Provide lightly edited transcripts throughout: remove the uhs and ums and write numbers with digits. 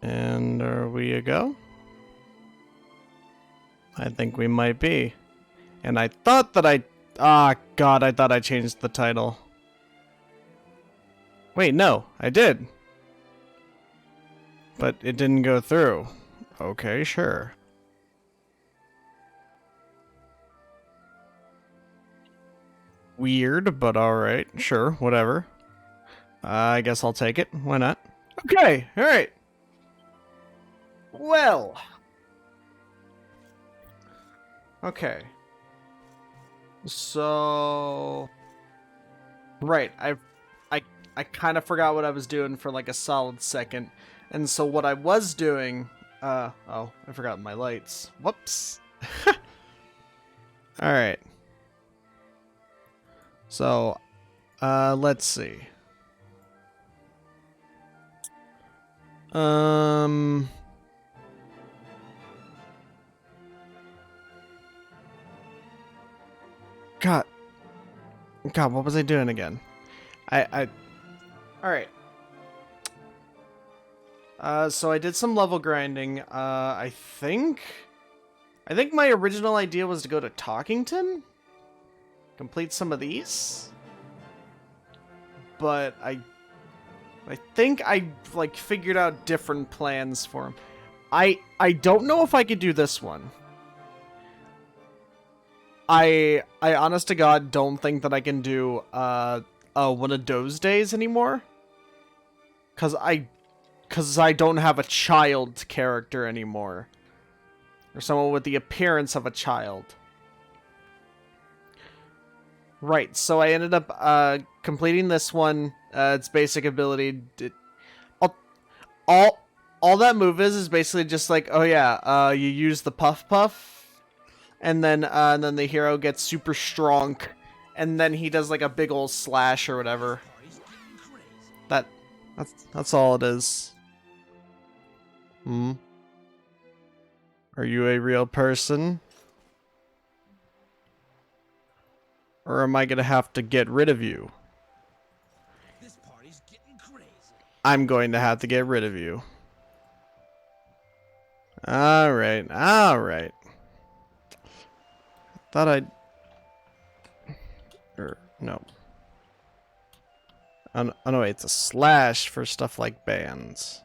And are we a go? I think we might be. And I thought that ah, God, I thought I changed the title. Wait, no, I did. But it didn't go through. Okay, sure. Weird, but alright. Sure, whatever. I guess I'll take it. Why not? Okay, alright. Well. Okay. So... Right, I kind of forgot what I was doing for like a solid second. And so what I was doing... oh, I forgot my lights. Whoops. Alright. So, let's see. God, what was I doing again? All right. So I did some level grinding. I think my original idea was to go to Talkington, complete some of these, but I think I like figured out different plans for him. I don't know if I could do this one. I honest to God don't think that I can do one of those days anymore. Cause I don't have a child character anymore. Or someone with the appearance of a child. Right, so I ended up completing this one. Its basic ability. All that move is basically just like, oh yeah, you use the puff puff, and then the hero gets super strong, and then he does like a big old slash or whatever. That's all it is. Are you a real person? Or am I gonna have to get rid of you? This party's getting crazy. I'm going to have to get rid of you. Alright. Thought I'd... no. Oh no, wait, it's a slash for stuff like bands.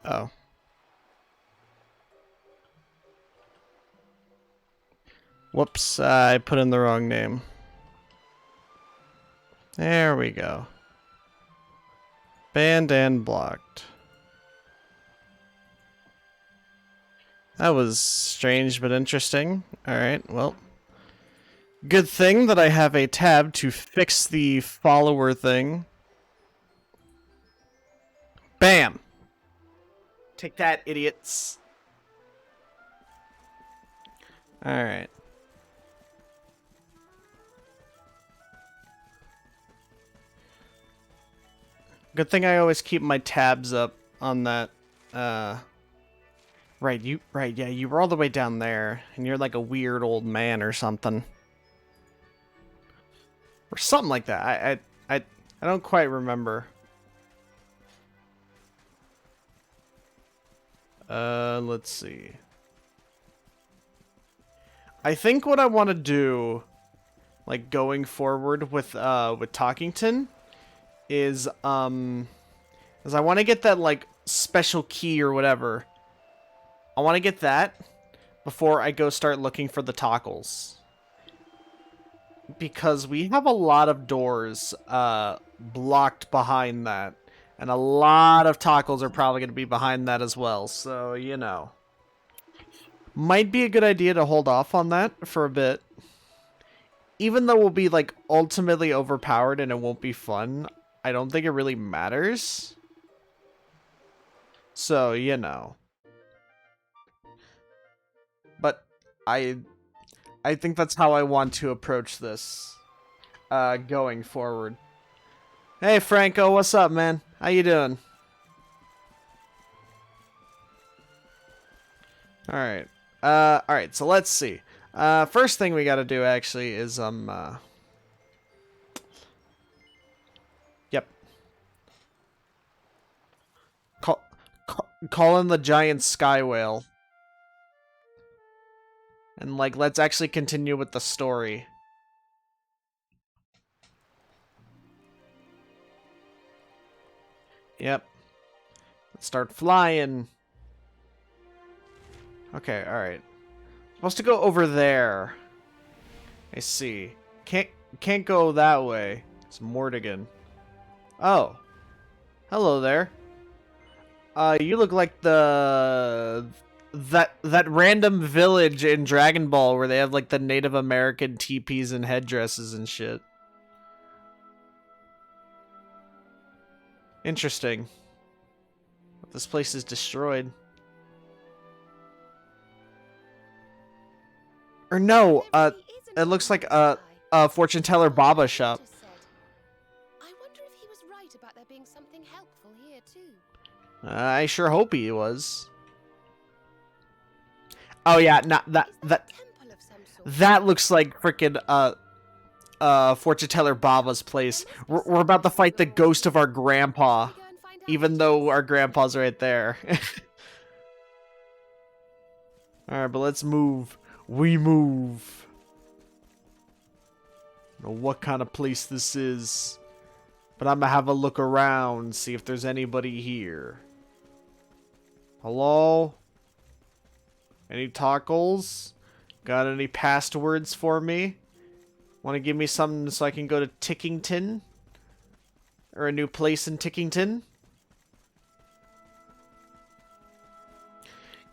Oh. Whoops, I put in the wrong name. There we go. Banned and blocked. That was strange but interesting. Alright, well. Good thing that I have a tab to fix the follower thing. Bam! Take that, idiots. Alright. Good thing I always keep my tabs up on that. Right, yeah, you were all the way down there, and you're like a weird old man or something. Or something like that. I don't quite remember. Let's see. I think what I want to do, like going forward with Talkington, is I want to get that like special key or whatever. I want to get that before I go start looking for the toggles. Because we have a lot of doors blocked behind that. And a lot of toggles are probably going to be behind that as well. So, you know. Might be a good idea to hold off on that for a bit. Even though we'll be like ultimately overpowered and it won't be fun, I don't think it really matters. So, you know. But I think that's how I want to approach this going forward. Hey Franco, what's up, man? How you doing? Alright. Alright, so let's see. First thing we gotta do actually is, yep. Call in the giant sky whale. And, like, let's actually continue with the story. Yep. Let's start flying. Okay, alright. Supposed to go over there. I see. Can't go that way. It's Mordegon. Oh. Hello there. You look like that random village in Dragon Ball where they have like the Native American teepees and headdresses and shit. Interesting. This place is destroyed. Or no, it looks like a fortune teller Baba shop. I wonder if he was right about there being something helpful here too. I sure hope he was. Oh yeah, not that looks like frickin' fortune teller Baba's place. We're about to fight the ghost of our grandpa, even though our grandpa's right there. All right, but let's move. We move. I don't know what kind of place this is, but I'm gonna have a look around, see if there's anybody here. Hello? Any tacos? Got any passwords for me? Want to give me something so I can go to Tickington? Or a new place in Tickington?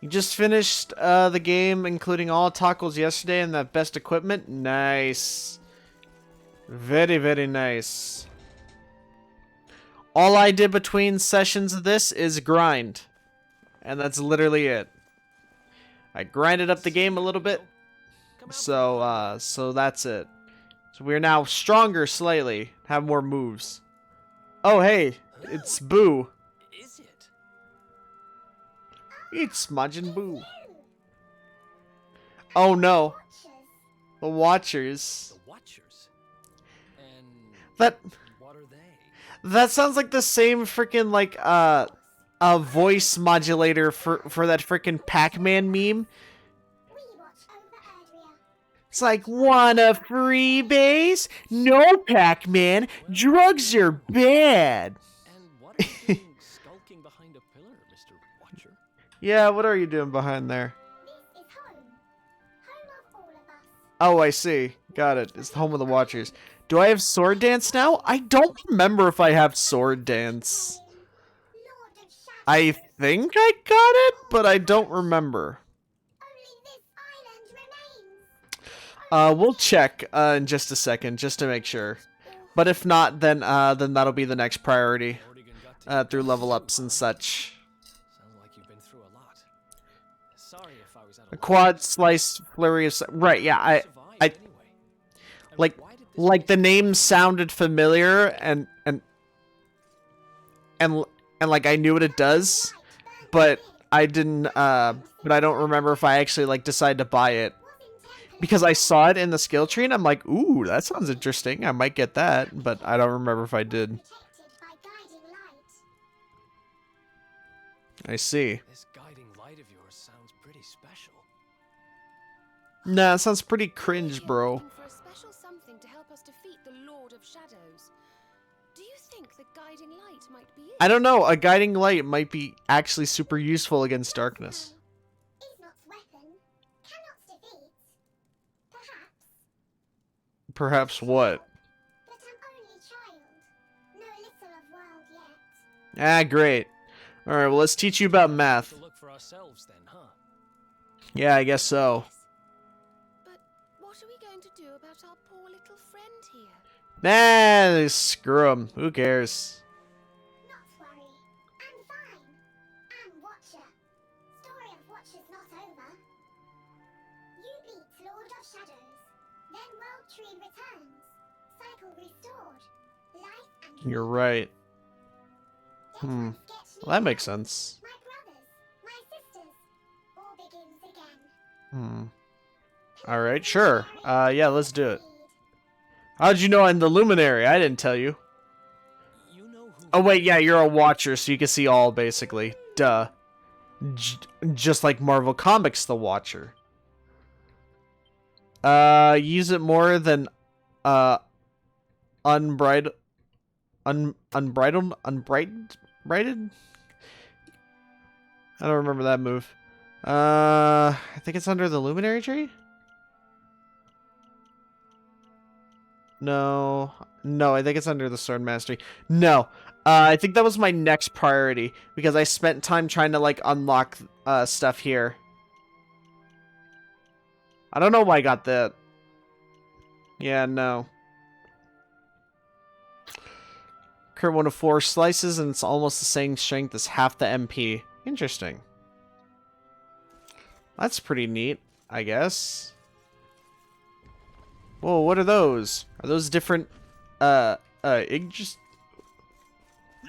You just finished the game, including all tacos yesterday and that best equipment? Nice. Very, very nice. All I did between sessions of this is grind. And that's literally it. I grinded up the game a little bit. So that's it. So we're now stronger slightly. Have more moves. Oh, hey. It's Boo. Is it? It's Majin Buu. Oh no. The Watchers. The Watchers? And That what are they? that sounds like the same freaking like a voice modulator for that freaking Pac-Man meme. It's like, want a free base? No, Pac-Man. Drugs are bad. And what are you doing skulking behind a pillar, Mr. Watcher? Yeah, what are you doing behind there? Oh, I see. Got it. It's the home of the Watchers. Do I have Sword Dance now? I don't remember if I have Sword Dance. I think I got it, but I don't remember. We'll check in just a second, just to make sure. But if not, then that'll be the next priority through level ups and such. Sounds like you've been through a lot. Sorry if I was out A of quad slice flurry of right, yeah, I like the name sounded familiar and like I knew what it does, but I didn't but I don't remember if I actually like decided to buy it. Because I saw it in the skill tree and I'm like, ooh, that sounds interesting. I might get that, but I don't remember if I did. I see. This guiding light of yours sounds pretty special. Nah, it sounds pretty cringe, bro. For a special something to help us defeat the Lord of Shadows. Do you think the guiding light might be it? I don't know. A guiding light might be actually super useful against darkness. Perhaps what? Ah, great. Alright, well, let's teach you about math. To look for ourselves then, huh? Yeah, I guess so. But what are we going to do about our poor little friend here? Nah, screw him. Who cares? Not worry. I'm fine. I'm Watcher. Story of Watcher's not over. You beat Lord of Shadows. Then World Tree returns. Cycle restored. Life and You're right. Well, Well, that makes sense. My brothers, my sisters. All begins Alright, sure. Yeah, let's do it. How'd you know I'm the Luminary? I didn't tell you. You know who. Oh, wait, yeah, you're a watcher, so you can see all, basically. Duh. Just like Marvel Comics, the Watcher. Use it more than, unbridled? Unbridled? I don't remember that move. I think it's under the Luminary Tree? No. No, I think it's under the Sword Mastery. No. I think that was my next priority, because I spent time trying to, like, unlock, stuff here. I don't know why I got that. Yeah, no. Crit 1 of 4 slices, and it's almost the same strength as half the MP. Interesting. That's pretty neat, I guess. Whoa, what are those? Are those different, What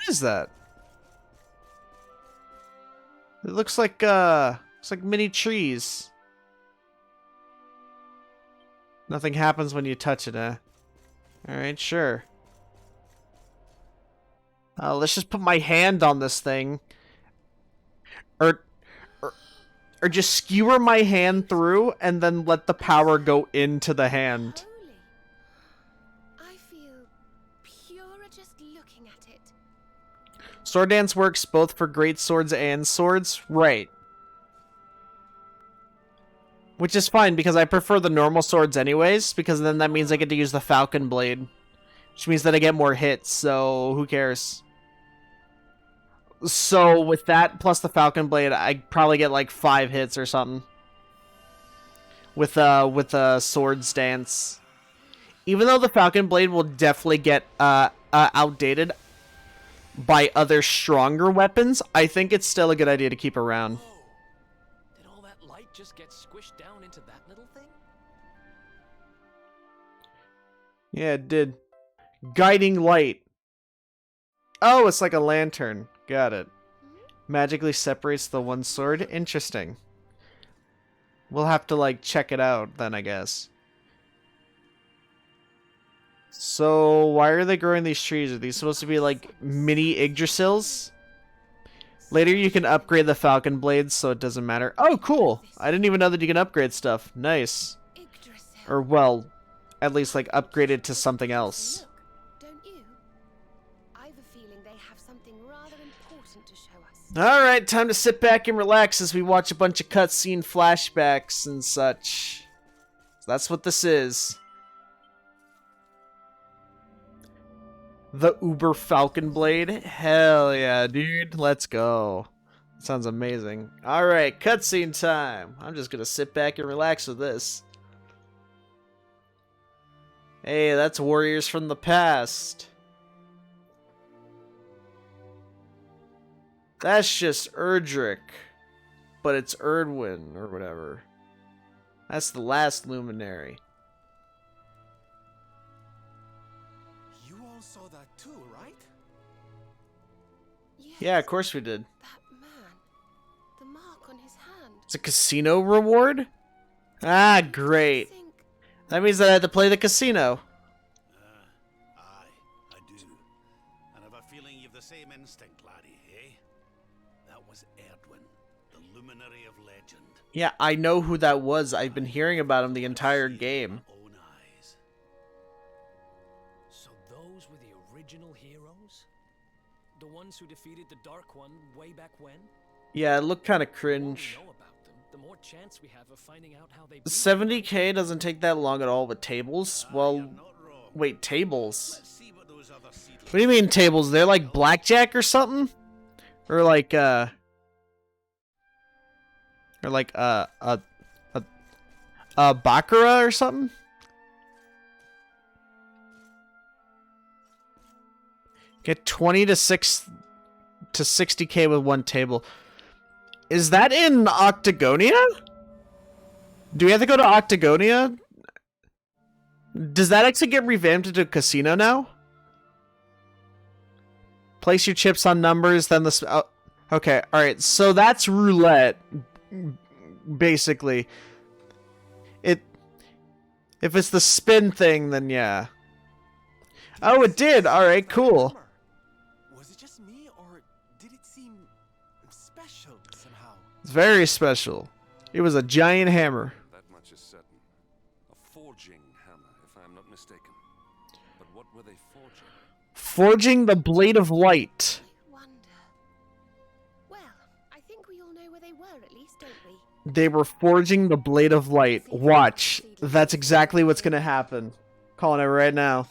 is that? It looks like mini trees. Nothing happens when you touch it, eh? Alright, sure. Let's just put my hand on this thing. Or just skewer my hand through and then let the power go into the hand. Holy. I feel purer just looking at it. Sword dance works both for great swords and swords. Right. Which is fine, because I prefer the normal swords anyways, because then that means I get to use the Falcon Blade. Which means that I get more hits, so who cares? So with that plus the Falcon Blade, I probably get like 5 hits or something. With Swords Dance. Even though the Falcon Blade will definitely get outdated by other stronger weapons, I think it's still a good idea to keep around. Whoa. Did all that light just get squished down into that little thing? Yeah, it did. Guiding light. Oh, it's like a lantern. Got it. Magically separates the one sword. Interesting. We'll have to, like, check it out then, I guess. So, why are they growing these trees? Are these supposed to be, like, mini Yggdrasils? Later, you can upgrade the Falcon Blades, so it doesn't matter. Oh, cool! I didn't even know that you can upgrade stuff. Nice. Yggdrasil. Or, well, at least, like, upgrade it to something else. Look, don't you? I've a feeling they have something rather important to show us. Alright, time to sit back and relax as we watch a bunch of cutscene flashbacks and such. So that's what this is. The Uber Falcon Blade? Hell yeah, dude. Let's go. Sounds amazing. Alright, cutscene time. I'm just gonna sit back and relax with this. Hey, that's warriors from the past. That's just Erdrick. But it's Erdwin, or whatever. That's the last luminary. You all saw that too, right? Yes, Yeah, of course we did. that man. The mark on his hand. It's a casino reward? Ah, great. Think That means that I had to play the casino. Aye, I do. And I've a feeling you've the same instinct, laddie, eh? That was Erdwin, the luminary of legend. Yeah, I know who that was. I've been hearing about him the entire game. My own eyes. So those were the original heroes? The ones who defeated the Dark One way back when? Yeah, it looked kind of The more cringe. we know about them, the more chance we have of finding out how they beat 70k doesn't take that long at all with tables. Well, You're not wrong. wait, tables? Let's see what those other seedlings What do you mean tables? They're like blackjack or something? Or like, baccarat or something? Get 20 to 60k with one table. Is that in Octagonia? Do we have to go to Octagonia? Does that actually get revamped into a casino now? Place your chips on numbers, then the... okay, alright. So that's roulette, basically. If it's the spin thing, then yeah. Oh, it did. All right, cool. Was it just me, or did it seem special somehow? It's very special. It was a giant hammer. That much is certain. A forging hammer, if I'm not mistaken. But what were they forging? Forging the blade of light. I wonder. Well, I think we all know where they were at least, don't we? They were forging the blade of light. Watch. That's exactly what's gonna happen. Calling it right now.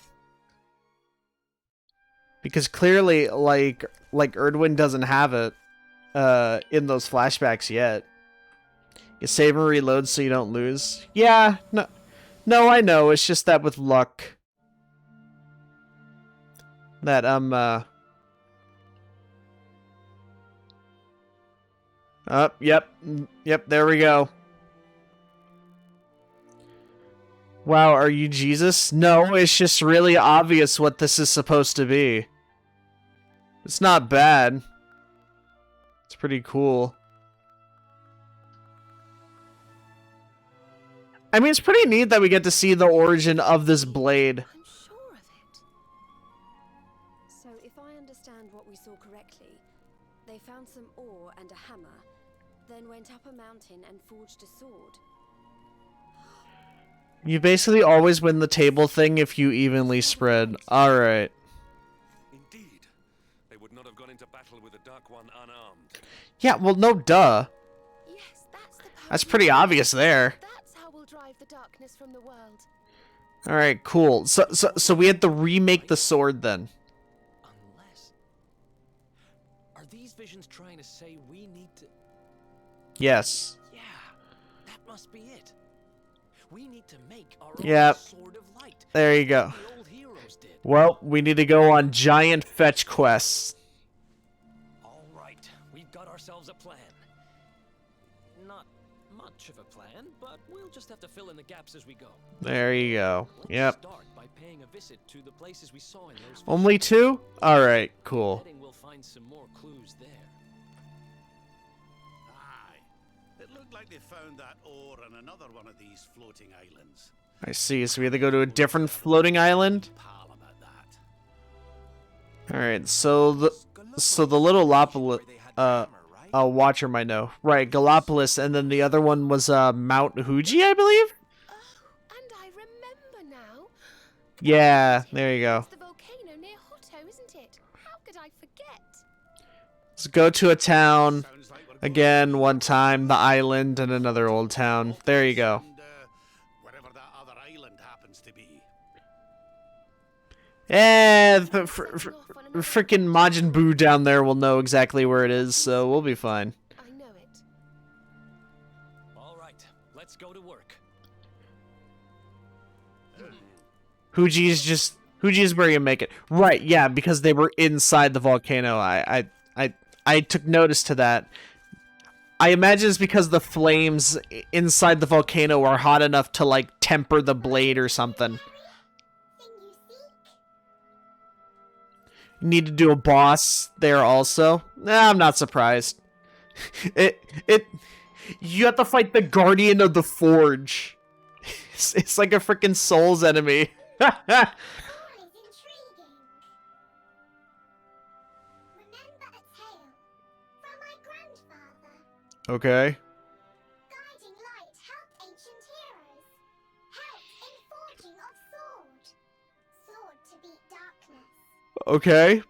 Because clearly, like Erdwin doesn't have it in those flashbacks yet. You save and reload so you don't lose. Yeah, no, I know. It's just that with luck. That, yep, there we go. Wow, are you Jesus? No, it's just really obvious what this is supposed to be. It's not bad. It's pretty cool. I mean, it's pretty neat that we get to see the origin of this blade. I'm sure of it. So, if I understand what we saw correctly, they found some ore and a hammer, then went up a mountain and forged a sword. You basically always win the table thing if you evenly spread. Alright. Indeed. They would not have gone into battle with the Dark One unarmed. Yeah, well, no duh. Yes, that's the power. That's pretty obvious there. That's how we'll drive the darkness from the world. Alright, cool. So we had to remake the sword then. Unless... Are these visions trying to say we need to... Yes. Yeah, that must be it. We need to make our Yep. own sword of light. There you go. The old heroes did. Well, we need to go on giant fetch quests. All right, we've got ourselves a plan. Not much of a plan, but we'll just have to fill in the gaps as we go. There you go. Let's Yep. start by paying a visit to the places we saw in those Only two? Alright, cool. Betting we'll find some more clues there. Aye. It looked like they found that ore on another one of these floating islands. I see. So we have to go to a different floating island? Pal about that. Alright, so the little Watcher might know. Right, Gallipolis, and then the other one was Mount Fuji, I believe? Oh, and I remember now. Yeah, there you go. It's the volcano near Hotto, isn't it? How could I forget? Let's go to a town. Sounds like we're going Again, one time, the island and another old town. There you go. and, wherever that other island happens to be. Eh, the freaking Majin Buu down there will know exactly where it is, so we'll be fine. I know it. All right, let's go to work. Fuji's where you make it. Right, yeah, because they were inside the volcano. I took notice to that. I imagine it's because the flames inside the volcano are hot enough to, like, temper the blade or something. Thing you seek? Need to do a boss there also. Nah, I'm not surprised. You have to fight the Guardian of the Forge. It's like a freaking Souls enemy. Quite intriguing. Remember a tale from my grandfather. Okay. Guiding light helped ancient heroes. Helped in forging of sword. Sword to beat darkness. Okay. You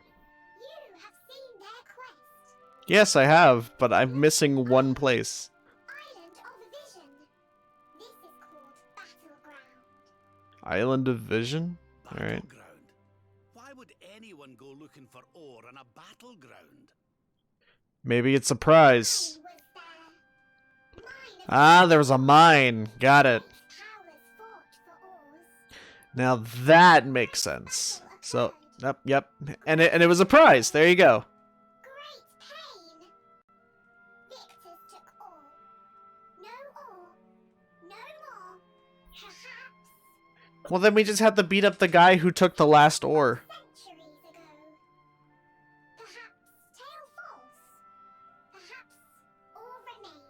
have seen their quest. Yes, I have, but I'm missing one place. Island of Vision. This is called Battleground. Island of Vision? Alright. Battleground. Why would anyone go looking for ore on a battleground? Maybe it's a prize. Mine was there. Mine of Ah, there was a mine. Got it. powers fought for ores. Now that makes sense. So, yep. And it was a prize. There you go. Great pain. Victors took all. No ore. No more. Perhaps Well, then we just have to beat up the guy who took the last ore. centuries ago. Perhaps tale false. Perhaps all remain.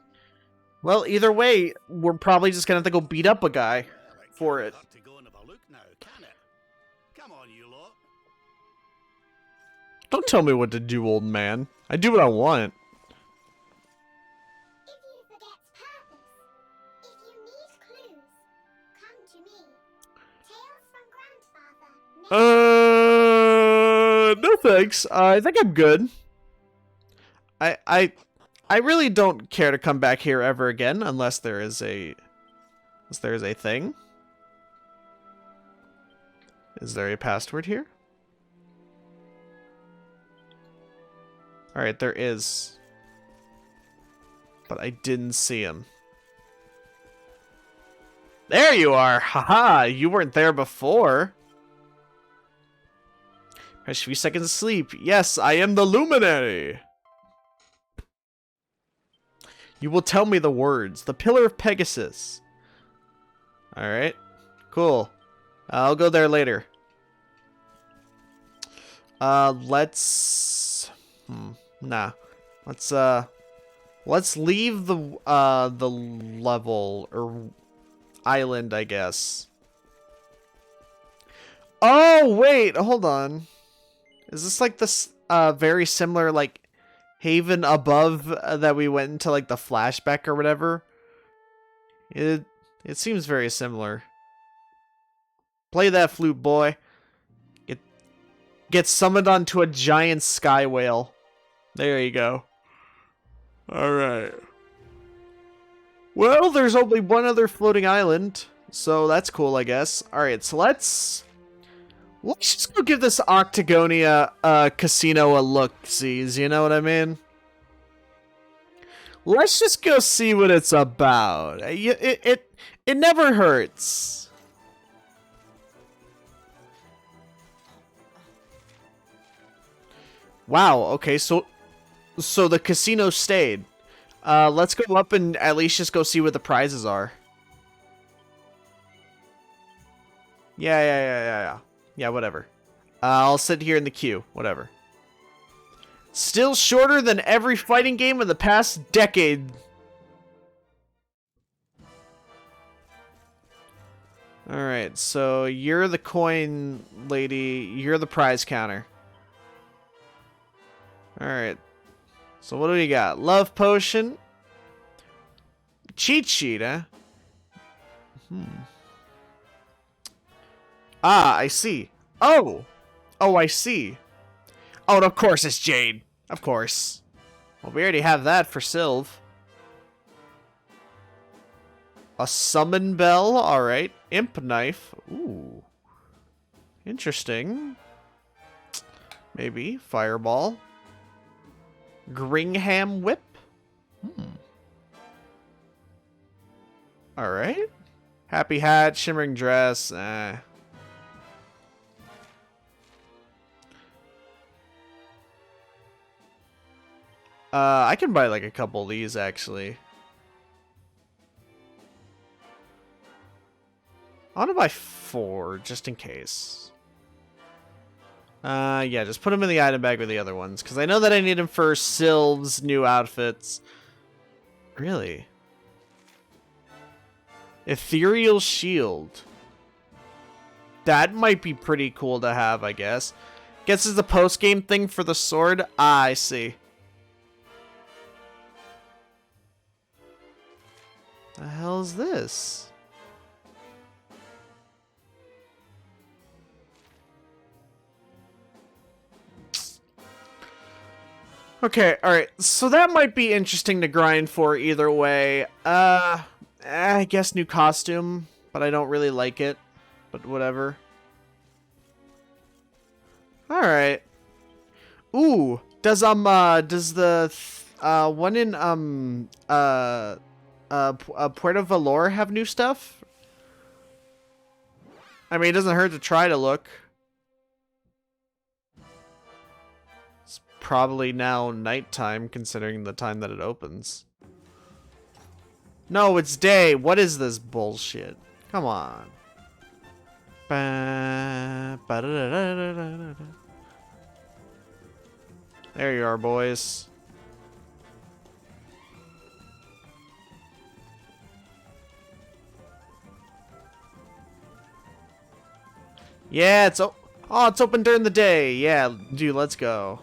Well, either way, we're probably just gonna have to go beat up a guy. Well, it for it. Hurt to go and have a look now, can it? Come on, you lot. Don't tell me what to do, old man. I do what I want. If you forget purpose, if you need clues, come to me. Tales from Grandfather. No thanks. I think I'm good. I really don't care to come back here ever again unless there is a thing. Is there a password here? Alright, there is. But I didn't see him. There you are! Haha! You weren't there before. A few seconds of sleep. Yes, I am the Luminary! You will tell me the words. The Pillar of Pegasus. Alright. Cool. I'll go there later. Let's... Nah. Let's leave the level, or island, I guess. Oh, wait! Hold on. Is this like this, very similar, like, haven above that we went into, like, the flashback or whatever? It seems very similar. Play that flute, boy. Get summoned onto a giant sky whale. There you go. Alright. Well, there's only one other floating island, so that's cool, I guess. Alright, so let's just go give this Octagonia casino a look-sees, you know what I mean? Let's just go see what it's about. It never hurts. Wow, okay, so the casino stayed. Let's go up and at least just go see what the prizes are. Yeah, whatever. I'll sit here in the queue, whatever. Still shorter than every fighting game of the past decade. Alright, so you're the coin lady, you're the prize counter. Alright. So what do we got? Love potion. Cheat sheet, huh? Ah, I see. Oh! Oh, I see. Oh, and of course it's Jade. Of course. Well, we already have that for Sylv. A summon bell. Alright. Imp knife. Ooh. Interesting. Maybe. Fireball. Gringham whip? Alright. Happy hat, shimmering dress. I can buy like a couple of these actually. I want to buy 4 just in case. Yeah, just put them in the item bag with the other ones, because I know that I need them for Sylv's new outfits. Really? Ethereal shield. That might be pretty cool to have, I guess. Guess it's the post-game thing for the sword? Ah, I see. The hell's this? Okay, alright, so that might be interesting to grind for either way. I guess new costume, but I don't really like it. But whatever. Alright. Ooh, does the one in Puerto Valor have new stuff? I mean, it doesn't hurt to try to look. It's probably now nighttime, considering the time that it opens. No, it's day. What is this bullshit? Come on. There you are, boys. Yeah, it's open during the day. Yeah, dude, let's go.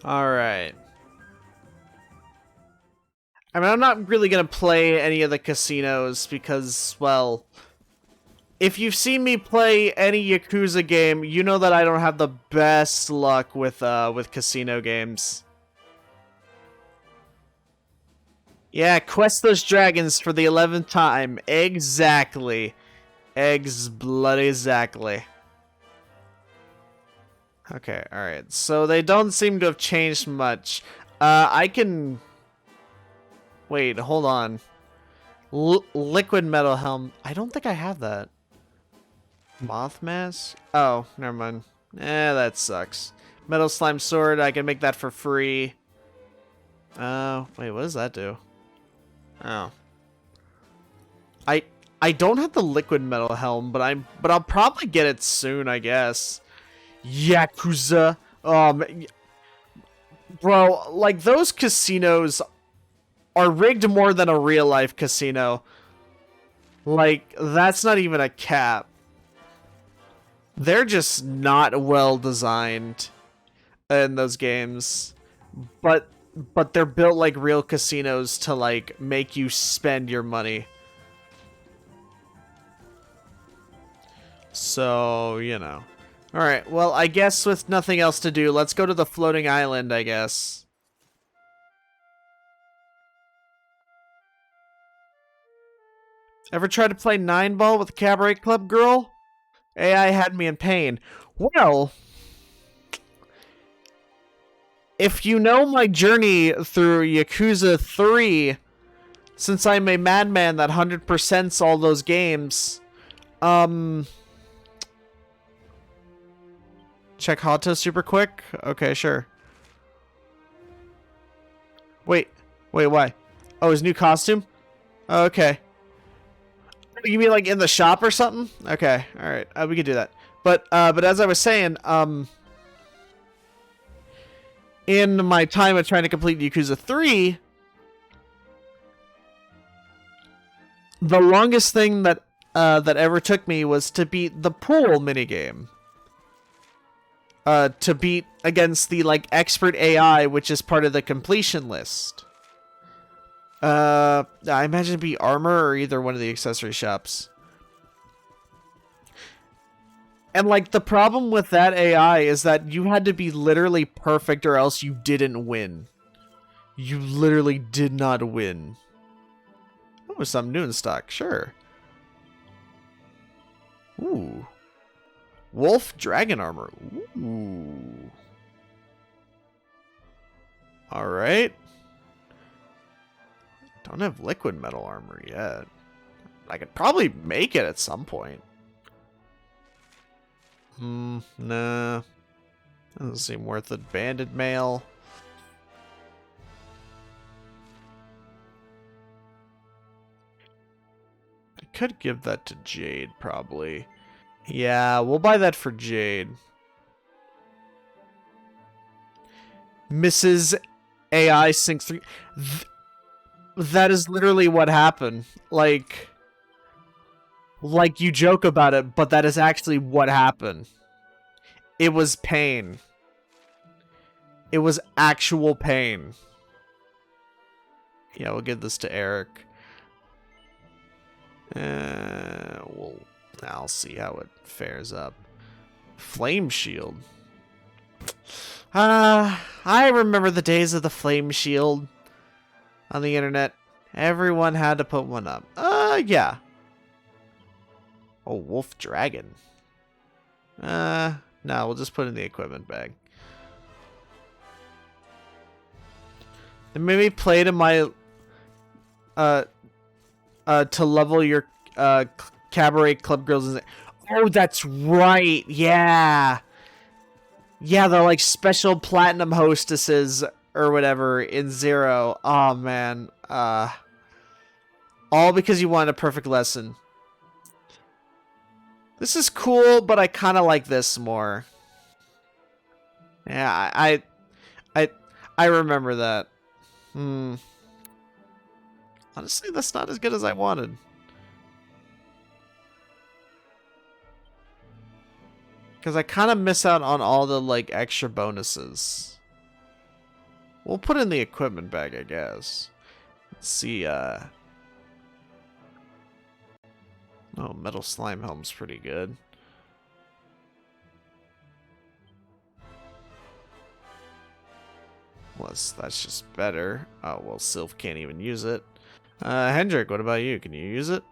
Alright. I mean, I'm not really gonna play any of the casinos because, well, if you've seen me play any Yakuza game, you know that I don't have the best luck with casino games. Yeah, quest those dragons for the 11th time. Exactly. Exactly. Okay, alright. So they don't seem to have changed much. I can... Wait, hold on. Liquid metal helm. I don't think I have that. Moth mask? Oh, never mind. That sucks. Metal slime sword, I can make that for free. Oh, wait, what does that do? Oh. I don't have the liquid metal helm, but I'll probably get it soon, I guess. Yakuza. Bro, like those casinos are rigged more than a real life casino. Like that's not even a cap. They're just not well designed in those games. But they're built like real casinos to like make you spend your money. So, you know. Alright, well, I guess with nothing else to do, let's go to the floating island, I guess. Ever tried to play 9-ball with a cabaret club girl? AI had me in pain. Well, if you know my journey through Yakuza 3, since I'm a madman that 100%s all those games, check Hato super quick? Okay, sure. Wait, why? Oh, his new costume? Oh, okay. You mean like in the shop or something? Okay, alright, we can do that. But as I was saying, in my time of trying to complete Yakuza 3, the longest thing that ever took me was to beat the pool minigame. To beat against the like expert AI, which is part of the completion list. I imagine it'd be armor or either one of the accessory shops. And like the problem with that AI is that you had to be literally perfect or else you didn't win. You literally did not win. Oh, some new in stock, sure. Ooh. Wolf dragon armor. Ooh. Alright. Don't have liquid metal armor yet. I could probably make it at some point. Nah. Doesn't seem worth it. Banded mail. I could give that to Jade, probably. Yeah, we'll buy that for Jade. Mrs. AI Sync 3. That is literally what happened. Like you joke about it, but that is actually what happened. It was pain. It was actual pain. Yeah, we'll give this to Eric. I'll see how it fares up. Flame shield. I remember the days of the flame shield on the internet. Everyone had to put one up. Yeah. Oh, wolf dragon. No, we'll just put it in the equipment bag. And maybe play to my to level your cabaret club girls. Oh, that's right. Yeah. Yeah, the like special platinum hostesses or whatever in Zero. Oh man. All because you wanted a perfect lesson. This is cool, but I kind of like this more. Yeah, I remember that. Honestly, that's not as good as I wanted. Because I kind of miss out on all the, like, extra bonuses. We'll put in the equipment bag, I guess. Let's see, Oh, metal slime helm's pretty good. Well, that's just better. Oh, well, Sylph can't even use it. Hendrik, what about you? Can you use it?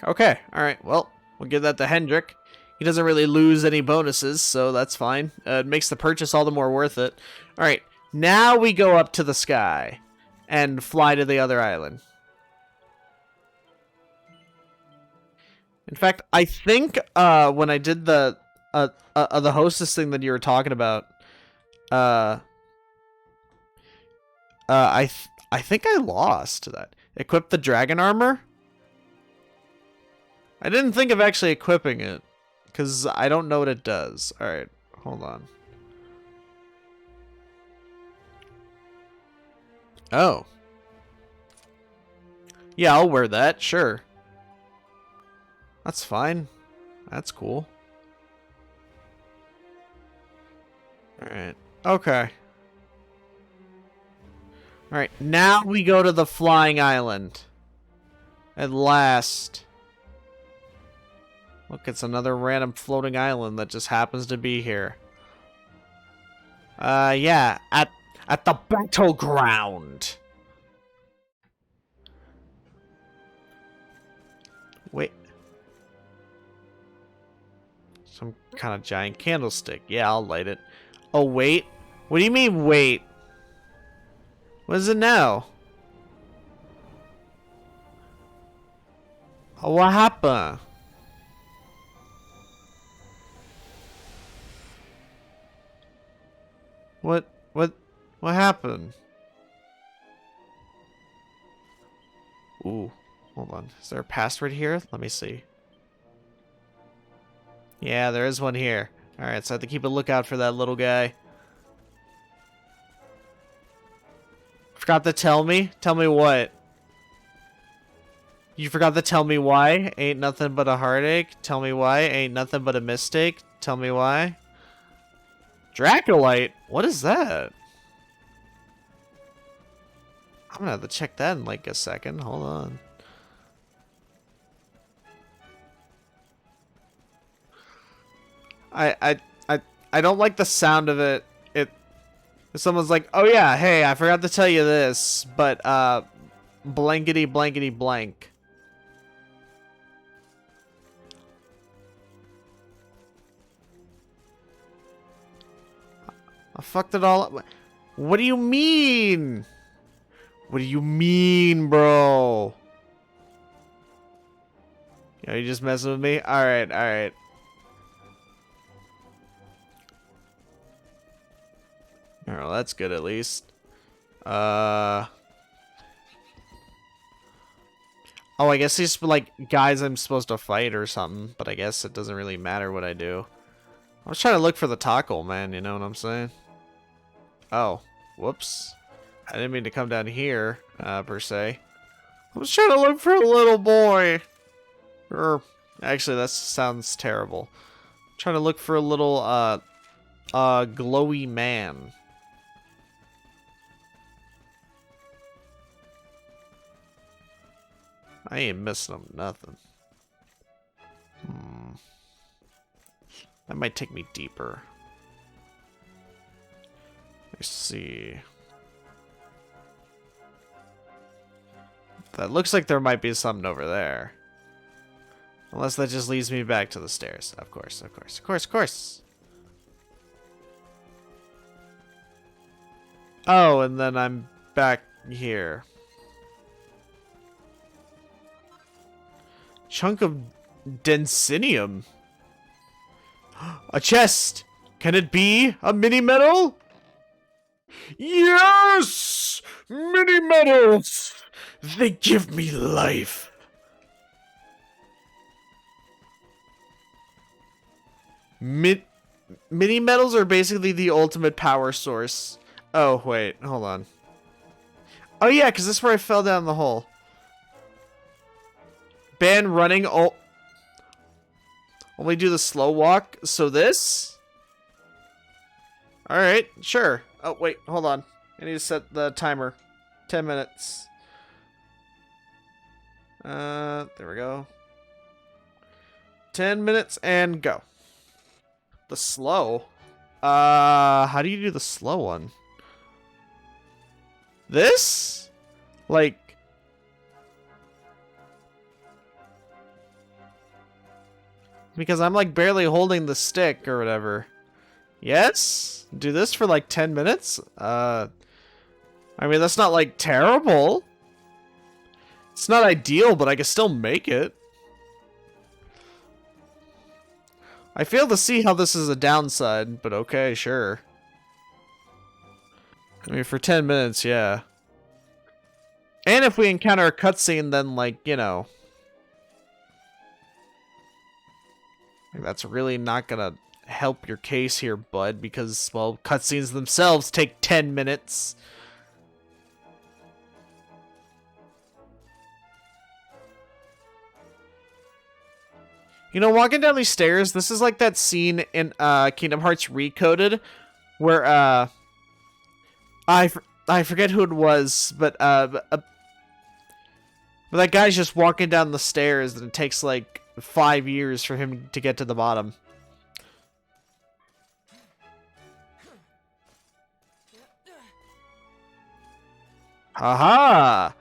Okay, alright, well, we'll give that to Hendrik. He doesn't really lose any bonuses, so that's fine. It makes the purchase all the more worth it. Alright, now we go up to the sky and fly to the other island. In fact, I think when I did the hostess thing that you were talking about, I think I lost that. Equip the dragon armor? I didn't think of actually equipping it, because I don't know what it does. Alright, hold on. Oh. Yeah, I'll wear that, sure. That's fine. That's cool. Alright, okay. Alright, now we go to the flying island. At last. Look, it's another random floating island that just happens to be here. Yeah, at the battleground. Wait. Some kind of giant candlestick. Yeah, I'll light it. Oh, wait. What do you mean, wait? What is it now? Oh, what happened? What happened? Ooh, hold on. Is there a password here? Let me see. Yeah, there is one here. Alright, so I have to keep a lookout for that little guy. Forgot to tell me? Tell me what? You forgot to tell me why? Ain't nothing but a heartache? Tell me why? Ain't nothing but a mistake? Tell me why? Dracolite? What is that? I'm gonna have to check that in like a second. Hold on. I don't like the sound of it. If someone's like, oh yeah, hey, I forgot to tell you this, but blankety blankety blank. I fucked it all up. What do you mean? What do you mean, bro? Are you just messing with me? Alright, alright. Alright, well, that's good at least. Oh, I guess these like guys I'm supposed to fight or something, but I guess it doesn't really matter what I do. I was trying to look for the tackle, man, you know what I'm saying? Oh, whoops. I didn't mean to come down here, per se. I was trying to look for a little boy. Actually, that sounds terrible. I'm trying to look for a little, glowy man. I ain't missing him nothing. That might take me deeper. Let's see. That looks like there might be something over there. Unless that just leads me back to the stairs. Of course, of course, of course, of course. Oh, and then I'm back here. Chunk of densinium. A chest! Can it be a mini medal? Yes! Mini medals! They give me life. Mini medals are basically the ultimate power source. Oh, wait. Hold on. Oh, yeah, because this is where I fell down the hole. Ban running. Oh, only do the slow walk. So this. All right, sure. Oh wait, hold on. I need to set the timer. 10 minutes. There we go. 10 minutes and go. The slow. How do you do the slow one? This? Like. Because I'm like barely holding the stick or whatever. Yes? Do this for like 10 minutes? I mean, that's not like terrible. It's not ideal, but I can still make it. I fail to see how this is a downside, but okay, sure. I mean, for 10 minutes, yeah. And if we encounter a cutscene, then, like, you know. That's really not gonna help your case here, bud, because, well, cutscenes themselves take 10 minutes. You know, walking down these stairs, this is like that scene in Kingdom Hearts Recoded, where I forget who it was, but that guy's just walking down the stairs, and it takes like 5 years for him to get to the bottom. Aha!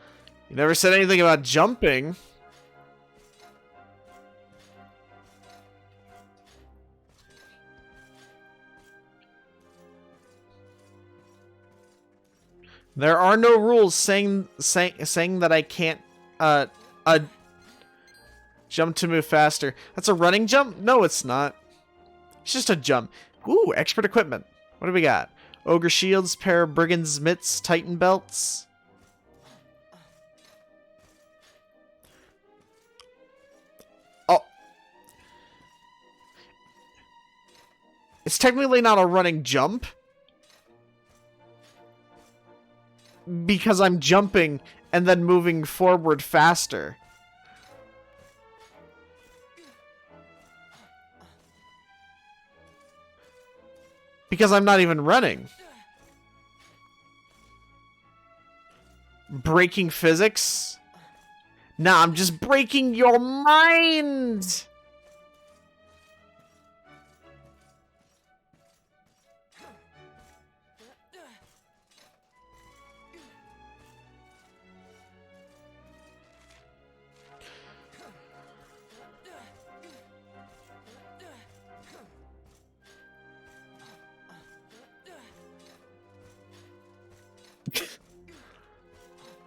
You never said anything about jumping. There are no rules saying that I can't jump to move faster. That's a running jump? No, it's not. It's just a jump. Ooh, expert equipment. What do we got? Ogre shields, pair of brigand's mitts, titan belts. Oh. It's technically not a running jump. Because I'm jumping and then moving forward faster. Because I'm not even running. Breaking physics? Nah, I'm just breaking your mind!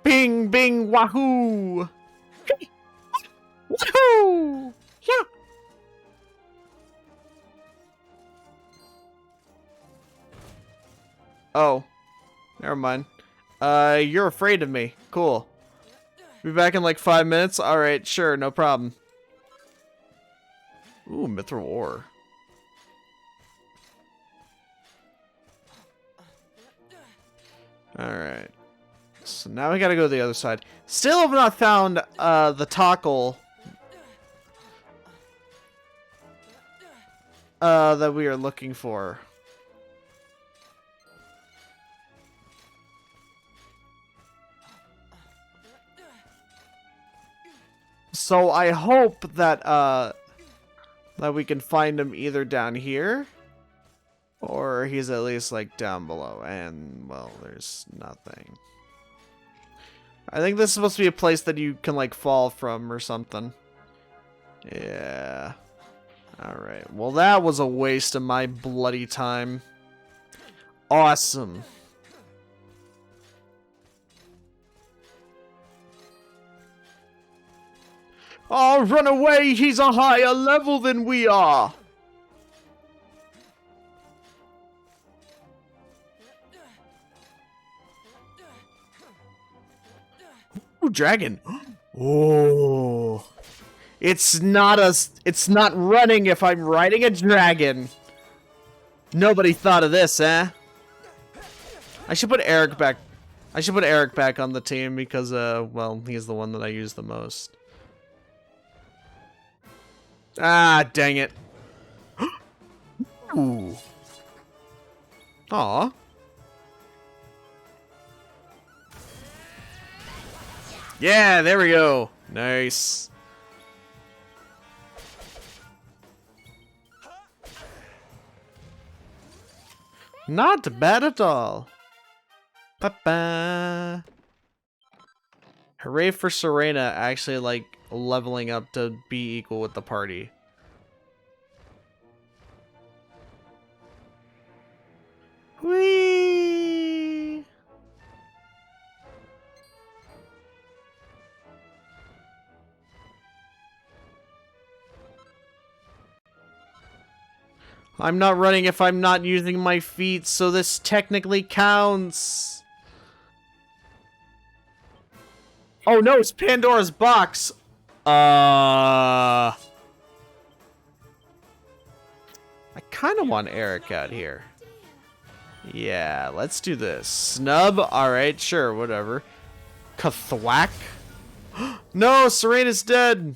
Bing, bing, wahoo! Wahoo! Yeah! Oh. Never mind. You're afraid of me. Cool. Be back in like 5 minutes? Alright, sure, no problem. Ooh, mithril ore. Alright. So now we gotta go to the other side. Still have not found the tackle that we are looking for. So I hope that that we can find him either down here or he's at least like down below, and well, there's nothing. I think this is supposed to be a place that you can, like, fall from or something. Yeah. Alright. Well, that was a waste of my bloody time. Awesome. Oh, run away! He's a higher level than we are! Ooh, dragon. Oh. It's not running if I'm riding a dragon. Nobody thought of this, eh? I should put Eric back. I should put Eric back on the team because well, he's the one that I use the most. Ah, dang it. Ooh. Aw. Yeah, there we go. Nice. Not bad at all. Ba-ba. Hooray for Serena actually, like, leveling up to be equal with the party. Whee! I'm not running if I'm not using my feet, so this technically counts. Oh no, it's Pandora's box. I kind of want Eric out here. Yeah, let's do this. Snub, alright, sure, whatever. Kathwack? No, Serena's dead.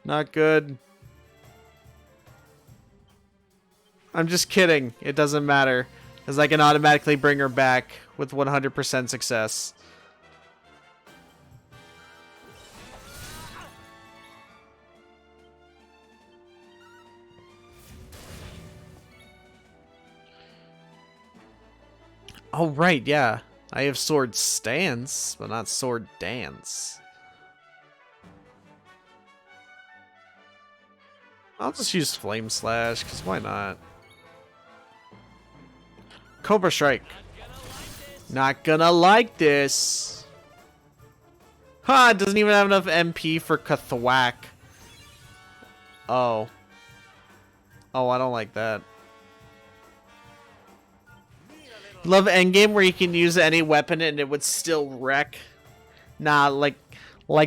Not good. I'm just kidding. It doesn't matter, because I can automatically bring her back with 100% success. Oh, right, yeah. I have sword stance, but not sword dance. I'll just use Flame Slash, because why not? Cobra Strike. Not gonna like this. Ha! It doesn't even have enough MP for Kathwack. Oh. Oh, I don't like that. Love endgame where you can use any weapon and it would still wreck. Nah, like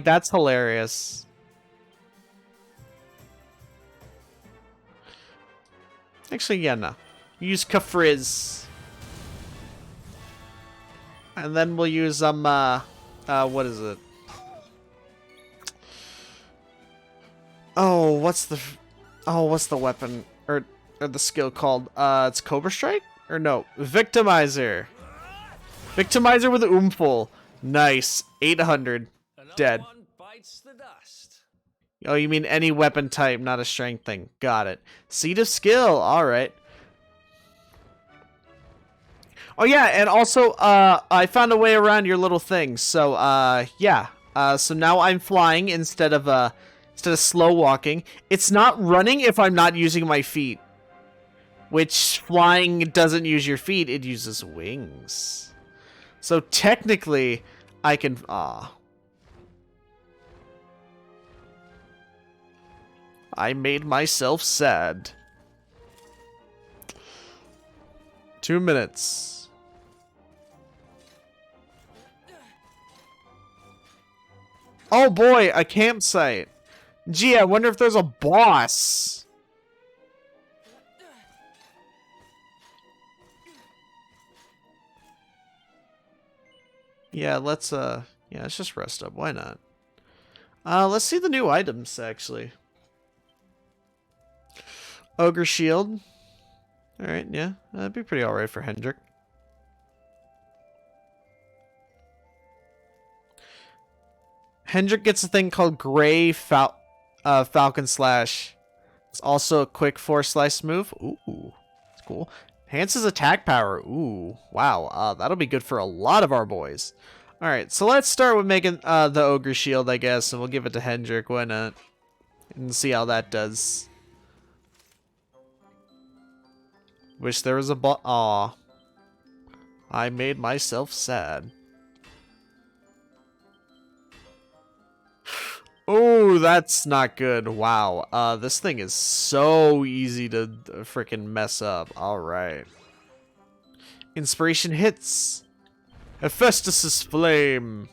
that's hilarious. Actually, yeah, no. Use Kafriz. And then we'll use, what is it? Oh, what's the weapon? Or the skill called? It's Cobra Strike? Or no, Victimizer. Victimizer with Oomful. Nice. 800. Dead. One bites the dust. Oh, you mean any weapon type, not a strength thing. Got it. Seed of Skill. Alright. Oh, yeah, and also, I found a way around your little thing. So, yeah. So now I'm flying instead of slow walking. It's not running if I'm not using my feet. Which flying doesn't use your feet, it uses wings. So technically, I can... I made myself sad. 2 minutes. Oh boy, a campsite. Gee, I wonder if there's a boss. Yeah, let's just rest up. Why not? Let's see the new items, actually. Ogre Shield. Alright, yeah. That'd be pretty alright for Hendrik. Hendrik gets a thing called Gray Falcon Slash. It's also a quick 4-slice move. Ooh, that's cool. Enhances attack power. Ooh, wow. That'll be good for a lot of our boys. Alright, so let's start with making the Ogre Shield, I guess, and we'll give it to Hendrik. Why not? And see how that does. Wish there was a Aw. I made myself sad. Oh, that's not good. Wow. This thing is so easy to freaking mess up. Alright. Inspiration hits. Hephaestus's Flame.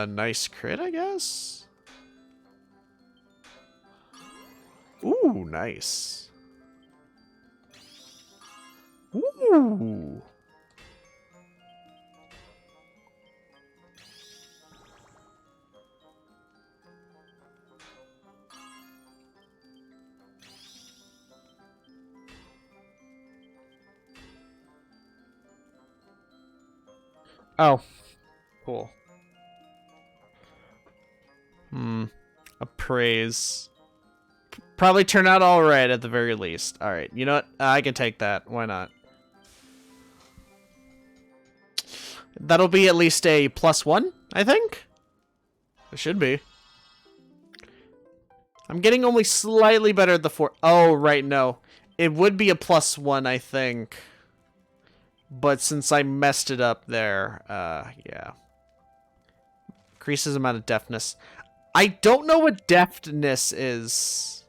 Nice crit, I guess? Ooh, nice. Ooh. Oh, cool. Appraise. Probably turn out all right at the very least. All right, you know what? I can take that. Why not? That'll be at least a +1, I think. It should be. I'm getting only slightly better at the 4. Oh, right, no. It would be a +1, I think. But since I messed it up there, yeah. Increases amount of deftness. I don't know what deftness is.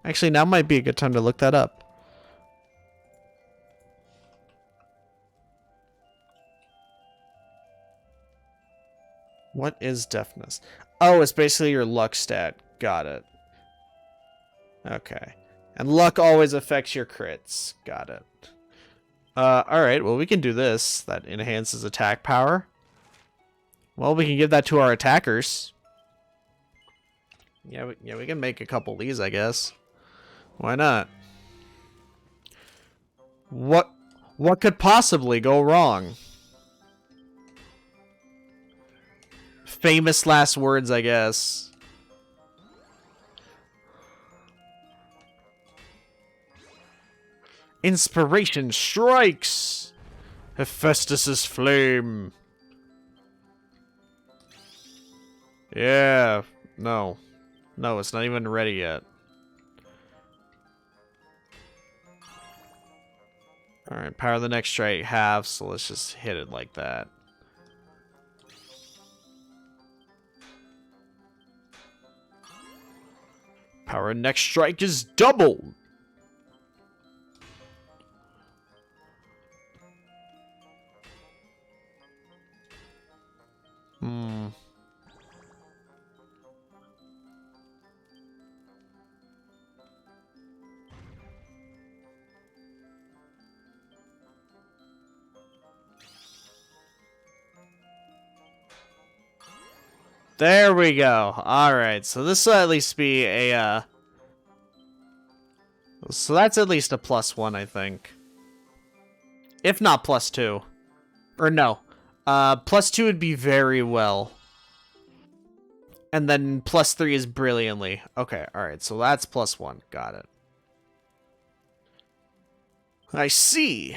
Actually, now might be a good time to look that up. What is deftness? Oh, it's basically your luck stat. Got it. Okay. And luck always affects your crits. Got it. Alright, well we can do this. That enhances attack power. Well, we can give that to our attackers. Yeah, we can make a couple of these, I guess. Why not? What could possibly go wrong? Famous last words, I guess. Inspiration strikes! Hephaestus's flame. Yeah. No. No, it's not even ready yet. Alright, power the next strike half, so let's just hit it like that. Power next strike is double! There we go. Alright, so this will at least be a, so that's at least a +1, I think. If not +2. Or no. +2 would be very well. And then +3 is brilliantly. Okay, alright, so that's +1. Got it. I see.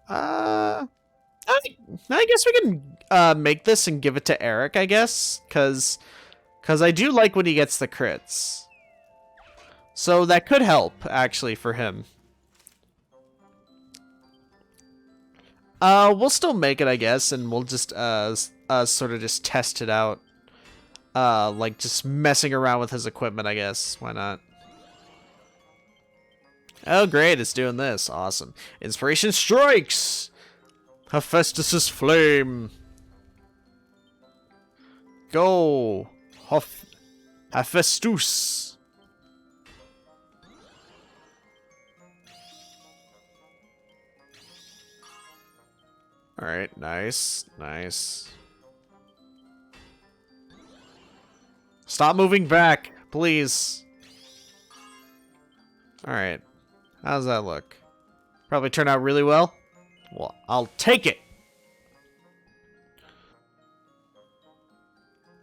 I guess we can make this and give it to Eric, I guess. Cause I do like when he gets the crits. So that could help, actually, for him. We'll still make it, I guess, and we'll just, sort of just test it out. Like, just messing around with his equipment, I guess. Why not? Oh, great, it's doing this. Awesome. Inspiration strikes! Hephaestus's flame! Go! Hephaestus! Alright, nice, nice. Stop moving back, please. Alright. How does that look? Probably turn out really well. Well, I'll take it.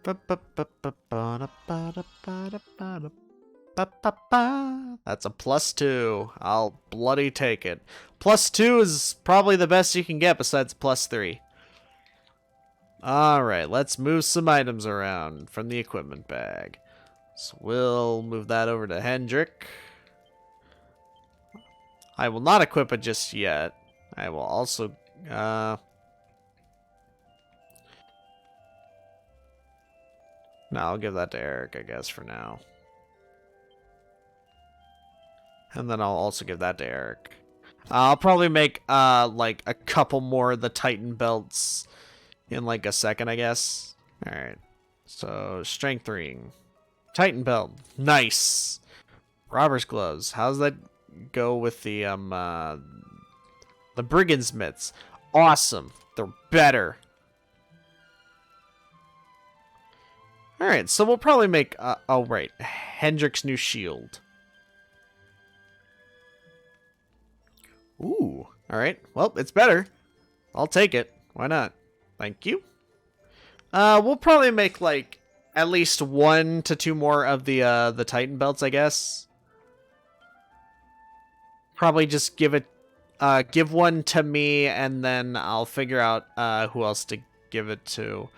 That's a +2. I'll bloody take it. +2 is probably the best you can get besides +3. Alright, let's move some items around from the equipment bag. So we'll move that over to Hendrik. I will not equip it just yet. I will also... No, I'll give that to Eric, I guess, for now. And then I'll also give that to Eric. I'll probably make, like, a couple more of the Titan belts in, like, a second, I guess. Alright. So, Strength Ring. Titan belt. Nice! Robber's gloves. How's that go with the brigand's mitts. Awesome. They're better. All right, so we'll probably make oh right, Hendrick's new shield. Ooh. All right. Well, it's better. I'll take it. Why not? Thank you. We'll probably make like at least 1 to 2 more of the Titan belts, I guess. Probably just give one to me, and then I'll figure out who else to give it to.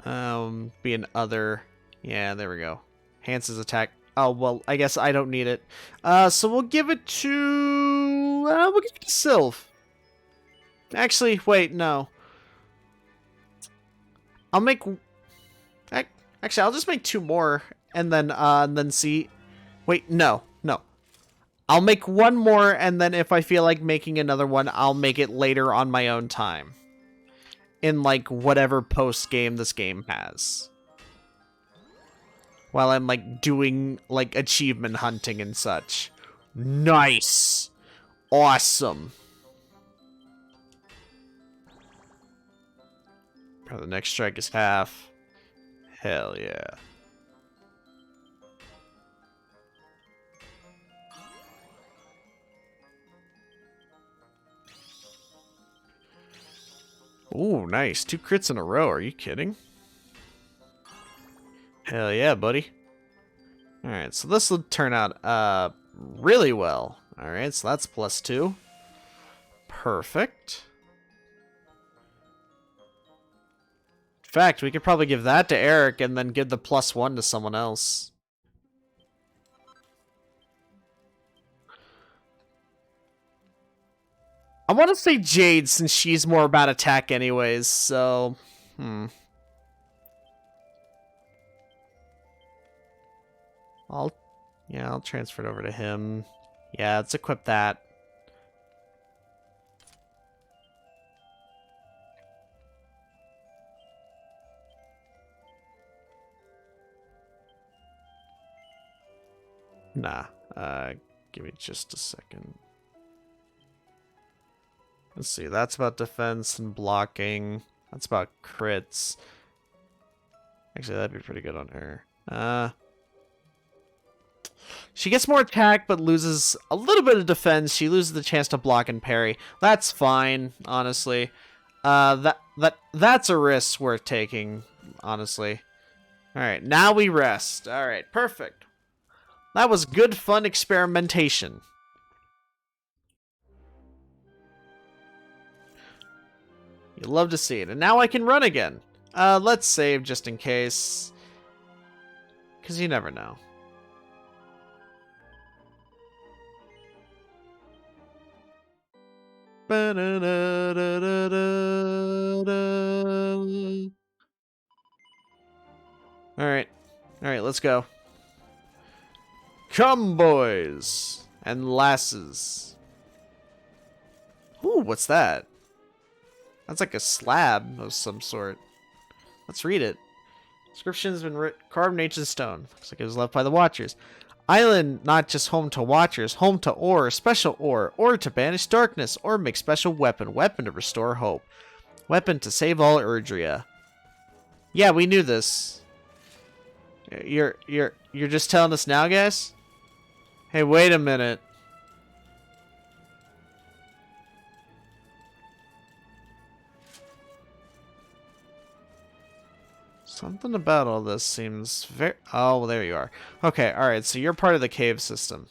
Be an other. Yeah, there we go. Hance's attack. Oh well, I guess I don't need it. So we'll give it to. We'll give it to Sylph. Actually, wait, no. I'll make. Actually, I'll just make 2 more, and then see. Wait, no. I'll make 1 more, and then if I feel like making another one, I'll make it later on my own time. In like whatever post game this game has. While I'm like doing like achievement hunting and such. Nice. Awesome. The next strike is half. Hell yeah. Ooh, nice. 2 crits in a row. Are you kidding? Hell yeah, buddy. Alright, so this will turn out really well. Alright, so that's +2. Perfect. In fact, we could probably give that to Eric and then give the +1 to someone else. I want to say Jade since she's more about attack anyways, so... I'll transfer it over to him. Yeah, let's equip that. Nah, give me just a second. Let's see, that's about defense and blocking. That's about crits. Actually, that'd be pretty good on her. She gets more attack, but loses a little bit of defense. She loses the chance to block and parry. That's fine, honestly. That's a risk worth taking, honestly. Alright, now we rest. Alright, perfect. That was good fun experimentation. You'd love to see it. And now I can run again. Let's save just in case. Because you never know. Alright, let's go. Come, boys and lasses. Ooh, what's that? That's like a slab of some sort. Let's read it. Inscription has been carved in ancient stone. Looks like it was left by the Watchers. Island not just home to Watchers, home to ore, special ore to banish darkness, or make special weapon to restore hope, weapon to save all Erdrea. Yeah, we knew this. You're just telling us now, guys? Hey, wait a minute. Something about all this seems very... Oh, well, there you are. Okay, alright, so you're part of the cave system.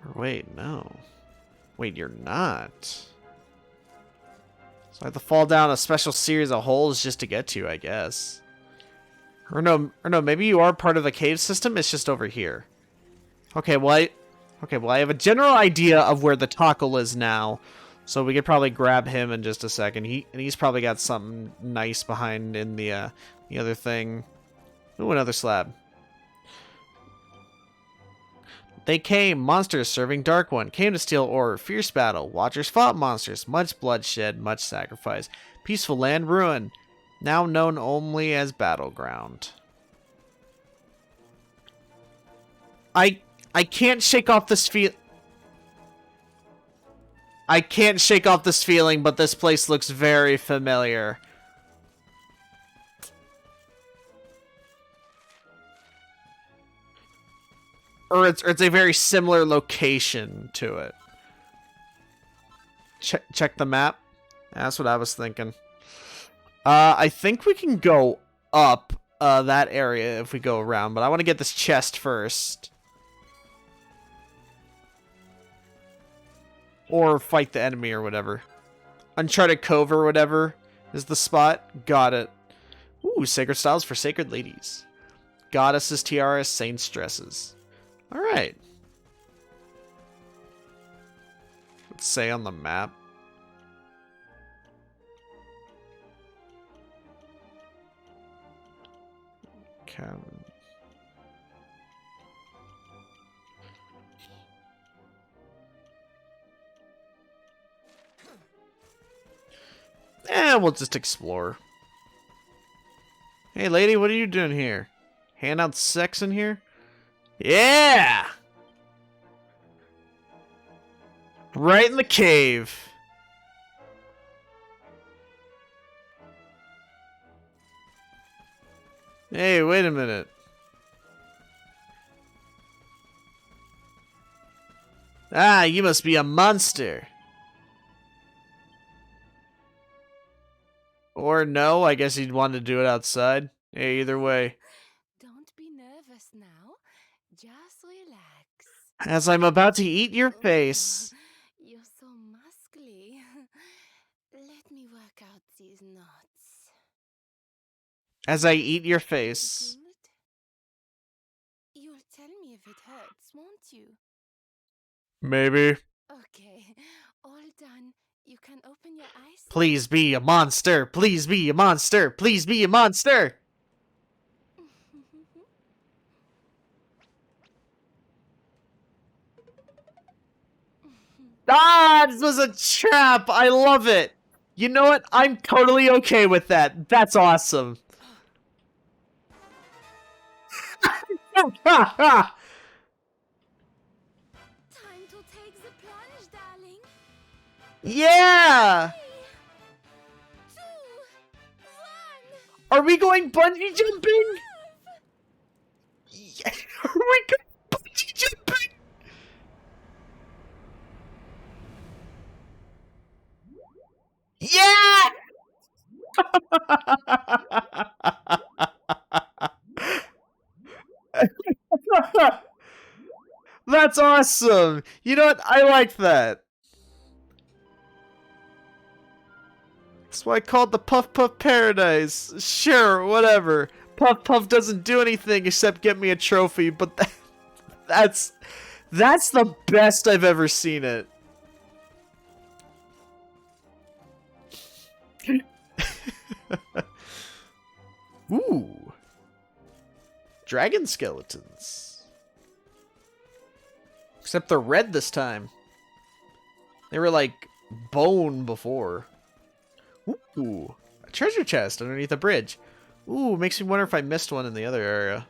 Or wait, no. Wait, you're not. So I have to fall down a special series of holes just to get to you, I guess. Or no, maybe you are part of the cave system, it's just over here. Okay, well, I have a general idea of where the tackle is now. So we could probably grab him in just a second. He's probably got something nice behind in the other thing. Ooh, another slab. They came, monsters serving Dark One, came to steal ore, fierce battle. Watchers fought monsters, much bloodshed, much sacrifice. Peaceful land ruin, now known only as Battleground. I can't shake off this I can't shake off this feeling, but this place looks very familiar. Or it's a very similar location to it. Check the map. That's what I was thinking. I think we can go up that area if we go around, but I want to get this chest first. Or fight the enemy or whatever. Uncharted Cove or whatever is the spot. Got it. Ooh, sacred styles for sacred ladies. Goddesses, tiaras, saints' dresses. Alright. Let's say on the map. Cabin. We'll just explore. Hey, lady, what are you doing here? Hand out sex in here? Yeah! Right in the cave. Hey, wait a minute. Ah, you must be a monster. Or no, I guess he'd want to do it outside. Hey, either way. Don't be nervous now. Just relax. As I'm about to eat your face. You're so muscly. Let me work out these knots. As I eat your face. Good. You'll tell me if it hurts, won't you? Maybe. Okay, all done. You can open your eyes. Please be a monster. Please be a monster. Please be a monster. Ah, this was a trap. I love it. You know what? I'm totally okay with that. That's awesome. Time to take the plunge, darling. Yeah. 3, 2, 1. Are we going bungee jumping? Yeah. Are we going bungee jumping? Yeah! That's awesome. You know what? I like that. That's why I called the Puff Puff Paradise. Sure, whatever. Puff Puff doesn't do anything except get me a trophy, but that's the best I've ever seen it. Ooh. Dragon skeletons. Except they're red this time. They were like bone before. Ooh. A treasure chest underneath a bridge. Ooh, makes me wonder if I missed one in the other area.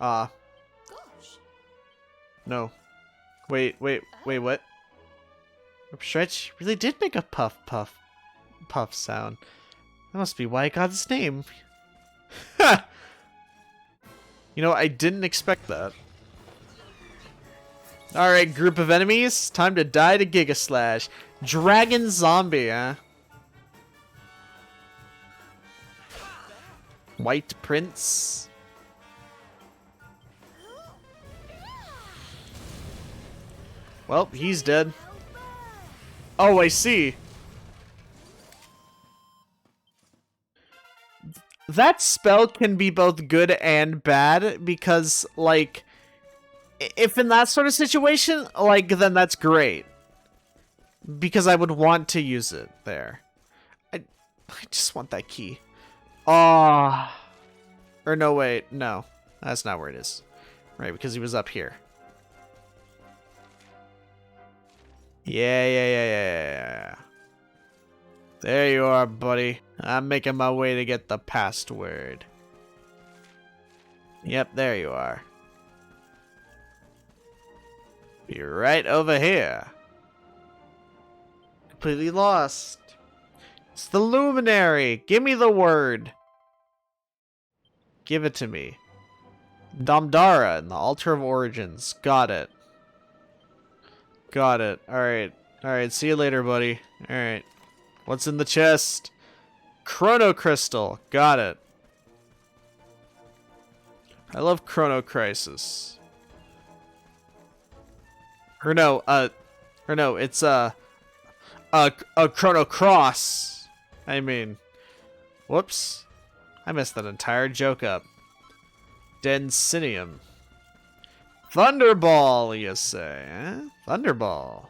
Gosh. No. Wait, what? Stretch really did make a puff sound. That must be why I got his name. Ha! You know, I didn't expect that. Alright, group of enemies. Time to die to Giga Slash. Dragon zombie, huh? White Prince. Well, he's dead. Oh, I see. That spell can be both good and bad because, like, if in that sort of situation, like, then that's great. Because I would want to use it there. I just want that key. Oh. Or no, wait. No. That's not where it is. Right, because he was up here. Yeah. There you are, buddy. I'm making my way to get the password. Yep, there you are. Be right over here. Completely lost. It's the luminary. Give me the word. Give it to me. Damdara and the Altar of Origins. Got it. Got it. Alright. Alright, see you later, buddy. Alright. What's in the chest? Chrono Crystal. Got it. I love Chrono Crisis. Or no, it's a Chrono Cross. I mean, whoops. I messed that entire joke up. Densinium. Thunderball, you say, eh? Thunderball.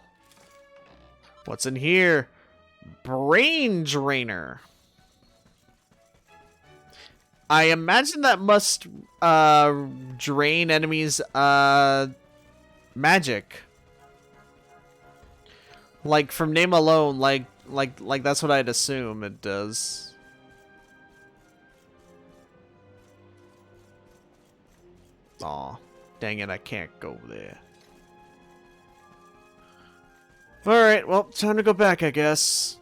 What's in here? Brain Drainer. I imagine that must drain enemies magic. Like from name alone, like that's what I'd assume it does. Aw, dang it, I can't go there. Alright, well, time to go back, I guess.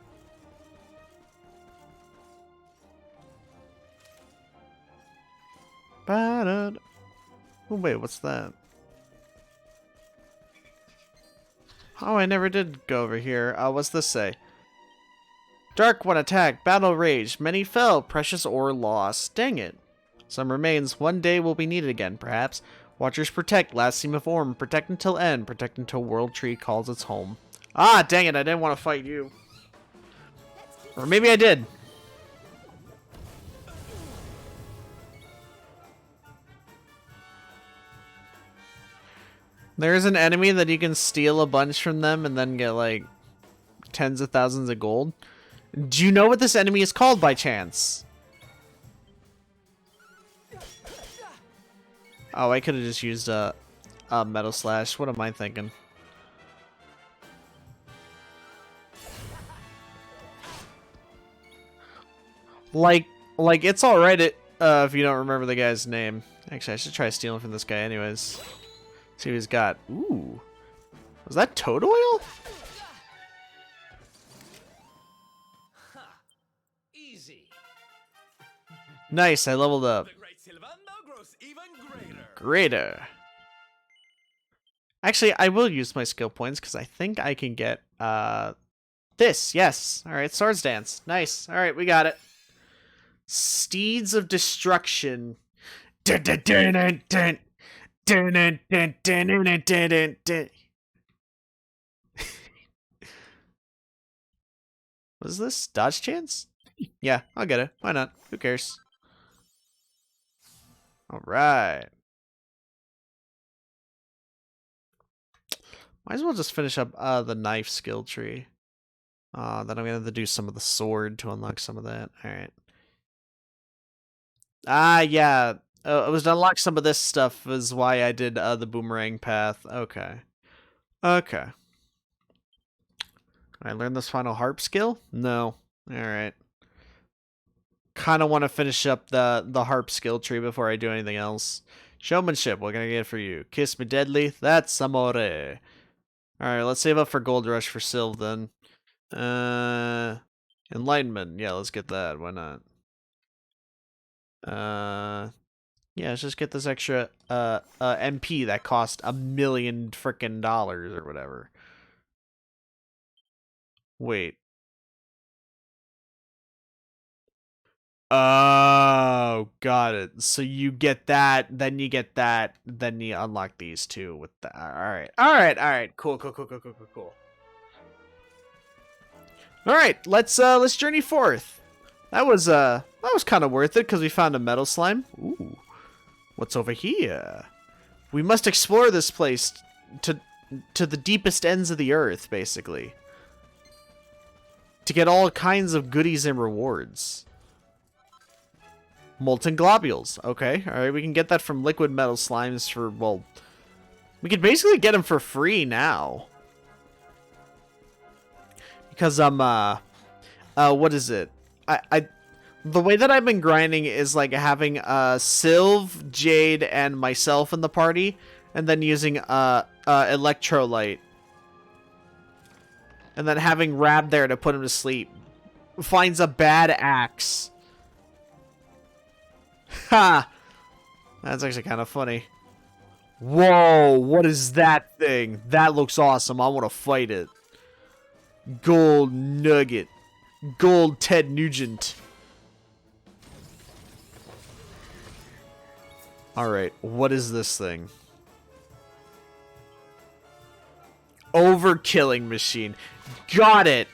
Oh, wait, what's that? Oh, I never did go over here. What's this say? Dark One attacked, battle raged, many fell, precious ore lost. Dang it. Some remains, one day will be needed again, perhaps. Watchers protect, last seam of form, protect until end, protect until World Tree calls its home. Ah, dang it, I didn't want to fight you. Or maybe I did. There's an enemy that you can steal a bunch from them and then get like tens of thousands of gold. Do you know what this enemy is called by chance? Oh, I could have just used a Metal Slash. What am I thinking? Like it's alright if you don't remember the guy's name. Actually, I should try stealing from this guy anyways. See what he's got. Ooh. Was that toad oil? Easy. Nice, I leveled up. The great Sylvando grows even greater. Greater. Actually, I will use my skill points because I think I can get this. Yes. Alright, Swords Dance. Nice. Alright, we got it. Steeds of Destruction. Dun, dun, dun, dun, dun. Dun, dun, dun, dun, dun, dun, dun, dun. What is this? Dodge chance? Yeah, I'll get it. Why not? Who cares? Alright. Might as well just finish up the knife skill tree. Then I'm gonna have to do some of the sword to unlock some of that. Alright. Ah, yeah. It was to unlock some of this stuff is why I did the boomerang path. Okay. Okay. Can I learn this final harp skill? No. Alright. Kind of want to finish up the harp skill tree before I do anything else. Showmanship, what can I get for you? Kiss me deadly? That's amore. Alright, let's save up for Gold Rush for Sylv then. Enlightenment. Yeah, let's get that. Why not? Yeah, let's just get this extra MP that cost $1 million frickin' dollars or whatever. Wait. Oh, got it. So you get that, then you get that, then you unlock these two with that. Alright. Cool. Alright, let's journey forth. That was kind of worth it because we found a metal slime. Ooh. What's over here? We must explore this place to the deepest ends of the earth, basically. To get all kinds of goodies and rewards. Molten globules. Okay, alright, we can get that from liquid metal slimes for, well... We could basically get them for free now. Because what is it? The way that I've been grinding is like having Sylv, Jade, and myself in the party, and then using electrolyte. And then having Rab there to put him to sleep. Finds a bad axe. Ha! That's actually kind of funny. Whoa, what is that thing? That looks awesome. I want to fight it. Gold Nugget. Gold Ted Nugent. Alright, what is this thing? Overkilling machine. Got it!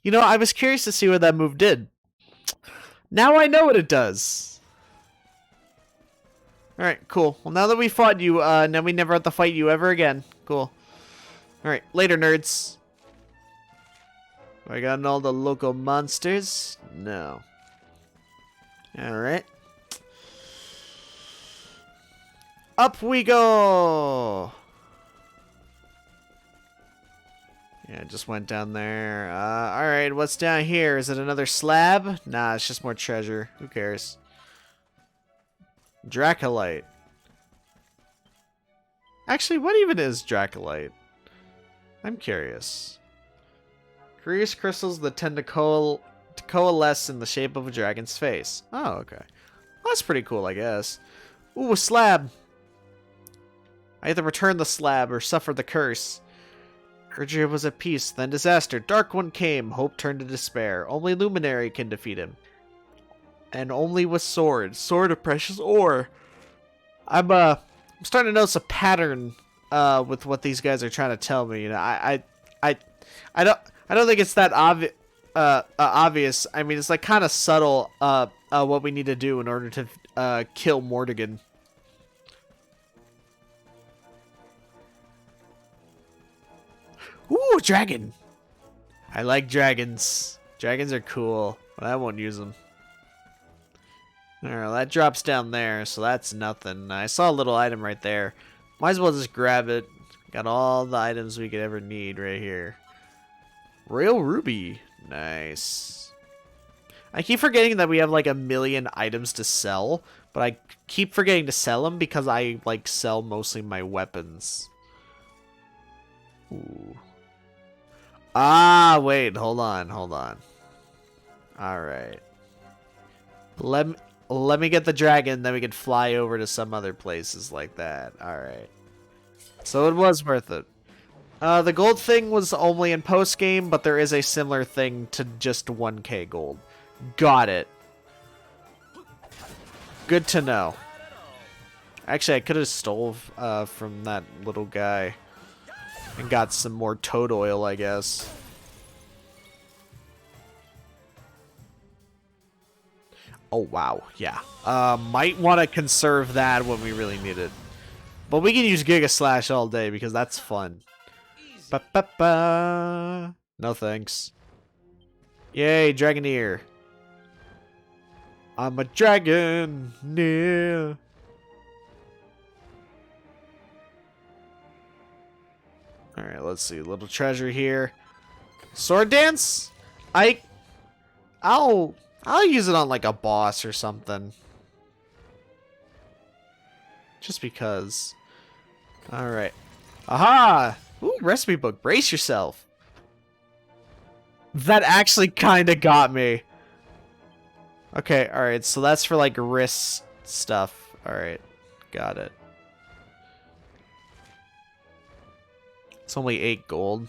You know, I was curious to see what that move did. Now I know what it does. Alright, cool. Well, now that we fought you, now we never have to fight you ever again. Cool. Alright, later, nerds. I got all the local monsters? No. Alright. Up we go! Yeah, it just went down there. Alright, what's down here? Is it another slab? Nah, it's just more treasure. Who cares? Dracolite. Actually, what even is Dracolite? I'm curious. Curious crystals that tend to coalesce in the shape of a dragon's face. Oh, okay. Well, that's pretty cool, I guess. Ooh, a slab! I either return the slab or suffer the curse. Urgia was at peace, then disaster. Dark One came, hope turned to despair. Only Luminary can defeat him. And only with sword. Sword of precious ore. I'm starting to notice a pattern with what these guys are trying to tell me. You know, I don't think it's that obvious. I mean, it's like kind of subtle what we need to do in order to kill Mordegon. Ooh, dragon! I like dragons. Dragons are cool, but I won't use them. Alright, that drops down there, so that's nothing. I saw a little item right there. Might as well just grab it. Got all the items we could ever need right here. Royal Ruby. Nice. I keep forgetting that we have like 1,000,000 items to sell, but I keep forgetting to sell them because I like sell mostly my weapons. Ooh. Ah, wait, hold on. Alright. Let me get the dragon, then we can fly over to some other places like that. Alright. So it was worth it. The gold thing was only in post-game, but there is a similar thing to just 1k gold. Got it. Good to know. Actually, I could have stole from that little guy. And got some more toad oil, I guess. Oh, wow. Yeah. Might want to conserve that when we really need it. But we can use Giga Slash all day because that's fun. Ba-ba-ba. No thanks. Yay, Dragoneer. I'm a Dragoneer. Alright, let's see. Little treasure here. Sword dance? I'll use it on like a boss or something. Just because. Alright. Aha! Ooh, recipe book. Brace yourself. That actually kind of got me. Okay, alright. So that's for like wrist stuff. Alright. Got it. It's only 8 gold.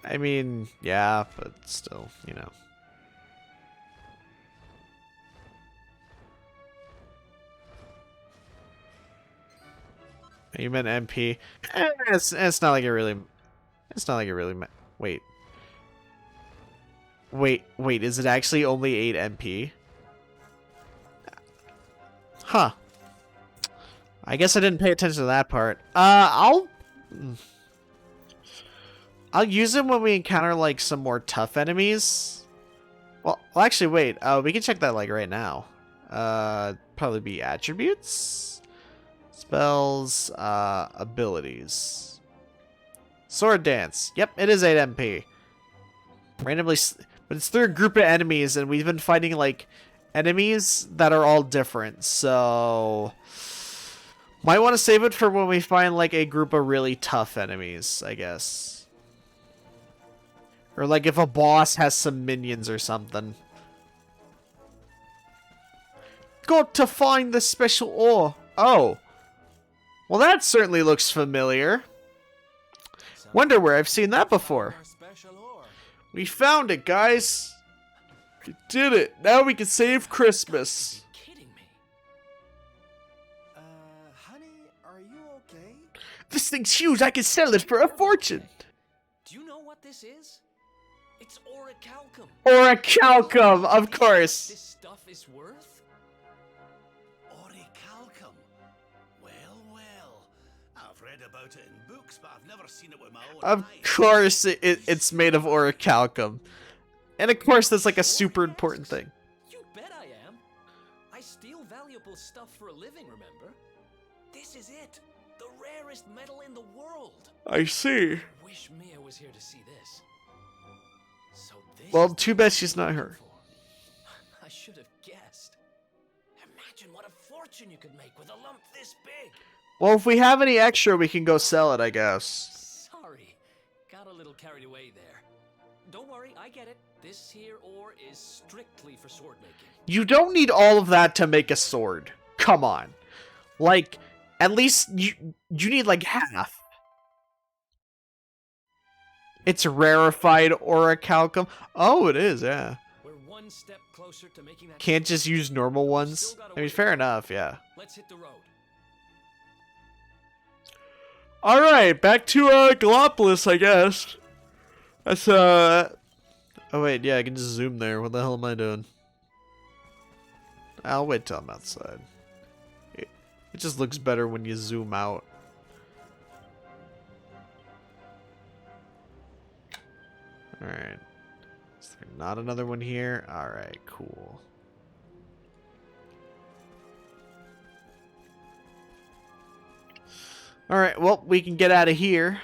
I mean, yeah, but still, you know. You meant MP. It's not like it really. It's not like it really. Wait. Wait. Is it actually only 8 MP? Huh. I guess I didn't pay attention to that part. I'll use it when we encounter like some more tough enemies. Well, actually, wait. We can check that like right now. Probably be attributes, spells, abilities. Sword dance. Yep, it is 8 MP. Randomly, but it's through a group of enemies, and we've been fighting like enemies that are all different. So might want to save it for when we find like a group of really tough enemies, I guess. Or like if a boss has some minions or something. Got to find the special ore. Oh. Well, that certainly looks familiar. Wonder where I've seen that before. Our special ore. We found it, guys. We did it. Now we can save Christmas. Kidding me? Honey, are you okay? This thing's huge. I can sell it for a fortune. Do you know what this is? It's orichalcum. Orichalcum, of course. This stuff is worth? Orichalcum. Well. I've read about it in books, but I've never seen it with my own Of eyes. course it's made of orichalcum. And of course that's like a super important thing. You bet I am. I steal valuable stuff for a living, remember? This is it. The rarest metal in the world. I see. I wish Mia was here to see this. So this Well, is too what bad you're she's not looking her. for. I should have guessed. Imagine what a fortune you could make with a lump this big. Well, if we have any extra, we can go sell it, I guess. Sorry, got a little carried away there. Don't worry, I get it. This here ore is strictly for sword making. You don't need all of that to make a sword. Come on. Like, at least you need like half. It's rarefied orichalcum. Oh, it is, yeah. We're one step closer to making that. Can't just use normal ones. I mean, fair enough, yeah. Let's hit the road. Alright, back to Gallopolis, I guess. That's oh wait, yeah, I can just zoom there. What the hell am I doing? I'll wait till I'm outside. It just looks better when you zoom out. Alright. Is there not another one here? Alright, cool. Alright, well, we can get out of here.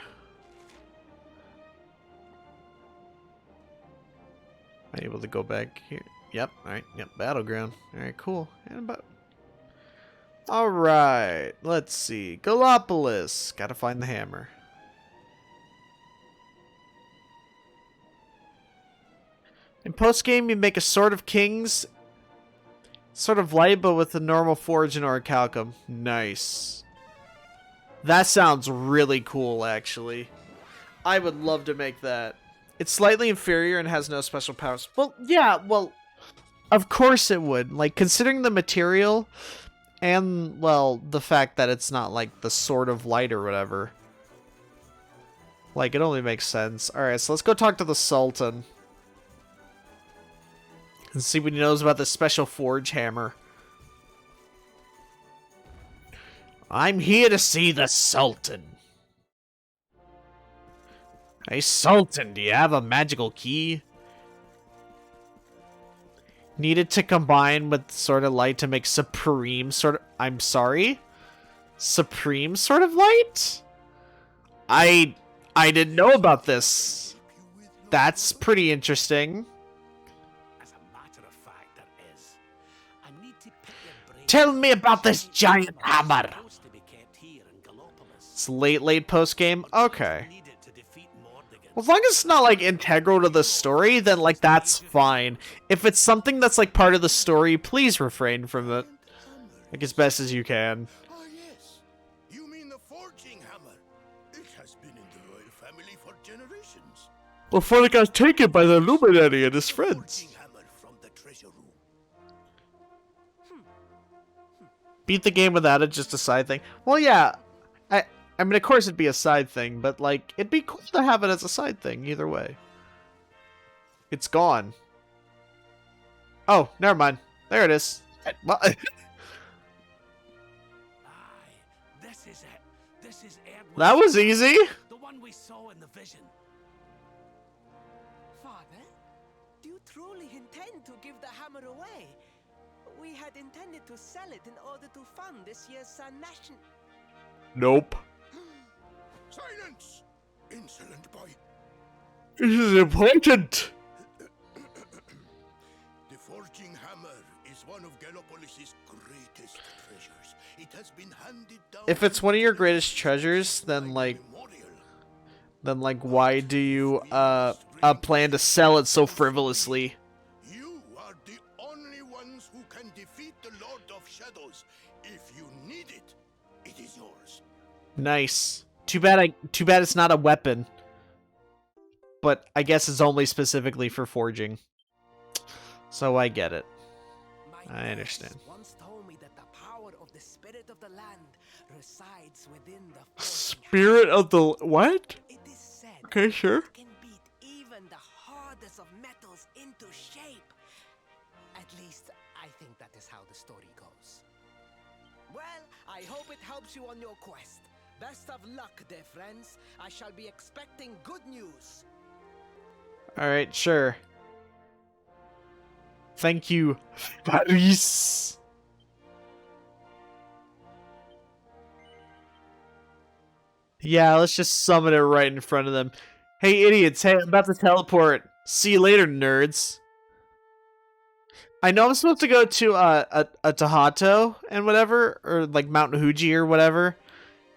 Am I able to go back here? Yep, alright, yep, battleground. Alright, cool. And about... Alright, let's see. Gallopolis. Gotta find the hammer. In post-game, you make a Sword of Kings. Sort of light, but with a normal forge and orichalcum. Nice. That sounds really cool, actually. I would love to make that. It's slightly inferior and has no special powers. Well, yeah, well, of course it would. Like, considering the material and, well, the fact that it's not, like, the Sword of Light or whatever. Like, it only makes sense. Alright, so let's go talk to the Sultan. And see what he knows about the special forge hammer. I'm here to see the Sultan. Hey, Sultan, do you have a magical key? Needed to combine with Sword of Light to make Supreme Sword of... I'm sorry? Supreme Sword of Light? I didn't know about this. That's pretty interesting. As a matter of fact, there is. I need to pick your brain. Tell me about this giant hammer. Supposed to be kept here in Gallopolis. It's late post-game? Okay. Need it to defeat Mordegon. Well, as long as it's not, like, integral to the story, then, like, that's fine. If it's something that's, like, part of the story, please refrain from it. Like, as best as you can. Ah, yes. You mean the forging hammer? It has been in the royal family for generations. Before it got taken by the Illuminati and his friends. Forging hammer from the treasure room. Beat the game without it, just a side thing. Well, yeah. I mean, of course it'd be a side thing, but, like, it'd be cool to have it as a side thing, either way. It's gone. Oh, never mind. There it is. Well, Aye, this is it. This is Edward's that was easy. the one we saw in the vision. Father, do you truly intend to give the hammer away? We had intended to sell it in order to fund this year's Sun Nation. Nope. Silence! Insolent This is important. The forging hammer is one of Gallopolis' greatest treasures. It has been handed down. If it's one of your greatest treasures, then like why do you plan to sell it so frivolously? You are the only ones who can defeat the Lord of Shadows. If you need it, it is yours. Nice. Too bad it's not a weapon. But I guess it's only specifically for forging. So I get it. I understand. Once told me that the power of the spirit of the land resides within the forging Spirit of the what? It is said Okay, sure. it can beat even the hardest of metals into shape. At least, I think that is how the story goes. Well, I hope it helps you on your quest. Best of luck, dear friends. I shall be expecting good news. Alright, sure. Thank you, Paris. Yeah, let's just summon it right in front of them. Hey, idiots. Hey, I'm about to teleport. See you later, nerds. I know I'm supposed to go to a Tahato and whatever, or like Mount Fuji or whatever,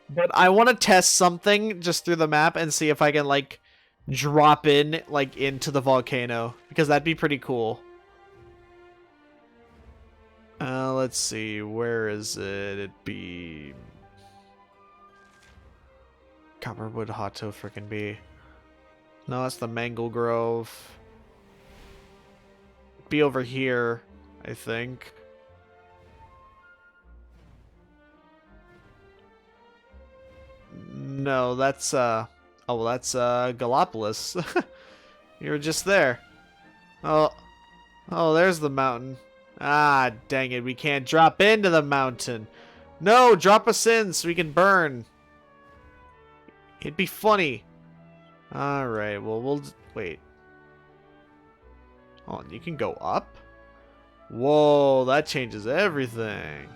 but I want to test something just through the map and see if I can like drop in like into the volcano, because that'd be pretty cool. Let's see, where is it? It'd be Copperwood Hato frickin' be. No, that's the Mangle Grove. Be over here, I think. No, that's oh well, that's Gallipolis. You were just there. Oh, there's the mountain. Ah, dang it, we can't drop into the mountain. No, drop us in so we can burn. It'd be funny. Alright, well, we'll wait. Oh, you can go up? Whoa, that changes everything.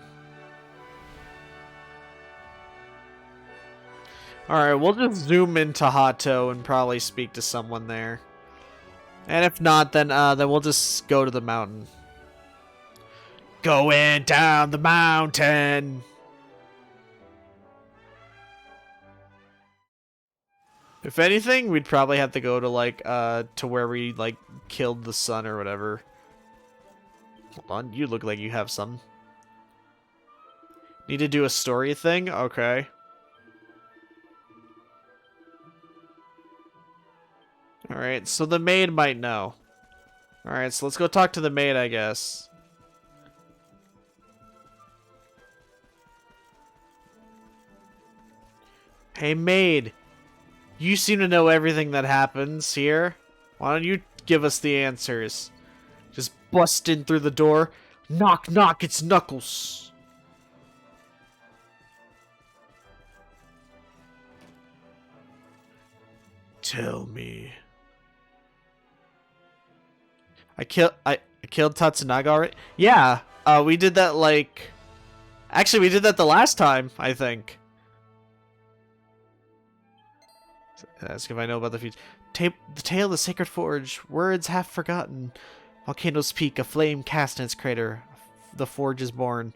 Alright, we'll just zoom into Hato and probably speak to someone there. And if not, then we'll just go to the mountain. Going down the mountain! If anything, we'd probably have to go to, like, to where we, like, killed the sun or whatever. Hold on, you look like you have some. Need to do a story thing? Okay. Alright, so the maid might know. Alright, so let's go talk to the maid, I guess. Hey, maid. You seem to know everything that happens here. Why don't you give us the answers? Just bust in through the door. Knock, knock, it's Knuckles. Tell me. I killed Tatsunaga already? Yeah, we did that like... Actually, we did that the last time, I think. Ask if I know about the future. The tale of the Sacred Forge. Words half forgotten. Volcano's peak, a flame cast in its crater. The forge is born.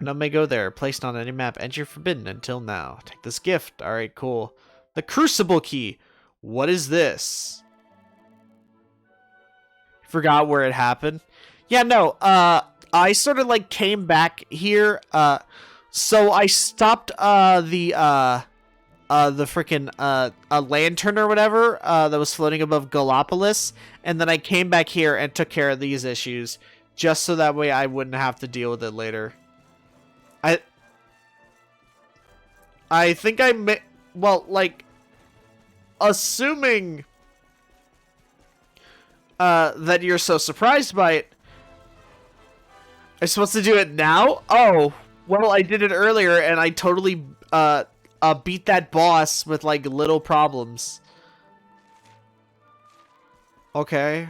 None may go there. Placed on any map. Entry forbidden until now. Take this gift. Alright, cool. The Crucible Key. What is this? Forgot where it happened. Yeah, no. I sort of like came back here. So I stopped the freaking a lantern or whatever that was floating above Gallipolis, and then I came back here and took care of these issues just so that way I wouldn't have to deal with it later. I think well, like, assuming that you're so surprised by it, I'm supposed to do it now? Oh. Well, I did it earlier, and I totally beat that boss with, like, little problems. Okay.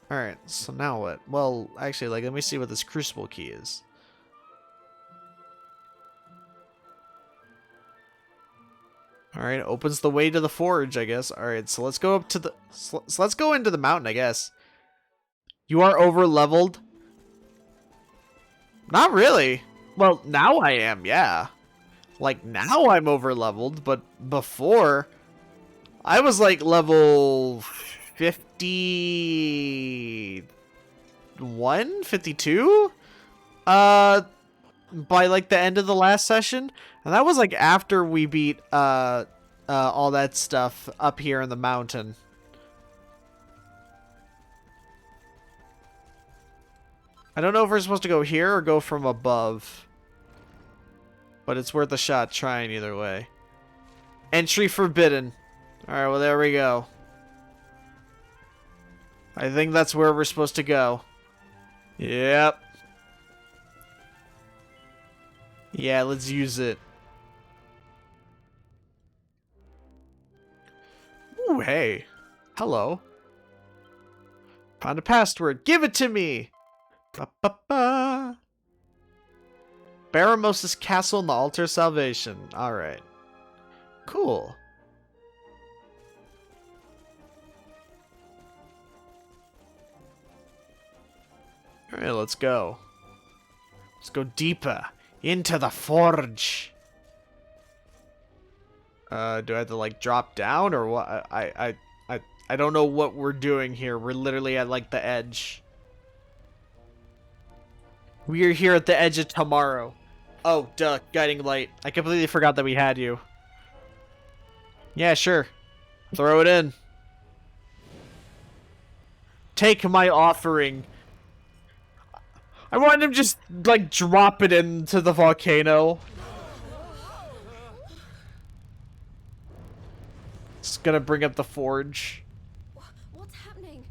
Alright, so now what? Well, actually, like, let me see what this Crucible Key is. All right, opens the way to the forge, I guess. All right, so let's go up to the. So let's go into the mountain, I guess. You are over leveled. Not really. Well, now I am, yeah. Like now I'm over leveled, but before I was like level 51, 52? By like the end of the last session. And that was like after we beat all that stuff up here in the mountain. I don't know if we're supposed to go here or go from above. But it's worth a shot trying either way. Entry forbidden. Alright, well there we go. I think that's where we're supposed to go. Yep. Yeah, let's use it. Ooh, hey. Hello. Found a password. Give it to me! Ba-ba-ba. Baramos' castle and the altar of salvation. Alright. Cool. Alright, let's go. Let's go deeper into the forge. Do I have to like drop down or what? I don't know what we're doing here. We're literally at like the edge. We are here at the edge of tomorrow. Oh, duh, guiding light. I completely forgot that we had you. Yeah, sure. Throw it in. Take my offering. I want him just, like, drop it into the volcano. It's gonna bring up the forge. What's happening?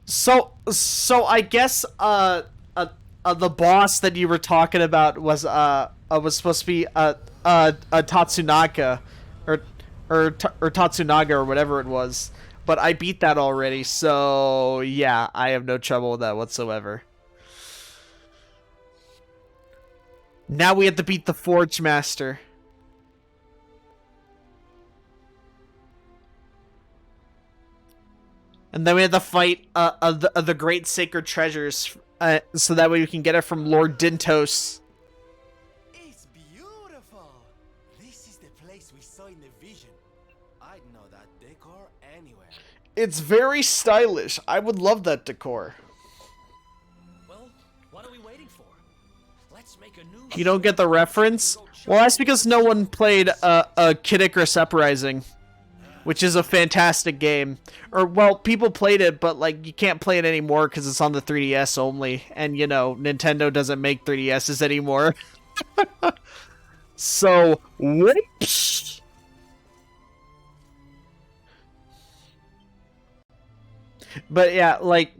So I guess, the boss that you were talking about was supposed to be, Tatsunaka, or Tatsunaga, or whatever it was. But I beat that already, so yeah, I have no trouble with that whatsoever. Now we have to beat the Forge Master. And then we have to fight the Great Sacred Treasures, so that way we can get it from Lord Dintos. It's beautiful. This is the place we saw in the vision. I'd know that decor anywhere. It's very stylish. I would love that decor. Well, what are we waiting for? Let's make a new. You don't get the reference? Well, that's because no one played Kid Icarus Uprising, which is a fantastic game. Or, well, people played it, but, like, you can't play it anymore because it's on the 3DS only. And, you know, Nintendo doesn't make 3DSs anymore. So, whoops! But, yeah, like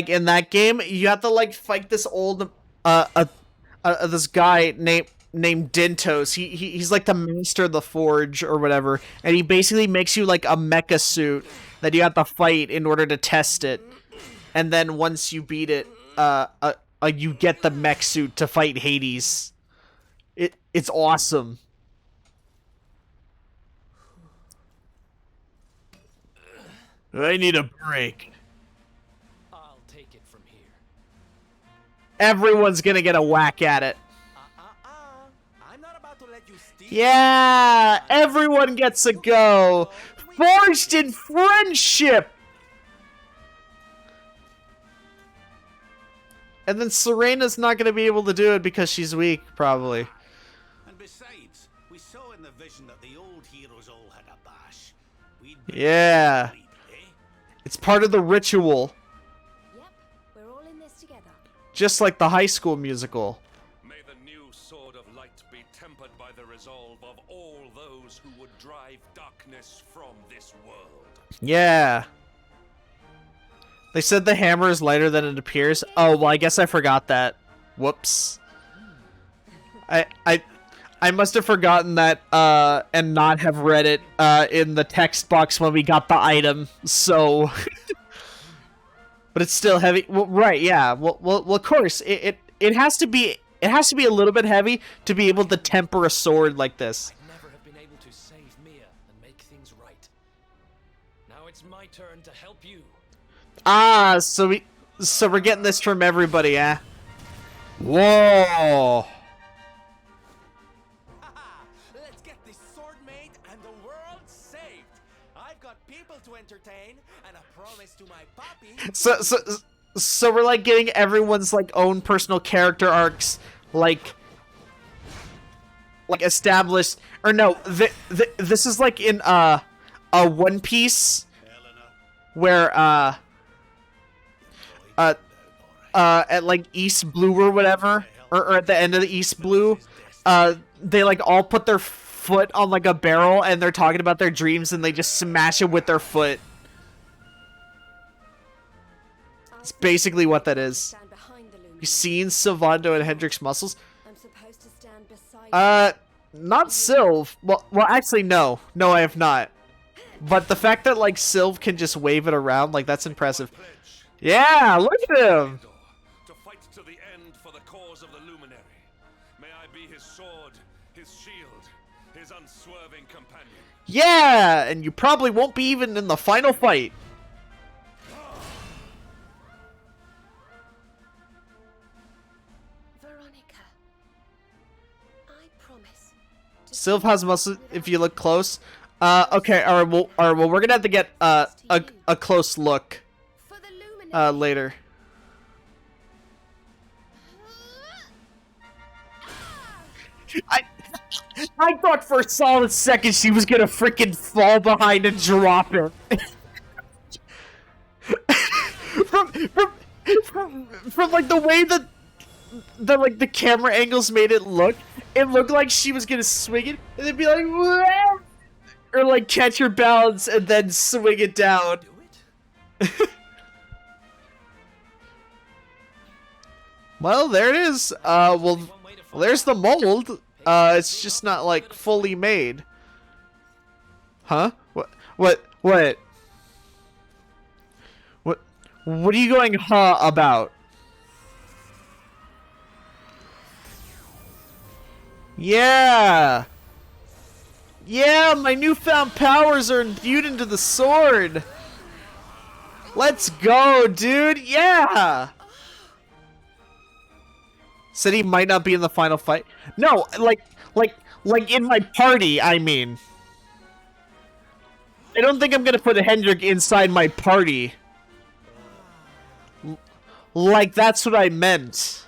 in that game, you have to, like, fight this old, this guy named Dintos. He's like the master of the forge or whatever, and he basically makes you like a mecha suit that you have to fight in order to test it. And then once you beat it, you get the mech suit to fight Hades. It's awesome. I need a break. I'll take it from here. Everyone's gonna get a whack at it. I'm not about to let you steal. Yeah, everyone gets a go. Forged in friendship. And then Serena's not going to be able to do it because she's weak, probably. And besides, we saw in the vision that the old heroes all had a bash. Yeah. It's part of the ritual. Yep, we're all in this together. Just like the High School Musical. May the new sword of light be tempered by the resolve of all those who would drive darkness from this world. Yeah. They said the hammer is lighter than it appears. Oh, well, I guess I forgot that. Whoops. I must have forgotten that, and not have read it, in the text box when we got the item, so... But it's still heavy. Well, right, yeah. Well, of course, it has to be it has to be a little bit heavy to be able to temper a sword like this. I'd never have been able to save Mia and make things right. Now it's my turn to help you. Ah, so we're getting this from everybody, eh? Whoa! Haha! Let's get this sword made and the world saved. I've got people to entertain and a promise to my papi. So we're like getting everyone's like own personal character arcs, like established. Or no, this is like in a One Piece where at like East Blue or whatever, or at the end of the East Blue, they like all put their foot on like a barrel and they're talking about their dreams and they just smash it with their foot. It's basically what that is. You seen Sylvando and Hendrix muscles? I'm supposed to stand beside Not Sylv. Well, actually, no. No, I have not. But the fact that, like, Sylv can just wave it around, like, that's impressive. Yeah, look at him! To fight to the end for the cause of the Luminary. May I be his sword, his shield, his unswerving companion. Yeah! And you probably won't be even in the final fight. Veronica. I promise. Sylv has muscles if you look close. Okay, alright, well, we're gonna have to get, a close look, For the luminary. later. I thought for a solid second she was gonna freaking fall behind and drop it. from like the way that the camera angles made it looked like she was gonna swing it and then be like, "Whoa!" Or like catch her balance and then swing it down. Do it? Well, there it is. Well, there's the mold. It's just not like fully made. Huh? What are you going huh about? Yeah! Yeah, my newfound powers are imbued into the sword! Let's go, dude! Yeah! Said he might not be in the final fight. No, like in my party, I mean. I don't think I'm gonna put a Hendrik inside my party. Like, that's what I meant.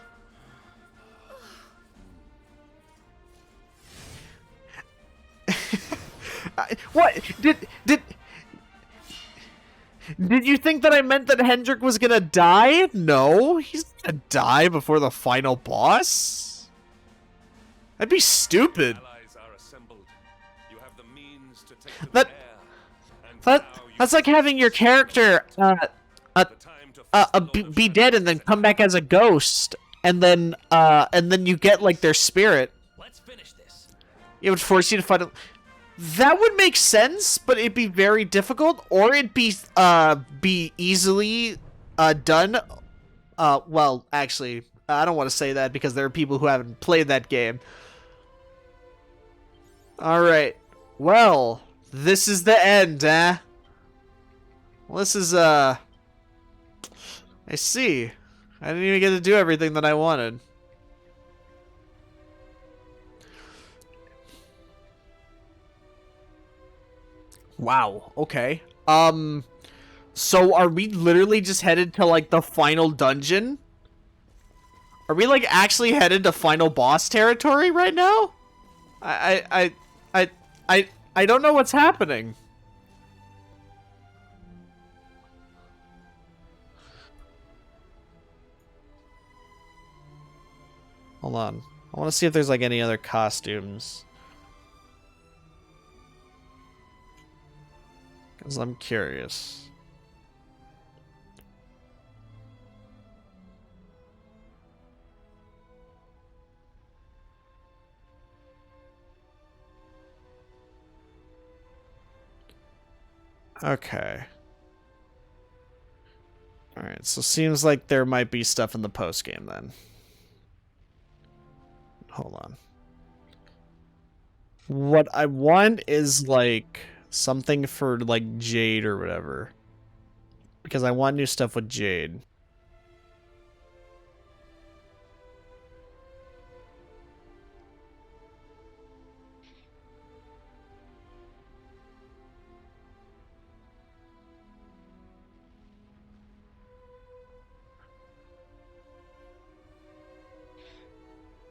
What? Did you think that I meant that Hendrik was gonna die? No, he's gonna die before the final boss? That'd be stupid. Allies are assembled. You have the means to take to the air. And now you That's like having your character the time to face the Lord of be dead and then come back as a ghost, and then you get like their spirit. Let's finish this. It would force you to fight. That would make sense, but it'd be very difficult, or it'd be easily done. Well, actually, I don't want to say that because there are people who haven't played that game. All right. Well, this is the end, eh? Well, this is I see. I didn't even get to do everything that I wanted. Wow, okay. So are we literally just headed to like the final dungeon? Are we like actually headed to final boss territory right now? I don't know what's happening. Hold on. I want to see if there's like any other costumes. Because I'm curious. Okay. Alright, so seems like there might be stuff in the post game then. Hold on. What I want is, like, something for, like, Jade or whatever. Because I want new stuff with Jade.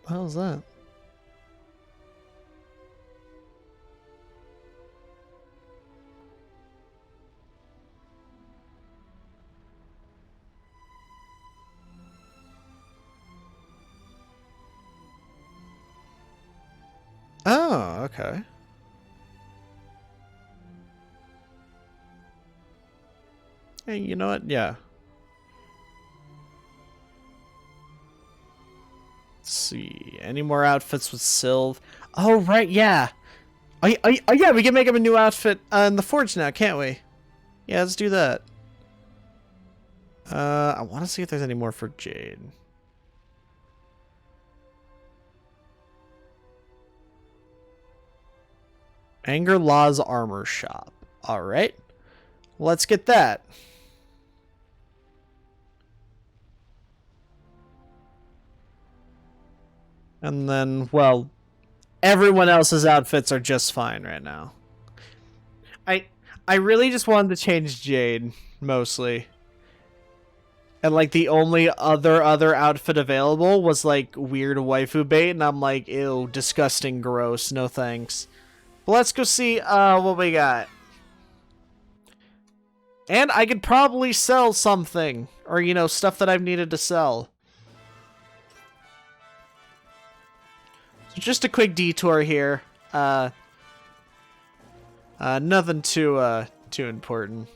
What the hell is that? Oh, okay. Hey, you know what? Yeah. Let's see. Any more outfits with Sylv? Oh, right, yeah. Oh, yeah, we can make him a new outfit in the Forge now, can't we? Yeah, let's do that. I want to see if there's any more for Jade. Anger Law's Armor Shop. Alright. Let's get that. And then, well, everyone else's outfits are just fine right now. I really just wanted to change Jade, mostly. And, like, the only other outfit available was, like, weird waifu bait, and I'm like, ew, disgusting, gross, no thanks. But let's go see, what we got. And I could probably sell something, or, you know, stuff that I've needed to sell. So just a quick detour here. Nothing too important.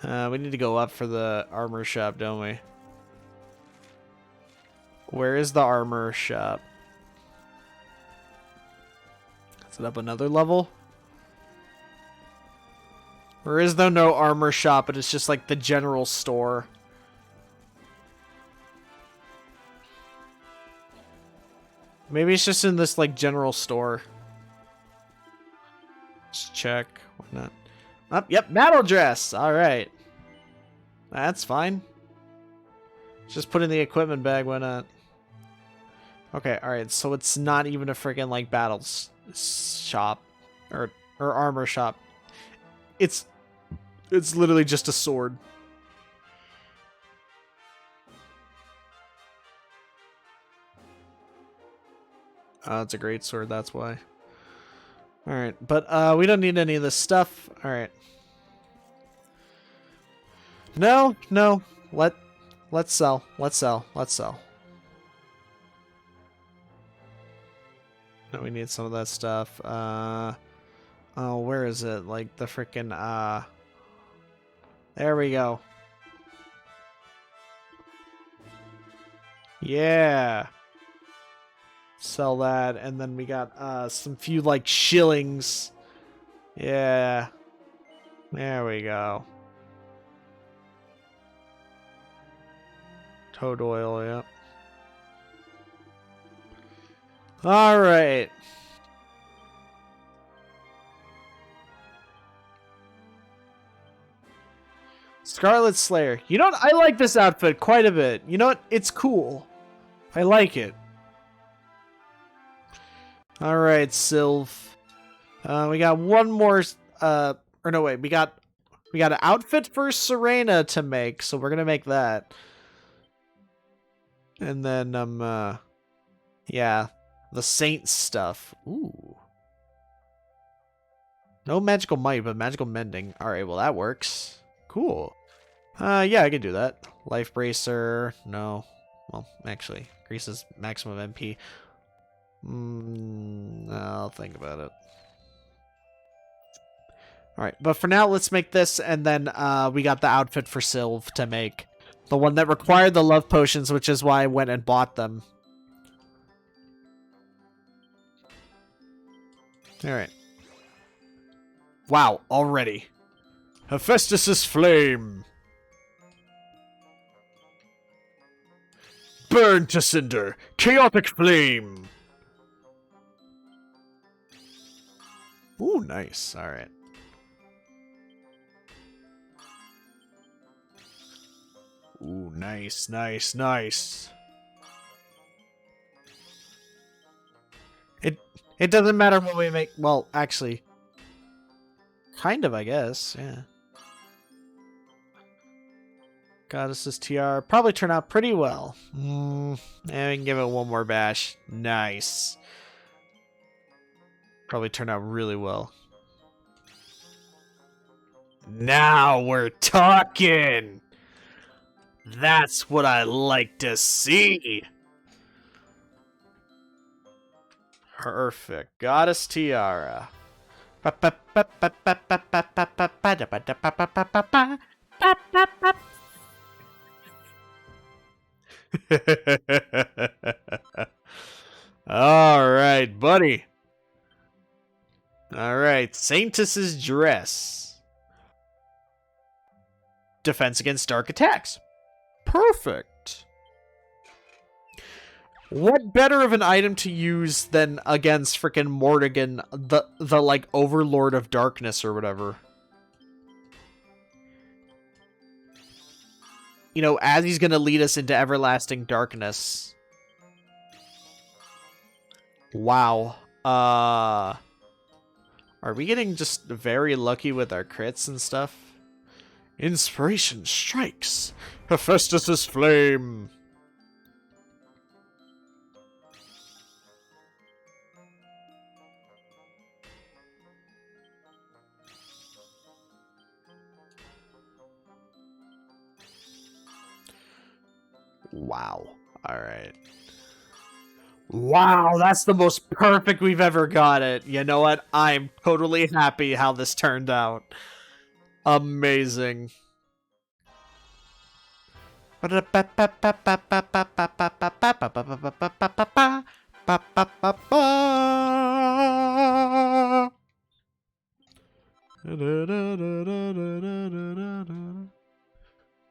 We need to go up for the armor shop, don't we? Where is the armor shop? Is it up another level? Or is there no armor shop, but it's just like the general store? Maybe it's just in this like general store. Just check. Why not? Oh, yep, battle dress. All right. That's fine. Just put in the equipment bag. Why not? Okay, all right. So it's not even a freaking like battles shop or armor shop. It's literally just a sword. It's a great sword. That's why. All right, but we don't need any of this stuff. All right. No. Let's sell. Let's sell. No, we need some of that stuff. Oh, where is it? Like the frickin' there we go. Yeah. Sell that, and then we got some few like shillings. Yeah. There we go. Toad oil, yep. Alright. Scarlet Slayer. You know what? I like this outfit quite a bit. You know what? It's cool. I like it. Alright, Sylv. We got one more, or no, wait, we got an outfit for Serena to make, so we're gonna make that. And then, yeah, the Saint stuff. Ooh. No magical might, but magical mending. Alright, well, that works. Cool. Yeah, I can do that. Life Bracer, no. Well, actually, increases maximum MP. I'll think about it. Alright, but for now, let's make this, and then we got the outfit for Sylv to make. The one that required the love potions, which is why I went and bought them. Alright. Wow, already. Hephaestus's flame. Burn to cinder! Chaotic flame! Ooh, nice. Alright. Ooh, nice, nice, nice. It doesn't matter what we make. Well, actually, kind of, I guess. Yeah. Goddess's tiara probably turned out pretty well. And we can give it one more bash. Nice. Probably turned out really well. Now we're talking. That's what I like to see. Perfect. Goddess tiara. All right, buddy. All right, Saintess's dress. Defense against dark attacks. Perfect. What better of an item to use than against frickin' Mordegon, the like Overlord of Darkness or whatever? You know, as he's gonna lead us into everlasting darkness. Wow. Are we getting just very lucky with our crits and stuff? Inspiration strikes. Hephaestus's flame. Wow. Alright. Wow, that's the most perfect we've ever got it. You know what? I'm totally happy how this turned out. Amazing.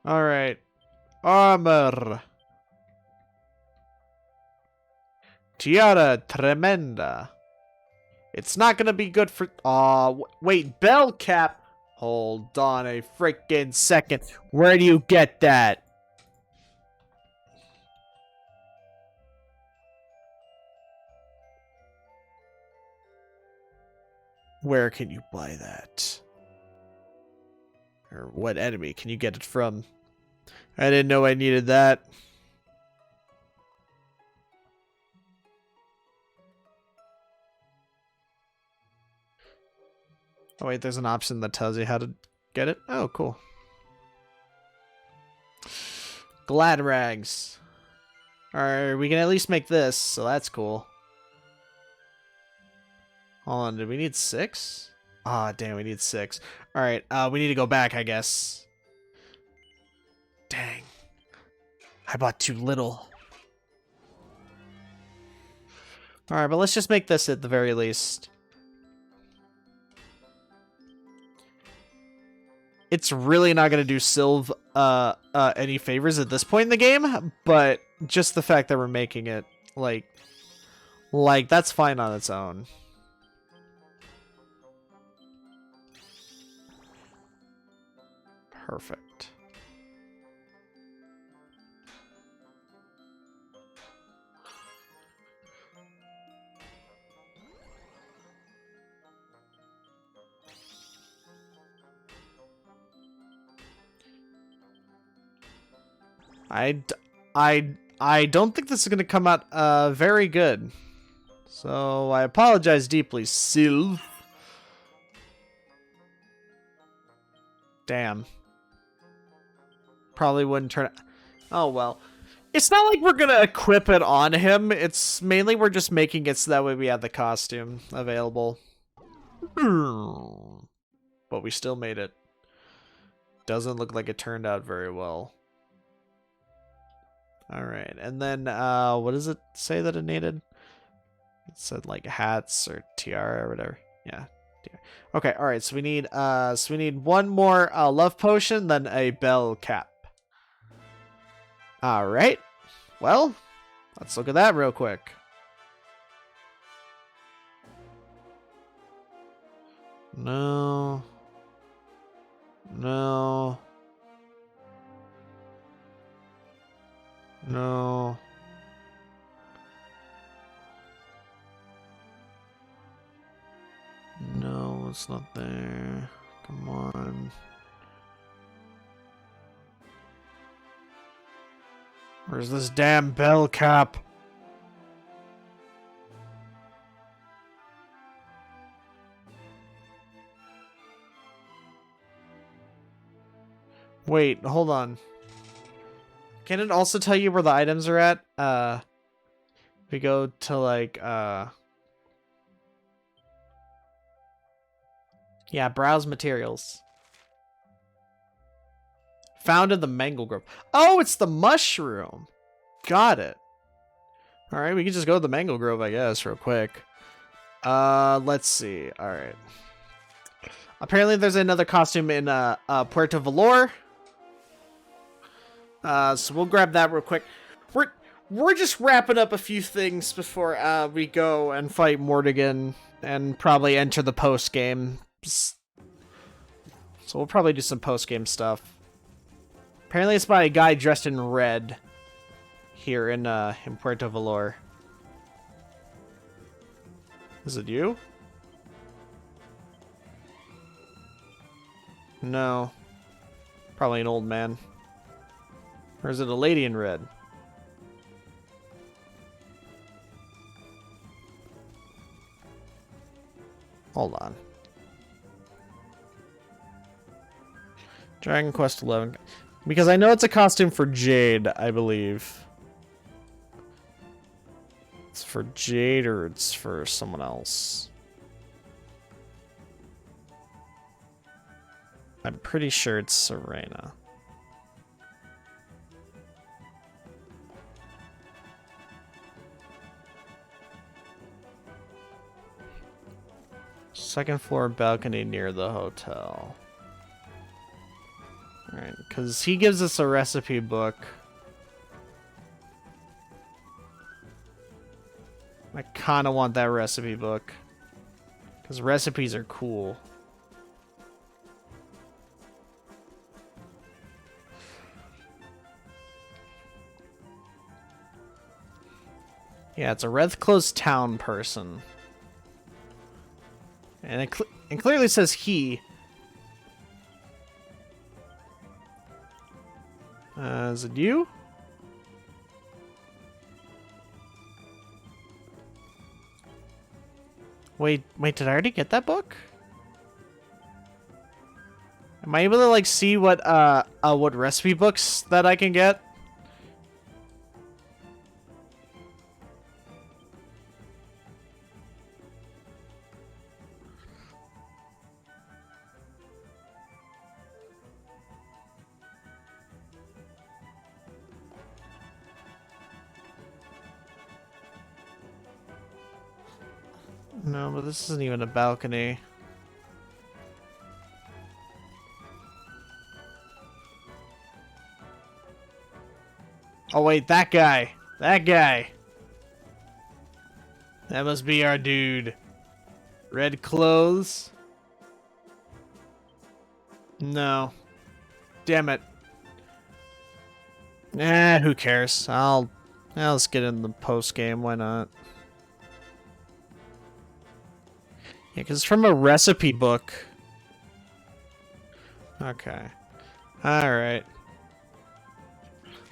Alright. Armor. Tiara Tremenda. It's not gonna be good for... wait, bell cap? Hold on a freaking second. Where do you get that? Where can you buy that? Or what enemy can you get it from? I didn't know I needed that. Oh wait, there's an option that tells you how to get it? Oh, cool. Glad rags. Alright, we can at least make this, so that's cool. Hold on, did we need 6? Ah, damn, we need 6. Alright, we need to go back, I guess. Dang. I bought too little. Alright, but let's just make this at the very least. It's really not going to do Sylv any favors at this point in the game, but just the fact that we're making it, like that's fine on its own. Perfect. I don't think this is going to come out very good. So I apologize deeply, Sylv. Damn. Probably wouldn't turn... Oh, well. It's not like we're going to equip it on him. It's mainly we're just making it so that way we have the costume available. But we still made it. Doesn't look like it turned out very well. Alright, and then, what does it say that it needed? It said, like, hats or tiara or whatever. Yeah. Okay, alright, so we need one more, love potion, then a bell cap. Alright. Well, let's look at that real quick. No. No. No. No, it's not there. Come on. Where's this damn bell cap? Wait, hold on. Can it also tell you where the items are at? We go to like yeah, browse materials. Found in the mangle grove. Oh, it's the mushroom. Got it. Alright, we can just go to the mangle grove, I guess, real quick. Let's see. Alright. Apparently there's another costume in Puerto Valor. So we'll grab that real quick. We're just wrapping up a few things before we go and fight Mordegon and probably enter the post game. So we'll probably do some post game stuff. Apparently it's by a guy dressed in red here in Puerto Valor. Is it you? No. Probably an old man. Or is it a lady in red? Hold on. Dragon Quest 11. Because I know it's a costume for Jade, I believe. It's for Jade or it's for someone else. I'm pretty sure it's Serena. Second floor balcony near the hotel. Alright, because he gives us a recipe book. I kind of want that recipe book. Because recipes are cool. Yeah, it's a Red Close Town person. And it clearly says he. Is it you? Wait, did I already get that book? Am I able to like see what recipe books that I can get? No, but this isn't even a balcony. Oh wait, that guy. That guy. That must be our dude. Red clothes. No. Damn it. Who cares? Let's get in the post game, why not? Yeah, because it's from a recipe book. Okay. Alright.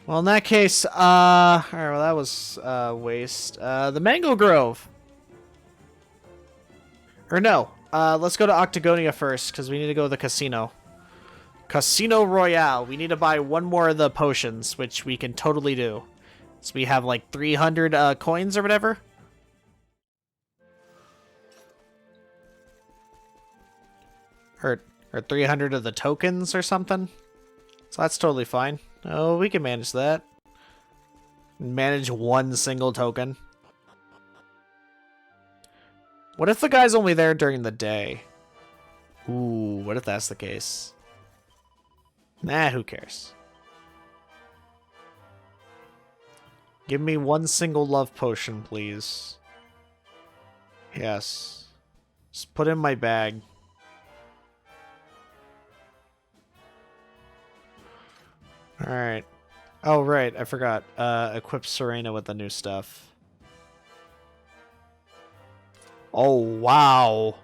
Well, in that case, alright, well, that was, waste. The Mango Grove! Or no, let's go to Octagonia first, because we need to go to the casino. Casino Royale. We need to buy one more of the potions, which we can totally do. So we have, like, 300, coins or whatever. Or 300 of the tokens or something. So that's totally fine. Oh, we can manage that. Manage one single token. What if the guy's only there during the day? Ooh, what if that's the case? Nah, who cares? Give me one single love potion, please. Yes. Just put in my bag. Alright. Oh, right. I forgot. Equip Serena with the new stuff. Oh, wow.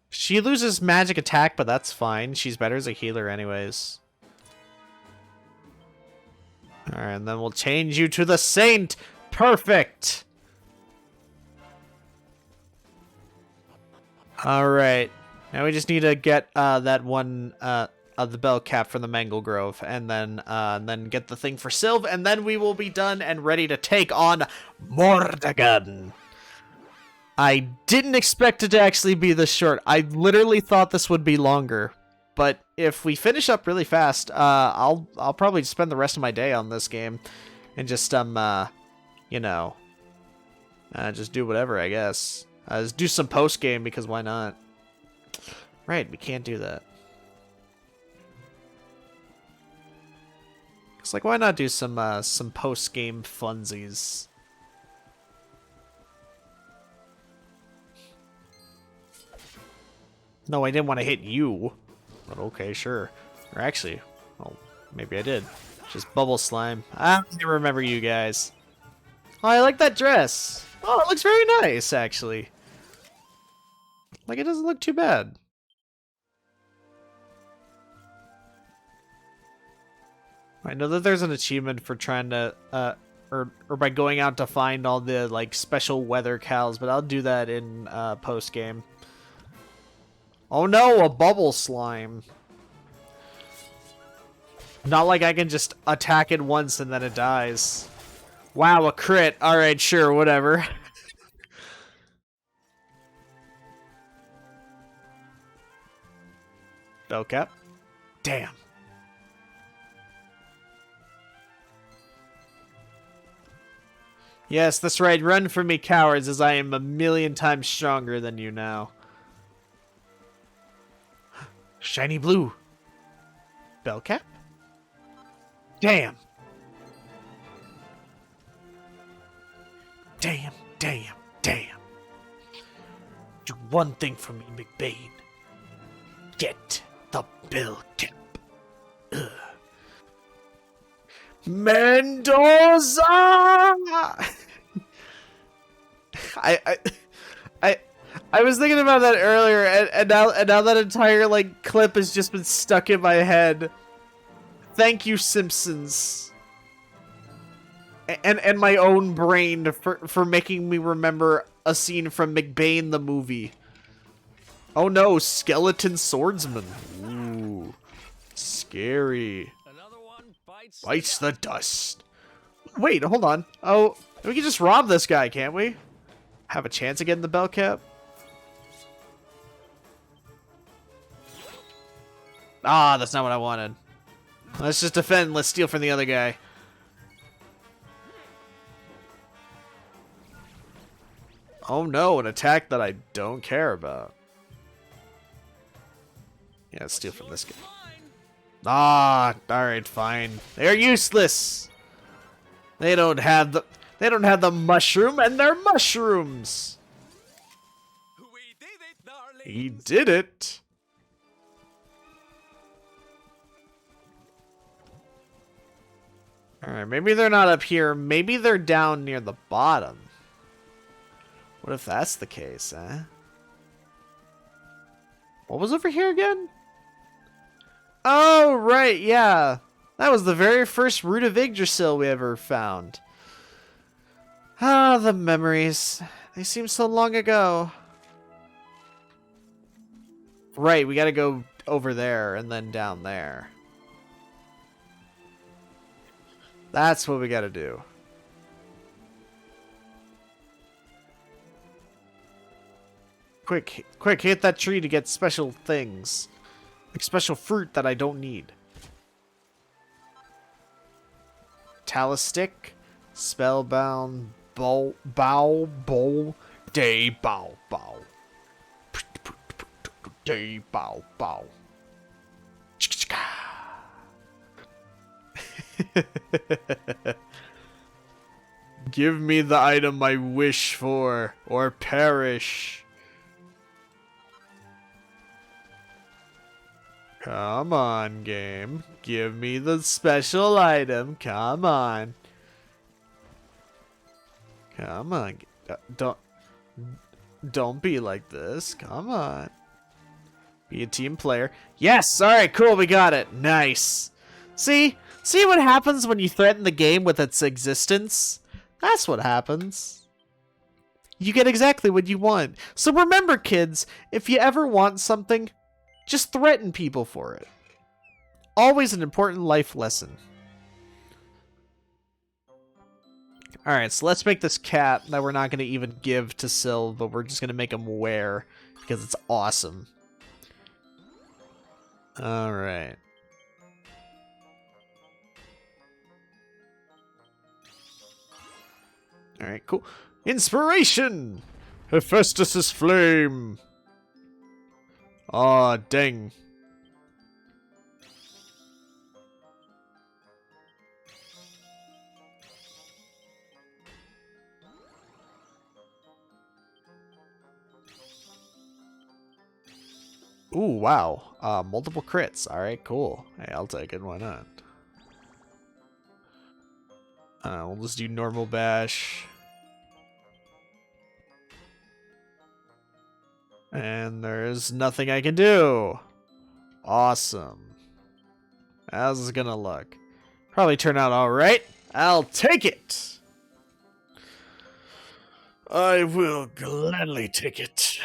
She loses magic attack, but that's fine. She's better as a healer anyways. Alright, and then we'll change you to the Saint! Perfect! Alright. Now we just need to get that one the bell cap from the Mangle Grove, and then get the thing for Sylve, and then we will be done and ready to take on Moar-de-gone. I didn't expect it to actually be this short. I literally thought this would be longer. But if we finish up really fast, I'll probably spend the rest of my day on this game and just you know, just do whatever, I guess. Just do some post game because why not? Right, we can't do that. It's like, why not do some post game funsies? No, I didn't want to hit you. But okay, sure. Or actually, well, maybe I did. Just bubble slime. I don't remember you guys. Oh, I like that dress. Oh, it looks very nice, actually. Like, it doesn't look too bad. I know that there's an achievement for trying to, or by going out to find all the, like, special weather cows, but I'll do that in, post-game. Oh no, a bubble slime. Not like I can just attack it once and then it dies. Wow, a crit. Alright, sure, whatever. Bell cap. Damn. Yes, that's right. Run from me, cowards, as I am 1,000,000 times stronger than you now. Shiny blue. Bell cap? Damn. Damn, damn, damn. Do one thing for me, McBain. Get the bell cap. Ugh. Mendoza! I was thinking about that earlier, and now that entire like clip has just been stuck in my head. Thank you, Simpsons, and my own brain for making me remember a scene from McBain the movie. Oh no, skeleton swordsman. Ooh, scary. Another one Bites the dust. Wait, hold on. Oh, we can just rob this guy, can't we? Have a chance of getting the bell cap? Ah, that's not what I wanted. Let's just defend. Let's steal from the other guy. Oh no, an attack that I don't care about. Yeah, let's steal from this guy. Ah, alright, fine. They're useless. They don't have the mushroom, and they're mushrooms. We did it, darling. He did it. Alright, maybe they're not up here. Maybe they're down near the bottom. What if that's the case, eh? What was over here again? Oh, right, yeah. That was the very first root of Yggdrasil we ever found. Ah, the memories. They seem so long ago. Right, we gotta go over there and then down there. That's what we gotta do. Quick, quick, hit that tree to get special things. Like special fruit that I don't need. Talus stick, spellbound, bow, day, bow. Day, bow. Give me the item I wish for, or perish. Come on, game. Give me the special item. Come on. Come on. Don't be like this. Come on. Be a team player. Yes! Alright, cool, we got it. Nice. See? See what happens when you threaten the game with its existence? That's what happens. You get exactly what you want. So remember, kids, if you ever want something, just threaten people for it. Always an important life lesson. Alright, so let's make this cap that we're not going to even give to Sylv, but we're just going to make him wear, because it's awesome. Alright. Alright, cool. Inspiration! Hephaestus' flame! Aw, dang. Ooh, wow. Multiple crits. Alright, cool. Hey, I'll take it. Why not? We'll just do normal bash. And there's nothing I can do. Awesome. How's this gonna look? Probably turn out alright. I'll take it! I will gladly take it.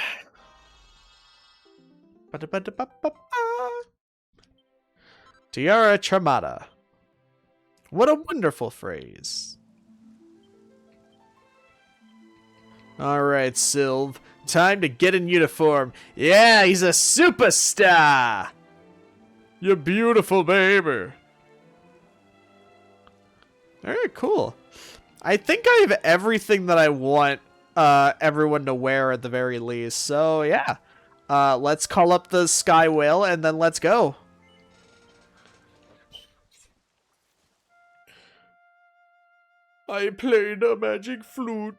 Tiara Charmata. What a wonderful phrase. Alright, Sylv. Time to get in uniform. Yeah, he's a superstar! You beautiful baby. Alright, cool. I think I have everything that I want everyone to wear at the very least. So, yeah. Let's call up the Sky Whale and then let's go. I played a magic flute.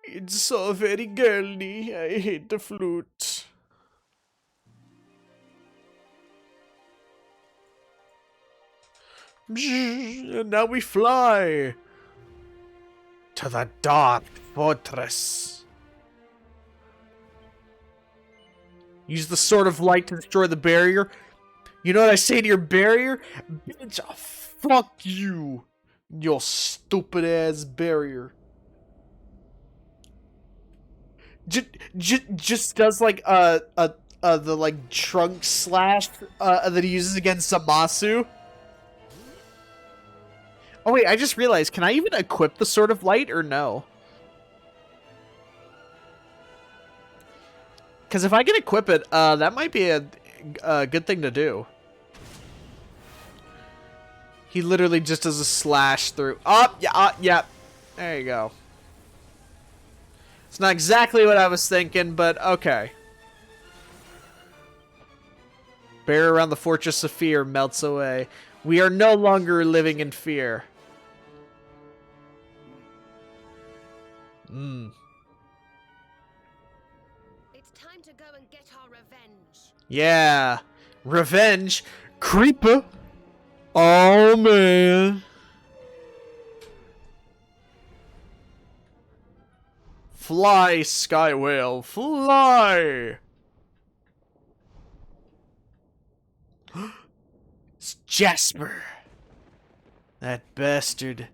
It's so very girly. I hate the flute. And now we fly to the Dark Fortress. Use the Sword of Light to destroy the barrier. You know what I say to your barrier? Bitch, fuck you. Your stupid ass barrier. Just does like the like trunk slash that he uses against Zamasu. Oh wait, I just realized, can I even equip the Sword of Light or no? Because if I can equip it, that might be a good thing to do. He literally just does a slash through. Oh, yeah, yeah. There you go. It's not exactly what I was thinking, but okay. Barrier around the Fortress of Fear melts away. We are no longer living in fear. It's time to go and get our revenge. Yeah. Revenge? Creeper? Oh, man. Fly, Sky Whale, fly! It's Jasper. That bastard.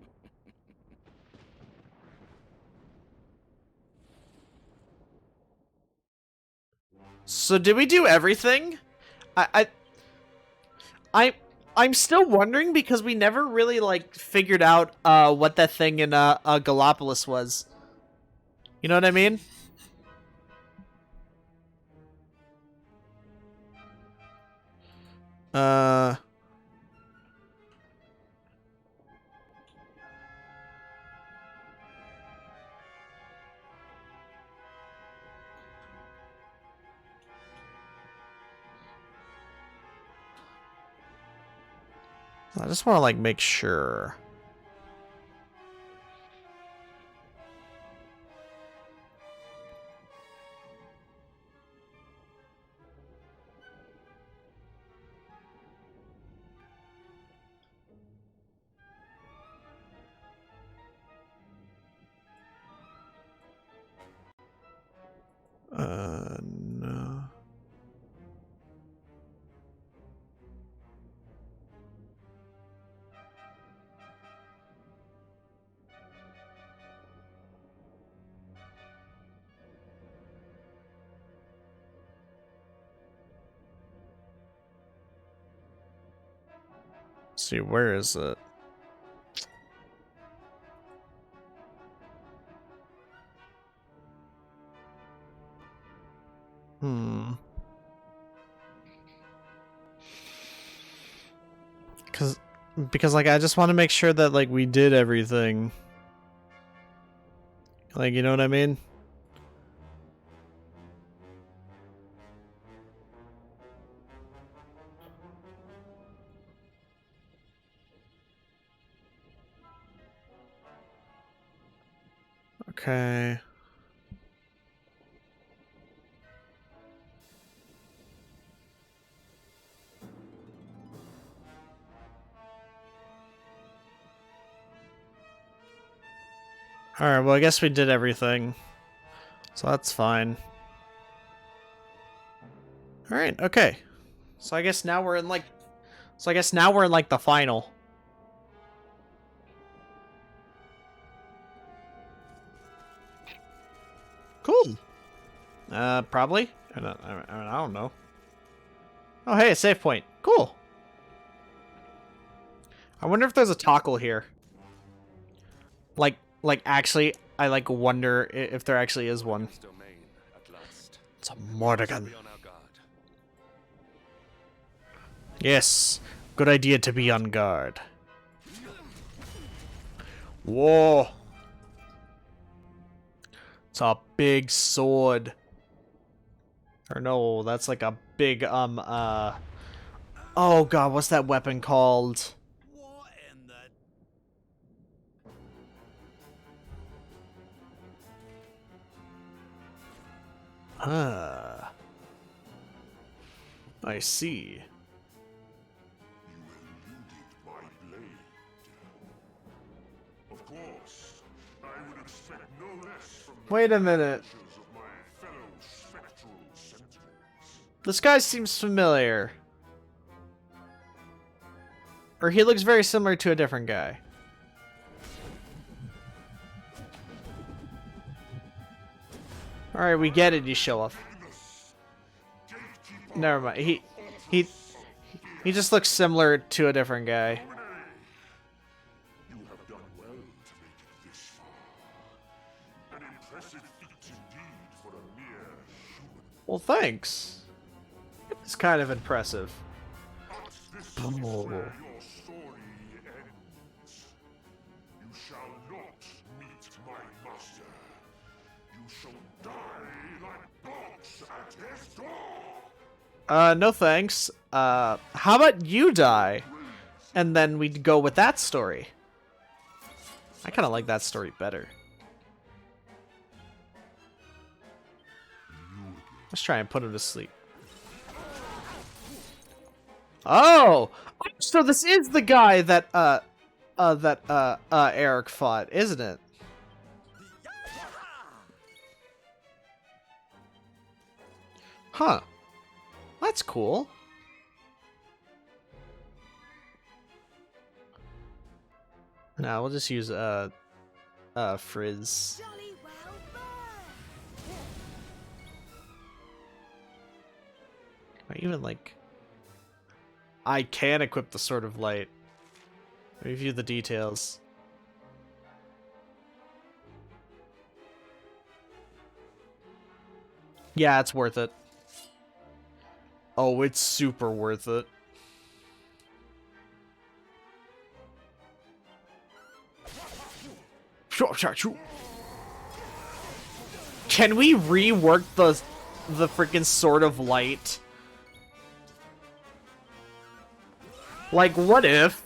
So did we do everything? I'm still wondering because we never really like figured out what that thing in Gallipolis was. You know what I mean? I just want to like make sure. No. Let's see, where is it? Because like I just want to make sure that like we did everything. Like, you know what I mean? Okay. Alright, well I guess we did everything. So that's fine. Alright, okay. So I guess now we're in like the final. Cool. Probably. I don't know. Oh, hey, a save point. Cool. I wonder if there's a toggle here. Like actually, I like wonder if there actually is one. It's a Mordegon. Yes, good idea to be on guard. Whoa. It's a big sword. Or no, that's like a big, oh god, what's that weapon called? What in the... Ah. I see. Of course, I would expect no less from Wait a minute. of my fellow spectral sentinels. This guy seems familiar. Or he looks very similar to a different guy. Alright, we get it, you show off. Never mind. He just looks similar to a different guy. You have done well to make it this far. An impressive feat indeed for a mere human. Well, thanks. It's kind of impressive. But this is where your story ends. You shall not meet my master. You shall die like dogs at his door. No thanks. How about you die? And then we'd go with that story. I kind of like that story better. Let's try and put him to sleep. Oh! So this is the guy that, Eric fought, isn't it? Huh. That's cool. Nah, we'll just use, Frizz. Jolly well I even, like... I can equip the Sword of Light. Review the details. Yeah, it's worth it. Oh, it's super worth it. Can we rework the freaking Sword of Light? Like, what if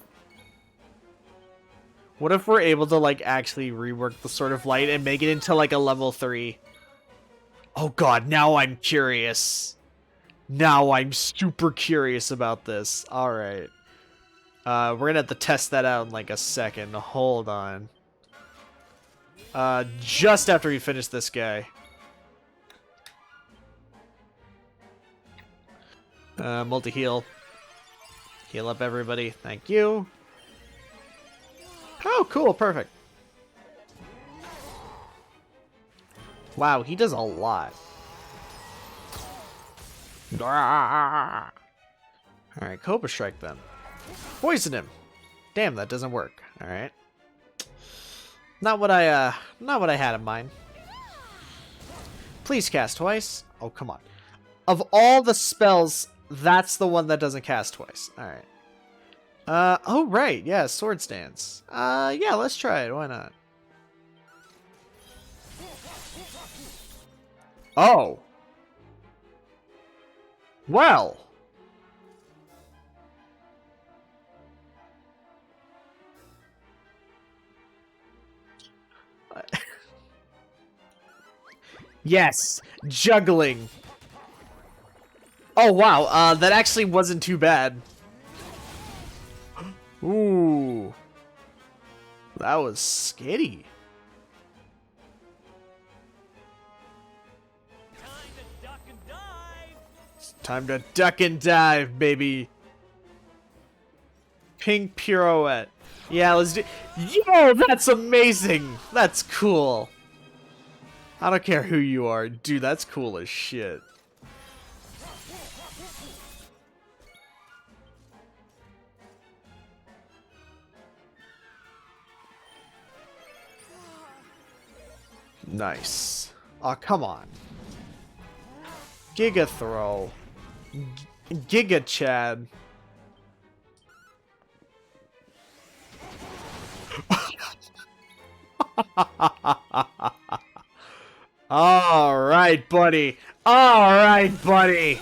What if we're able to, like, actually rework the Sword of Light and make it into, like, a level 3? Oh god, now I'm curious. Now I'm super curious about this. Alright. We're gonna have to test that out in, like, a second. Hold on. Just after we finish this guy. Multi-heal. Heal up everybody. Thank you. Oh, cool. Perfect. Wow, he does a lot. Alright, Cobra Strike then. Poison him. Damn, that doesn't work. Alright. Not what I had in mind. Please cast twice. Oh, come on. Of all the spells, that's the one that doesn't cast twice. Alright. Oh, right. Yeah, Sword Stance. Yeah, let's try it. Why not? Oh. Well. Yes. Juggling. Oh, wow. That actually wasn't too bad. Ooh. That was skitty. It's time to duck and dive, baby. Pink pirouette. Yeah, let's do. Yo, that's amazing. That's cool. I don't care who you are, dude. That's cool as shit. Nice. Oh, come on. Giga throw. Giga Chad. Alright, buddy. Alright, buddy.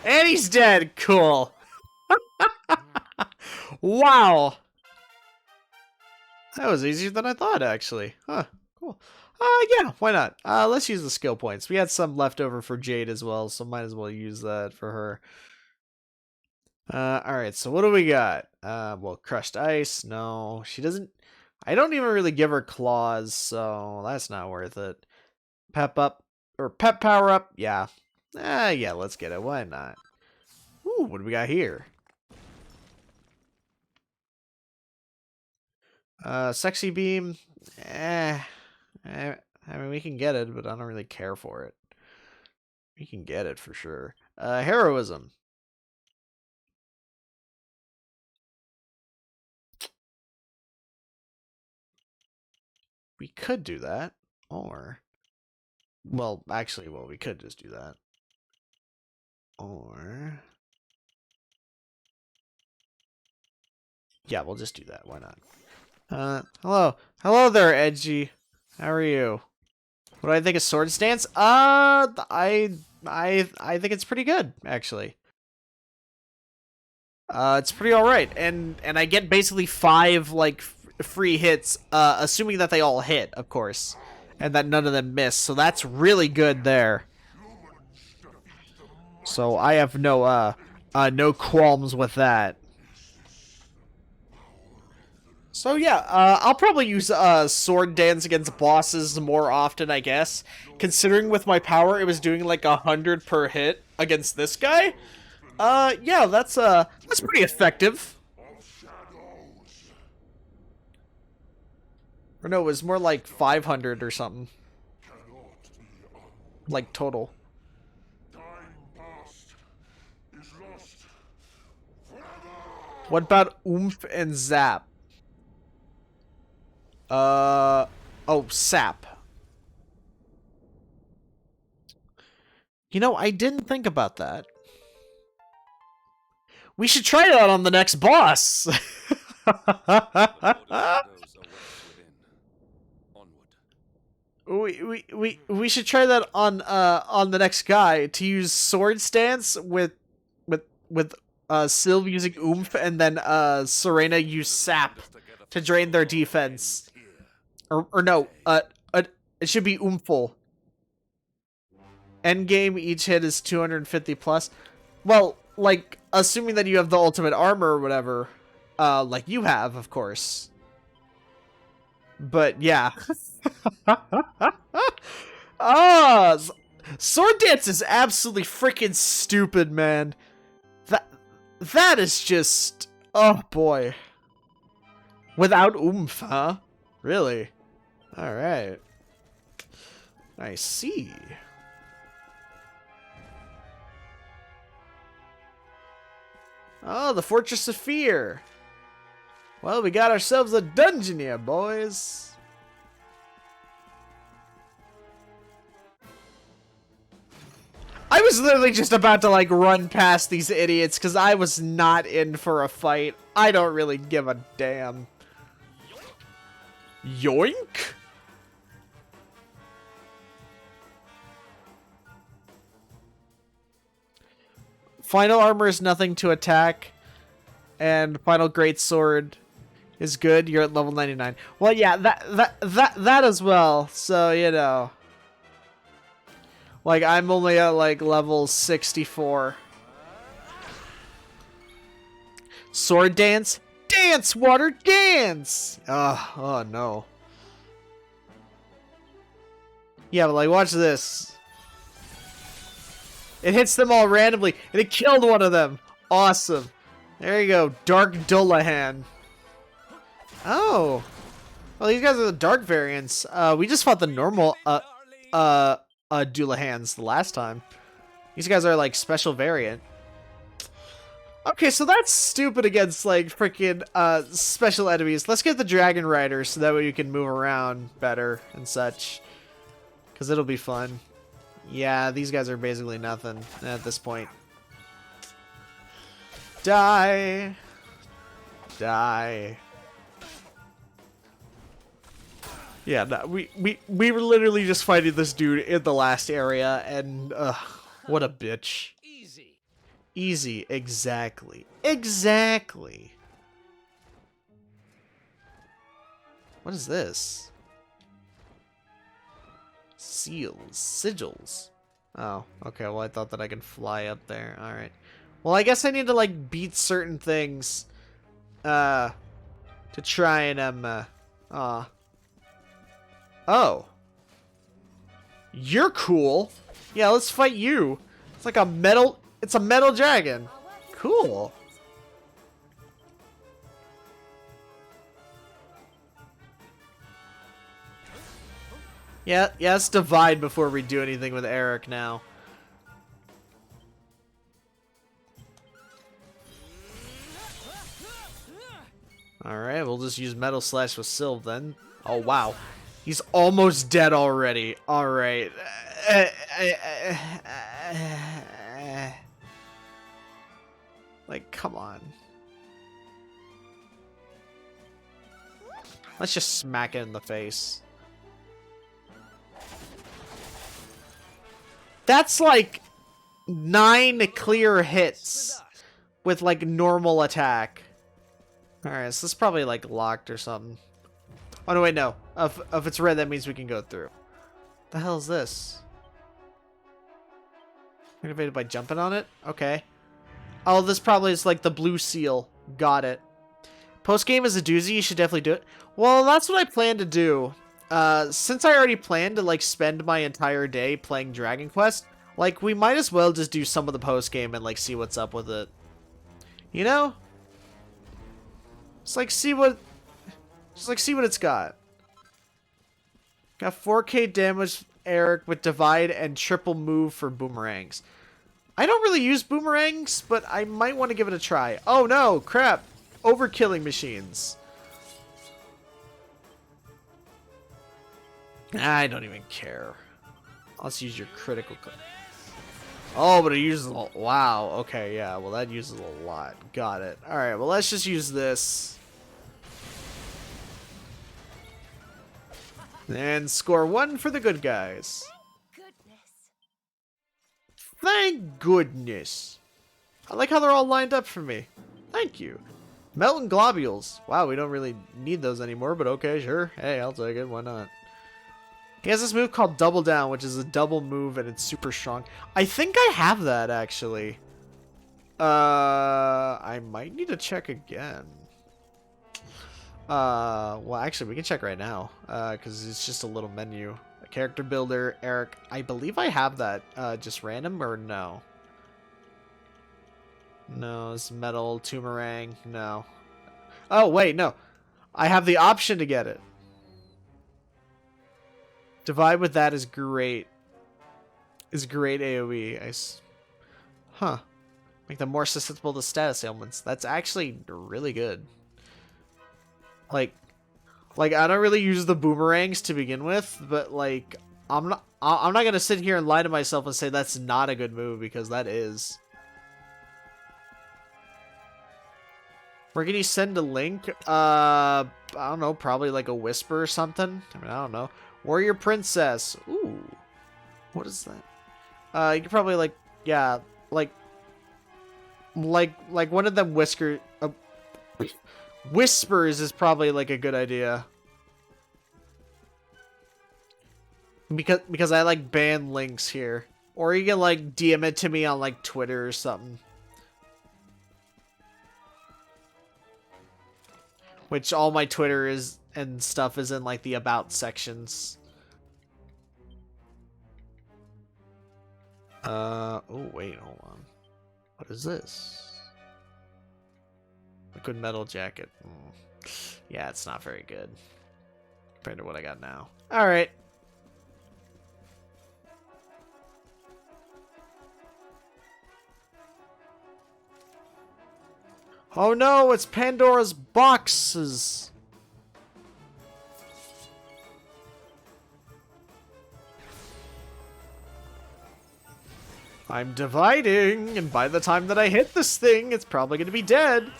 And he's dead. Cool. Wow. That was easier than I thought, actually. Huh. Cool. Yeah, why not? Let's use the skill points. We had some left over for Jade as well, so might as well use that for her. Alright, so what do we got? Well, crushed ice. No, she doesn't. I don't even really give her claws, so that's not worth it. Pep up. Or pep power up. Yeah. Yeah, let's get it. Why not? Ooh, what do we got here? Sexy beam. I mean, we can get it, but I don't really care for it. We can get it for sure. Heroism. We could do that. Or... Well, actually, we could just do that. Or... Yeah, we'll just do that. Why not? Hello. Hello there, Edgy. How are you? What do I think of Sword Stance? I think it's pretty good, actually. It's pretty alright. And I get basically 5, like, free hits, assuming that they all hit, of course. And that none of them miss, so that's really good there. So I have no qualms with that. So yeah, I'll probably use Sword Dance against bosses more often, I guess. Considering with my power, it was doing like 100 per hit against this guy. Yeah, that's pretty effective. Or no, it was more like 500 or something. Like total. What about Oomph and Zap? Oh, Sap. You know, I didn't think about that. We should try that on the next boss. We should try that on the next guy to use Sword Stance with Sylv using Oomph and then Serena use Sap to drain their defense. Or no, it should be Umful. Endgame, each hit is 250 plus. Well, like, assuming that you have the ultimate armor or whatever, like you have, of course. But, yeah. Ah, Sword Dance is absolutely freaking stupid, man. That is just... Oh, boy. Without oomph, huh? Really? Alright. I see. Oh, the Fortress of Fear. Well, we got ourselves a dungeon here, boys. I was literally just about to, like, run past these idiots because I was not in for a fight. I don't really give a damn. Yoink? Final armor is nothing to attack. And final greatsword is good. You're at level 99. Well, yeah, that as well. So, you know. Like, I'm only at, like, level 64. Sword dance? Dance, water, dance! Oh, no. Yeah, but, like, watch this. It hits them all randomly, and it killed one of them. Awesome. There you go, Dark Dullahan. Oh. Well, these guys are the dark variants. We just fought the normal, Dullahans the last time. These guys are like special variant. Okay, so that's stupid against like freaking special enemies. Let's get the Dragon Riders so that way you can move around better and such. Because it'll be fun. Yeah, these guys are basically nothing at this point. Die. Die. Yeah, no, we were literally just fighting this dude in the last area, and what a bitch. Easy. Easy, exactly. Exactly. What is this? Seals. Sigils. Oh, okay, well I thought that I could fly up there. Alright. Well, I guess I need to, like, beat certain things, to try and, Oh. You're cool. Yeah, let's fight you. It's like a metal... It's a metal dragon. Cool. Yeah, let's divide before we do anything with Eric now. Alright, we'll just use Metal Slash with Sylve then. Oh, wow. He's almost dead already. Alright. Like, come on. Let's just smack it in the face. That's like 9 clear hits with like normal attack. Alright, so this is probably like locked or something. Oh no, wait, no. If it's red, that means we can go through. The hell is this? Activated by jumping on it? Okay. Oh, this probably is like the blue seal. Got it. Post-game is a doozy. You should definitely do it. Well, that's what I plan to do. Since I already planned to like spend my entire day playing Dragon Quest, like we might as well just do some of the post-game and like see what's up with it. You know? Just like see what it's got. Got 4k damage, Eric, with divide and triple move for boomerangs. I don't really use boomerangs, but I might want to give it a try. Oh no, crap. Overkilling machines. I don't even care. Let's use your critical. Oh, but it uses a lot. Wow. Okay, yeah. Well, that uses a lot. Got it. Alright, well, let's just use this. And score 1 for the good guys. Thank goodness. I like how they're all lined up for me. Thank you. Melon globules. Wow, we don't really need those anymore, but okay, sure. Hey, I'll take it. Why not? He has this move called Double Down, which is a double move, and it's super strong. I think I have that, actually. I might need to check again. Well, actually, we can check right now, because it's just a little menu. A character builder, Eric. I believe I have that. Just random, or no? No, it's metal, Toomerang, no. Oh, wait, no. I have the option to get it. Divide with that is great. Is great AoE. Huh. Make them more susceptible to status ailments. That's actually really good. Like I don't really use the boomerangs to begin with, but like I'm not gonna sit here and lie to myself and say that's not a good move, because that is. Where can you send a link? I don't know, probably like a whisper or something. I mean, I don't know. Warrior Princess. Ooh. What is that? You could probably like, yeah, like one of them whispers is probably like a good idea. Because I like ban links here. Or you can like DM it to me on like Twitter or something. Which all my Twitter is and stuff is in like the about sections. Oh wait, hold on. What is this? Liquid metal jacket. Yeah, it's not very good compared to what I got now. All right. Oh no, it's Pandora's boxes. I'm dividing, and by the time that I hit this thing, it's probably going to be dead.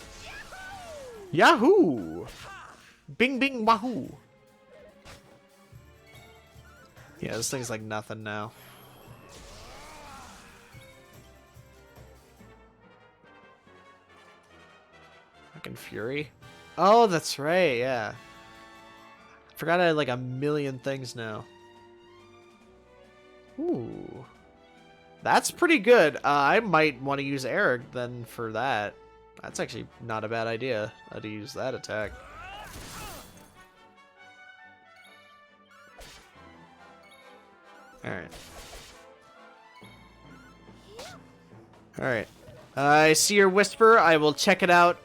Yahoo! Bing bing wahoo! Yeah, this thing's like nothing now. Fucking Fury. Oh, that's right, yeah. Forgot I had like a million things now. Ooh. That's pretty good. I might want to use Eric then for that. That's actually not a bad idea to use that attack. Alright. Alright. I see your whisper. I will check it out.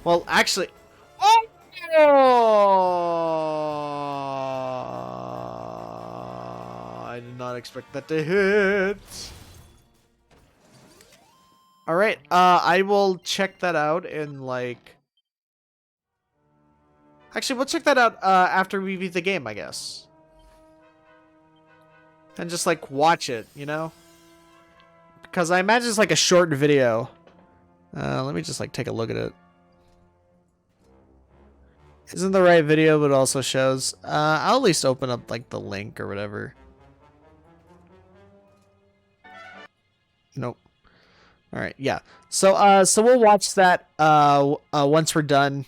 Well, actually... Oh! I did not expect that to hit. Alright, I will check that out in, like... Actually, we'll check that out after we beat the game, I guess. And just, like, watch it, you know? Because I imagine it's, like, a short video. Let me just, like, take a look at it. Isn't the right video, but also shows. I'll at least open up, like, the link or whatever. Nope. Alright, yeah. So, so we'll watch that, once we're done.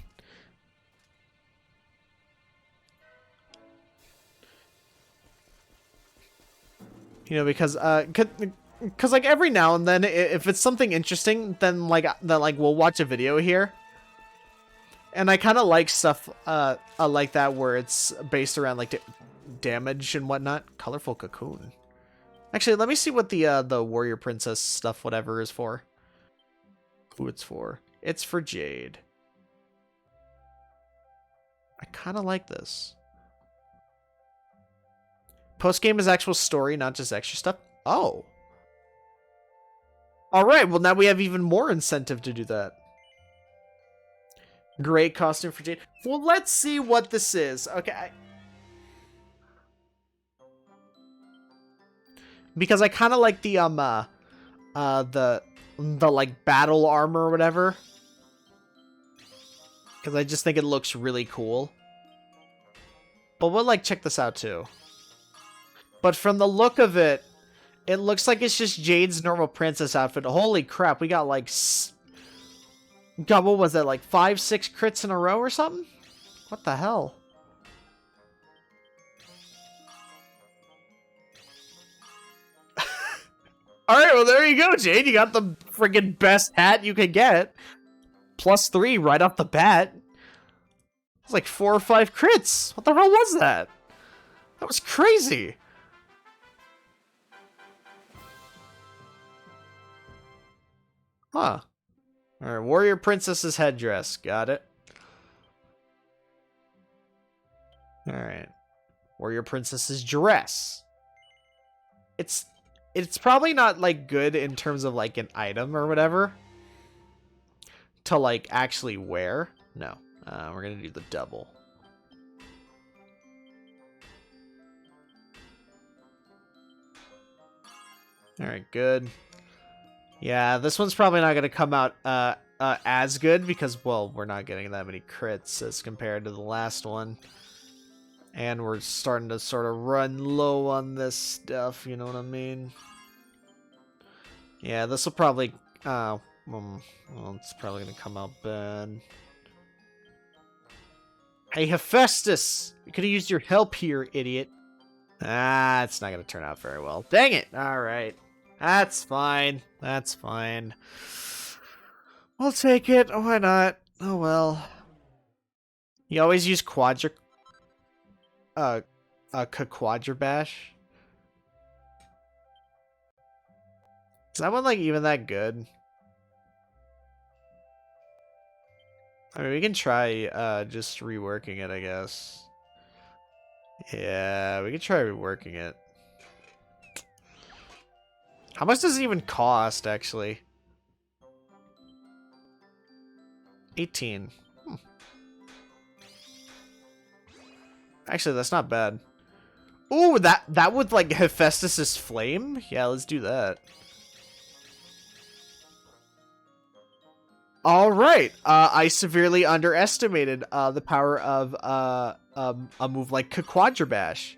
You know, because like every now and then, if it's something interesting, then like we'll watch a video here. And I kind of like stuff like that where it's based around like damage and whatnot. Colorful cocoon. Actually, let me see what the warrior princess stuff whatever is for. Who it's for? It's for Jade. I kind of like this. Post-game is actual story, not just extra stuff. Oh. Alright, well now we have even more incentive to do that. Great costume for Jade. Well, let's see what this is. Okay. Because I kind of like the like battle armor or whatever. Because I just think it looks really cool. But we'll like check this out too. But from the look of it, it looks like it's just Jade's normal princess outfit. Holy crap, we got like God, what was that, like 5-6 crits in a row or something? What the hell? Alright, well there you go, Jade. You got the friggin' best hat you could get. +3 right off the bat. It's like 4 or 5 crits. What the hell was that? That was crazy. Huh. Alright, Warrior Princess's headdress. Got it. Alright. Warrior Princess's dress. It's probably not, like, good in terms of, like, an item or whatever. To, like, actually wear. No. We're gonna do the double. Alright, good. Yeah, this one's probably not gonna come out as good because, well, we're not getting that many crits as compared to the last one. And we're starting to sort of run low on this stuff, you know what I mean? Yeah, this will probably, well, it's probably gonna come out bad. Hey, Hephaestus! You could have used your help here, idiot. Ah, it's not gonna turn out very well. Dang it! Alright. That's fine. That's fine. We'll take it. Why not? Oh well. You always use quadra bash. Is that one like even that good? I mean, we can try just reworking it, I guess. Yeah, we can try reworking it. How much does it even cost, actually? 18. Actually, that's not bad. Ooh, that with like Hephaestus's flame? Yeah, let's do that. Alright, I severely underestimated the power of a move like Quadra Bash.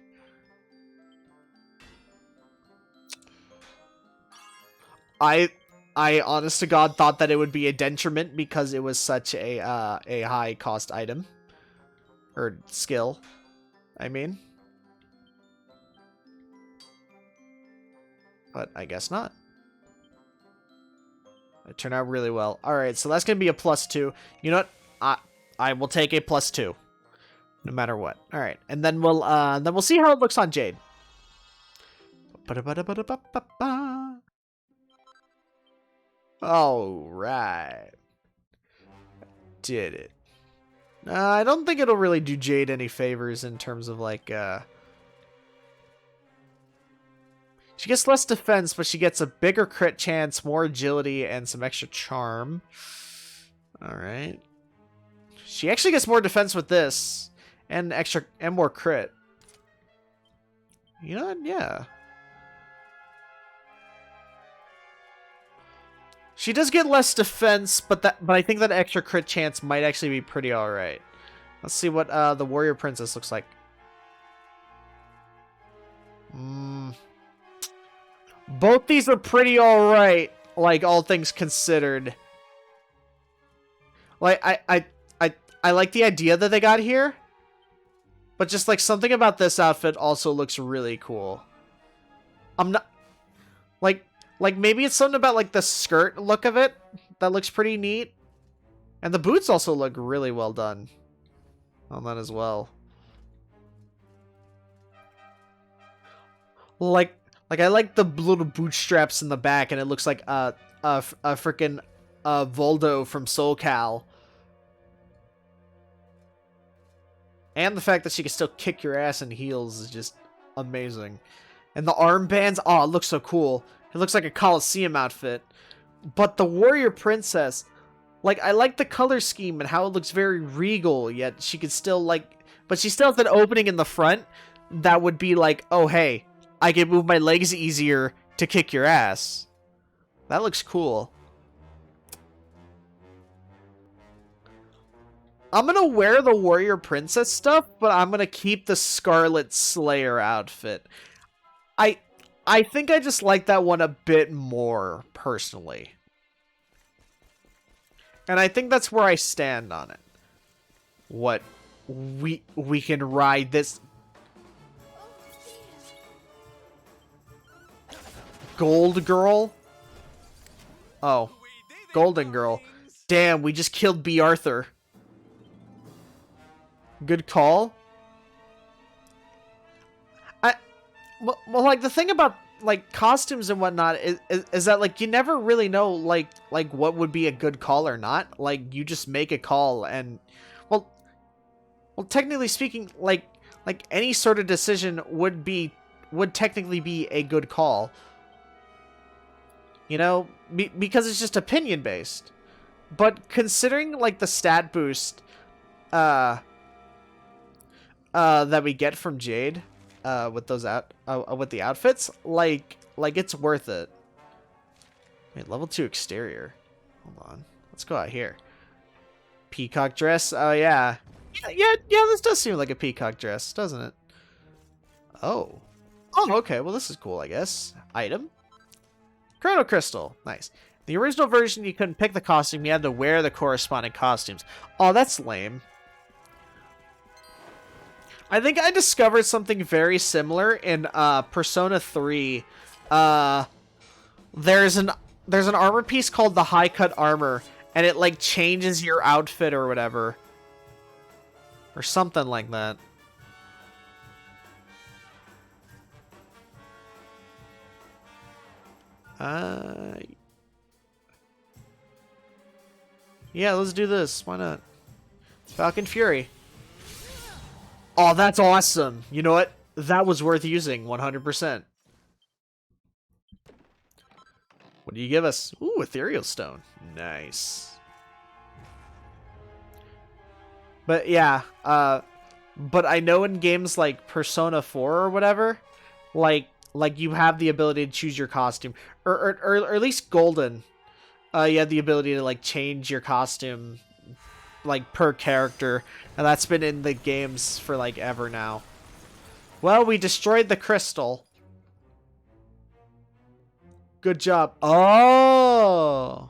I honest to God thought that it would be a detriment because it was such a high cost item. Or skill, I mean. But I guess not. It turned out really well. Alright, so that's going to be a +2. You know what? I will take a +2. No matter what. Alright, and then we'll see how it looks on Jade. Alright. Did it. I don't think it'll really do Jade any favors in terms of like, she gets less defense, but she gets a bigger crit chance, more agility, and some extra charm. Alright. She actually gets more defense with this, and more crit. You know what? Yeah. She does get less defense, but I think that extra crit chance might actually be pretty alright. Let's see what the Warrior Princess looks like. Both these are pretty alright, like all things considered. Like I like the idea that they got here, but just like something about this outfit also looks really cool. I'm not like maybe it's something about like the skirt look of it that looks pretty neat. And the boots also look really well done on that as well. Like I like the little bootstraps in the back, and it looks like a freaking Voldo from Soul Cal. And the fact that she can still kick your ass in heels is just amazing. And the armbands, oh, it looks so cool. It looks like a Coliseum outfit. But the Warrior Princess, like, I like the color scheme and how it looks very regal, yet she could still, like, but she still has an opening in the front that would be like, oh, hey, I can move my legs easier to kick your ass. That looks cool. I'm gonna wear the Warrior Princess stuff, but I'm gonna keep the Scarlet Slayer outfit. I think I just like that one a bit more, personally. And I think that's where I stand on it. What we can ride this gold girl. Oh, golden girl. Damn, we just killed B. Arthur. Good call. Well, like the thing about like costumes and whatnot is that like you never really know like what would be a good call or not. Like you just make a call and well technically speaking like any sort of decision would technically be a good call. You know, because it's just opinion based. But considering like the stat boost that we get from Jade with those with the outfits, like it's worth it. Wait, level 2 exterior. Hold on. Let's go out here. Peacock dress. Oh yeah. Yeah, this does seem like a peacock dress, doesn't it? Oh. Oh, okay. Well, this is cool, I guess. Item. Chrono Crystal. Nice. The original version, you couldn't pick the costume. You had to wear the corresponding costumes. Oh, that's lame. I think I discovered something very similar in Persona 3. There's an armor piece called the High Cut Armor, and it like changes your outfit or whatever. Or something like that. Yeah, let's do this. Why not? Falcon Fury. Oh, that's awesome. You know what? That was worth using 100%. What do you give us? Ooh, Ethereal Stone. Nice. But yeah, but I know in games like Persona 4 or whatever, like you have the ability to choose your costume, or at least Golden, you have the ability to like change your costume, like per character, and that's been in the games for like ever now. Well, we destroyed the crystal. Good job. Oh,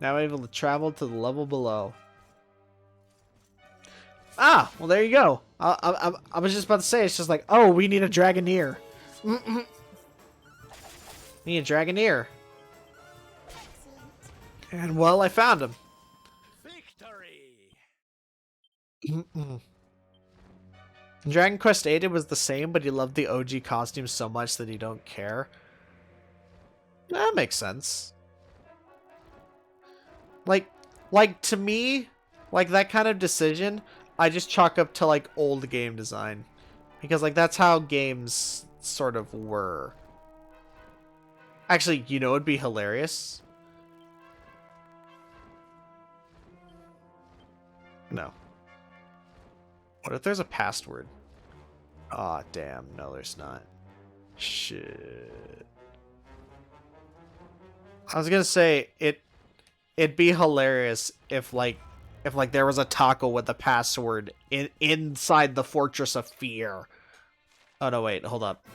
now we're able to travel to the level below. Ah, well, there you go. I was just about to say, it's just like, oh, we need a Dragoneer. Need a Dragoneer. And, well, I found him. Victory! Dragon Quest VIII was the same, but he loved the OG costume so much that he don't care. That makes sense. Like to me, like that kind of decision, I just chalk up to like old game design, because like that's how games sort of were. Actually, you know, it'd be hilarious. No. What if there's a password? Aw, damn. No, there's not. Shit. I was gonna say it'd be hilarious if there was a taco with a password inside the Fortress of Fear. Oh no, wait, hold up.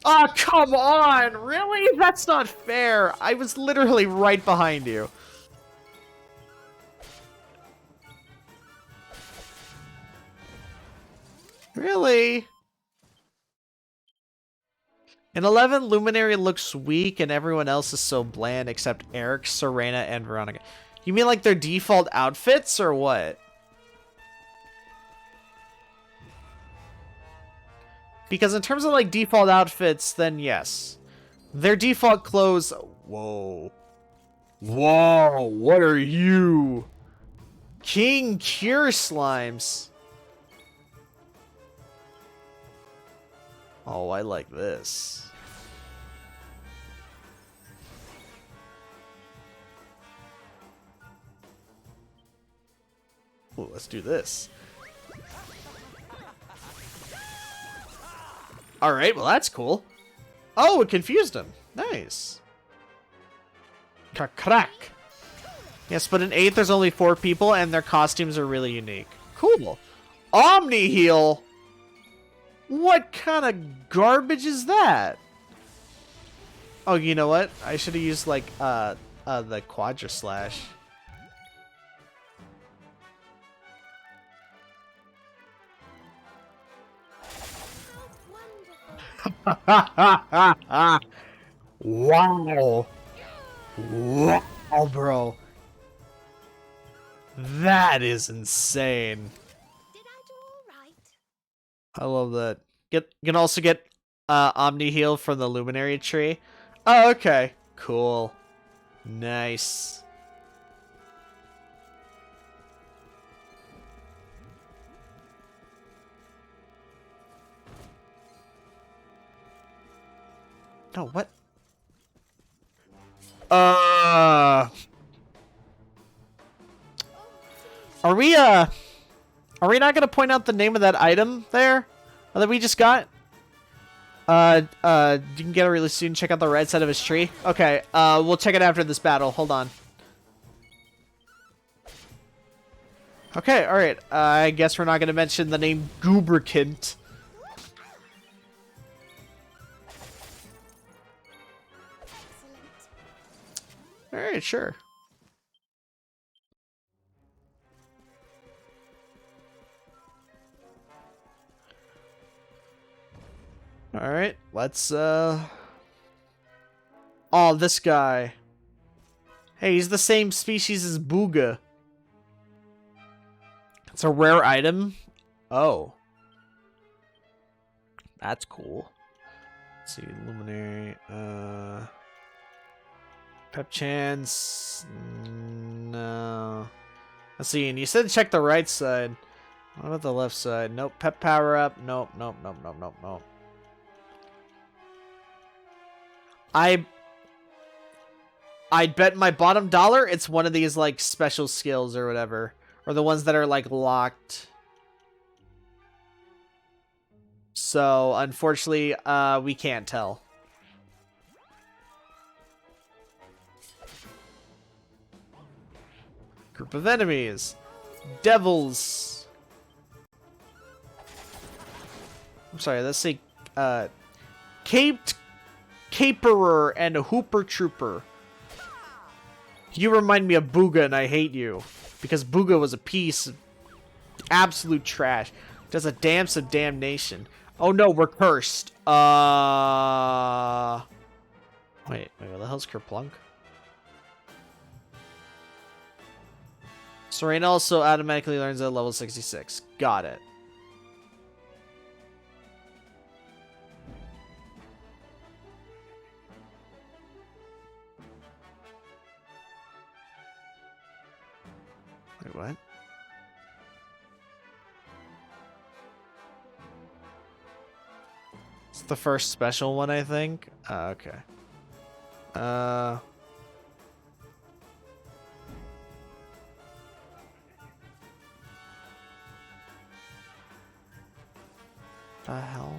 Oh, come on! Really? That's not fair. I was literally right behind you. Really? In 11, Luminary looks weak and everyone else is so bland except Eric, Serena, and Veronica. You mean like their default outfits or what? Because in terms of like default outfits, then yes. Their default clothes... Whoa. Whoa, what are you? King Cure Slimes. Oh, I like this. Ooh, let's do this. Alright, well that's cool. Oh, it confused him. Nice. Crack. Yes, but in 8th there's only 4 people and their costumes are really unique. Cool. Omni Heal? What kind of garbage is that? Oh, you know what? I should have used like the Quadra Slash. Wow. Wow, bro. That is insane. Did I do all right? I love that. You can also get Omni Heal from the Luminary tree. Oh, okay. Cool. Nice. No, what? Are we not gonna point out the name of that item there that we just got? You can get it really soon. Check out the right side of his tree. Okay, we'll check it after this battle. Hold on. Okay, alright. I guess we're not gonna mention the name Gooberkint. Alright, sure. Alright, let's, Oh, this guy. Hey, he's the same species as Booga. It's a rare item? Oh. That's cool. Let's see, Luminary, Pep Chance... No. Let's see, and you said check the right side. What about the left side? Nope. Pep Power Up. Nope, nope, nope, nope, nope, nope. I'd bet my bottom dollar it's one of these, like, special skills or whatever. Or the ones that are, like, locked. So, unfortunately, we can't tell. Group of enemies. Devils. I'm sorry, let's say, Caped Caperer and Hooper Trooper. You remind me of Booga and I hate you. Because Booga was a piece of absolute trash. Does a dance of damnation. Oh no, we're cursed. Wait, what the hell's Kerplunk? Serena also automatically learns at level 66. Got it. Wait, what? It's the first special one, I think. Okay. The hell?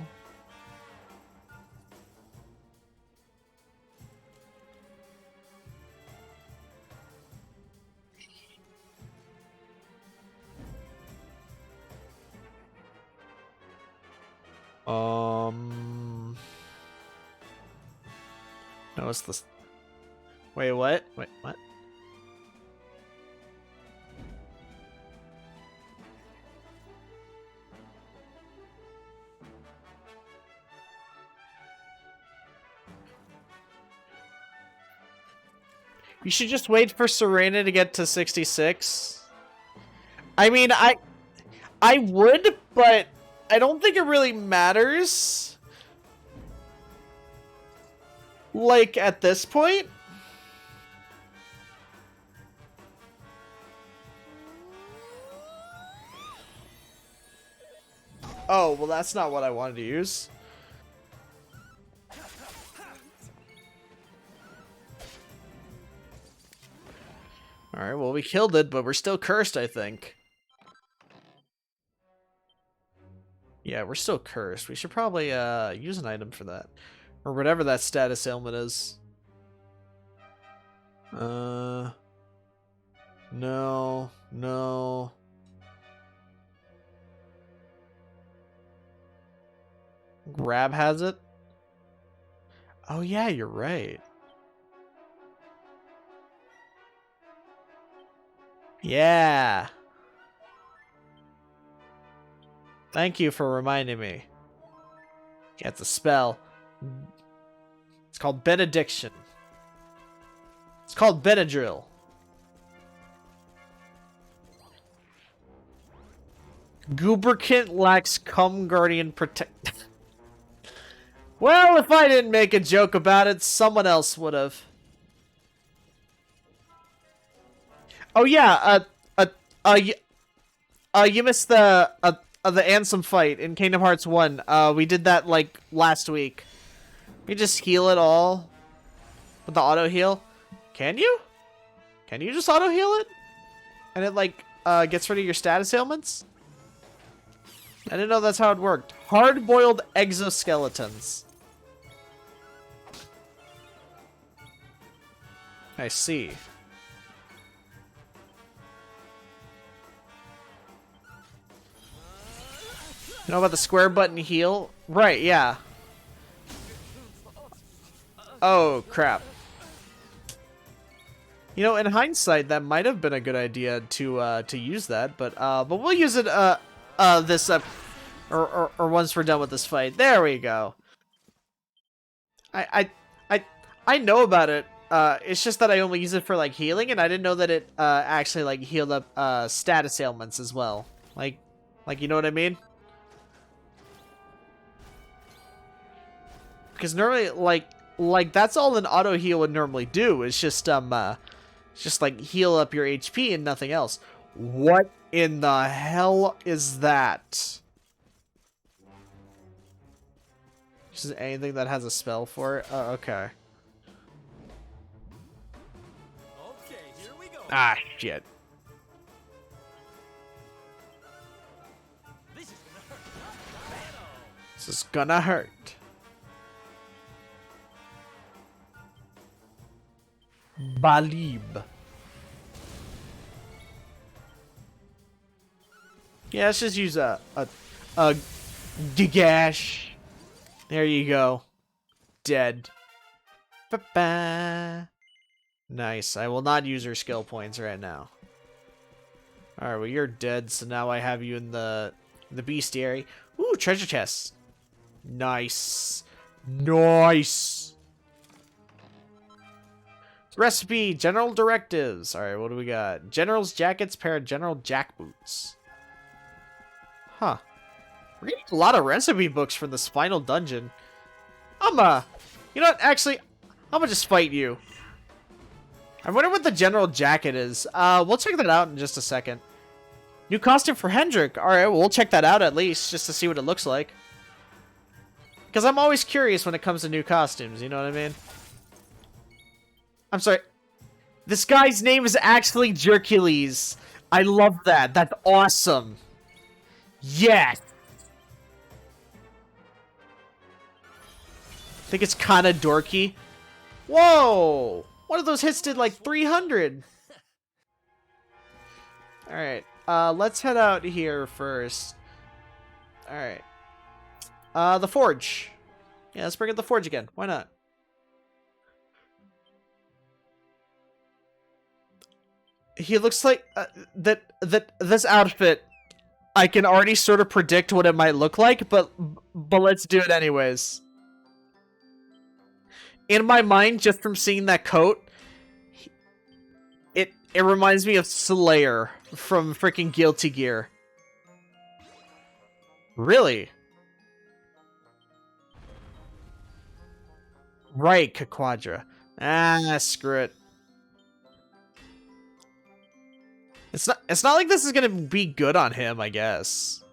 No, it's this. Wait, what? Wait, what? You should just wait for Serena to get to 66. I mean, I would, but I don't think it really matters. Like, at this point? Oh, well, that's not what I wanted to use. Alright, well, we killed it, but we're still cursed, I think. Yeah, we're still cursed. We should probably use an item for that. Or whatever that status ailment is. No. No. Grab has it? Oh yeah, you're right. Yeah. Thank you for reminding me. Yeah, it's a spell. It's called Benediction. It's called Benadryl. Gooberkint lacks Cum Guardian Protect. Well, if I didn't make a joke about it, someone else would have. Oh yeah, you missed the Ansem fight in Kingdom Hearts 1. We did that like last week. You just heal it all with the auto heal. Can you? Can you just auto heal it? And it like gets rid of your status ailments? I didn't know that's how it worked. Hard-boiled exoskeletons. I see. You know about the square button heal? Right, yeah. Oh, crap. You know, in hindsight, that might have been a good idea to use that, but we'll use it or once we're done with this fight. There we go. I know about it. It's just that I only use it for like healing, and I didn't know that it actually like healed up status ailments as well. Like you know what I mean? Because normally, like that's all an auto heal would normally do. It's just like heal up your HP and nothing else. What in the hell is that? Just anything that has a spell for it? Oh, okay. Okay, here we go. Ah, shit. This is gonna hurt. Balib. Yeah, let's just use a Gigash. There you go. Dead. Ba-ba. Nice. I will not use her skill points right now. Alright, well you're dead, so now I have you in the bestiary. Ooh, treasure chests. Nice. Nice. Recipe, general directives. Alright, what do we got? General's jackets, pair of general jackboots. Huh. We're getting a lot of recipe books from this final dungeon. You know what, actually, I'm gonna just fight you. I wonder what the general jacket is. We'll check that out in just a second. New costume for Hendrik. Alright, well, we'll check that out at least, just to see what it looks like. Because I'm always curious when it comes to new costumes, you know what I mean? I'm sorry. This guy's name is actually Jercules. I love that. That's awesome. Yes. I think it's kind of dorky. Whoa. One of those hits did like 300. Alright. Let's head out here first. Alright. The Forge. Yeah, let's bring up the Forge again. Why not? He looks like this outfit. I can already sort of predict what it might look like, but let's do it anyways. In my mind, just from seeing that coat, it reminds me of Slayer from freaking Guilty Gear. Really? Right, Quadra. Ah, screw it. It's not like this is gonna be good on him, I guess.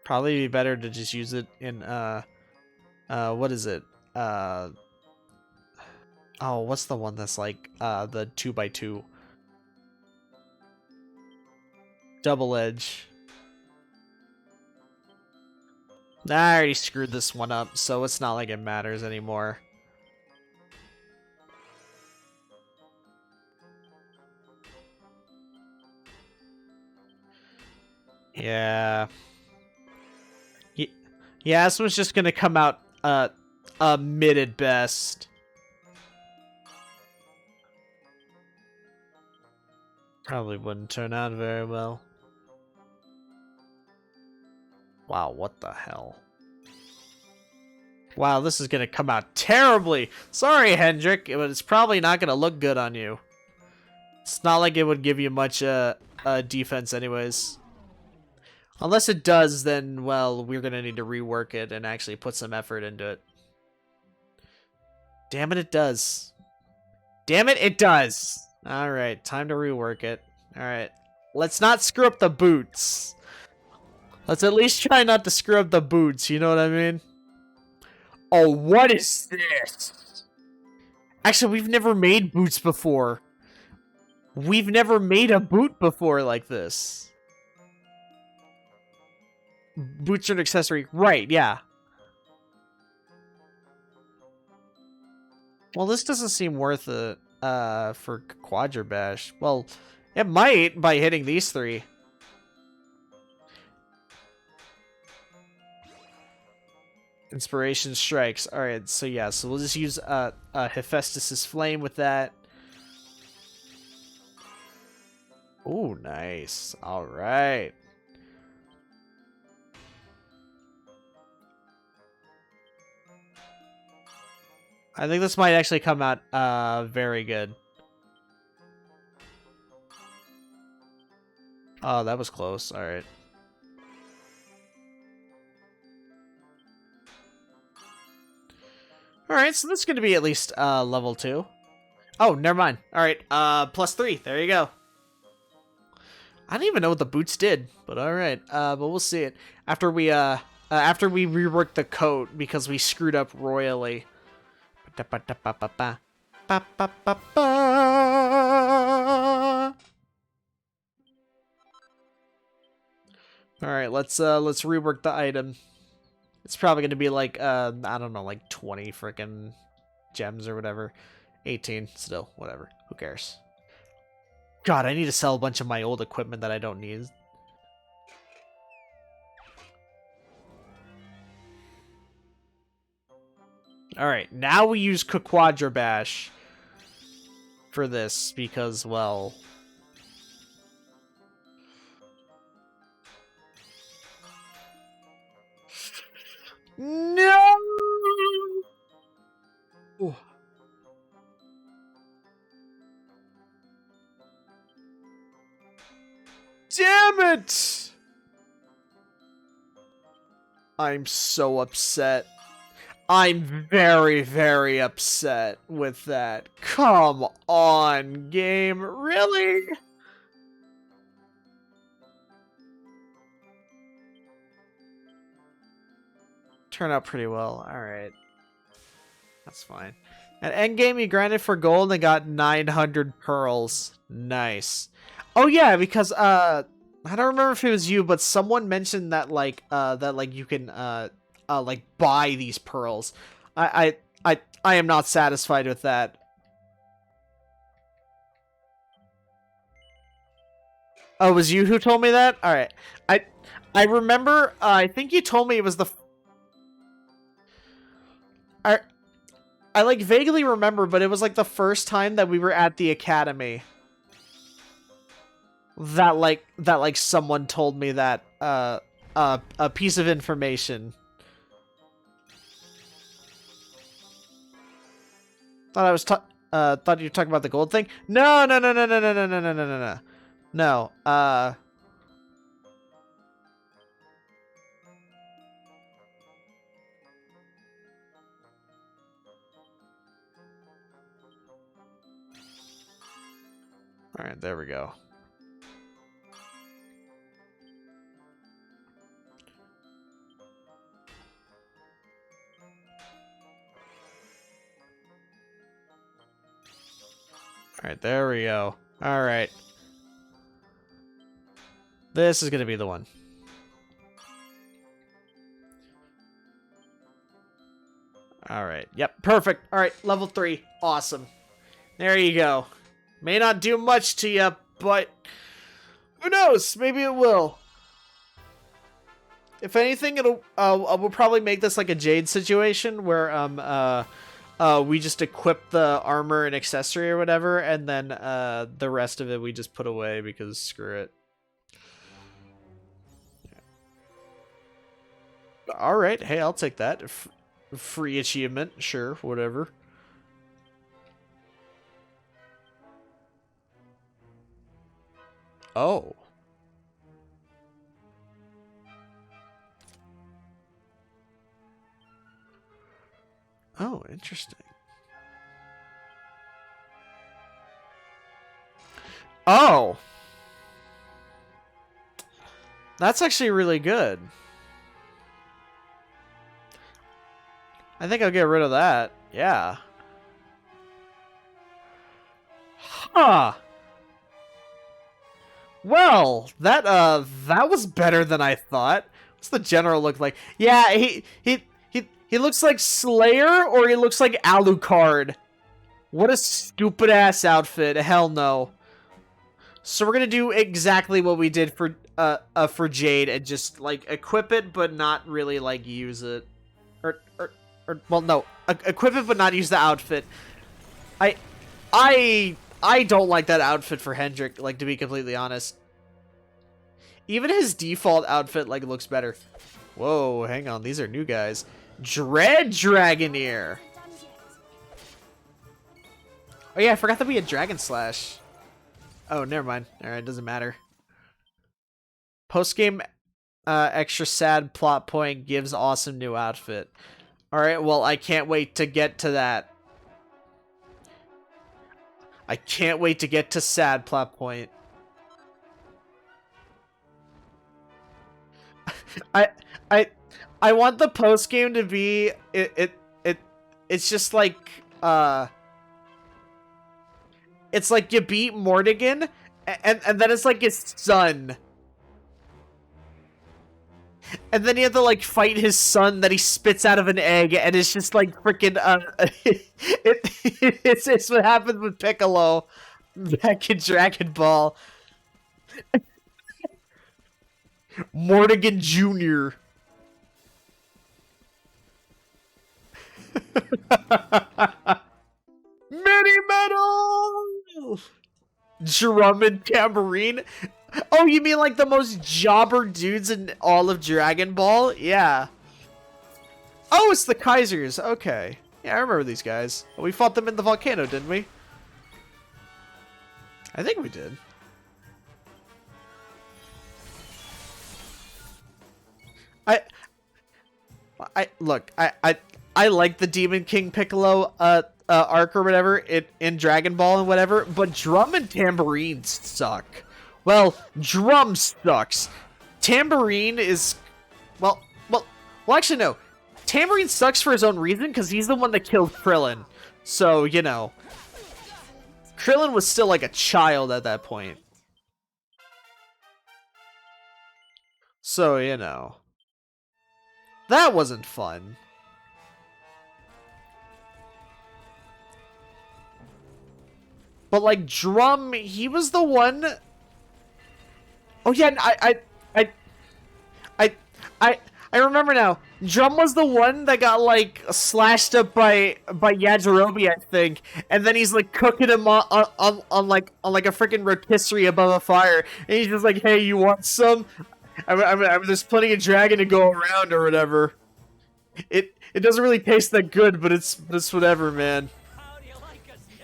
Probably be better to just use it in what is it? Oh, what's the one that's like the 2x2? Double edge. I already screwed this one up, so it's not like it matters anymore. Yeah. Yeah, this one's just gonna come out mid at best. Probably wouldn't turn out very well. Wow, what the hell? Wow, this is gonna come out terribly. Sorry, Hendrik, but it's probably not gonna look good on you. It's not like it would give you much defense anyways. Unless it does, then, well, we're gonna need to rework it and actually put some effort into it. Damn it, it does. Damn it, it does! Alright, time to rework it. Alright. Let's not screw up the boots. Let's at least try not to screw up the boots, you know what I mean? Oh, what is this? Actually, we've never made boots before. We've never made a boot before like this. Boots are an accessory. Right, yeah. Well, this doesn't seem worth it for Quadrabash. Well, it might by hitting these three. Inspiration strikes. Alright, so yeah, so we'll just use Hephaestus's Flame with that. Ooh, nice. Alright. I think this might actually come out very good. Oh, that was close. Alright. Alright, so this is going to be at least level 2. Oh, never mind. Alright, +3. There you go. I don't even know what the boots did, but alright. But we'll see it. After we rework the coat because we screwed up royally. Alright, let's rework the item. It's probably gonna be like I don't know, like 20 freaking gems or whatever. 18 still, whatever. Who cares? God, I need to sell a bunch of my old equipment that I don't need. Alright, now we use Quadrabash for this because, well... No! Damn it! I'm so upset. I'm very, very upset with that. Come on, game. Really? Turned out pretty well. Alright. That's fine. At endgame, you grinded for gold and got 900 pearls. Nice. Oh yeah, because, I don't remember if it was you, but someone mentioned that, like, you can, like, buy these pearls. I am not satisfied with that. Oh, it was you who told me that? Alright. I remember, I think you told me it was the... I like vaguely remember, but it was like the first time that we were at the academy. That like someone told me that a piece of information. Thought you were talking about the gold thing? No. No. Alright, there we go. Alright, there we go. Alright. This is gonna be the one. Alright, yep, perfect. Alright, level 3. Awesome. There you go. May not do much to you, but who knows? Maybe it will. If anything, we'll probably make this like a Jade situation where we just equip the armor and accessory or whatever, and then the rest of it we just put away because screw it. All right, hey, I'll take that. Free achievement, sure, whatever. Oh. Oh, interesting. Oh! That's actually really good. I think I'll get rid of that. Yeah. Huh. Well, that was better than I thought. What's the general look like? Yeah, he looks like Slayer or he looks like Alucard. What a stupid ass outfit. Hell no. So we're gonna do exactly what we did for Jade and just like equip it but not really like use it. Or well, no, equip it but not use the outfit. I don't like that outfit for Hendrik, like, to be completely honest. Even his default outfit, like, looks better. Whoa, hang on, these are new guys. Dread Dragoneer! Oh yeah, I forgot that we had Dragon Slash. Oh, never mind. Alright, doesn't matter. Post-game extra sad plot point gives awesome new outfit. Alright, well, I can't wait to get to that. I can't wait to get to sad plot point. I want the post game to be it's just like it's like you beat Mordegon and then it's like his son. And then you have to like fight his son that he spits out of an egg, and it's just like freaking it's what happened with Piccolo back in Dragon Ball. Mordegon Jr. Mini Metal! Drum and tambourine? Oh, you mean like the most jobber dudes in all of Dragon Ball? Yeah. Oh, it's the Kaisers. Okay. Yeah, I remember these guys. We fought them in the volcano, didn't we? I think we did. Look, I like the Demon King Piccolo arc or whatever in Dragon Ball and whatever, but drum and tambourine suck. Well, drum sucks. Tambourine is well, actually no. Tambourine sucks for his own reason because he's the one that killed Krillin. So, you know, Krillin was still like a child at that point. So, you know, that wasn't fun. But like Drum, he was the one. Oh yeah, I remember now. Drum was the one that got like slashed up by Yajirobe, I think, and then he's like cooking him on like a freaking rotisserie above a fire, and he's just like, "Hey, you want some? There's plenty of dragon to go around or whatever." It doesn't really taste that good, but it's whatever, man.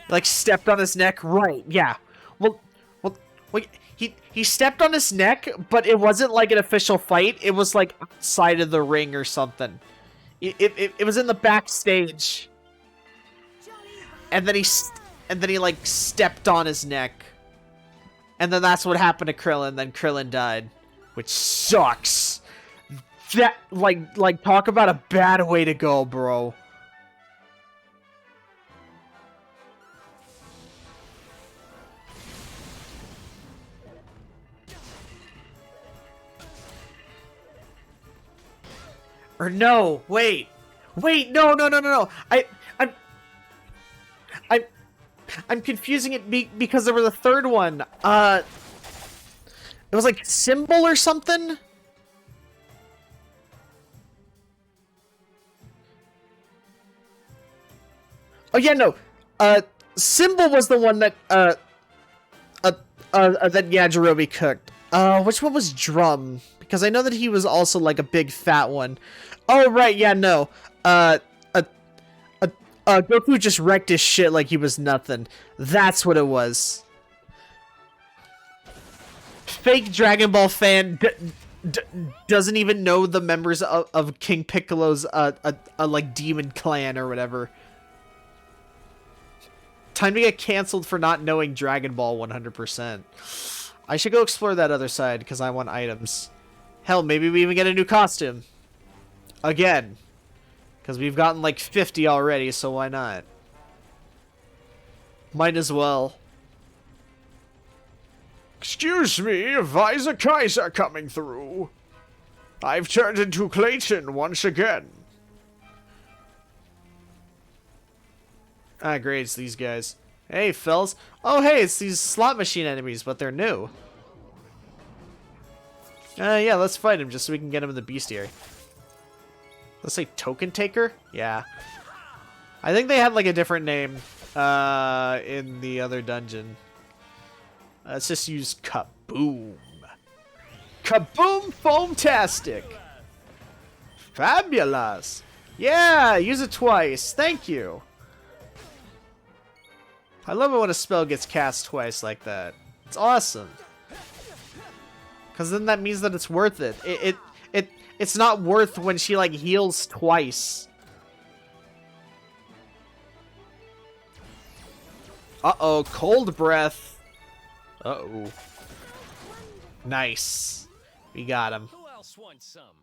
Like stepped on his neck, right? Yeah. Well, he stepped on his neck, but it wasn't like an official fight. It was like outside of the ring or something. It was in the backstage. And then he like stepped on his neck. And then that's what happened to Krillin. Then Krillin died, which sucks. That like talk about a bad way to go, bro. Or no, wait, no. I'm confusing it because there was a third one. It was like Symbol or something. Oh yeah, no. Symbol was the one that that Yajirobe cooked. Which one was Drum? Because I know that he was also like a big fat one. Oh right, yeah, no. Goku just wrecked his shit like he was nothing. That's what it was. Fake Dragon Ball fan doesn't even know the members of King Piccolo's like demon clan or whatever. Time to get canceled for not knowing Dragon Ball 100%. I should go explore that other side because I want items. Hell, maybe we even get a new costume. Again. Because we've gotten like 50 already, so why not? Might as well. Excuse me, Visor Kaiser coming through. I've turned into Clayton once again. Ah, great, it's these guys. Hey, fellas. Oh, hey, it's these slot machine enemies, but they're new. Yeah, let's fight him just so we can get him in the bestiary. Let's say Token Taker? Yeah. I think they had like a different name in the other dungeon. Let's just use Kaboom. Kaboom Foamtastic! Fabulous! Yeah, use it twice. Thank you. I love it when a spell gets cast twice like that. It's awesome. Because then that means that it's worth it. It's not worth when she like heals twice. Uh-oh, cold breath. Uh-oh. Nice. We got him. Who else wants some?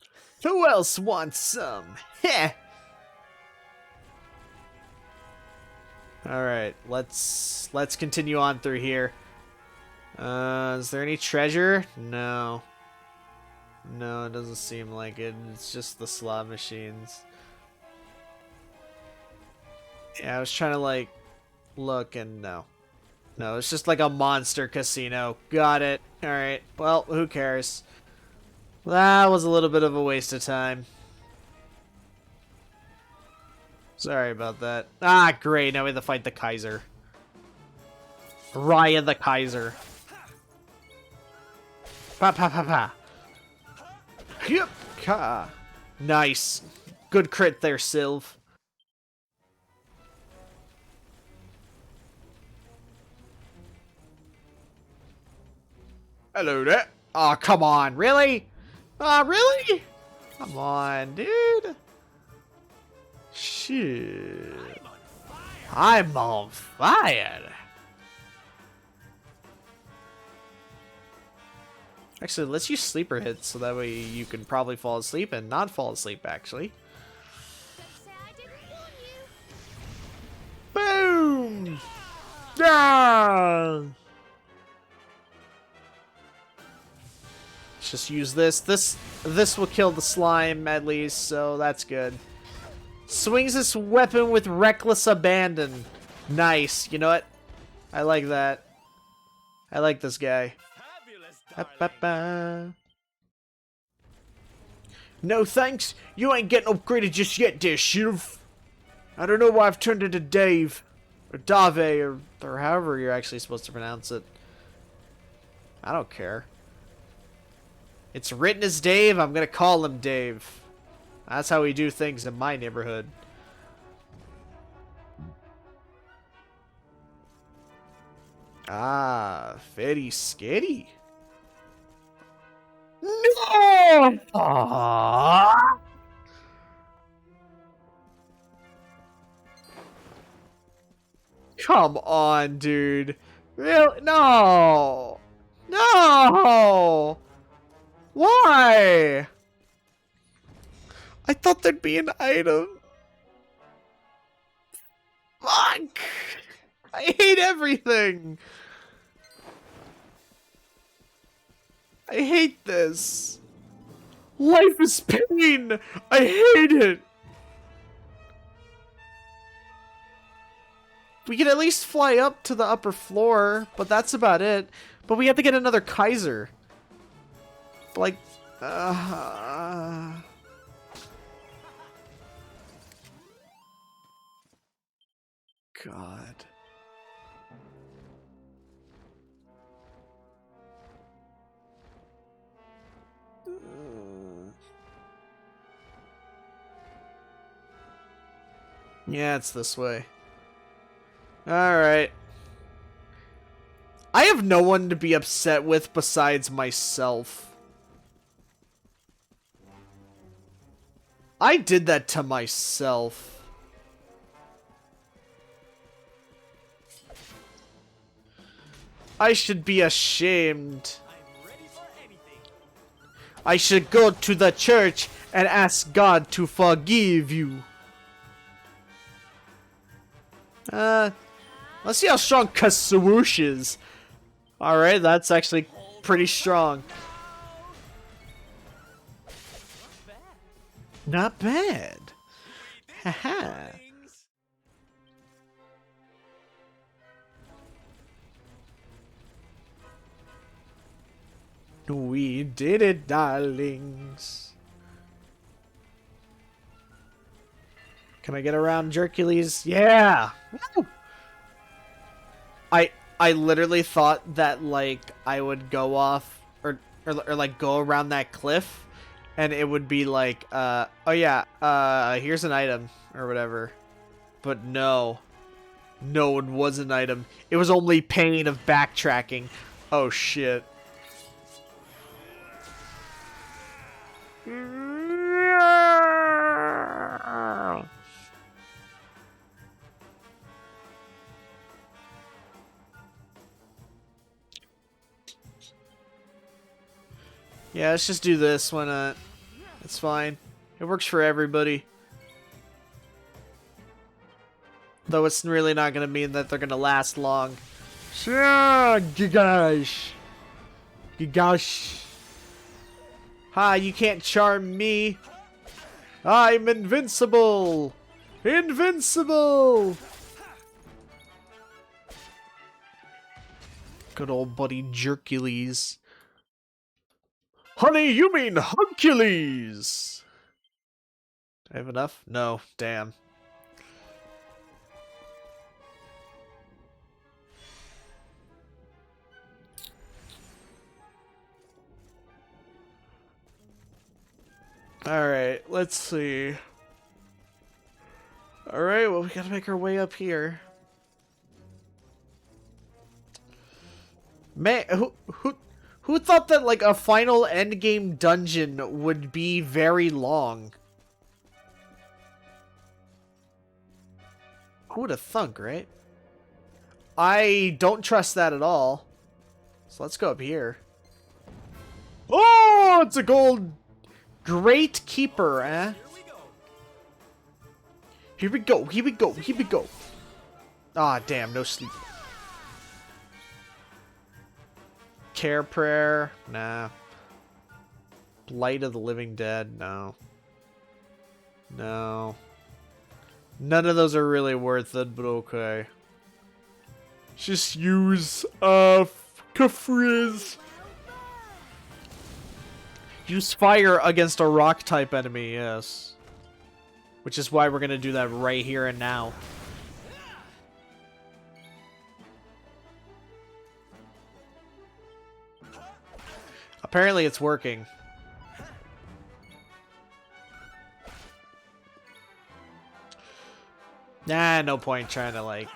Who else wants some? Heh. Alright, let's continue on through here. Is there any treasure? No. No, it doesn't seem like it. It's just the slot machines. Yeah, I was trying to like look and no. No, it's just like a monster casino. Got it. Alright, well, who cares? That was a little bit of a waste of time. Sorry about that. Ah, great. Now we have to fight the Kaiser. Raya the Kaiser. Pa pa pa pa. Yep. Ka. Nice. Good crit there, Sylv. Hello there. Oh, come on. Really? Oh, really? Come on, dude. Shit. I'm on fire. Actually, let's use sleeper hits so that way you can probably fall asleep and not fall asleep, actually. Boom! Yeah! Let's just use this. This will kill the slime at least, so that's good. Swings this weapon with reckless abandon. Nice. You know what? I like that. I like this guy. Ba-ba-ba. No thanks. You ain't getting upgraded just yet, dear Shiv. I don't know why I've turned into Dave. Or Dave, Or however you're actually supposed to pronounce it. I don't care. It's written as Dave. I'm gonna call him Dave. That's how we do things in my neighborhood. Ah, very scary. No! Ah! Come on, dude. Really? No! No! Why? I thought there'd be an item. Fuck! I hate everything! I hate this. Life is pain! I hate it! We can at least fly up to the upper floor, but that's about it. But we have to get another Kaiser. Like, God. Yeah, it's this way. Alright. I have no one to be upset with besides myself. I did that to myself. I should be ashamed. I should go to the church and ask God to forgive you. Let's see how strong Kaswoosh is. Alright, that's actually pretty strong. Not bad. Haha. We did it, darlings. Can I get around Jercules? Yeah! Woo! I literally thought that, like, I would go off, or like, go around that cliff, and it would be like, oh yeah, here's an item, or whatever. But no. No, it was an item. It was only pain of backtracking. Oh, shit. Yeah, let's just do this. Why not? It's fine. It works for everybody. Though it's really not going to mean that they're going to last long. Sure, gigash. Gigash. Ha, you can't charm me. I'm invincible. Invincible. Good old buddy Jercules. Honey, you mean Huncules! Do I have enough? No, damn. Alright, let's see. Alright, well, we gotta make our way up here. Man, who thought that, like, a final endgame dungeon would be very long? Who would have thunk, right? I don't trust that at all. So let's go up here. Oh, it's a gold great keeper, eh? Here we go, here we go, here we go. Ah, damn, no sleep. Care prayer? Nah. Blight of the Living Dead? No. No. None of those are really worth it, but okay. Just use, Kafriz. Use fire against a rock-type enemy, yes. Which is why we're gonna do that right here and now. Apparently it's working. Nah, no point trying to like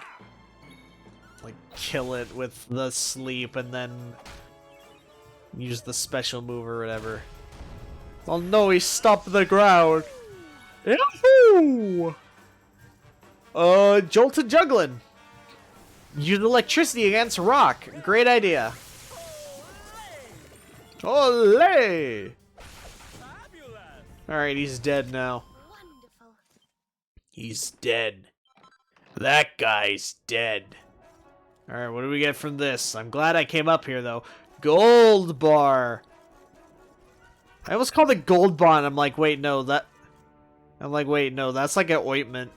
kill it with the sleep and then use the special move or whatever. Oh no, he stopped the ground. Yahoo! Jolted juggling. Use electricity against rock. Great idea. Olé! Alright, he's dead now. Wonderful. He's dead. That guy's dead. Alright, what do we get from this? I'm glad I came up here, though. Gold bar! I almost called it gold bond. I'm like, wait, no, that... I'm like, wait, no, that's like an ointment.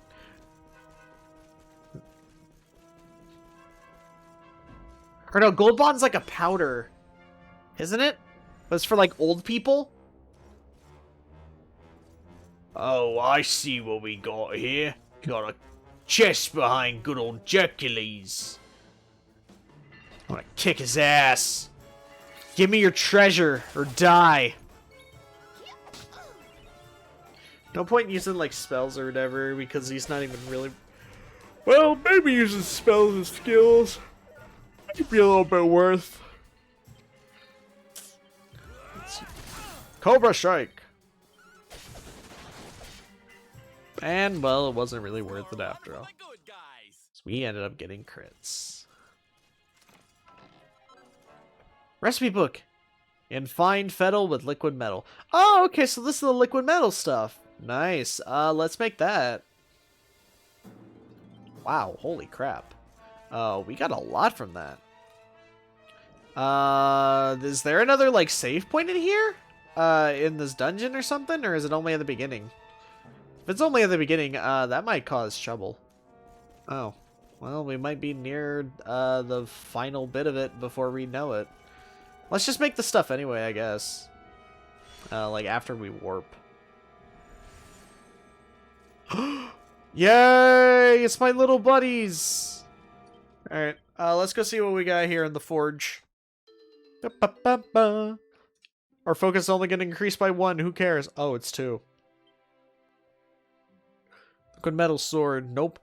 Or no, gold bond's like a powder. Isn't it? But it's for, like, old people? Oh, I see what we got here. Got a chest behind good old Hercules. I want to kick his ass. Give me your treasure or die. No point using like spells or whatever because he's not even really. Well, maybe using spells and skills might be a little bit worth. Cobra Strike. And well, it wasn't really worth it after all. So we ended up getting crits. Recipe book. Infine Fettle with liquid metal. Oh, okay, so this is the liquid metal stuff. Nice. Let's make that. Wow, holy crap. We got a lot from that. Is there another, like, save point in here? In this dungeon or something? Or is it only at the beginning? If it's only at the beginning, that might cause trouble. Oh. Well, we might be near, the final bit of it before we know it. Let's just make the stuff anyway, I guess. Like, after we warp. Yay! It's my little buddies! Alright, let's go see what we got here in the forge. Our focus is only going to increase by 1. Who cares? Oh, it's 2. Liquid metal sword. Nope.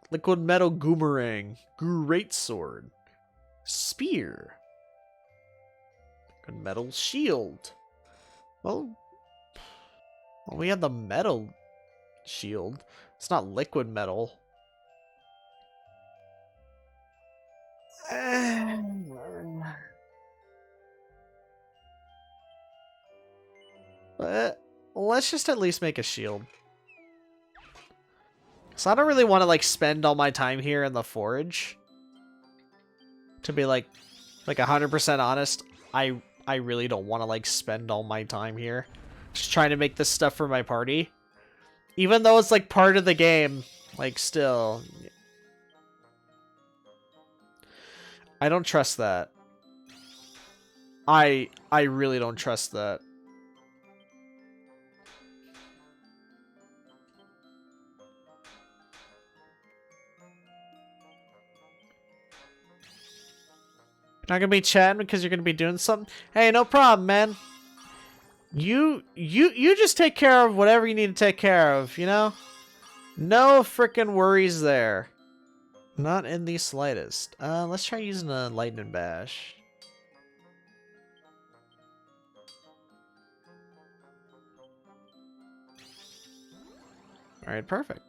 Liquid metal goomerang. Great sword. Spear. Liquid metal shield. Well, we have the metal shield. It's not liquid metal. Let's just at least make a shield. So I don't really want to like spend all my time here in the forge. To be like 100% honest, I really don't want to like spend all my time here just trying to make this stuff for my party. Even though it's like part of the game, like still. I don't trust that. I really don't trust that. Not gonna be chatting because you're gonna be doing something? Hey, no problem, man. You just take care of whatever you need to take care of, you know? No frickin' worries there. Not in the slightest. Let's try using a lightning bash. Alright, perfect.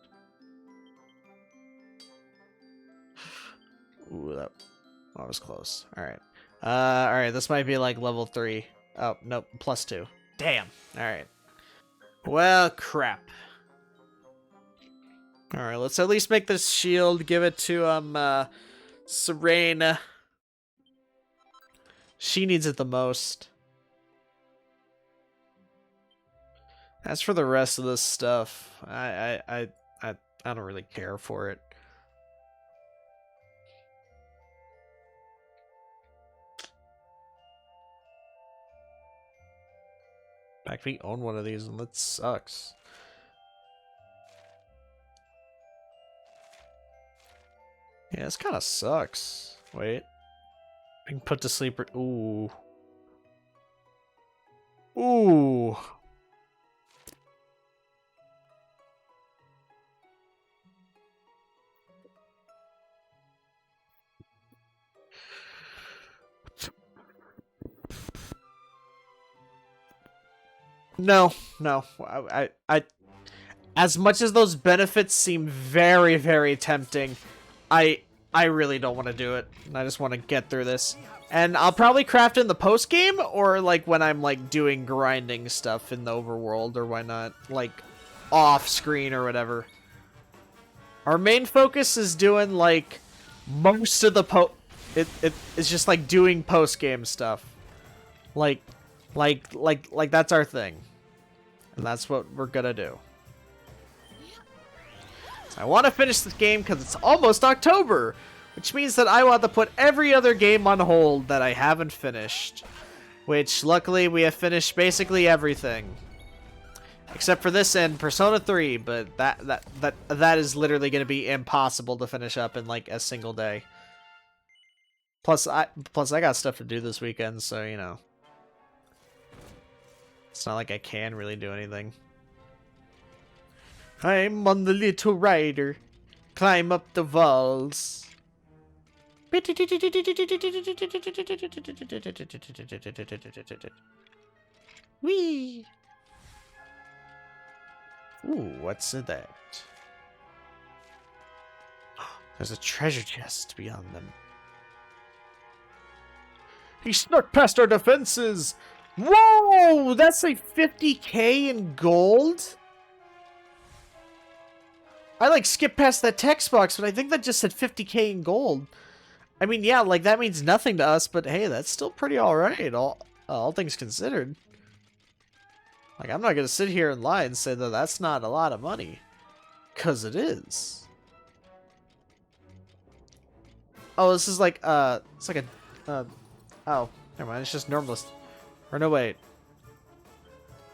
Ooh, that was close. Alright. Alright, this might be like level 3. Oh, nope, +2. Damn. Alright. Well, crap. Alright, let's at least make this shield. Give it to, Serena. She needs it the most. As for the rest of this stuff, I don't really care for it. In fact, we own one of these and that sucks. Yeah, this kind of sucks. Wait. I can put to sleep. Ooh. Ooh. No. I as much as those benefits seem very, very tempting, I really don't want to do it. I just want to get through this. And I'll probably craft in the post game or like when I'm like doing grinding stuff in the overworld, or why not like off screen or whatever. Our main focus is doing like most of the it's just like doing post game stuff. Like that's our thing. And that's what we're gonna do. So I want to finish this game because it's almost October, which means that I want to put every other game on hold that I haven't finished. Which, luckily, we have finished basically everything. Except for this and Persona 3, but that is literally going to be impossible to finish up in like a single day. Plus I got stuff to do this weekend, so you know. It's not like I can really do anything. I'm on the little rider. Climb up the walls. Whee! Ooh, what's that? There's a treasure chest beyond them. He snuck past our defenses! Whoa! That's like 50k in gold? I like skipped past that text box, but I think that just said 50k in gold. I mean, yeah, like that means nothing to us, but hey, that's still pretty alright, all things considered. Like, I'm not gonna sit here and lie and say that that's not a lot of money. 'Cause it is. Oh, this is like, it's like a, oh, never mind, it's just normalist. Or no, wait.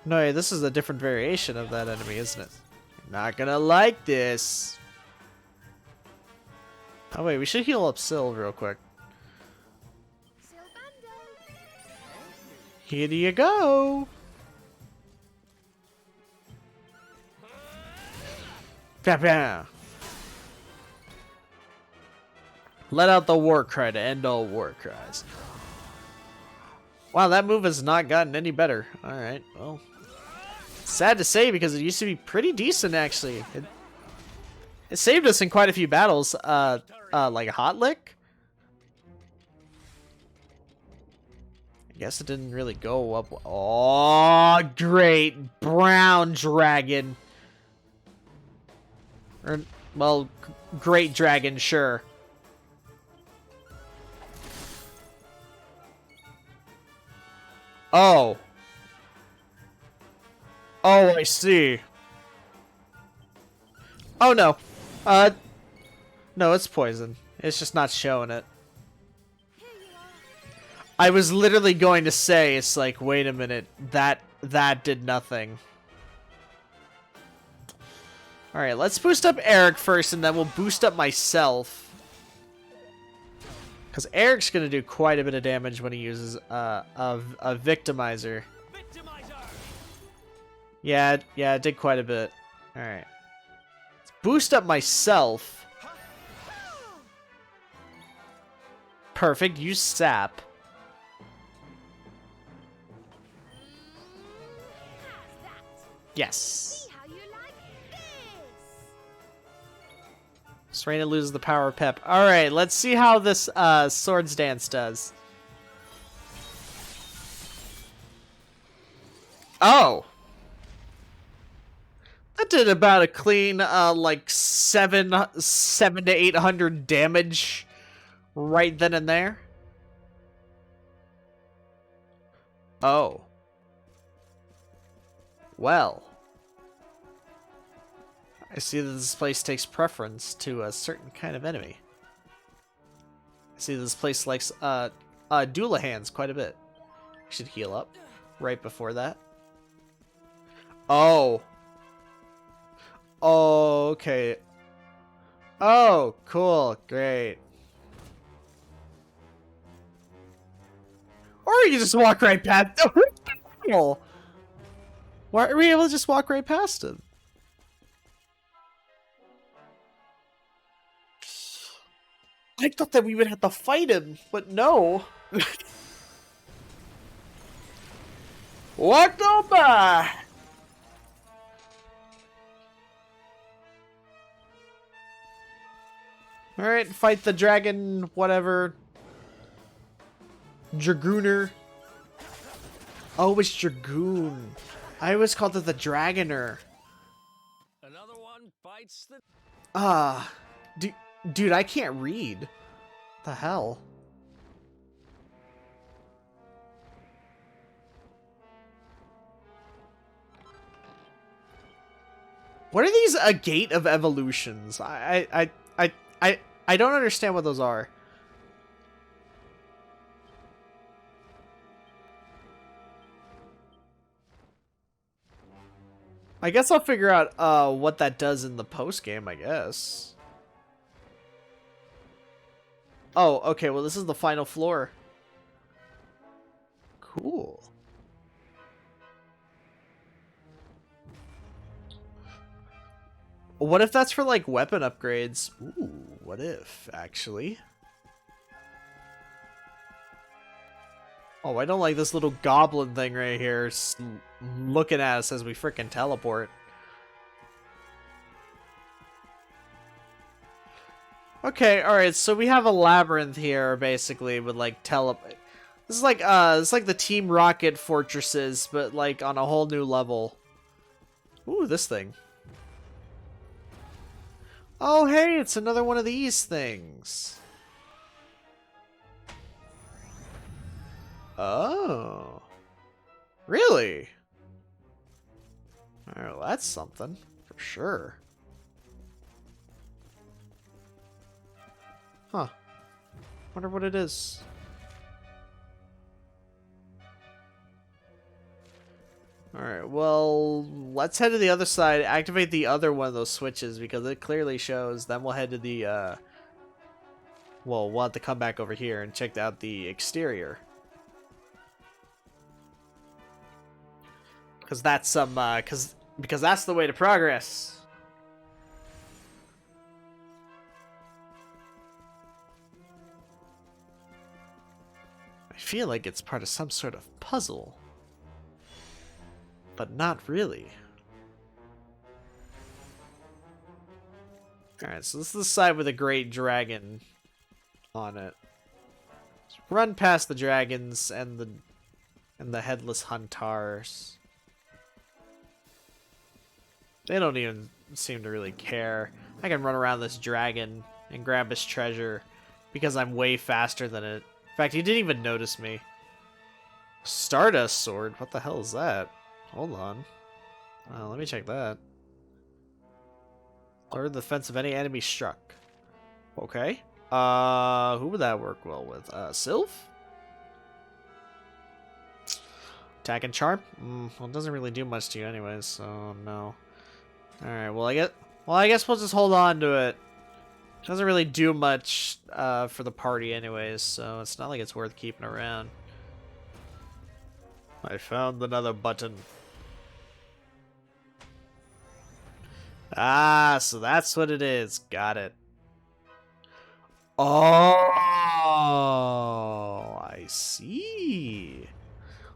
No, wait, this is a different variation of that enemy, isn't it? You're not gonna like this. Oh, wait, we should heal up Syl real quick. Here you go. Bam. Let out the war cry to end all war cries. Wow, that move has not gotten any better. Alright, well. Sad to say because it used to be pretty decent actually. It saved us in quite a few battles. Like Hot Lick? I guess it didn't really go up. Oh, great. Brown dragon. Or, well, great dragon, sure. Oh. Oh, I see. Oh, no. No, it's poison. It's just not showing it. I was literally going to say, it's like, wait a minute. That did nothing. Alright, let's boost up Eric first, and then we'll boost up myself. Because Eric's going to do quite a bit of damage when he uses a Victimizer. Yeah, it did quite a bit. Alright. Let's boost up myself. Perfect, use Sap. Yes. Serena loses the power of Pep. Alright, let's see how this Swords Dance does. Oh! That did about a clean, like, 7 to 800 damage right then and there. Oh. Well. I see that this place takes preference to a certain kind of enemy. I see this place likes Doolahans quite a bit. I should heal up right before that. Oh. Oh, okay. Oh, cool. Great. Or you can just walk right past him. Why are we able to just walk right past him? I thought that we would have to fight him, but no. Walk on by. Alright, fight the dragon, whatever. Dragooner. Oh, it's Dragoon. I always called it the Dragoner. Another one bites the... Dude, I can't read. The hell? What are these a gate of evolutions? I don't understand what those are. I guess I'll figure out what that does in the post game, I guess. Oh, okay, well this is the final floor. Cool. What if that's for like weapon upgrades? Ooh, what if, actually? Oh, I don't like this little goblin thing right here looking at us as we frickin' teleport. Okay, alright, so we have a labyrinth here, basically, with like This is like the Team Rocket fortresses, but like on a whole new level. Ooh, this thing. Oh, hey, it's another one of these things. Oh. Really? Alright, well, that's something, for sure. Huh. Wonder what it is. Alright, well, let's head to the other side, activate the other one of those switches, because it clearly shows. Then we'll head to the, well, we'll have to come back over here and check out the exterior. Because that's some, because that's the way to progress. I feel like it's part of some sort of puzzle. But not really. Alright, so this is the side with a great dragon on it. Let's run past the dragons and the headless huntars. They don't even seem to really care. I can run around this dragon and grab his treasure because I'm way faster than it. In fact, he didn't even notice me. Stardust sword? What the hell is that? Hold on. Let me check that. Lower the defense of any enemy struck. Okay. Who would that work well with? Sylph? Attack and charm? Well, it doesn't really do much to you anyways, so no. Alright, well I guess we'll just hold on to it. It doesn't really do much for the party anyways, so it's not like it's worth keeping around. I found another button. Ah, so that's what it is. Got it. Oh, I see.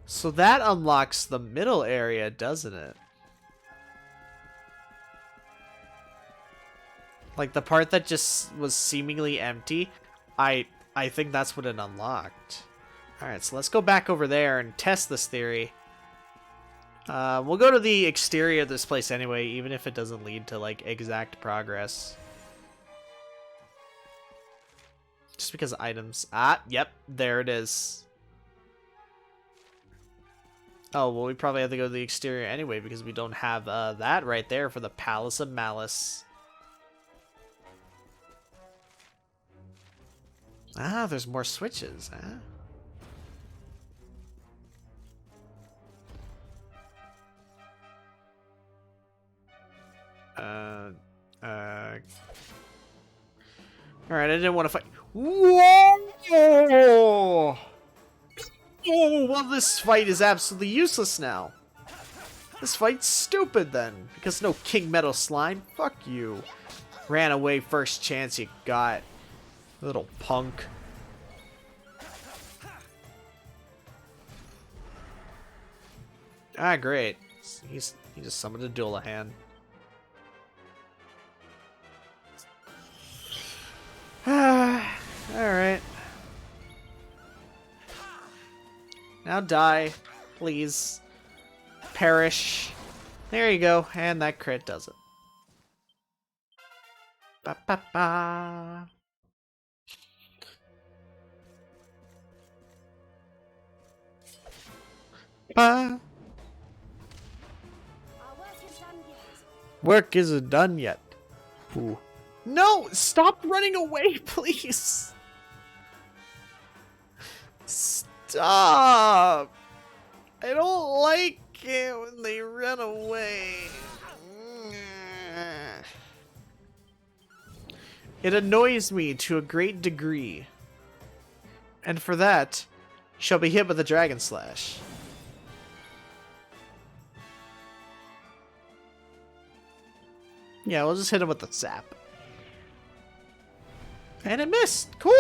So that unlocks the middle area, doesn't it? Like the part that just was seemingly empty, I think that's what it unlocked. Alright, so let's go back over there and test this theory. We'll go to the exterior of this place anyway, even if it doesn't lead to, like, exact progress. Just because items... Ah, yep, there it is. Oh, well, we probably have to go to the exterior anyway, because we don't have that right there for the Palace of Malice. Ah, there's more switches, huh? Alright, I didn't want to fight. Whoa! Oh, well, this fight is absolutely useless now. This fight's stupid then, because no King Metal Slime. Fuck you. Ran away first chance you got. Little punk. Ah, great. He just summoned a Dullahan. Alright. Now die, please. Perish. There you go, and that crit does it. Ba ba ba. Ba. Work isn't done yet. Ooh. No! Stop running away, please! Stop! I don't like it when they run away. It annoys me to a great degree. And for that, shall be hit with a Dragon Slash. Yeah, we'll just hit him with the sap. And it missed. Cool.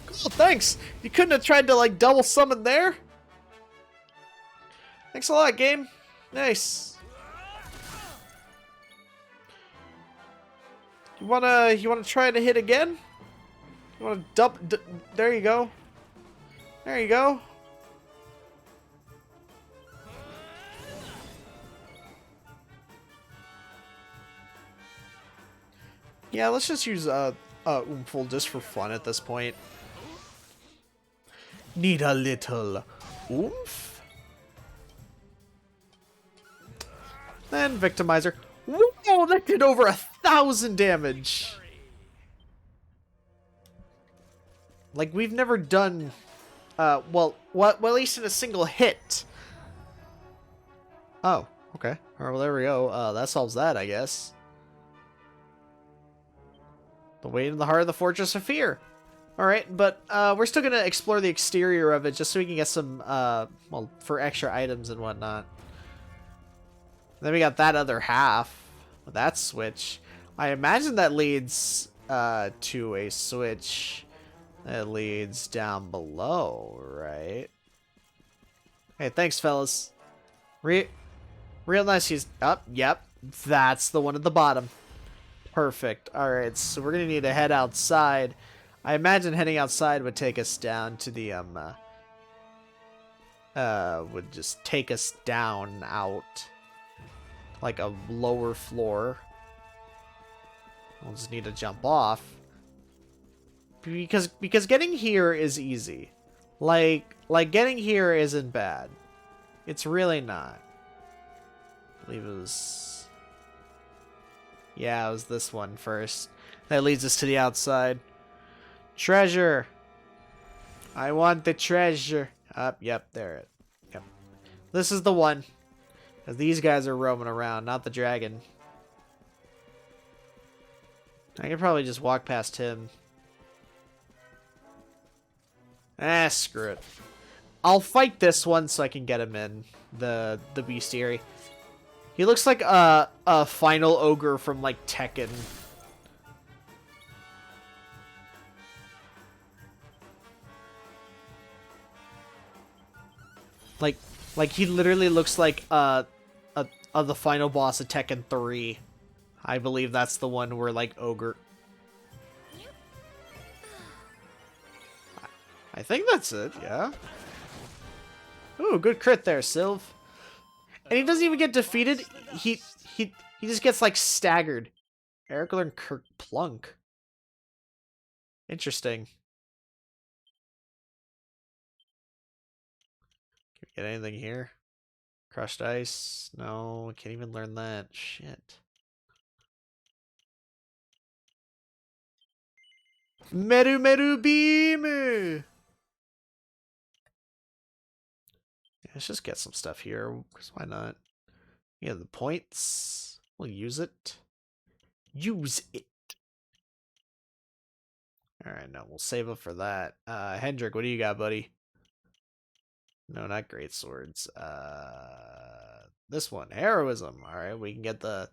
Cool, thanks. You couldn't have tried to, like, double summon there? Thanks a lot, game. Nice. You wanna try to hit again? You wanna dump? There you go. There you go. Yeah, let's just use Oomful just for fun at this point. Need a little oomph. Then Victimizer. Whoa, that did over 1,000 damage. Like, we've never done, well, at least in a single hit. Oh, okay. Well, there we go. That solves that, I guess. The way in the heart of the Fortress of Fear. Alright, but we're still going to explore the exterior of it just so we can get some, well, for extra items and whatnot. Then we got that other half. That switch. I imagine that leads to a switch that leads down below, right? Hey, thanks, fellas. Real nice. He's up. Yep, that's the one at the bottom. Perfect. All right, so we're gonna need to head outside. I imagine heading outside would take us down to the would just take us down out, like a lower floor. We'll just need to jump off. Because getting here is easy. Like getting here isn't bad. It's really not. I believe it was... Yeah, it was this one first. That leads us to the outside. Treasure! I want the treasure. Yep, there it. Yep. This is the one. Because these guys are roaming around, not the dragon. I could probably just walk past him. Ah, screw it. I'll fight this one so I can get him in. The bestiary. He looks like a final ogre from, like, Tekken. Like he literally looks like the final boss of Tekken 3. I believe that's the one where, like, ogre. I think that's it, yeah. Ooh, good crit there, Sylv. And he doesn't even get defeated. He just gets, like, staggered. Eric learned Kerplunk. Interesting. Can we get anything here? Crushed ice? No, can't even learn that. Shit. Meru Meru Beam! Let's just get some stuff here, because why not? Yeah, the points. We'll use it. Use it! Alright, no, we'll save up for that. Hendrik, what do you got, buddy? No, not great swords. This one, heroism. Alright, we can get the...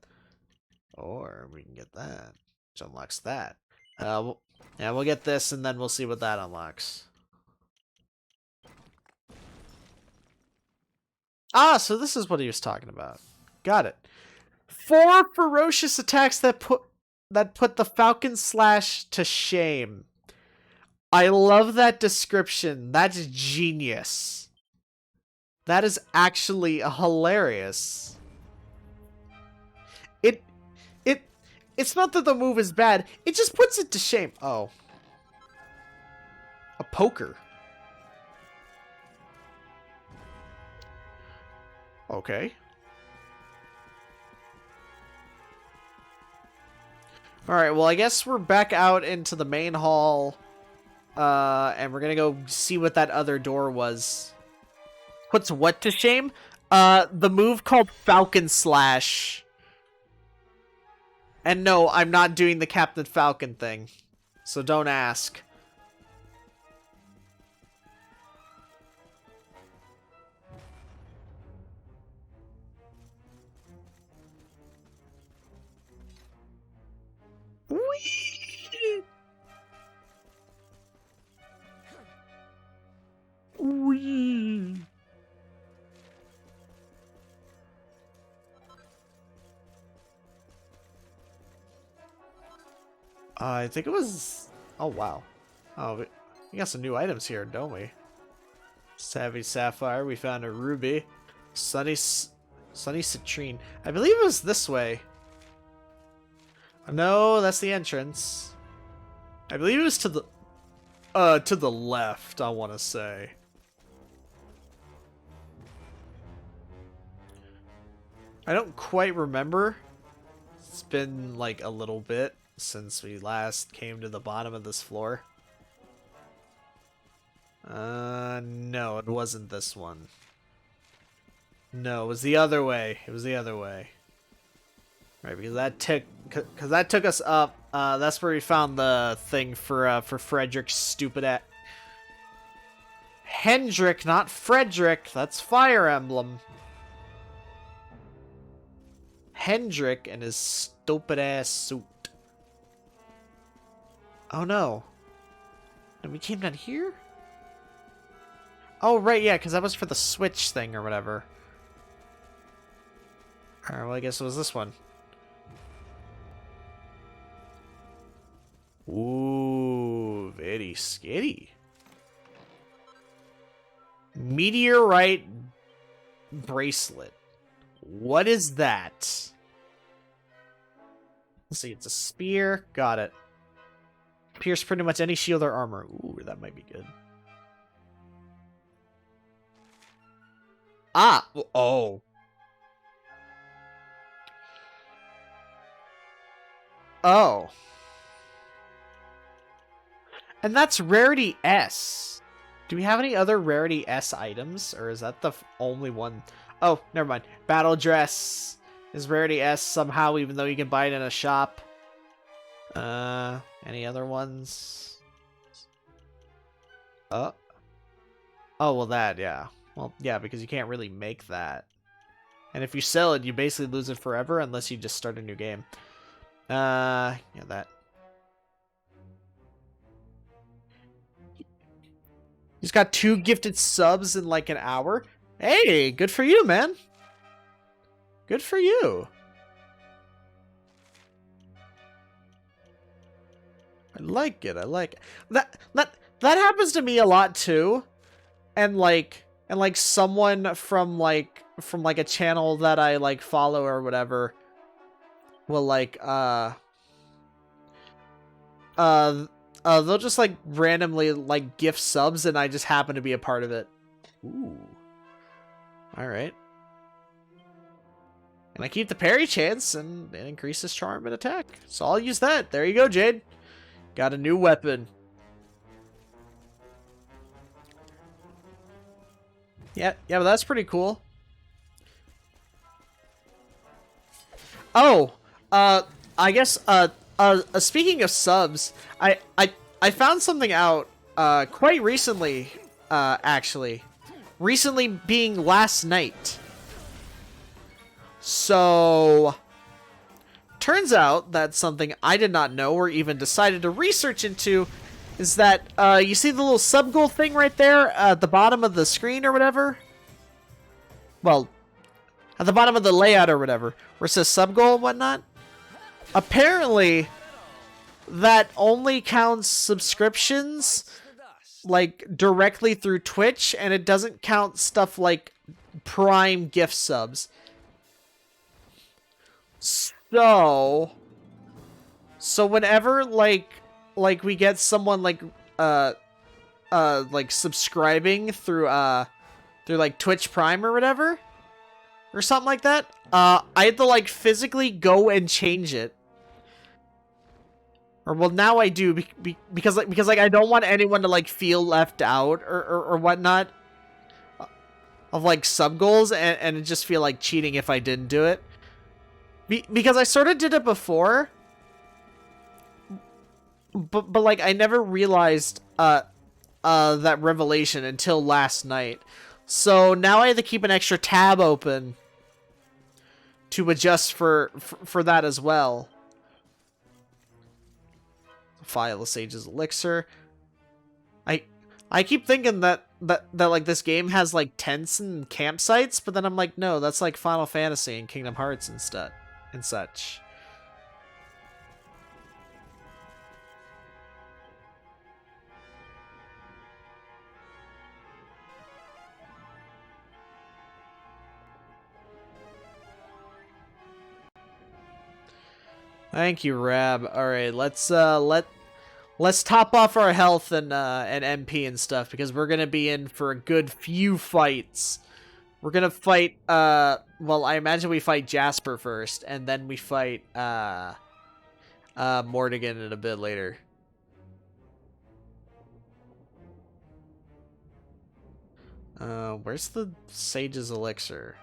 Or we can get that, which unlocks that. Yeah, we'll get this, and then we'll see what that unlocks. Ah, so this is what he was talking about. Got it. 4 ferocious attacks that put the Falcon Slash to shame. I love that description. That's genius. That is actually hilarious. It's not that the move is bad. It just puts it to shame. Oh. A poker. Okay. Alright, well, I guess we're back out into the main hall. And we're gonna go see what that other door was. Puts what to shame? The move called Falcon Slash. And no, I'm not doing the Captain Falcon thing. so don't ask. Whee! Whee! I think it was... Oh, wow. Oh, we got some new items here, don't we? Savvy Sapphire, we found a ruby. Sunny Citrine. I believe it was this way. No, that's the entrance. I believe it was to the left, I want to say. I don't quite remember. It's been like a little bit since we last came to the bottom of this floor. No, it wasn't this one. No, it was the other way. It was the other way. Right, because that took us up. That's where we found the thing for Frederick's stupid at Hendrik, not Frederick. That's Fire Emblem. Hendrik and his stupid ass suit. Oh no. And we came down here? Oh right, yeah, because that was for the Switch thing or whatever. Alright, well I guess it was this one. Ooh, very scary. Meteorite bracelet. What is that? Let's see, it's a spear. Got it. Pierce pretty much any shield or armor. Ooh, that might be good. Ah! Oh. Oh. And that's Rarity S. Do we have any other Rarity S items? Or is that the only one? Oh, never mind. Battle Dress is Rarity S somehow, even though you can buy it in a shop. Any other ones? Oh, well that, yeah. Well, yeah, because you can't really make that. And if you sell it, you basically lose it forever unless you just start a new game. Yeah, that. He's got 2 gifted subs in like an hour. Hey, good for you, man. Good for you. I like it. I like it. That happens to me a lot too. And like someone from like a channel that I like follow or whatever will like they'll just like randomly like gift subs and I just happen to be a part of it. Ooh. Alright. And I keep the parry chance and it increases charm and attack. So I'll use that. There you go, Jade. Got a new weapon. Yeah, but that's pretty cool. Oh, I guess, speaking of subs, I found something out, quite recently, actually. Recently being last night. So, turns out that something I did not know or even decided to research into is that, you see the little sub-goal thing right there at the bottom of the screen or whatever? Well, at the bottom of the layout or whatever, where it says sub-goal and whatnot? Apparently, that only counts subscriptions, like, directly through Twitch, and it doesn't count stuff like Prime gift subs. So whenever, like we get someone, like subscribing through, like, Twitch Prime or whatever, or something like that, I had to, like, physically go and change it. Or, well, now I do, because I don't want anyone to, like, feel left out, or whatnot, of, like, sub-goals, and it just feel like cheating if I didn't do it. Because I sort of did it before, but like I never realized that revelation until last night. So now I have to keep an extra tab open to adjust for that as well. File of Sage's Elixir. I keep thinking that like this game has like tents and campsites, but then I'm like, no, that's like Final Fantasy and Kingdom Hearts and such. Thank you, Rab. All right, let's top off our health and MP and stuff, because we're gonna be in for a good few fights. We're gonna fight. Well, I imagine we fight Jasper first, and then we fight Mordegon in a bit later. Where's the Sage's Elixir?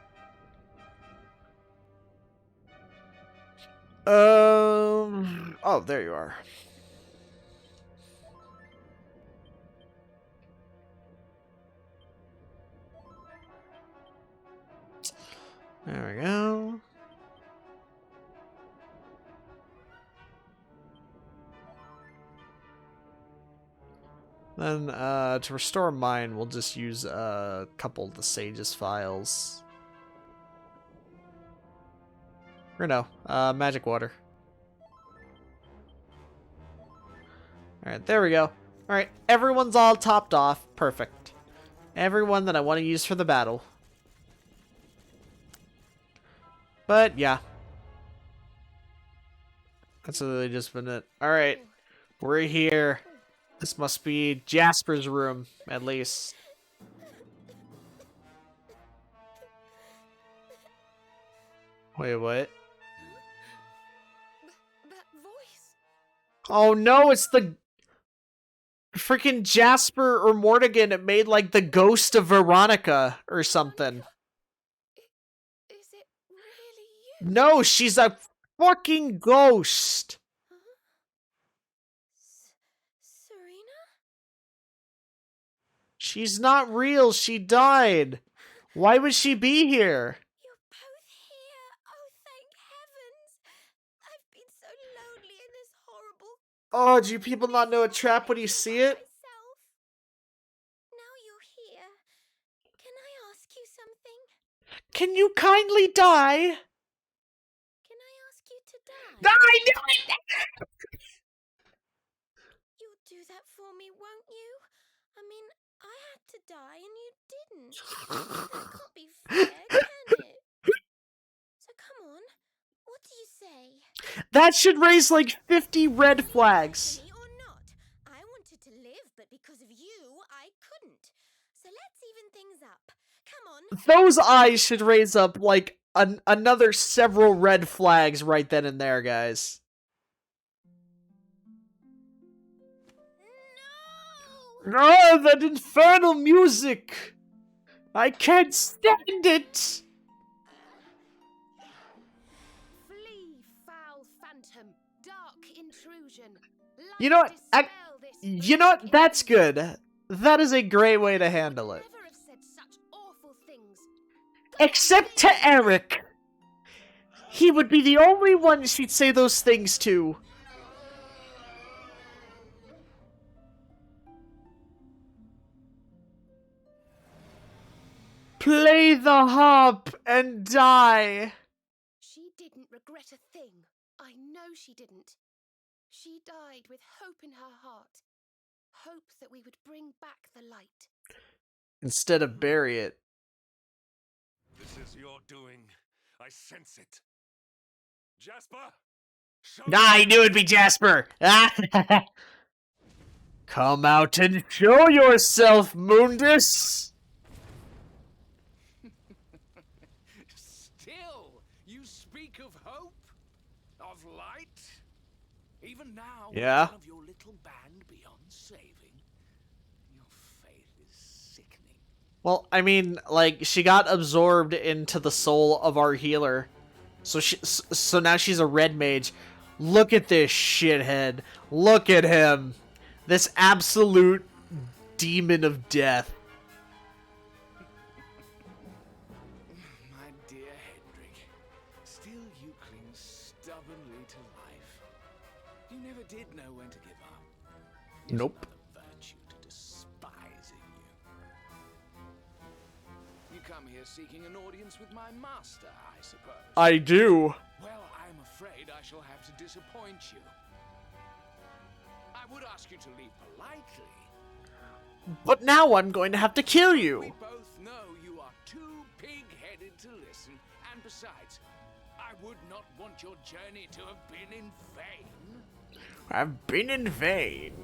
Oh, there you are. There we go. Then, to restore mine, we'll just use a couple of the Sage's files. Or no, magic water. Alright, there we go. Alright, everyone's all topped off. Perfect. Everyone that I want to use for the battle. But, yeah. That's literally just been it. Alright, we're here. This must be Jasper's room, at least. Wait, what? That voice. Oh no, it's the freaking Jasper or Mordegon. It made like the ghost of Veronica or something. Is it really you? No, she's a fucking ghost. Serena? She's not real. She died. Why would she be here? You're both here. Oh, thank heavens. I've been so lonely in this horrible... Oh, do you people not know a trap when you see it? Myself. Now you're here. Can I ask you something? Can you kindly die? Can I ask you to die? I knew it! You'll do that for me, won't you? I mean, I had to die and you didn't. That can't be fair, can it? So come on, what do you say? That should raise like 50 red flags. Or not? I wanted to live, but because of you, I couldn't. So let's even things up. Come on. Those eyes should raise up like another several red flags right then and there, guys. No! Oh, that infernal music! I can't stand it! Flee, foul phantom, dark intrusion. You know what? You know what? That's good. That is a great way to handle it. Never have said such awful things. Except to Eric. He would be the only one she'd say those things to. Play the harp and die. She didn't regret a thing. I know she didn't. She died with hope in her heart. Hope that we would bring back the light. Instead of bury it. This is your doing. I sense it. Jasper? I knew it'd be Jasper. Come out and show yourself, Mundus. Still, you speak of hope? Of light? Even now, Yeah. one of your little band beyond saving. Your faith is sickening. Well, I mean, like, she got absorbed into the soul of our healer. So now she's a red mage. Look at this shithead. Look at him. This absolute demon of death. My dear Hendrik, still you cling stubbornly to life. You never did know when to give up. It's Nope. another virtue to despising you. You come here seeking an audience with my master, I suppose. I do. Well, I'm afraid I shall have to disappoint you. I would ask you to leave politely. But now I'm going to have to kill We you. both know you are too pig-headed to listen, and besides, I would not want your journey to have been in vain. I've been in vain.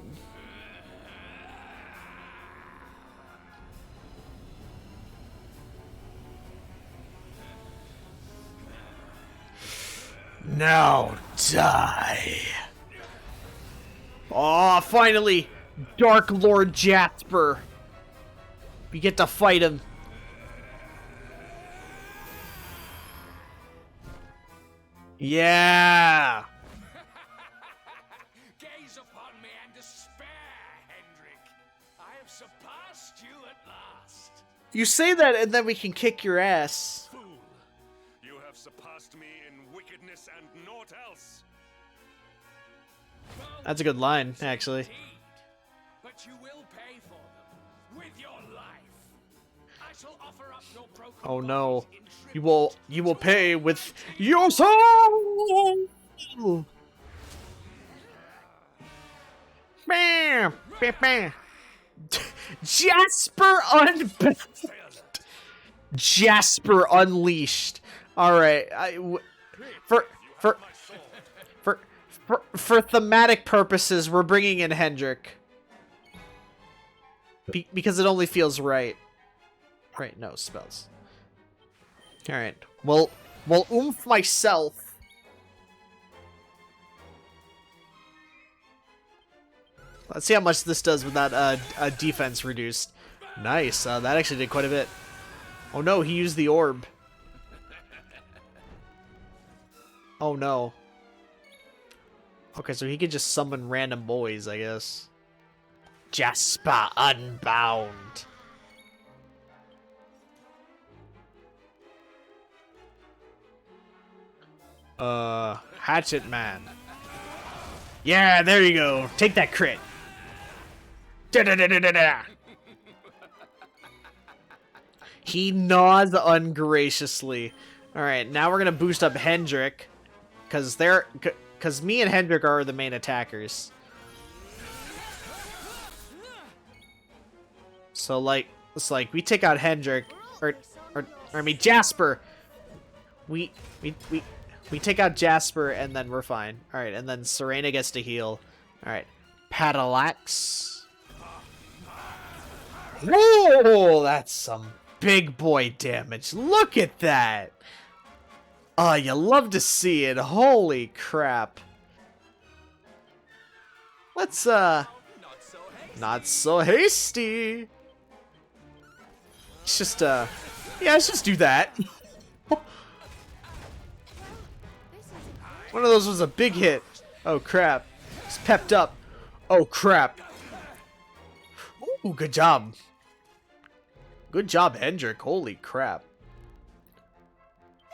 Now die. Oh, finally! Dark Lord Jasper. We get to fight him. Yeah! Gaze upon me and despair, Hendrik. I have surpassed you at last. You say that and then we can kick your ass. Fool! You have surpassed me in wickedness and naught else. That's a good line, actually. Indeed. But you will pay for them with your life. I shall offer up your broken Oh no. bodies in You will pay with your soul. Bam! Bam! Bam! Jasper Unbound! Jasper Unleashed. Alright, for thematic purposes, we're bringing in Hendrik. Because it only feels right. Right, no, spells. Alright, well, oomph myself. Let's see how much this does with that defense reduced. Nice, that actually did quite a bit. Oh no, he used the orb. Oh no. Okay, so he could just summon random boys, I guess. Jasper Unbound. Hatchet Man. Yeah, there you go. Take that crit. Da-da-da-da-da-da. He gnaws ungraciously. Alright, now we're gonna boost up Hendrik. Cause me and Hendrik are the main attackers. So it's like we take out Hendrik or I mean Jasper. We take out Jasper and then we're fine. Alright, and then Serena gets to heal. Alright. Parallax. Whoa, that's some big boy damage. Look at that. Oh, you love to see it. Holy crap. Let's, not so hasty. It's just, yeah, let's just do that. One of those was a big hit. Oh, crap. It's pepped up. Oh, crap. Ooh, good job. Good job, Hendrik. Holy crap.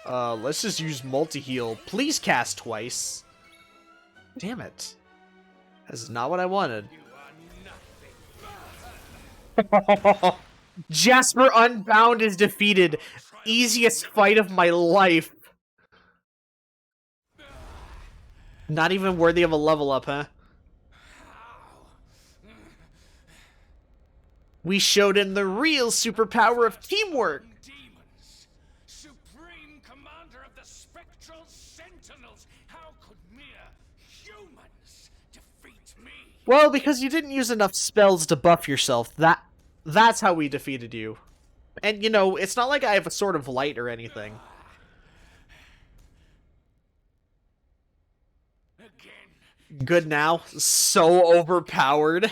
Let's just use multi-heal. Please cast twice. Damn it. That's not what I wanted. Jasper Unbound is defeated. Easiest fight of my life. Not even worthy of a level up, huh? We showed him the real superpower of teamwork. Demons, supreme commander of the spectral sentinels. How could mere humans defeat me? Well, because you didn't use enough spells to buff yourself. That's how we defeated you. And, you know, it's not like I have a sword of light or anything. Again. Good now. So overpowered.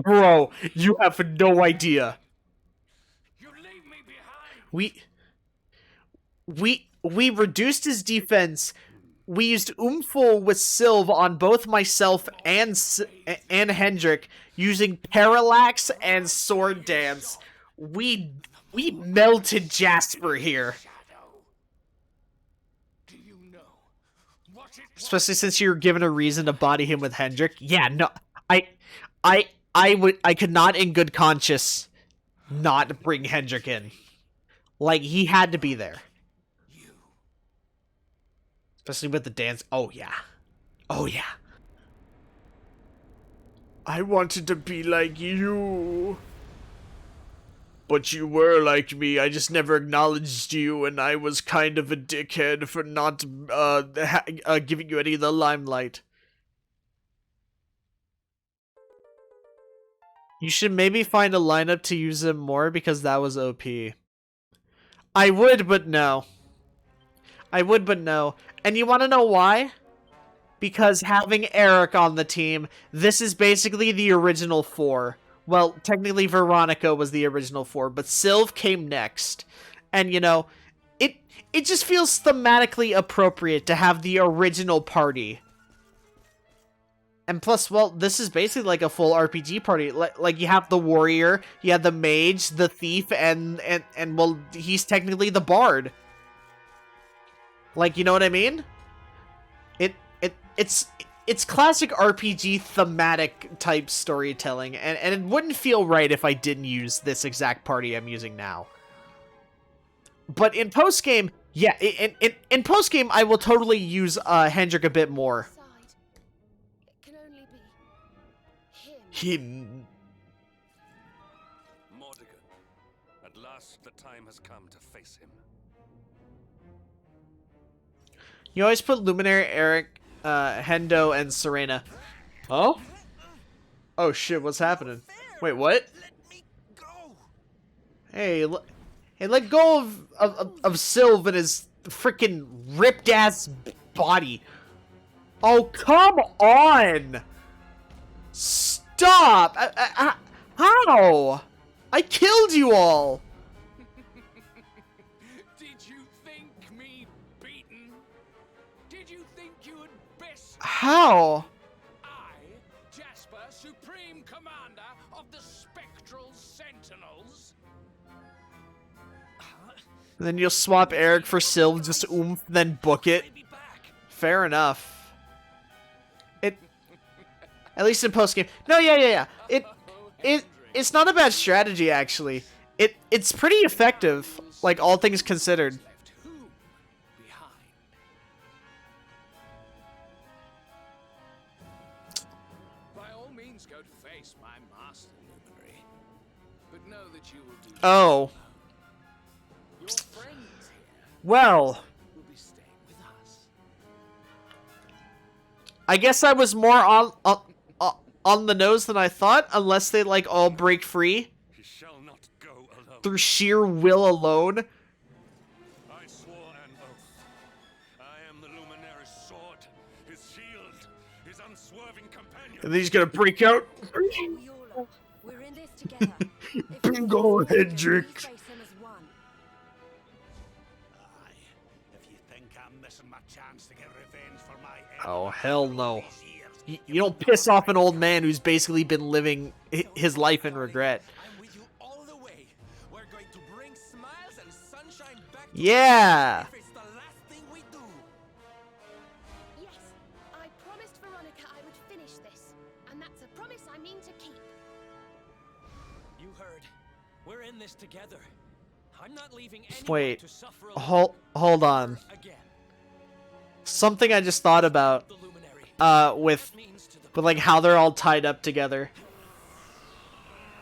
Bro, you have no idea. You leave me behind. We reduced his defense. we used Oomful with Sylv on both myself and Hendrik using Parallax and Sword Dance. We melted Jasper here. Especially since you were given a reason to body him with Hendrik. Yeah, no, I could not in good conscience not bring Hendrik in. Like, he had to be there. Especially with the dance. Oh, yeah. Oh, yeah. I wanted to be like you. But you were like me. I just never acknowledged you, and I was kind of a dickhead for not giving you any of the limelight. You should maybe find a lineup to use him more, because that was OP. I would, but no. I would, but no. And you want to know why? Because having Eric on the team, this is basically the original 4. Well, technically Veronica was the original 4, but Sylv came next. And, you know, it just feels thematically appropriate to have the original party. And plus, well, this is basically like a full RPG party. Like you have the warrior, you have the mage, the thief, and well, he's technically the bard. Like, you know what I mean? It's classic RPG thematic type storytelling, and it wouldn't feel right if I didn't use this exact party I'm using now. But in post game, yeah, in post game, I will totally use Hendrik a bit more. It can only be Him. Mordegon, at last the time has come to face him. You always put Luminary, Eric, Hendo, and Serena. Oh? Oh shit, what's happening? Wait, what? Hey, let go of Sylv and his freaking ripped ass body. Oh, come on! Stop! How? I killed you all! Did you think me beaten? Did you think you had best? How? I, Jasper, Supreme Commander of the Spectral Sentinels? And then you'll swap Eric for Sylv, just oomph, then book it. Fair enough. At least in post game. No, yeah. It's not a bad strategy, actually. It's pretty effective, like all things considered. Left whom behind? By all means, go to face my master, Luminary. But know that you will do. Oh. Your friends here Well, will be staying with us. I guess I was more on the nose than I thought, unless they like all break free He shall not go alone. through sheer will alone. I swore an oath. I am the Luminary's sword, his shield, his unswerving companion. And then he's gonna break out. We all are. We're in this together. If we Bingo, face him, Hendrik. we face him as one. Aye, if you think I'm missing my chance to get revenge for my Oh, hell no. You don't piss off an old man who's basically been living his life in regret. I'm with you all the way. We're going to bring smiles and sunshine back to Yeah. if it's the last thing we do. Yes, I promised Veronica I would finish this, and that's a promise I mean to keep. You heard. We're in this together. I'm not leaving anyone Wait. to suffer alone Hold on. again. Something I just thought about The Luminary. with Means to the like how they're all tied up together.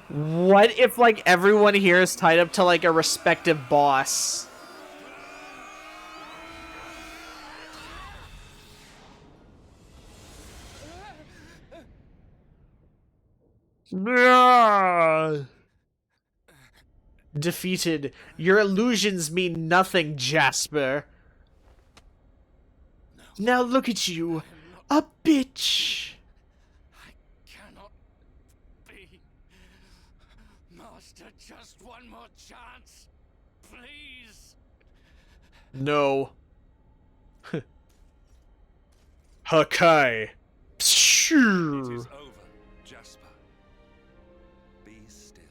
What if like everyone here is tied up to like a respective boss? Defeated. Your illusions mean nothing, Jasper. Now look at you. A bitch. I cannot be. Master, just one more chance. Please. No. Hakai. It Pshhh. is over, Jasper. Be still.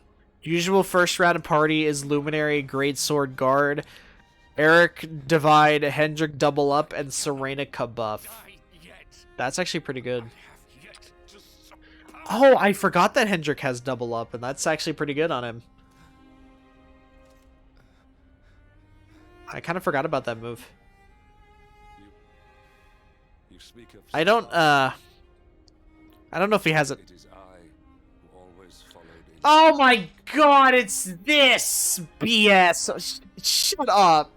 Usual first round of party is Luminary, Greatsword Guard, Eric Divide, Hendrik Double Up, and Serenica buff. Die yet. That's actually pretty good. I have yet to succumb. Oh, I forgot that Hendrik has Double Up, and that's actually pretty good on him. I kind of forgot about that move. You speak of I don't know if he has it. It is I who always followed in. Oh my god, it's this BS. Oh, shut up.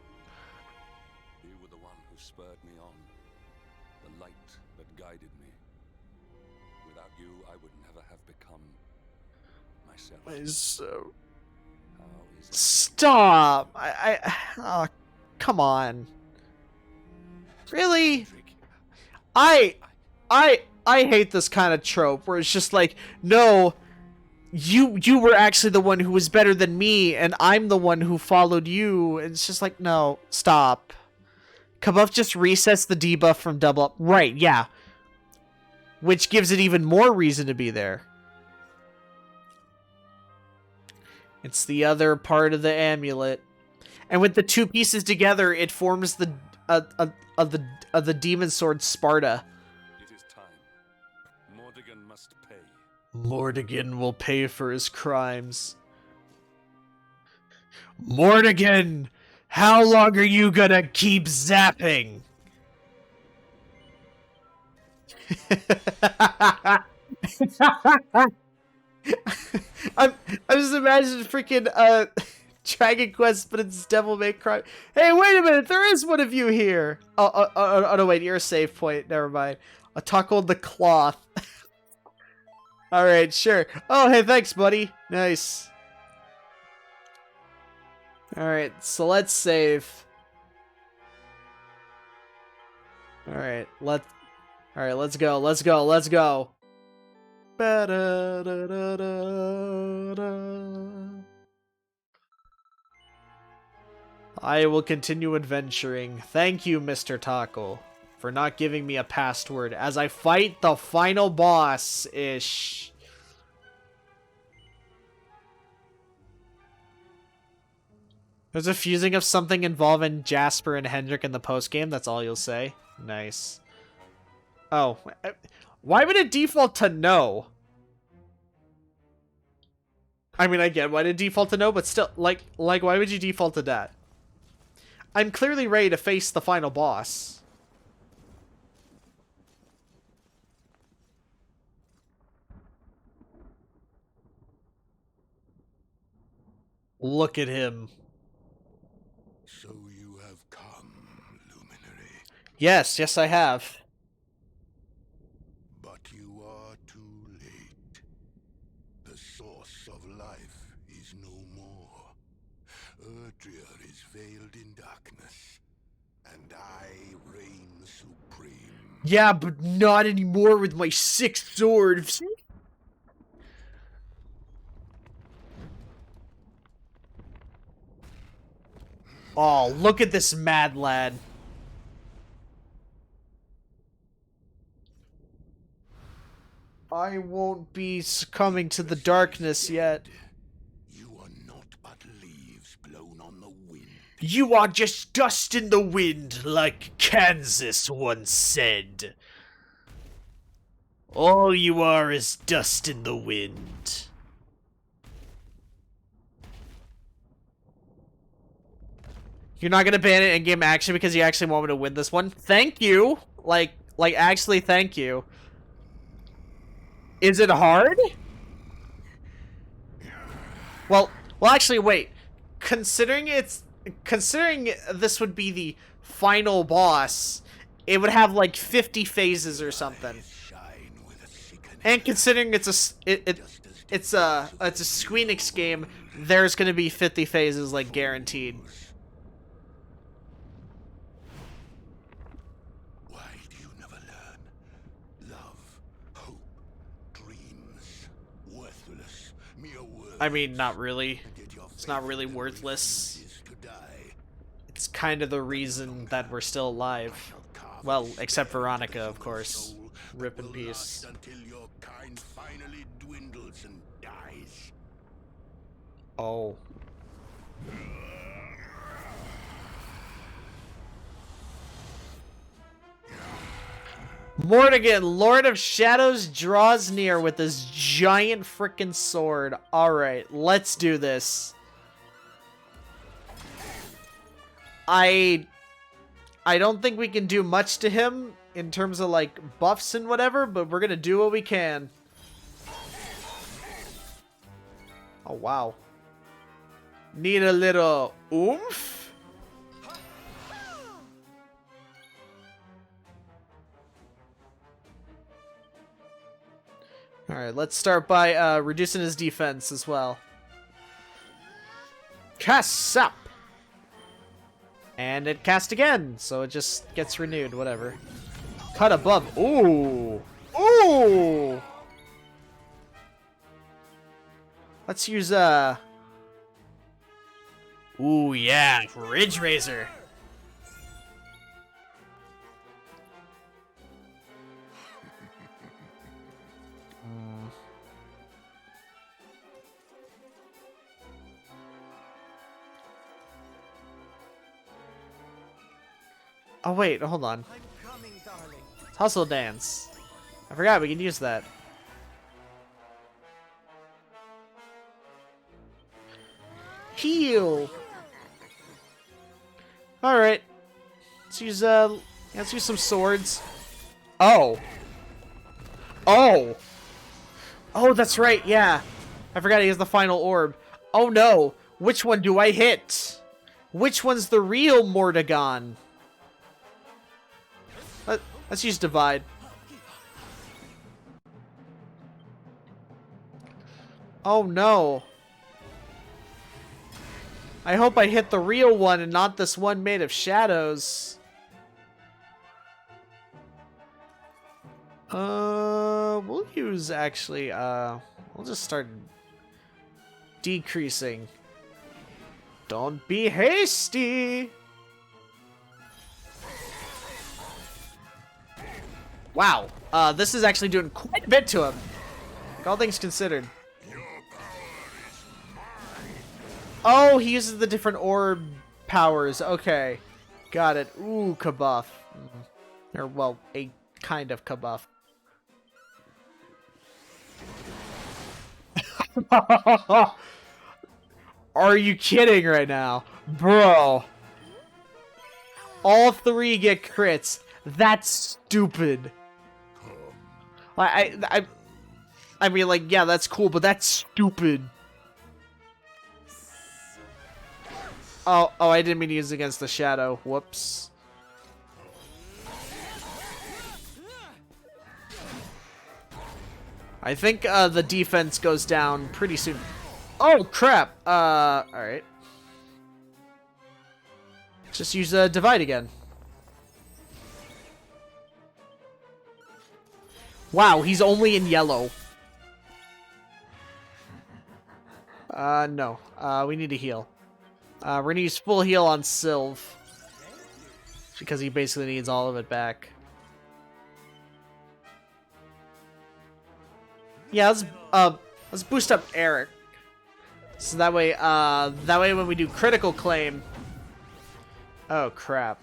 You were the one who spurred me on. The light that guided me. Without you, I would never have become myself. So How easy. stop. Oh, come on. Really? I hate this kind of trope where it's just like, no, you were actually the one who was better than me, and I'm the one who followed you. And it's just like, no, stop. Kabuff just resets the debuff from Double Up. Right, yeah. Which gives it even more reason to be there. It's the other part of the amulet. And with the two pieces together, it forms the the demon sword Sparta. It is time. Mordegon must pay. Mordegon will pay for his crimes. Mordegon, how long are you gonna keep zapping? I'm just imagining freaking Dragon Quest, but it's Devil May Cry. Hey, wait a minute, there is one of you here. Oh no, wait, you're a save point. Never mind. A Tuckle the Cloth. All right, sure. Oh, hey, thanks, buddy. Nice. All right, so let's save. All right, let's go. Let's go. Let's go. I will continue adventuring. Thank you, Mr. Taco, for not giving me a password as I fight the final boss-ish. There's a fusing of something involving Jasper and Hendrik in the postgame. That's all you'll say. Nice. Oh, why would it default to no? I mean, I get why it default to no, but still, like, why would you default to that? I'm clearly ready to face the final boss. Look at him. So you have come, Luminary. Yes, I have. But you are too late. The source of life is no more. Erdrea is veiled in darkness, and I reign supreme. Yeah, but not anymore with my 6 swords. Oh, look at this mad lad. I won't be succumbing to the darkness yet. You are not but leaves blown on the wind. You are just dust in the wind, like Kansas once said. All you are is dust in the wind. You're not gonna ban it in game action because you actually want me to win this one? Thank you! Like actually thank you. Is it hard? Well, actually, wait. Considering this would be the final boss, it would have like 50 phases or something. And considering it's a Squeenix game, there's gonna be 50 phases, like, guaranteed. Why do you never learn? Love, hope, dreams, worthless, mere words. I mean, not really. It's not really worthless. It's kind of the reason that we're still alive. Carve Well, except Veronica, of course. Rip in peace. Until your kind finally dwindles and dies. Oh. Mordegon, Lord of Shadows, draws near with this giant frickin' sword. Alright, let's do this. I don't think we can do much to him in terms of, like, buffs and whatever, but we're gonna do what we can. Oh, wow. Need a little oomph? Alright, let's start by reducing his defense as well. Cast up! And it cast again, so it just gets renewed, whatever. Cut above. Ooh! Ooh! Let's use, Ooh, yeah, Ridge Razor. Oh wait, hold on. I'm coming, darling. Hustle Dance. I forgot we can use that. Heal. All right. Let's use some swords. Oh. Oh. Oh, that's right. Yeah. I forgot he has the final orb. Oh no. Which one do I hit? Which one's the real Moar-de-gone? Let's use Divide. Oh no. I hope I hit the real one and not this one made of shadows. We'll use actually, we'll just start decreasing. Don't be hasty. Wow, this is actually doing quite a bit to him. Like, all things considered. Oh, he uses the different orb powers. Okay, got it. Ooh, kabuff. Or, well, a kind of kabuff. Are you kidding right now? Bro. All three get crits. That's stupid. I mean, like, yeah, that's cool, but that's stupid. Oh, I didn't mean to use it against the shadow. Whoops. I think the defense goes down pretty soon. Oh, crap. Alright. Just use Divide again. Wow, he's only in yellow. No. We need to heal. We're gonna use full heal on Sylv. Because he basically needs all of it back. Yeah, let's boost up Eric. So that way when we do critical claim. Oh crap.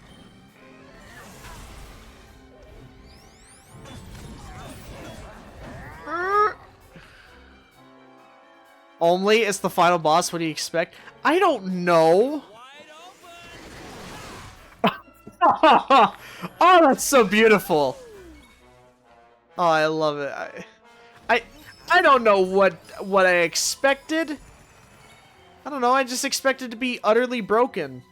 Only is the final boss. What do you expect? I don't know. Oh, that's so beautiful. Oh, I love it. I don't know what I expected. I don't know. I just expected to be utterly broken.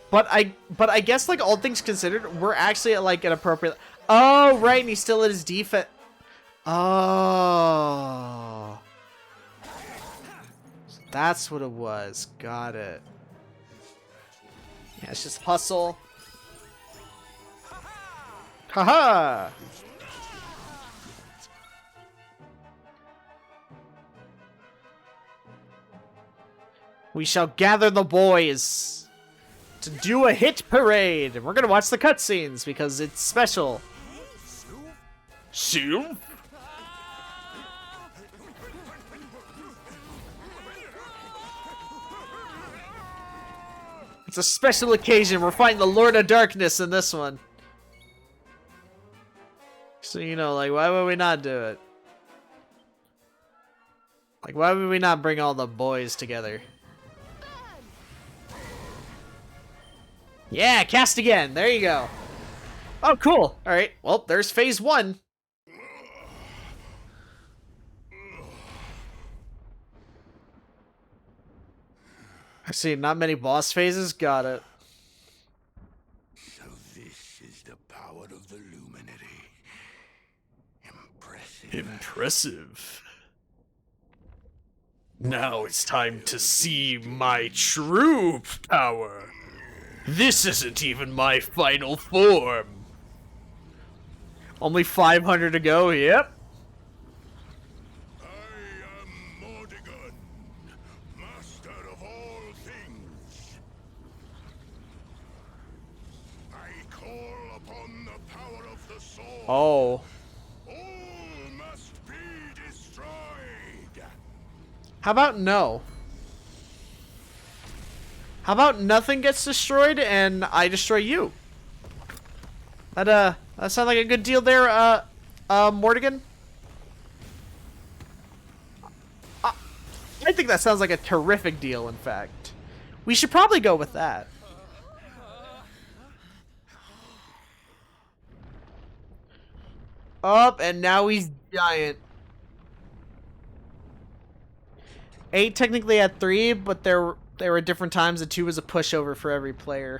But I guess, like, all things considered, we're actually at, like, an appropriate. Oh, right, and he's still at his defense. Oh, so that's what it was. Got it. Yeah, it's just hustle. Haha. We shall gather the boys to do a hit parade. And we're gonna watch the cutscenes because it's special. Soup? It's a special occasion. We're fighting the Lord of Darkness in this one. So, you know, like, why would we not do it? Like, why would we not bring all the boys together? Yeah, cast again. There you go. Oh, cool. All right. Well, there's phase 1. I see. Not many boss phases. Got it. So this is the power of the Luminary. Impressive. Impressive. Now it's time to see my true power. This isn't even my final form. Only 500 to go, yep. I am Mordegon, master of all things. I call upon the power of the sword. Oh. All must be destroyed. How about no? How about nothing gets destroyed and I destroy you? That sounds like a good deal there, Mordegon? I think that sounds like a terrific deal, in fact. We should probably go with that. Up, and now he's giant. 8 technically had 3, but there were different times the 2 was a pushover for every player.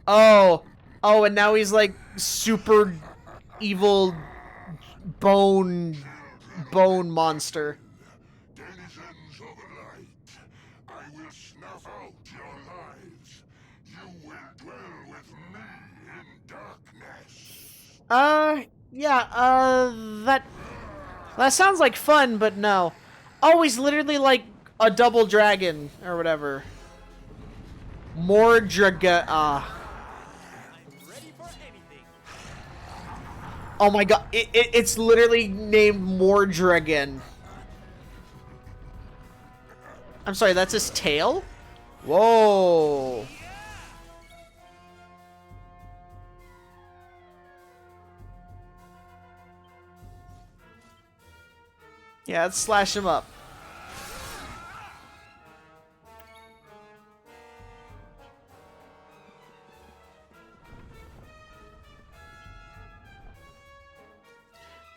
Oh, and now he's like super evil bone monster. Denizens of light, I will snuff out your lives. You will dwell with me in darkness. Yeah, that sounds like fun, but no. Oh, he's literally like a double dragon or whatever. Moar-de-gone. Oh my god, it's literally named Mordegon. I'm sorry, that's his tail? Whoa. Yeah, let's slash him up.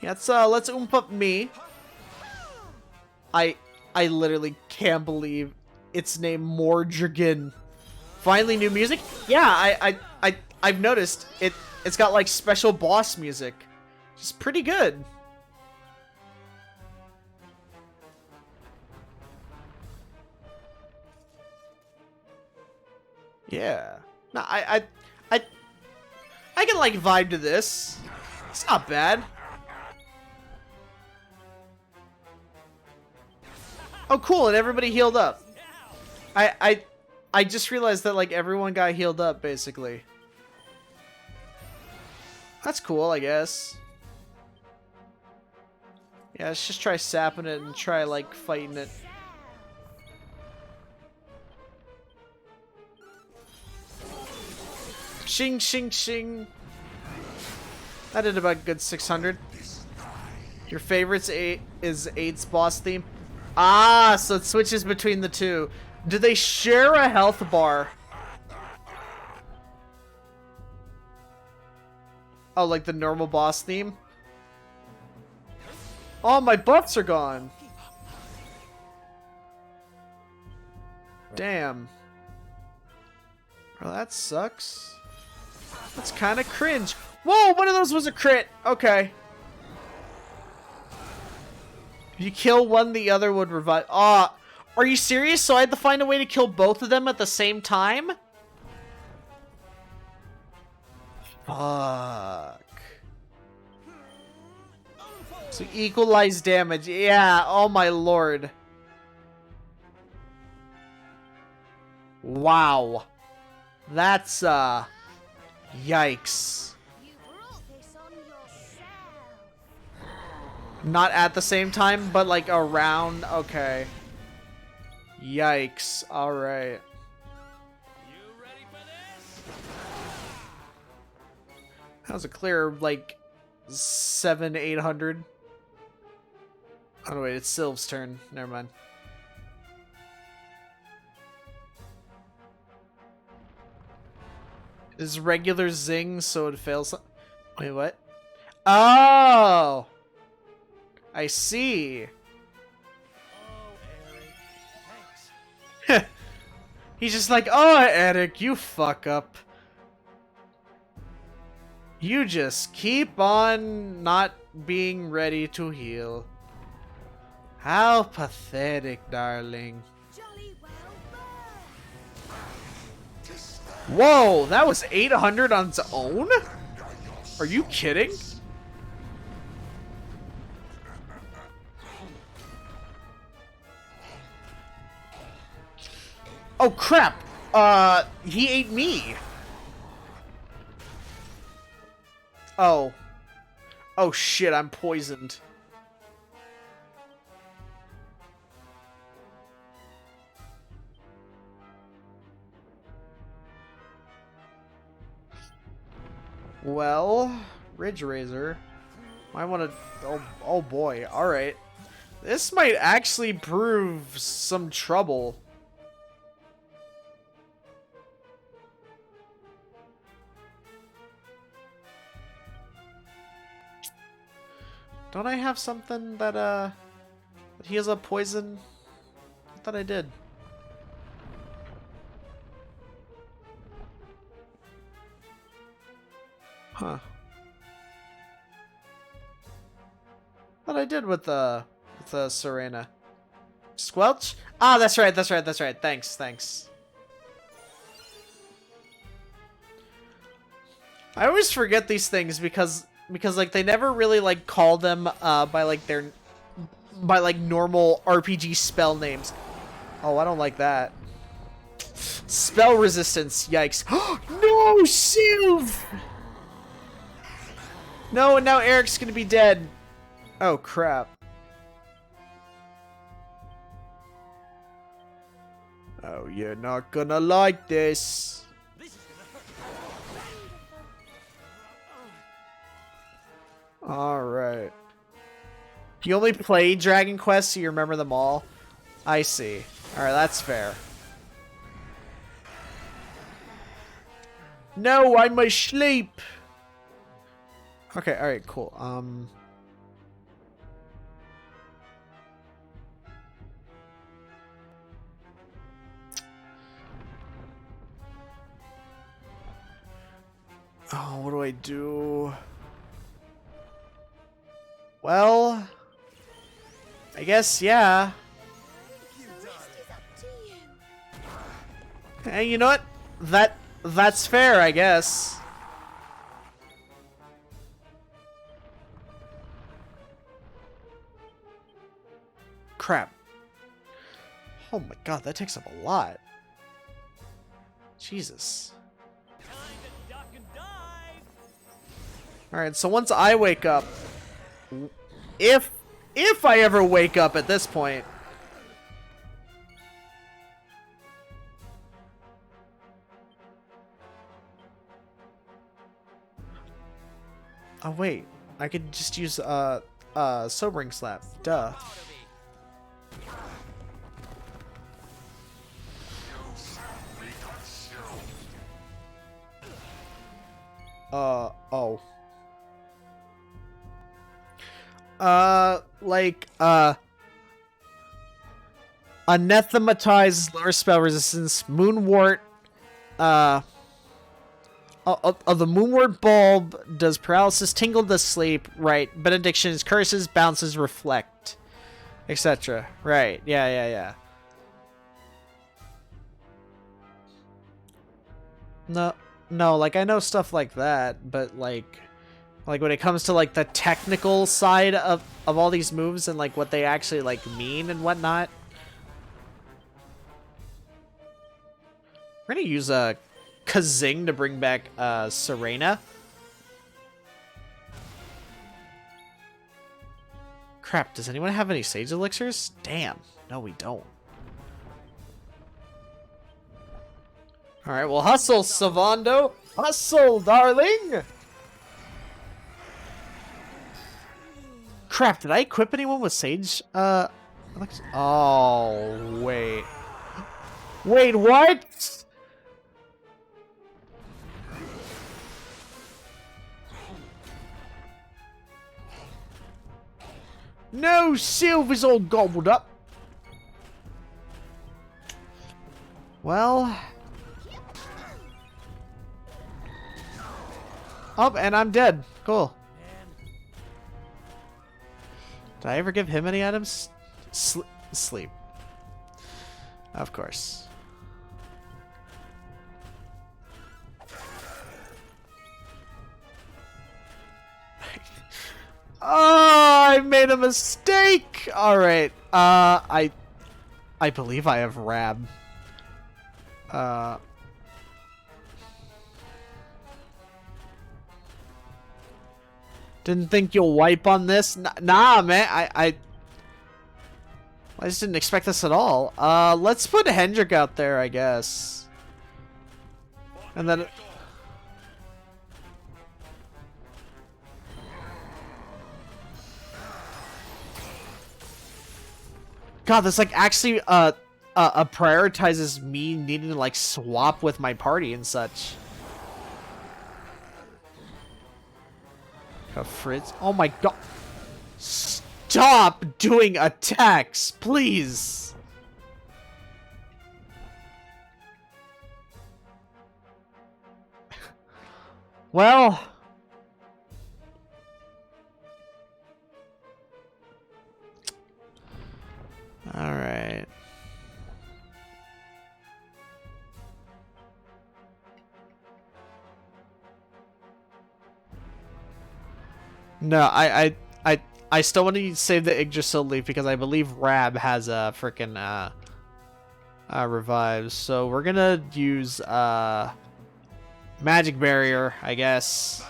Yeah, let's oomph up me. I literally can't believe it's named Mordegon. Finally, new music. Yeah, I've noticed it's got like special boss music, which is pretty good. Yeah. No, I can like vibe to this. It's not bad. Oh, cool, and everybody healed up. I just realized that like everyone got healed up basically. That's cool, I guess. Yeah, let's just try sapping it and try like fighting it. Shing, shing, shing. That did about a good 600. Your favorites is 8's boss theme. Ah, so it switches between the two. Do they share a health bar? Oh, like the normal boss theme? Oh, my buffs are gone. Damn. Well, that sucks. That's kind of cringe. Whoa, one of those was a crit. Okay. If you kill one, the other would revive. Ah, are you serious? So I had to find a way to kill both of them at the same time? Fuck. So equalize damage. Yeah, oh my lord. Wow. That's, yikes. You brought this on yourself. Not at the same time, but like around. Okay. Yikes. Alright. You ready for this? That was a clear, like, 800. Oh, no, wait, it's Sylve's turn. Never mind. Is regular zing, so it fails. Wait, what? Oh! I see. Oh, Eric. Thanks. He's just like, oh, Eric, you fuck up. You just keep on not being ready to heal. How pathetic, darling. Jolly well done. Whoa, that was 800 on its own? Are you kidding? Oh crap! He ate me! Oh. Oh shit, I'm poisoned. Well, Ridge Razor. I want to... oh boy, alright. This might actually prove some trouble. Don't I have something that heals up poison? I thought I did. Huh. Thought I did with Serena. Squelch? Ah, that's right, that's right, that's right. Thanks, thanks. I always forget these things because like they never really like call them by like normal RPG spell names. Oh, I don't like that. Spell resistance, yikes. No, Sylve! No, and now Eric's gonna be dead. Oh crap. Oh, you're not gonna like this. Alright. You only play Dragon Quest, so you remember them all? I see. Alright, that's fair. No, I'm asleep! Okay, alright, cool. Oh, what do I do? Well, I guess, yeah. The rest is up to you. Hey, you know what? That's fair, I guess. Crap. Oh my god, that takes up a lot. Jesus. Time to duck and dive. Alright, so once I wake up, if I ever wake up at this point, oh wait, I could just use sobering slap. Duh. Oh. Anathematizes lower spell resistance, Moonwort, the Moonwort Bulb does paralysis, tingle does sleep, right, benedictions, curses, bounces, reflect, etc. Right, yeah. No, like, I know stuff like that, but, like when it comes to, like, the technical side of all these moves and, like, what they actually, like, mean and whatnot. We're gonna use a Kazing to bring back Serena. Crap, does anyone have any Sage Elixirs? Damn, no we don't. Alright, well hustle, Savando! Hustle, darling! Crap, did I equip anyone with Sage? Oh, wait. Wait, what? No, Sylva's all gobbled up. Well. Oh, and I'm dead. Cool. Did I ever give him any items? Sleep. Of course. Oh, I made a mistake. All right. I believe I have Rab. Didn't think you'll wipe on this. Nah, man. I just didn't expect this at all. Let's put Hendrik out there, I guess. And then. God, this like actually prioritizes me needing to like swap with my party and such. Fritz, oh my god! Stop doing attacks, please. Well. All right. No, I still want to save the Yggdrasil leaf because I believe Rab has a freaking revives. So we're gonna use magic barrier, I guess.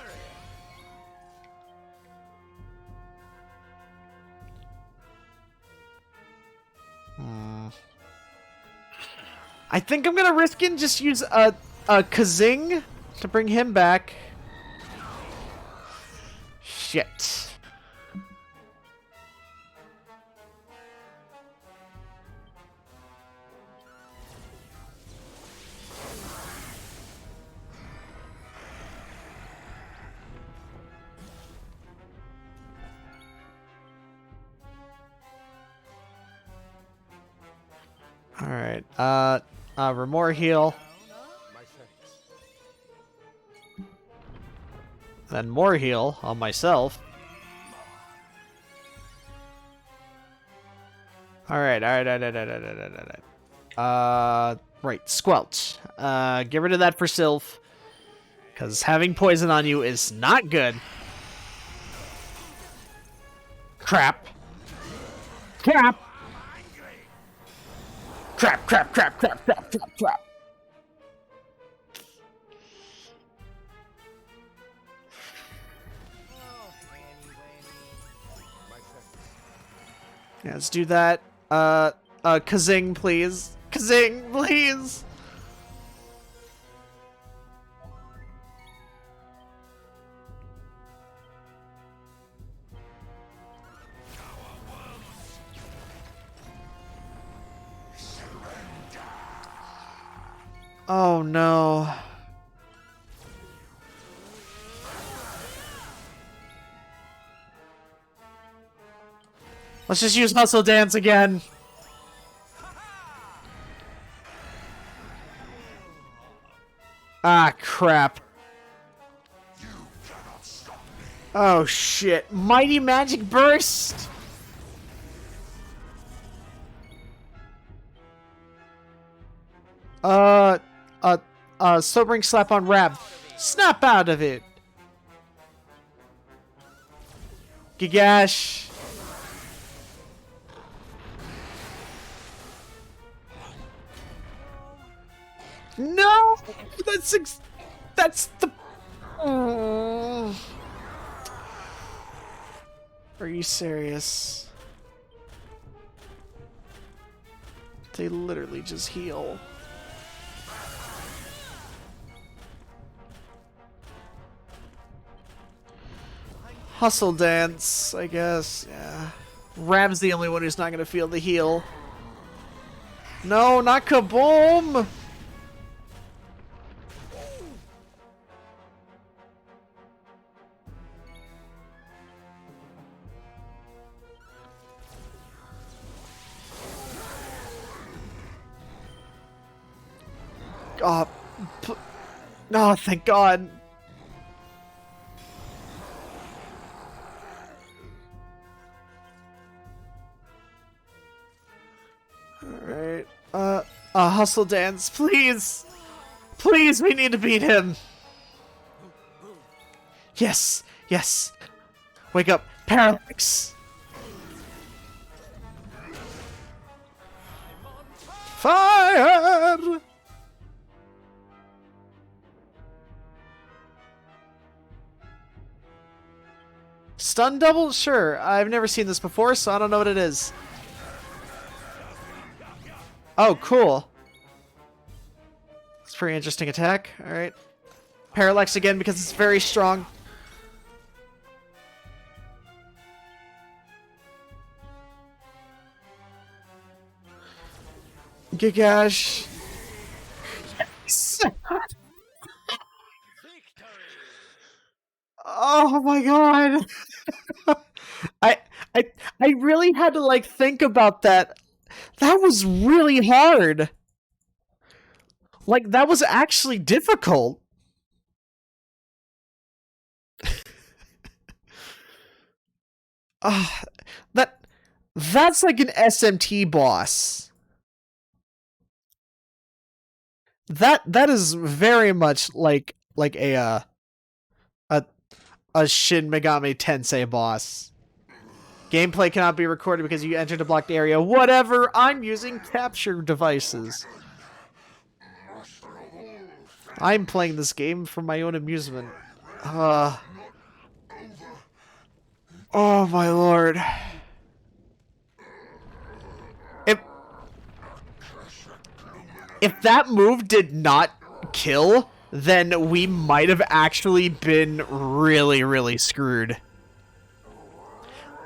I think I'm gonna risk it and just use a Kazing to bring him back. Shit. All right. Remore heal. Then more heal on myself. Alright. Right, Squelch. Get rid of that for Sylph. Because having poison on you is not good. Crap. Crap! Crap. Yeah, let's do that. Kazing, please. Kazing, please! Oh no. Let's just use Hustle Dance again. Ah, crap. Oh shit. Mighty Magic Burst! Sobering Slap on Rab. Snap out of it! Gigash. No! That's the... Oh. Are you serious? They literally just heal. Hustle dance, I guess. Yeah. Rab's the only one who's not gonna feel the heal. No, not kaboom! Oh, no, thank God. Alright, hustle dance, please! Please, we need to beat him! Yes, yes! Wake up, Parallax! Fire! Stun double? Sure. I've never seen this before, so I don't know what it is. Oh, cool. It's a pretty interesting attack. Alright. Parallax again because it's very strong. Gigash. Yes! Oh my god. I I really had to like think about that. That was really hard. Like that was actually difficult. Ah, that's like an SMT boss. That is very much like a a Shin Megami Tensei boss. Gameplay cannot be recorded because you entered a blocked area. Whatever, I'm using capture devices. I'm playing this game for my own amusement. Oh my lord. If that move did not kill, then we might have actually been really, really screwed.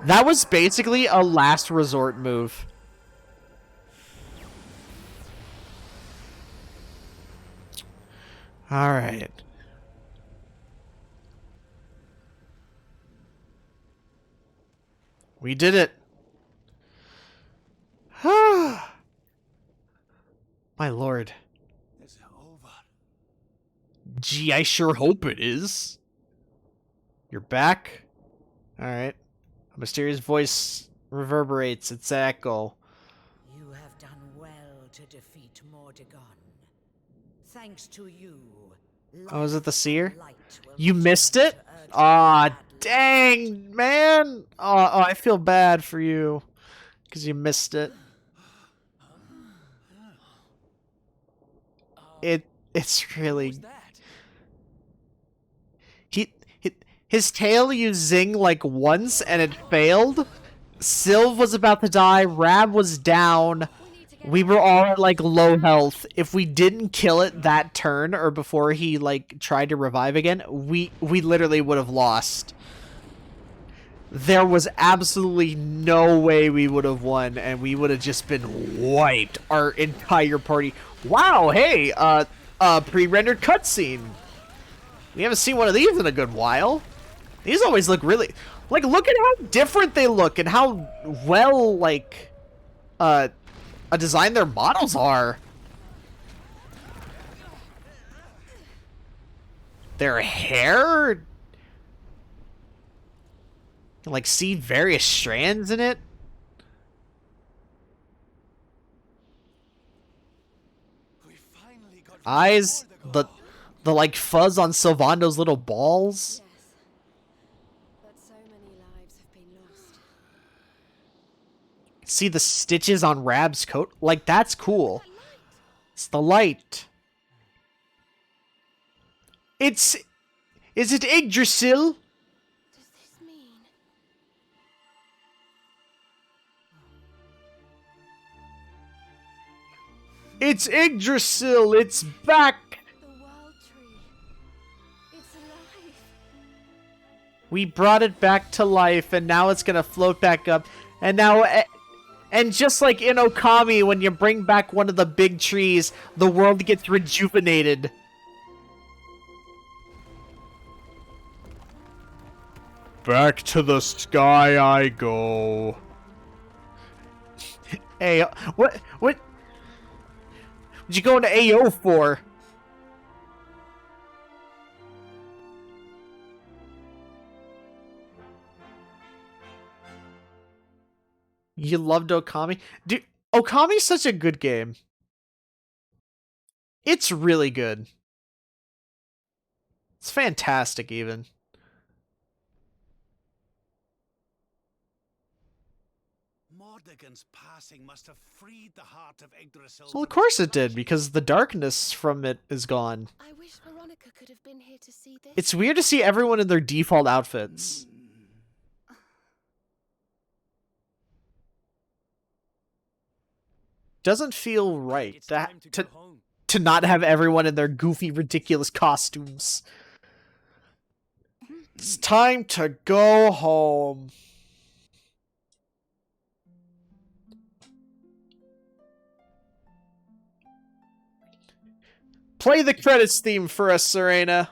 That was basically a last resort move. Alright. We did it. My lord. It's over. Gee, I sure hope it is. You're back? Alright. A mysterious voice reverberates its echo. You have done well to defeat Mordegon. Thanks to you. Oh, is it the seer? You missed it? Aw, dang, man. Oh, I feel bad for you. Because you missed it. It's really... His tail used Zing like once and it failed. Sylv was about to die. Rab was down. We were all at like low health. If we didn't kill it that turn or before he like tried to revive again, we literally would have lost. There was absolutely no way we would have won, and we would have just been wiped. Our entire party. Wow, hey, pre-rendered cutscene. We haven't seen one of these in a good while. These always look really... Like, look at how different they look and how well, like, a design their models are. Their hair... Like, see various strands in it. Eyes, the like fuzz on Sylvando's little balls. Yes. But so many lives have been lost. See the stitches on Rab's coat? Like, that's cool. It's the light. It's... Is it Yggdrasil? Does this mean? It's Yggdrasil! It's back! The World Tree. It's alive. We brought it back to life, and now it's gonna float back up. And now... And just like in Okami, when you bring back one of the big trees, the world gets rejuvenated. Back to the sky I go. Hey, what would you go into AO for? You loved Okami? Dude, Okami's such a good game. It's really good. It's fantastic, even. Mordegon's passing must have freed the heart of Yggdrasil. Well, of course it did, because the darkness from it is gone. I wish Veronica could have been here to see this. It's weird to see everyone in their default outfits. Doesn't feel right to not have everyone in their goofy, ridiculous costumes. It's time to go home. Play the credits theme for us, Serena.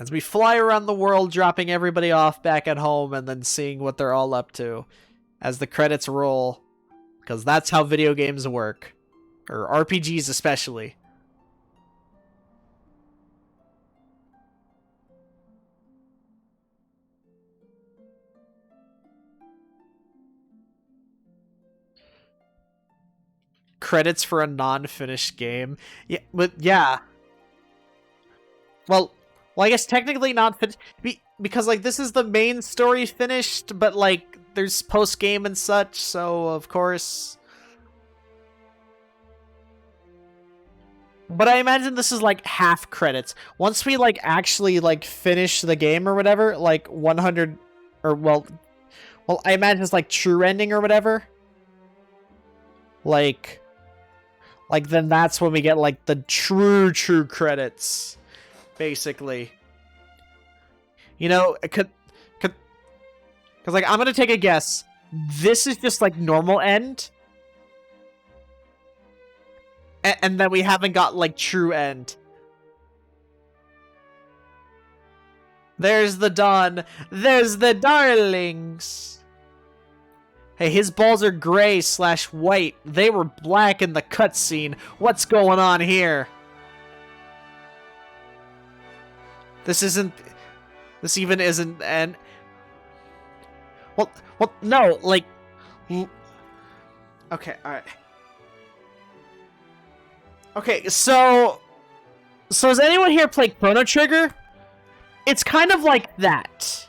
As we fly around the world, dropping everybody off back at home and then seeing what they're all up to as the credits roll. Because that's how video games work. Or RPGs especially. Credits for a non-finished game. Yeah, but yeah. Well, I guess technically not finished because like this is the main story finished, but like there's post game and such, so of course. But I imagine this is like half credits. Once we like actually like finish the game or whatever, like 100 or well I imagine it's like true ending or whatever. Like then that's when we get like the true credits. Basically, you know, because like I'm gonna take a guess. This is just like normal end, and then we haven't got like true end. There's the dawn. There's the darlings. Hey, his balls are gray/white. They were black in the cutscene. What's going on here? This even isn't an... Well, no, like... Okay, alright. Okay, so has anyone here played Chrono Trigger? It's kind of like that.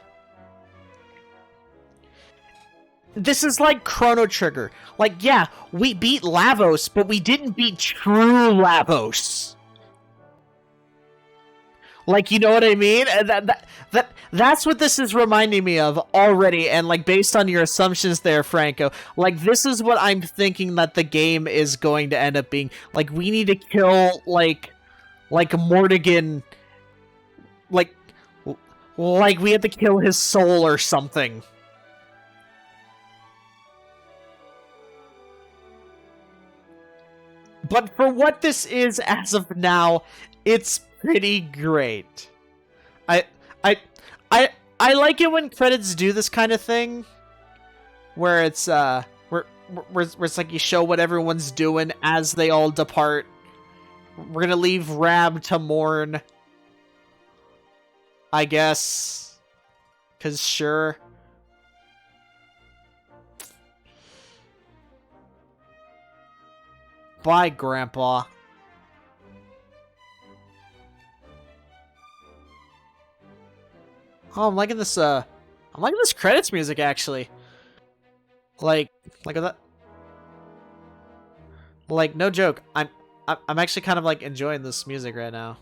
This is like Chrono Trigger. Like, yeah, we beat Lavos, but we didn't beat true Lavos. Like, you know what I mean? That's what this is reminding me of already, and like based on your assumptions there, Franco, like this is what I'm thinking that the game is going to end up being. Like, we need to kill like Mordegon, like we have to kill his soul or something. But for what this is as of now, it's pretty great. I like it when credits do this kind of thing, where it's where it's like you show what everyone's doing as they all depart. We're gonna leave Rab to mourn, I guess, 'cause sure. Bye, Grandpa. Oh, I'm liking this credits music actually. Like that. Like, no joke. I'm actually kind of like enjoying this music right now.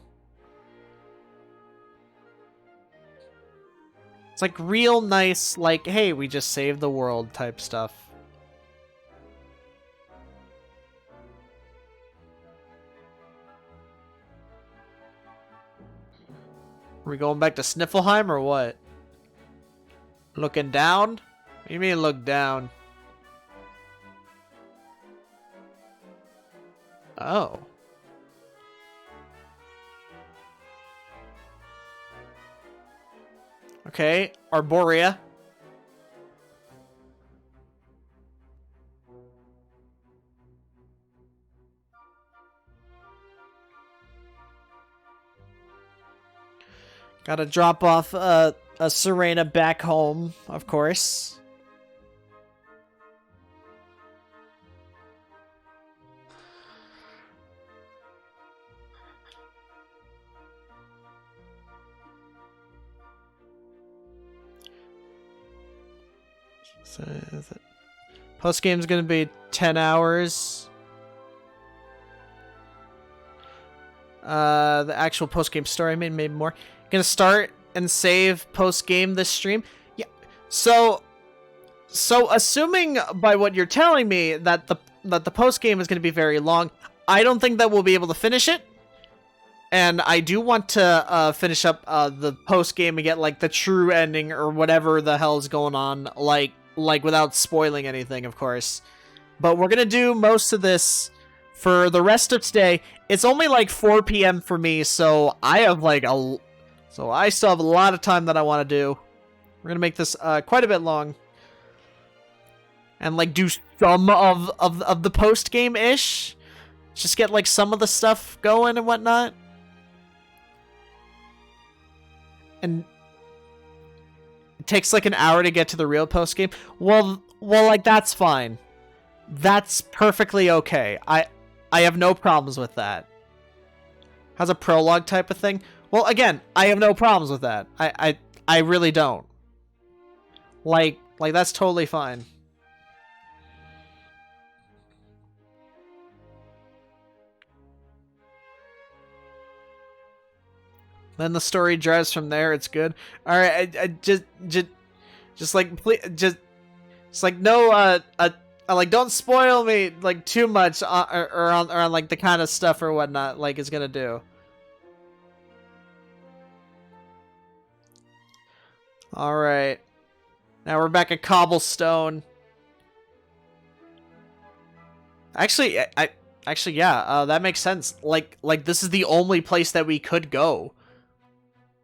It's like real nice, like, hey, we just saved the world type stuff. Are we going back to Sniffelheim or what? Looking down? What do you mean look down? Oh. Okay, Arborea. Gotta drop off a Serena back home, of course. So post game's gonna be 10 hours. The actual post game story maybe more. Gonna start and save post game this stream. Yeah. So assuming by what you're telling me that the post game is gonna be very long, I don't think that we'll be able to finish it. And I do want to finish up the post game and get like the true ending or whatever the hell's going on, like without spoiling anything, of course. But we're gonna do most of this for the rest of today. It's only like 4 p.m. for me, so I have like so I still have a lot of time that I want to do. We're gonna make this quite a bit long, and like do some of the post game ish. Just get like some of the stuff going and whatnot. And it takes like an hour to get to the real post game. Well, like that's fine. That's perfectly okay. I have no problems with that. How's a prologue type of thing? Well, again, I have no problems with that. I really don't. Like that's totally fine. Then the story drives from there. It's good. All right, I just like please, just like no like don't spoil me like too much or on like the kind of stuff or whatnot like it's gonna do. All right, now we're back at Cobblestone. Actually, yeah, that makes sense. Like this is the only place that we could go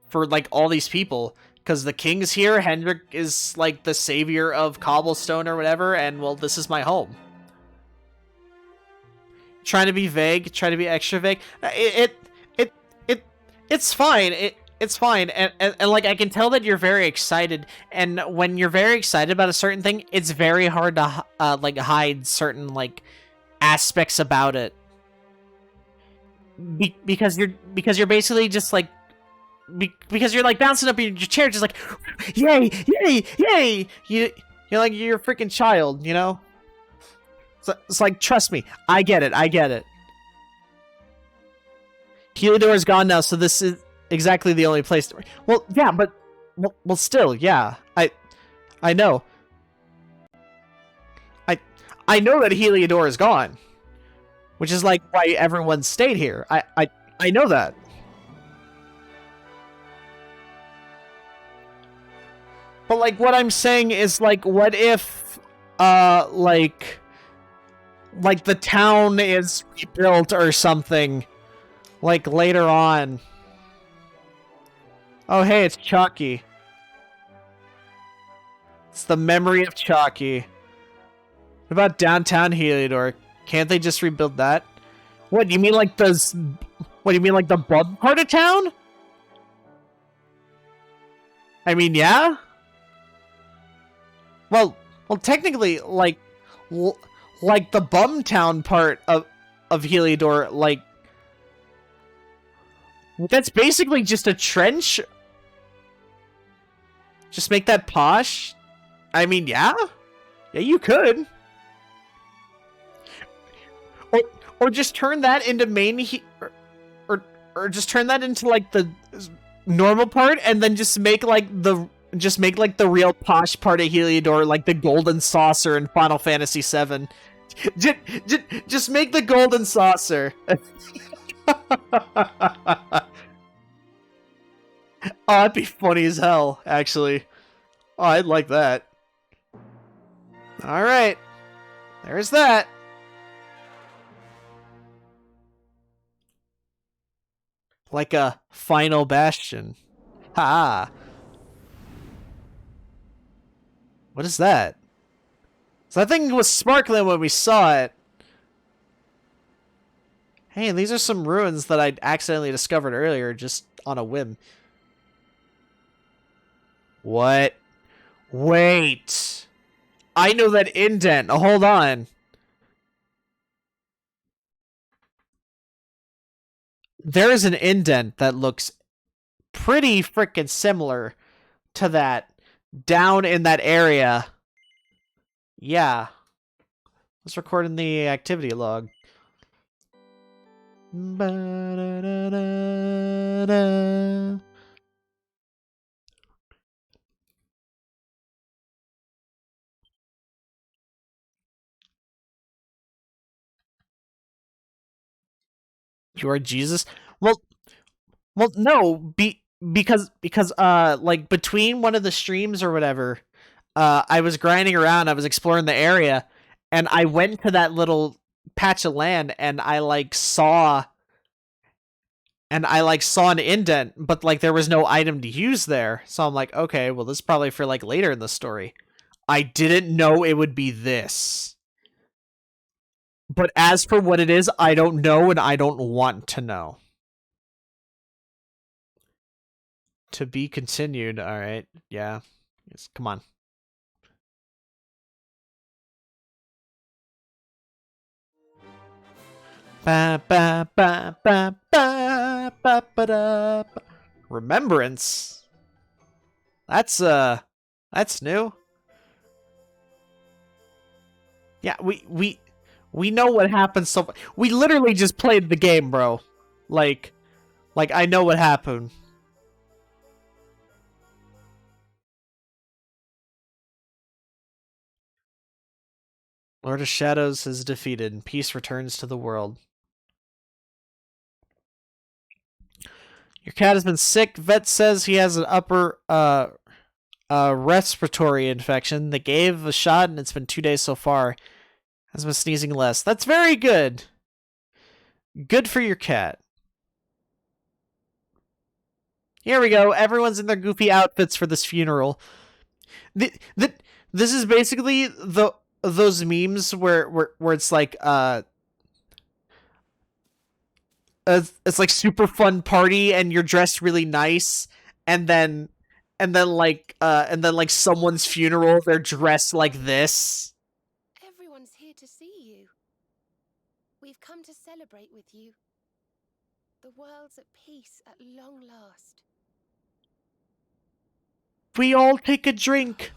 for like all these people, because the king's here, Hendrik is like the savior of Cobblestone or whatever, and well, this is my home. Trying to be vague, trying to be extra vague. It's fine. It's fine, and like I can tell that you're very excited, and when you're very excited about a certain thing, it's very hard to like hide certain like aspects about it, because you're basically just like. Because you're like bouncing up in your chair, just like, yay, yay, yay! You're like you're a freaking child, you know. So it's like, trust me, I get it. Heliodor is gone now, so this is exactly the only place. Well, yeah, but well, still, yeah, I know. I know that Heliodor is gone, which is like why everyone stayed here. I know that. But like what I'm saying is like what if like the town is rebuilt or something like later on. Oh hey, it's Chalky. It's the memory of Chalky. What about downtown Heliodor? Can't they just rebuild that? What do you mean like what do you mean like the bug part of town? I mean, yeah. Well, technically, like the Bumtown part of Heliodor, like that's basically just a trench. Just make that posh. I mean, yeah, you could. or just turn that into main or just turn that into like the normal part, and then just make like the real posh part of Heliodor, like the golden saucer in Final Fantasy VII. Just make the golden saucer. Oh, that'd be funny as hell, actually. Oh, I'd like that. Alright. There's that. Like a final bastion. Ha! What is that? So that thing was sparkling when we saw it. Hey, these are some ruins that I accidentally discovered earlier, just on a whim. What? Wait. I know that indent. Hold on. There is an indent that looks pretty freaking similar to that down in that area. Yeah. Let's record in the activity log. Ba-da-da-da-da. You are Jesus? Well, no, because like between one of the streams or whatever, I was grinding around, I was exploring the area, and I went to that little patch of land, and I saw an indent, but like there was no item to use there. So I'm like, okay, well this is probably for like later in the story. I didn't know it would be this. But as for what it is, I don't know, and I don't want to know. To be continued. All right. Yeah. Yes, come on. Ba, ba, ba, ba, ba, ba, ba, da. Remembrance. That's new. Yeah, we know what happened. So we literally just played the game, bro. Like I know what happened. Lord of Shadows is defeated, and peace returns to the world. Your cat has been sick. Vet says he has an upper respiratory infection. They gave a shot, and it's been 2 days so far. Has been sneezing less. That's very good. Good for your cat. Here we go. Everyone's in their goofy outfits for this funeral. This is basically those memes where it's like it's like super fun party and you're dressed really nice, and then like someone's funeral, they're dressed like this. Everyone's here to see you. We've come to celebrate with you. The world's at peace at long last. We all take a drink.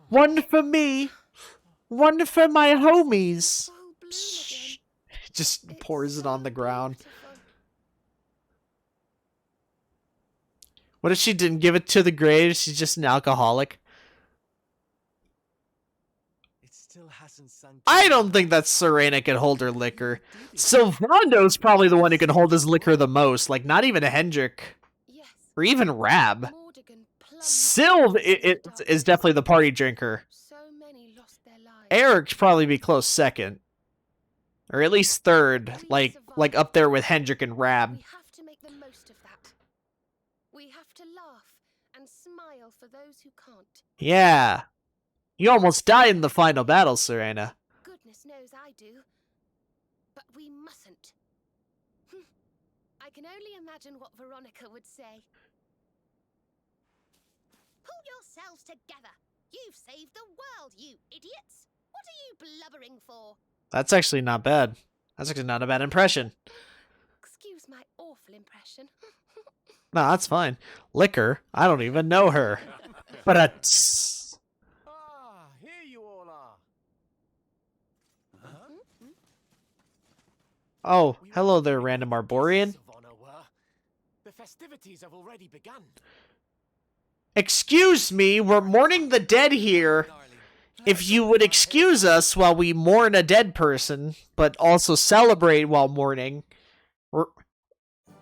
One for me. One for my homies. Psh, just pours it on the ground. What if she didn't give it to the grave? She's just an alcoholic. It still hasn't sunk. I don't think that Serena can hold her liquor. Sylvando's probably the one who can hold his liquor the most. Like, not even Hendrik. Yes. Or even Rab. Mordegon Sylv is definitely the party drinker. So many lost their lives. Eric's probably be close second. Or at least third. Like up there with Hendrik and Rab. We have to make the most of that. We have to laugh and smile for those who can't. Yeah. You almost died in the final battle, Serena. Goodness knows I do. But we mustn't. I can only imagine what Veronica would say. Pull yourselves together. You've saved the world, you idiots. What are you blubbering for? That's actually not bad. That's actually not a bad impression. Excuse my awful impression. No, that's fine. Liquor? I don't even know her. But Here you all are. Oh, hello there, random Arborian. The festivities have already begun. Excuse me, we're mourning the dead here. If you would excuse us while we mourn a dead person, but also celebrate while mourning. Or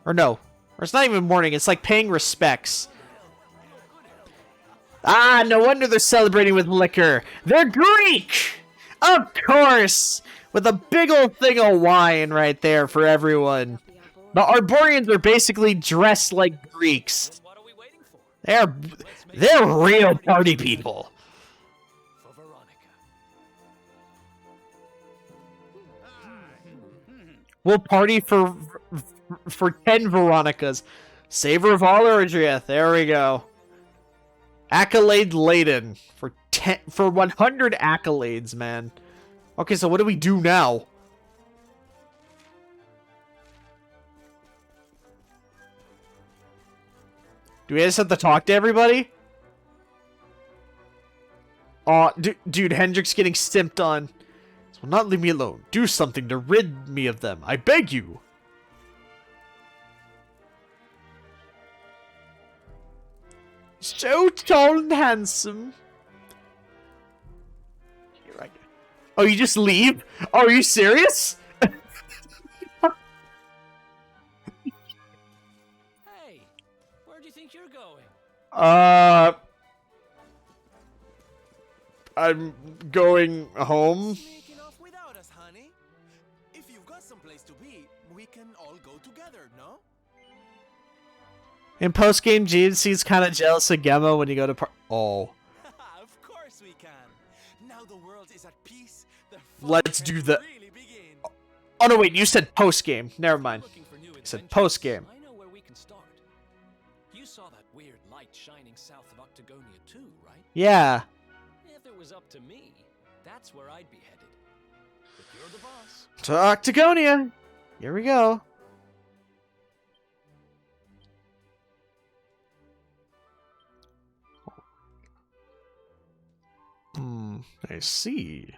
no. Or it's not even mourning, it's like paying respects. Ah, no wonder they're celebrating with liquor. They're Greek! Of course! With a big old thing of wine right there for everyone. The Arborians are basically dressed like Greeks. What are we waiting for? They're real party people. For Veronica. We'll party for 10 Veronicas. Savor of all Erdrea. There we go. Accolade laden for 100 accolades, man. Okay, so what do we do now? Do we just have to talk to everybody? Aw, dude, Hendrick's getting stimped on. So not leave me alone. Do something to rid me of them. I beg you. So tall and handsome. Here I go. Oh, you just leave? Oh, are you serious? Hey, where do you think you're going? I'm going home. Sneaking off without us, honey. If you've got someplace to be, we can all go together, no? In post-game, GNC's kind of jealous of Gemma when you go to Oh. Of course we can. Now the world is at peace. The Let's fun do can the... really begin. Oh, no, wait. You said post-game. Never mind. Looking for new You said adventures. post-game. I know where we can start. You saw that weird light shining south of Octagonia too, right? Yeah. If it was up to me, that's where I'd be headed. But you're the boss. To Octagonia. Here we go. I see.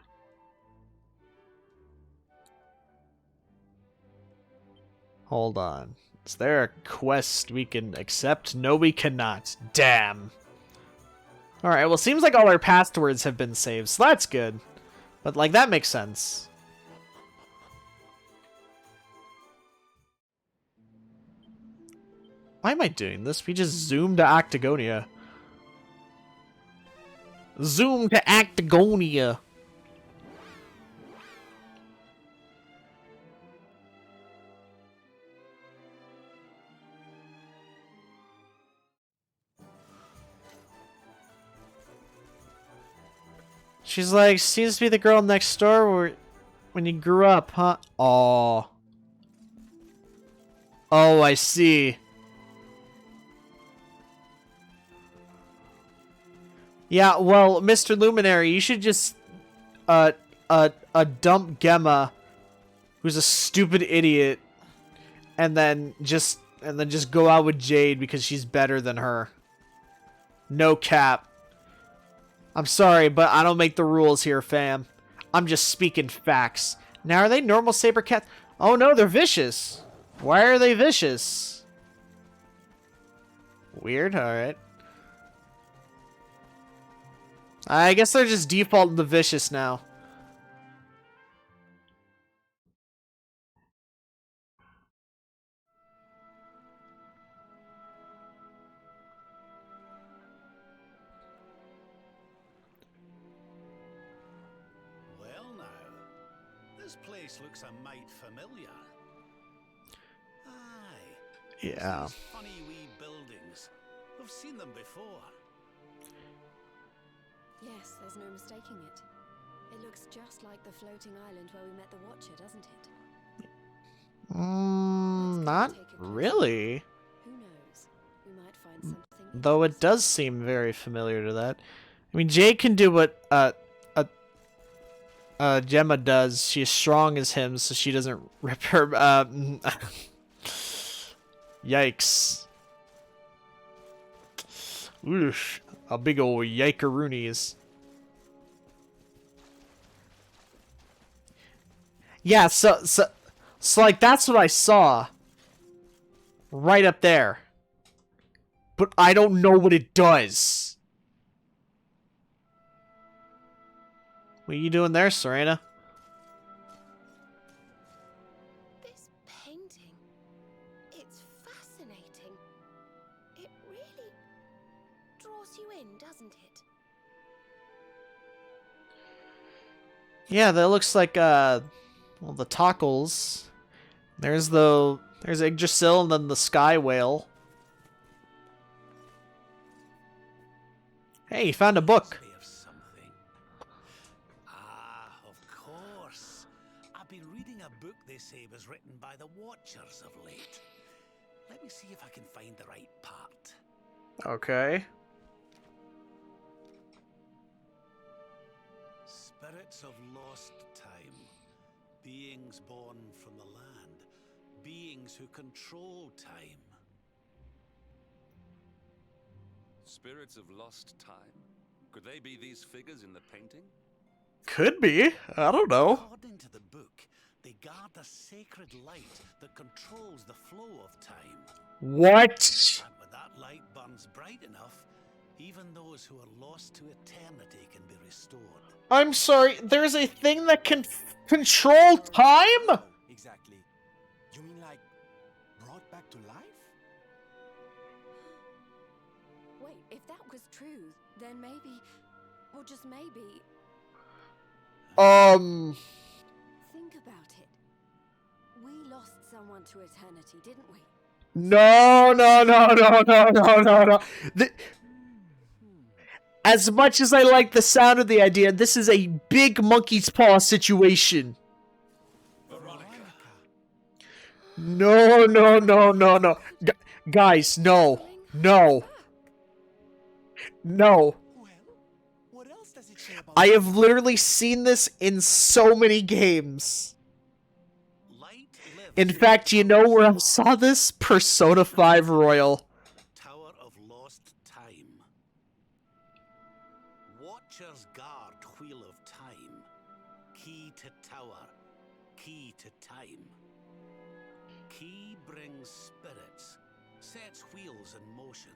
Hold on. Is there a quest we can accept? No, we cannot. Damn. Alright, well, seems like all our passwords have been saved, so that's good. But, like, that makes sense. Why am I doing this? We just zoomed to Octagonia. Zoom to Octagonia. She's like, seems to be the girl next door when you grew up, huh? Aw. Oh, I see. Yeah, well, Mr. Luminary, you should just, dump Gemma, who's a stupid idiot, and then just go out with Jade because she's better than her. No cap. I'm sorry, but I don't make the rules here, fam. I'm just speaking facts. Now, are they normal saber cats? Oh no, they're vicious. Why are they vicious? Weird, alright. I guess they're just defaulting to vicious now. Well now, this place looks a mite familiar. Aye. Yeah. These funny wee buildings. I've seen them before. Yes, there's no mistaking it. It looks just like the floating island where we met the Watcher, doesn't it? Not really. Who knows? We might find something. Though it does seem very familiar to that. I mean, Jade can do what Gemma does. She's strong as him, so she doesn't rip her. Yikes! Oof. A big old yikeroonies. Yeah, so So, like, that's what I saw. Right up there. But I don't know what it does. What are you doing there, Serena? This painting, it's fascinating. It really draws you in, doesn't it? Yeah, that looks like, well, the Tockles. There's Yggdrasil and then the Sky Whale. Hey, you found a book. There's something. Ah, of course. I've been reading a book they say was written by the Watchers of late. Let me see if I can find the right part. Okay. Spirits of lost time. Beings born from the land. Beings who control time. Spirits of lost time? Could they be these figures in the painting? Could be. I don't know. According to the book, they guard a sacred light that controls the flow of time. What? And when that light burns bright enough, even those who are lost to eternity can be restored. I'm sorry, there's a thing that can control time? No, exactly. You mean like brought back to life? Wait, if that was true, then maybe, or just maybe, think about it. We lost someone to eternity, didn't we? No. As much as I like the sound of the idea, this is a big monkey's paw situation. No. Guys, no. Well, what else does it say about I have literally seen this in so many games. Light lives In fact, you know where I saw this? Persona 5 Royal. Tower of Lost Time. Watchers guard Wheel of Time. Key to tower. Key to time. Key brings spirits. Sets wheels in motion.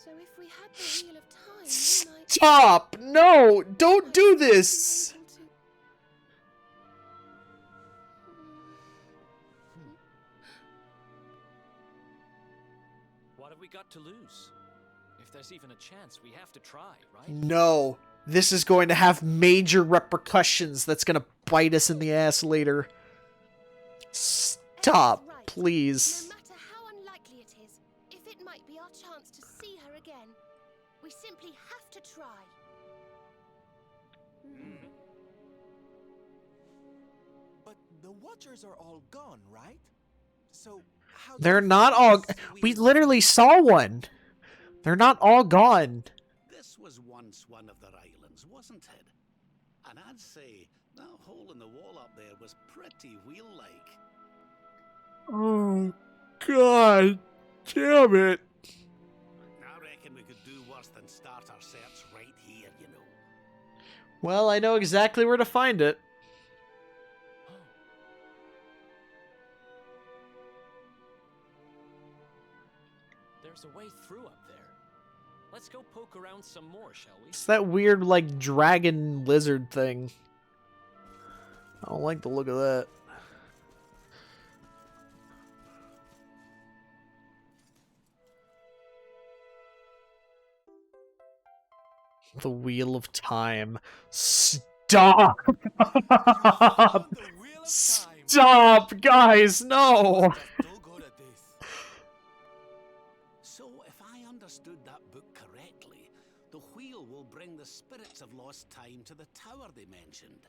So if we had the Wheel of Time, we might... Stop! No! Don't do this! What have we got to lose? If there's even a chance, we have to try, right? No. This is going to have major repercussions that's going to bite us in the ass later. Stop, Right. please. No matter how unlikely it is, if it might be our chance to see her again, we simply have to try. But the Watchers are all gone, right? So how do They're we not find all... this We wheel? literally saw one. They're not all gone. This was once one of their islands, wasn't it? And I'd say that hole in the wall up there was pretty wheel-like. Oh, God damn it. I reckon we could do worse than start our search right here, you know. Well, I know exactly where to find it. There's a way through up there. Let's go poke around some more, shall we? It's that weird, like, dragon lizard thing. I don't like the look of that. The Wheel of Time. Stop! The Wheel of Time. Stop, guys, no! Still good at this. So, if I understood that book correctly, the wheel will bring the spirits of lost time to the tower they mentioned.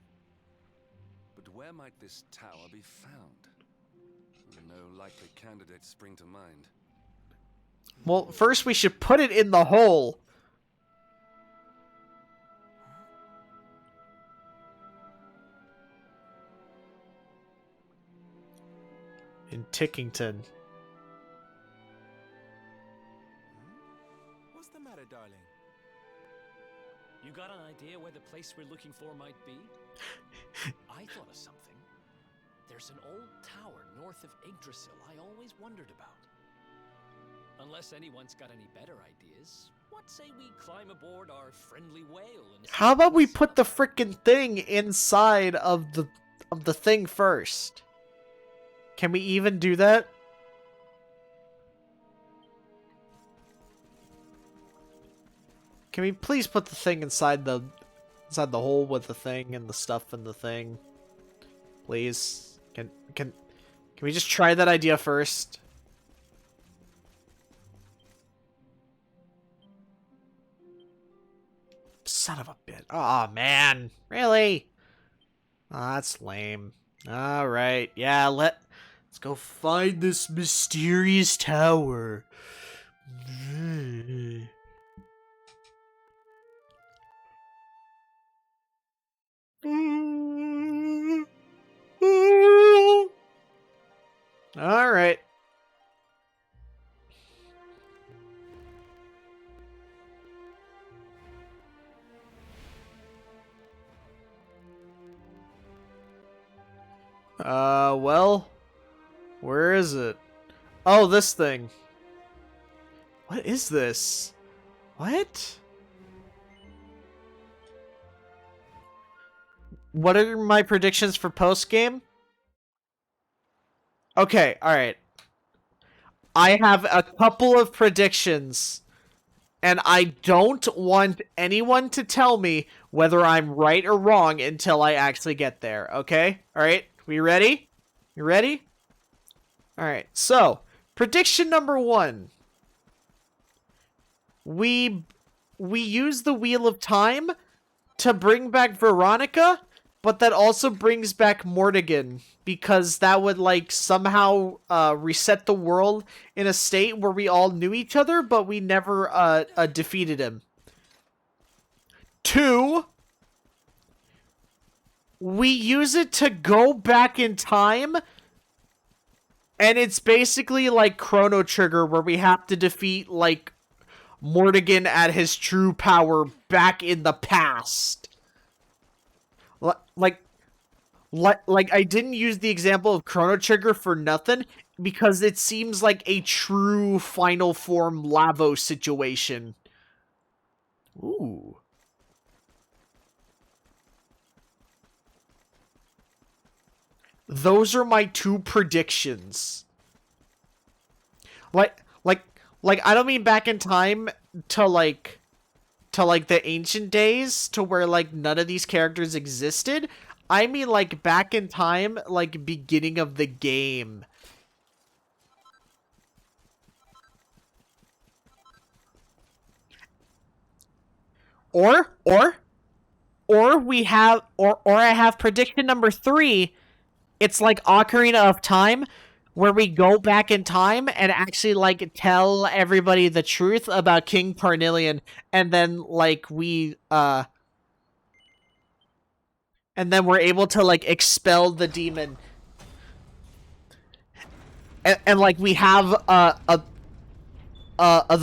But where might this tower be found? No likely candidates spring to mind. Well, first we should put it in the hole. In Tickington. What's the matter, darling? You got an idea where the place we're looking for might be? I thought of something. There's an old tower north of Yggdrasil I always wondered about. Unless anyone's got any better ideas, what say we climb aboard our friendly whale and How about we put the frickin' thing inside of the thing first? Can we even do that? Can we please put the thing inside the hole with the thing and the stuff and the thing? Please. Can we just try that idea first? Son of a bitch. Aw, man. Really? Aw, that's lame. Alright. Yeah, let's go find this mysterious tower. Alright. Well, where is it? Oh, this thing. What is this? What? What are my predictions for post-game? Okay, alright. I have a couple of predictions, and I don't want anyone to tell me whether I'm right or wrong until I actually get there, okay? Alright, we ready? You ready? Alright, so, prediction number 1. We use the Wheel of Time to bring back Veronica, but that also brings back Mordegon, because that would, like, somehow reset the world in a state where we all knew each other, but we never defeated him. 2, we use it to go back in time, and it's basically like Chrono Trigger, where we have to defeat, like, Mordegon at his true power back in the past. Like I didn't use the example of Chrono Trigger for nothing, because it seems like a true Final Form Lavo situation. Ooh. Those are my 2 predictions. Like, I don't mean back in time to, like, the ancient days, to where, like, none of these characters existed. I mean, like, back in time, like, beginning of the game. Or we have, or I have prediction number 3. It's like Ocarina of Time, where we go back in time and actually, like, tell everybody the truth about King Parnillion, and then, like, and then we're able to, like, expel the demon. And like, we have, the,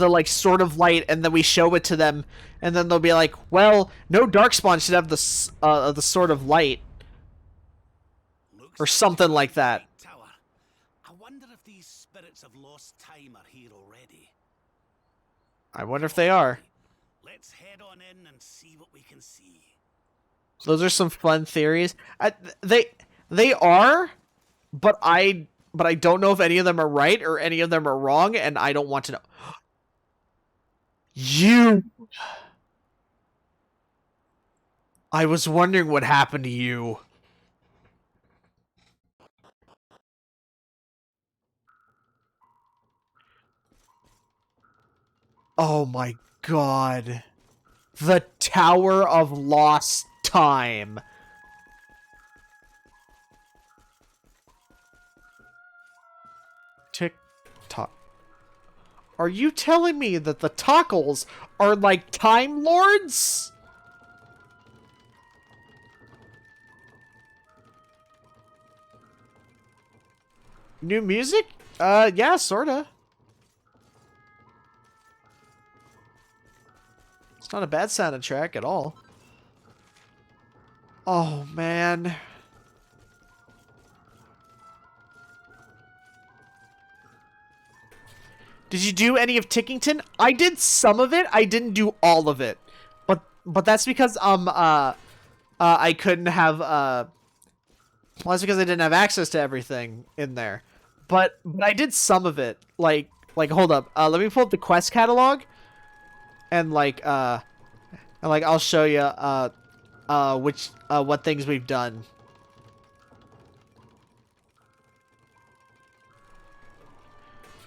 like, Sword of Light, and then we show it to them, and then they'll be like, well, no Darkspawn should have the Sword of Light. Or something like that. I wonder if these spirits of lost time are here already. I wonder if they are. Let's head on in and see what we can see. Those are some fun theories. They are, but I don't know if any of them are right or any of them are wrong, and I don't want to know. You! I was wondering what happened to you. Oh my god. The Tower of Lost Time. Tick-tock. Are you telling me that the Tockles are like Time Lords? New music? Yeah, sorta. It's not a bad sounding track at all. Oh, man. Did you do any of Tickington? I did some of it. I didn't do all of it. But that's because I couldn't have well, that's because I didn't have access to everything in there. But I did some of it. Like hold up. Let me pull up the quest catalog and like I'll show you what things we've done.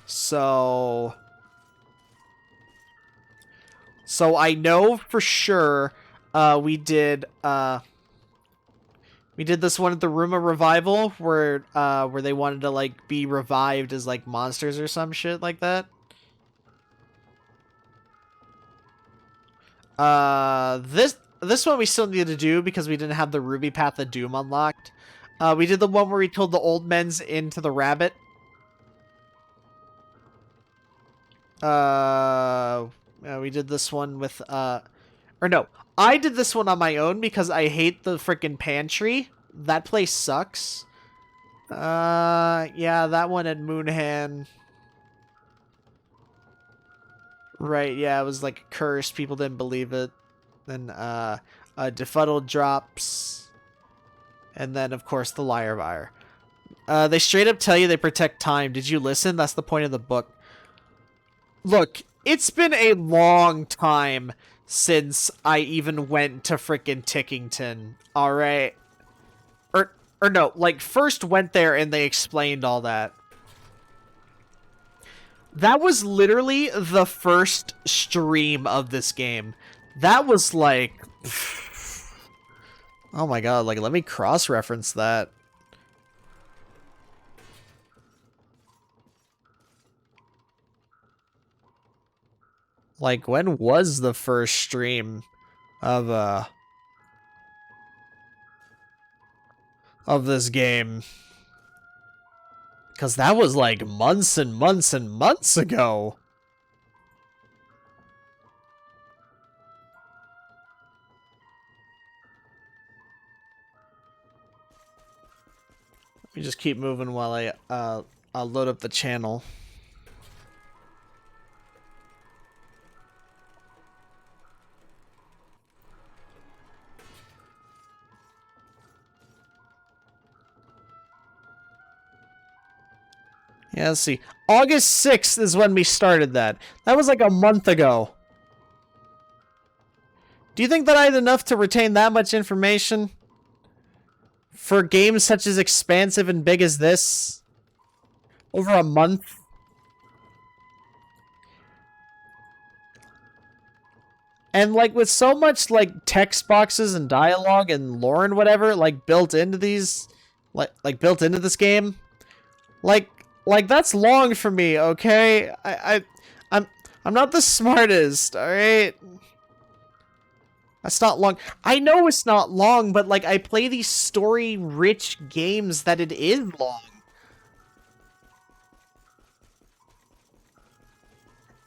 So I know for sure we did this one at the Room of Revival where they wanted to like be revived as like monsters or some shit like that. This one we still need to do because we didn't have the Ruby Path of Doom unlocked. We did the one where we told the old men's into the rabbit. We did this one with or no, I did this one on my own because I hate the freaking pantry. That place sucks. Yeah, that one at Moonhan. Right, yeah, it was like cursed. People didn't believe it. Then, Defuddled drops. And then, of course, the Liar Wire. They straight up tell you they protect time. Did you listen? That's the point of the book. Look, it's been a long time since I even went to frickin' Tickington. Alright? Or no, like, first went there and they explained all that. That was literally the first stream of this game. That was like... Oh my god, like, let me cross-reference that. Like, when was the first stream of this game? Because that was like months and months and months ago. Let me just keep moving while I'll load up the channel. Yeah, let's see. August 6th is when we started that. That was like a month ago. Do you think that I had enough to retain that much information? For games such as expansive and big as this? Over a month? And like with so much like text boxes and dialogue and lore and whatever like built into these like built into this game, like that's long for me, okay? I'm not the smartest, all right? That's not long. I know it's not long, but like I play these story-rich games that it is long.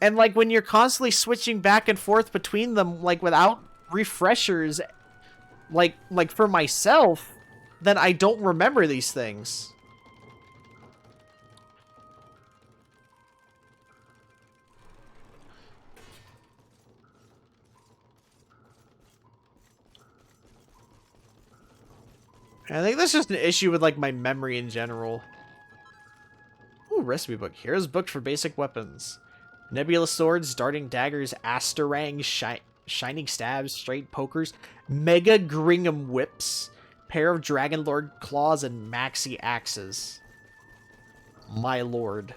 And like when you're constantly switching back and forth between them like without refreshers like for myself, then I don't remember these things. I think that's just an issue with like my memory in general. Ooh, recipe book. Here's a book for basic weapons. Nebula swords, darting daggers, Asterang, shining stabs, straight pokers, Mega Gringham whips, pair of Dragonlord claws, and maxi axes. My lord.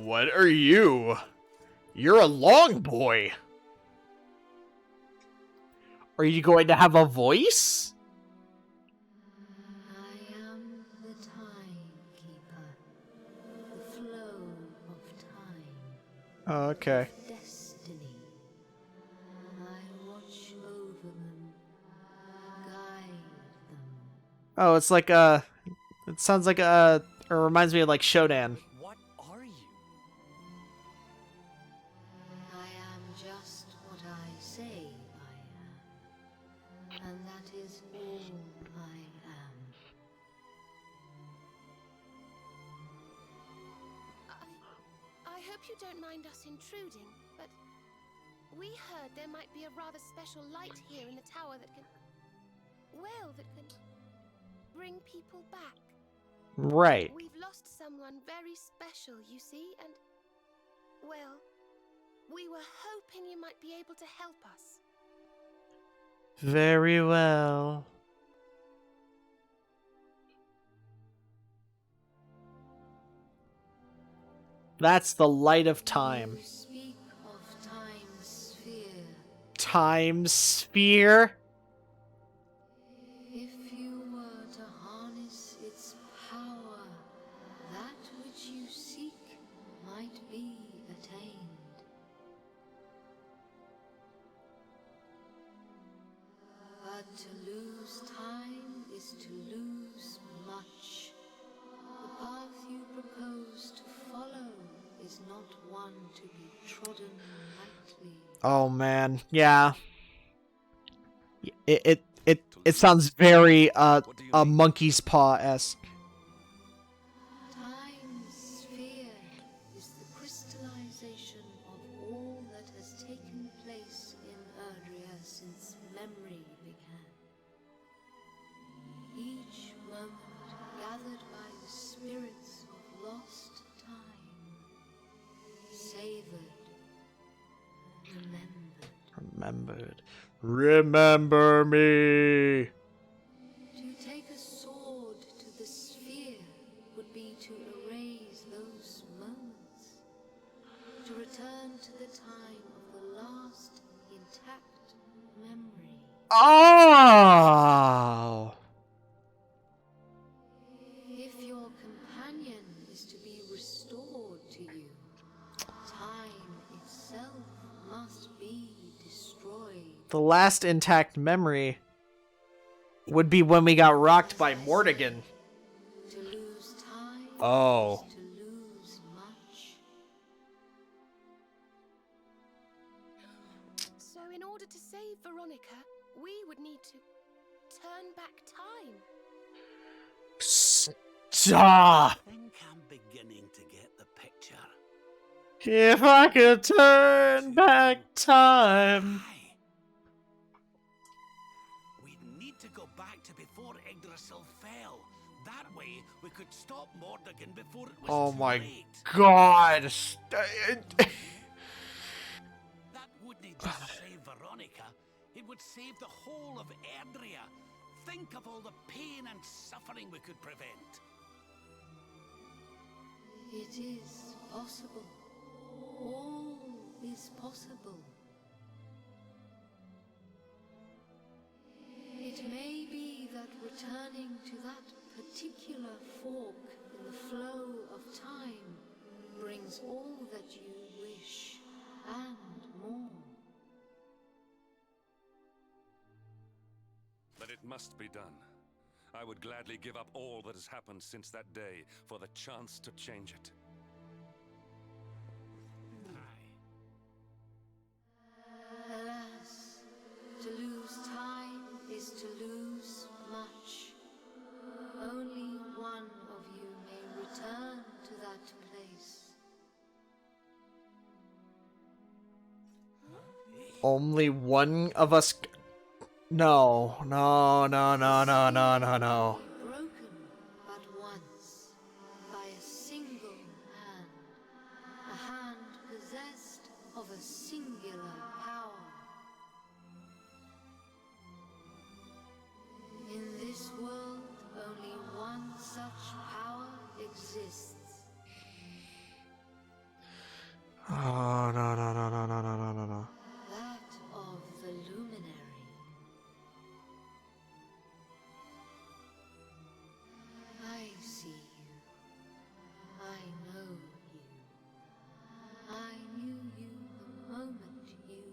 What are you? You're a long boy. Are you going to have a voice? I am the timekeeper, the flow of time. Oh, okay. Destiny. I watch over them, guide them. Oh, it's like it sounds like Or reminds me of like Shodan. What are you? I am just what I say I am. And that is all I am. I hope you don't mind us intruding, but we heard there might be a rather special light here in the tower that can... well, that can bring people back. Right. We've lost someone very special, you see, and... well, we were hoping you might be able to help us. Very well. That's the light of time. You speak of time's sphere. Time sphere? If you were to harness its power, that which you seek might be attained. But to lose time is to lose much. The path you propose to follow is not one to be trodden lightly. Oh man, yeah. It sounds very a monkey's paw-esque. Time's sphere is the crystallization of all that has taken place in Erdrea since memory began. Each moment gathered by the spirits of lost time, savored, remembered. Remember me. To take a sword to the sphere would be to erase those moments, to return to the time of the last intact memory. Oh! If your companion is to be restored to you, time itself must be destroyed. The last intact memory would be when we got rocked by Mordegon. To lose time Oh. is to lose much. So in order to save Veronica, we would need to turn back time. Stop! I think I'm beginning to get the picture. If I could turn back time. Aye. We need to go back to before Yggdrasil fell. That way, we could stop Mordegon before it was Oh too my late. god. That wouldn't just save Veronica, it would save the whole of Erdrea. Think of all the pain and suffering we could prevent. It is possible. All is possible. It may be that returning to that particular fork in the flow of time brings all that you wish and more. But it must be done. I would gladly give up all that has happened since that day for the chance to change it. Alas, to lose time is to lose much. Only one of you may return to that place. Only one of us. No, no, no, no, no, no, no, no. Broken but once by a single hand. A hand possessed of a singular power. In this world, only one such power exists. Oh, no, no, no, no, no, no, no, no, no. That of the luminary. I see you. I know you. I knew you the moment you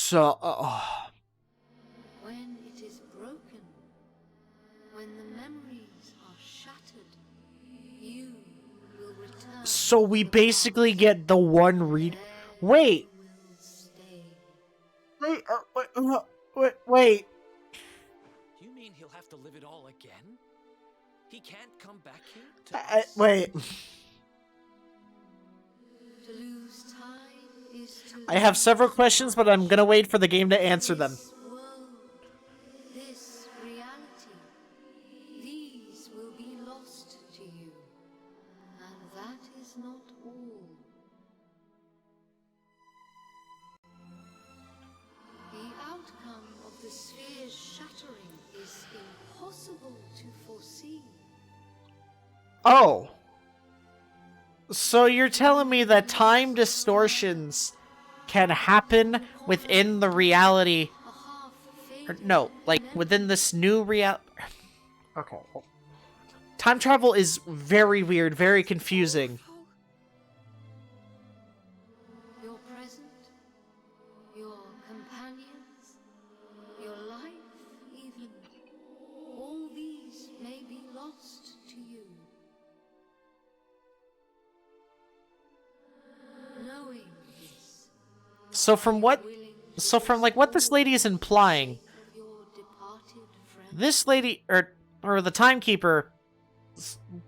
So, When it is broken, when the memories are shattered, you will return. so we to the basically past. get the one read. There Wait, you will stay. wait. You mean he'll have to live it all again? He can't come back here to us? Wait. To lose time is to I have several lose questions, but I'm much. gonna wait for the game to answer them. This world, this reality, these will be lost to you. And that is not all. The outcome of the sphere's shattering is impossible to foresee. Oh. So you're telling me that time distortions can happen within the reality. A Or, half-faded no, like within this new reality. Okay. Time travel is very weird, very confusing. Your present, your companions, your life even, all these may be lost to you. Knowing this, So from what like what this lady is implying, of your departed friend, this lady or the timekeeper,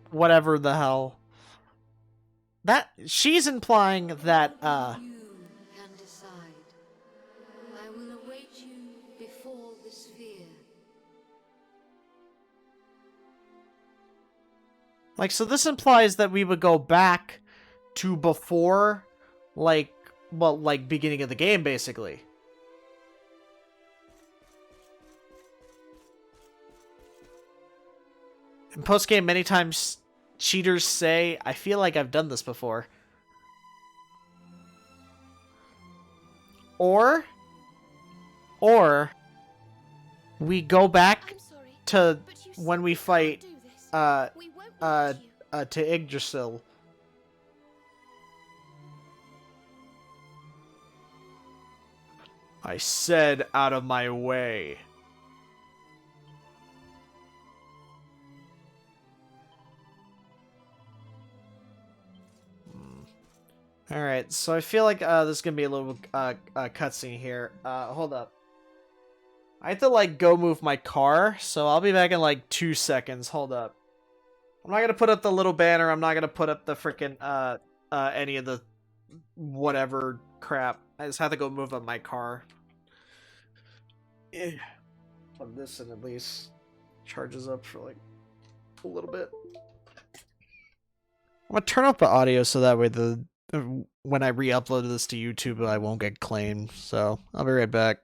whatever the hell, that she's implying that you can decide. I will await you before the sphere. like, so this implies that we would go back to before, like, well, like beginning of the game, basically. In post-game, many times cheaters say, I feel like I've done this before. Or we go back to when we fight to Yggdrasil. I said out of my way. Alright, so I feel like this is gonna be a little cutscene here. Hold up. I have to like go move my car, so I'll be back in like 2 seconds. Hold up. I'm not gonna put up the little banner, I'm not gonna put up the freaking any of the whatever crap. I just have to go move up my car. Plug this in at least. Charges up for like a little bit. I'm gonna turn up the audio so that way the when I re-upload this to YouTube I won't get claimed. So I'll be right back.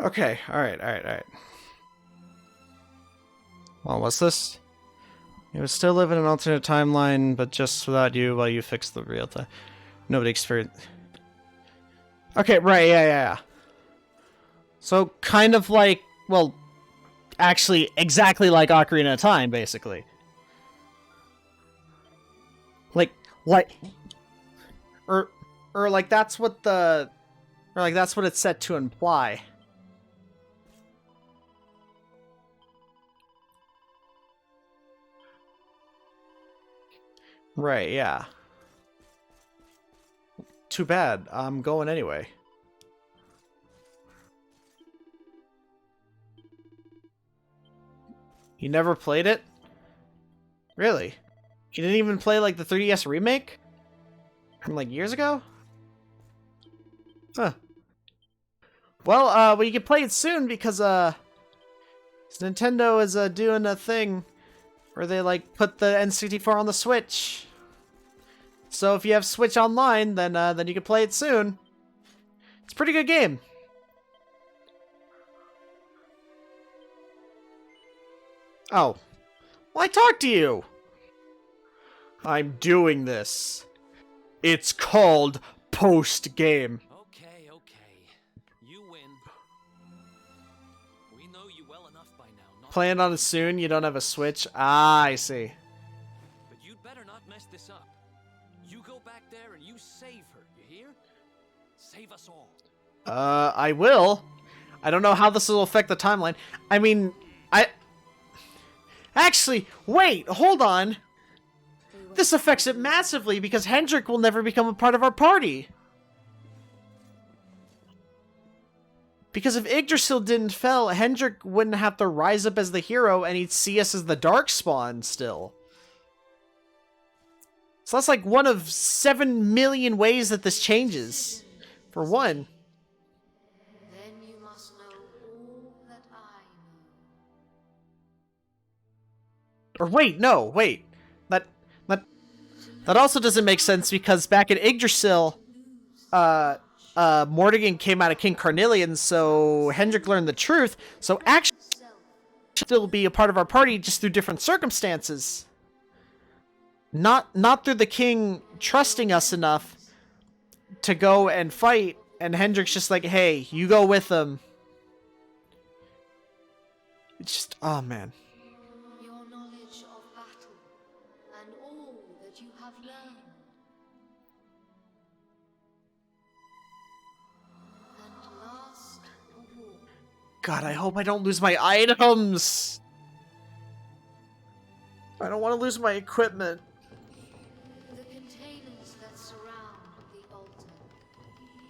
Okay, alright. Well, what's this? You would still live in an alternate timeline, but just without you while you fix the real time. Nobody experienced... Okay, right, yeah. So, kind of like, well, actually, exactly like Ocarina of Time, basically. Like, or like that's what the... Or like that's what it's set to imply. Right, yeah. Too bad. I'm going anyway. You never played it? Really? You didn't even play, like, the 3DS remake? From, like, years ago? Huh. Well, you can play it soon because, Nintendo is, doing a thing where they, like, put the N64 on the Switch. So if you have Switch Online, then you can play it soon. It's a pretty good game. Oh. Well, I talked to you! I'm doing this. It's called post-game. Okay. You win. We know you well enough by now. Playing on it soon, you don't have a Switch? Ah, I see. But you'd better not mess this up. You go back there and you save her, you hear? Save us all. I will. I don't know how this will affect the timeline. I mean, Actually, wait, hold on. This affects it massively because Hendrik will never become a part of our party. Because if Yggdrasil didn't fall, Hendrik wouldn't have to rise up as the hero and he'd see us as the Darkspawn still. So that's like one of 7 million ways that this changes. For one. Then you must know all that I know. Or wait, no, wait. That also doesn't make sense because back in Yggdrasil, Mordegon came out of King Carnelian, so Hendrik learned the truth. So actually, still be a part of our party just through different circumstances. Not through the king trusting us enough to go and fight, and Hendrik's just like, hey, you go with them. It's just, oh man. Your knowledge of battle and all that you have learned. And last of all, God, I hope I don't lose my items. I don't want to lose my equipment. the containers that surround the altar.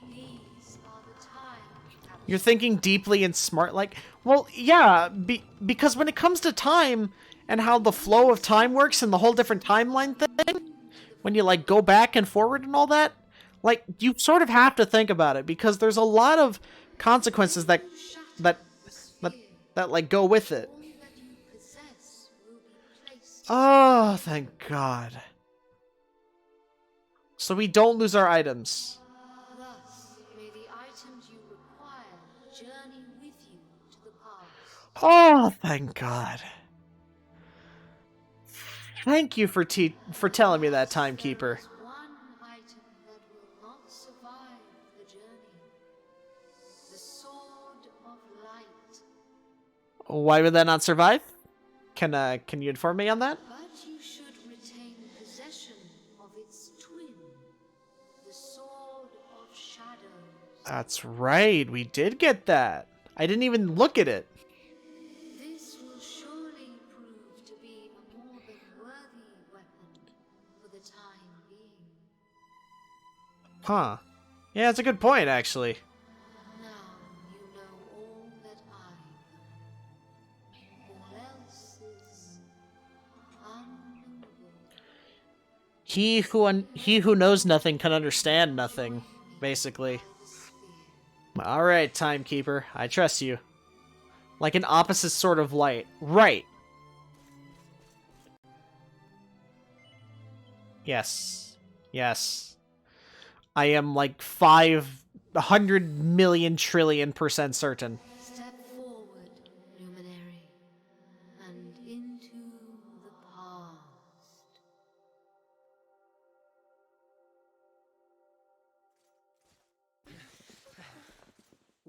These are the time. You're thinking deeply and smart, like, well, yeah, because when it comes to time and how the flow of time works and the whole different timeline thing, when you, like, go back and forward and all that, like, you sort of have to think about it because there's a lot of consequences that like, go with it. All that you possess will be placed. Oh, thank God. So we don't lose our items. Thus, may the items you require journey with you to the past. Oh, thank God. Thank you for telling me that, Timekeeper. There's one item that will not survive the journey. The Sword of Light. Why would that not survive? Can you inform me on that? But you should retain possession of its twin, the Sword of Shadows. That's right, we did get that. I didn't even look at it. This will surely prove to be a more than worthy weapon for the time being. Huh. Yeah, that's a good point, actually. Now you know all that I know. All else is unknowable. He who knows nothing can understand nothing, basically. All right, Timekeeper, I trust you. Like an opposite sort of light. Right. Yes. Yes. I am like 500 million trillion% certain.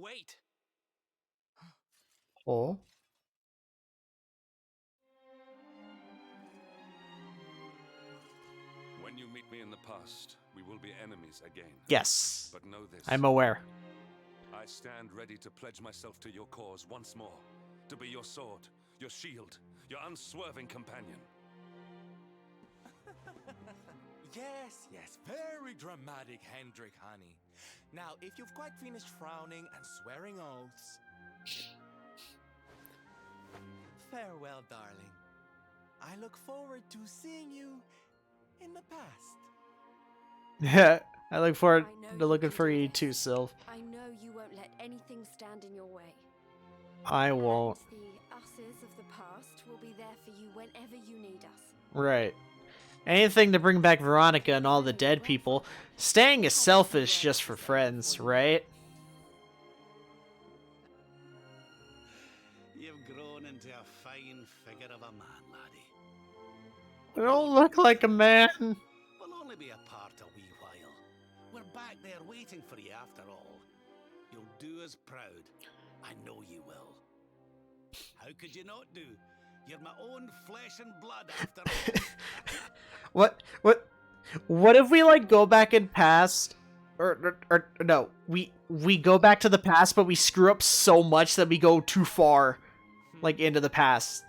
Wait! Oh. When you meet me in the past, we will be enemies again. Yes. But know this. I'm aware. I stand ready to pledge myself to your cause once more. To be your sword, your shield, your unswerving companion. Yes, yes, very dramatic, Hendrik, honey. Now, if you've quite finished frowning and swearing oaths... Farewell, darling. I look forward to seeing you in the past. Yeah, I look forward I know to you looking can for do you this. too, Sylv. I know you won't let anything stand in your way. I won't. And the us's of the past will be there for you whenever you need us. Right. Anything to bring back Veronica and all the dead people. Staying is selfish just for friends, right? You've grown into a fine figure of a man, laddie. I don't look like a man. We'll only be apart a wee while. We're back there waiting for you after all. You'll do us proud. I know you will. How could you not do? You're my own flesh and blood after all. What if we like go back in past, or no, we go back to the past, but we screw up so much that we go too far, like into the past.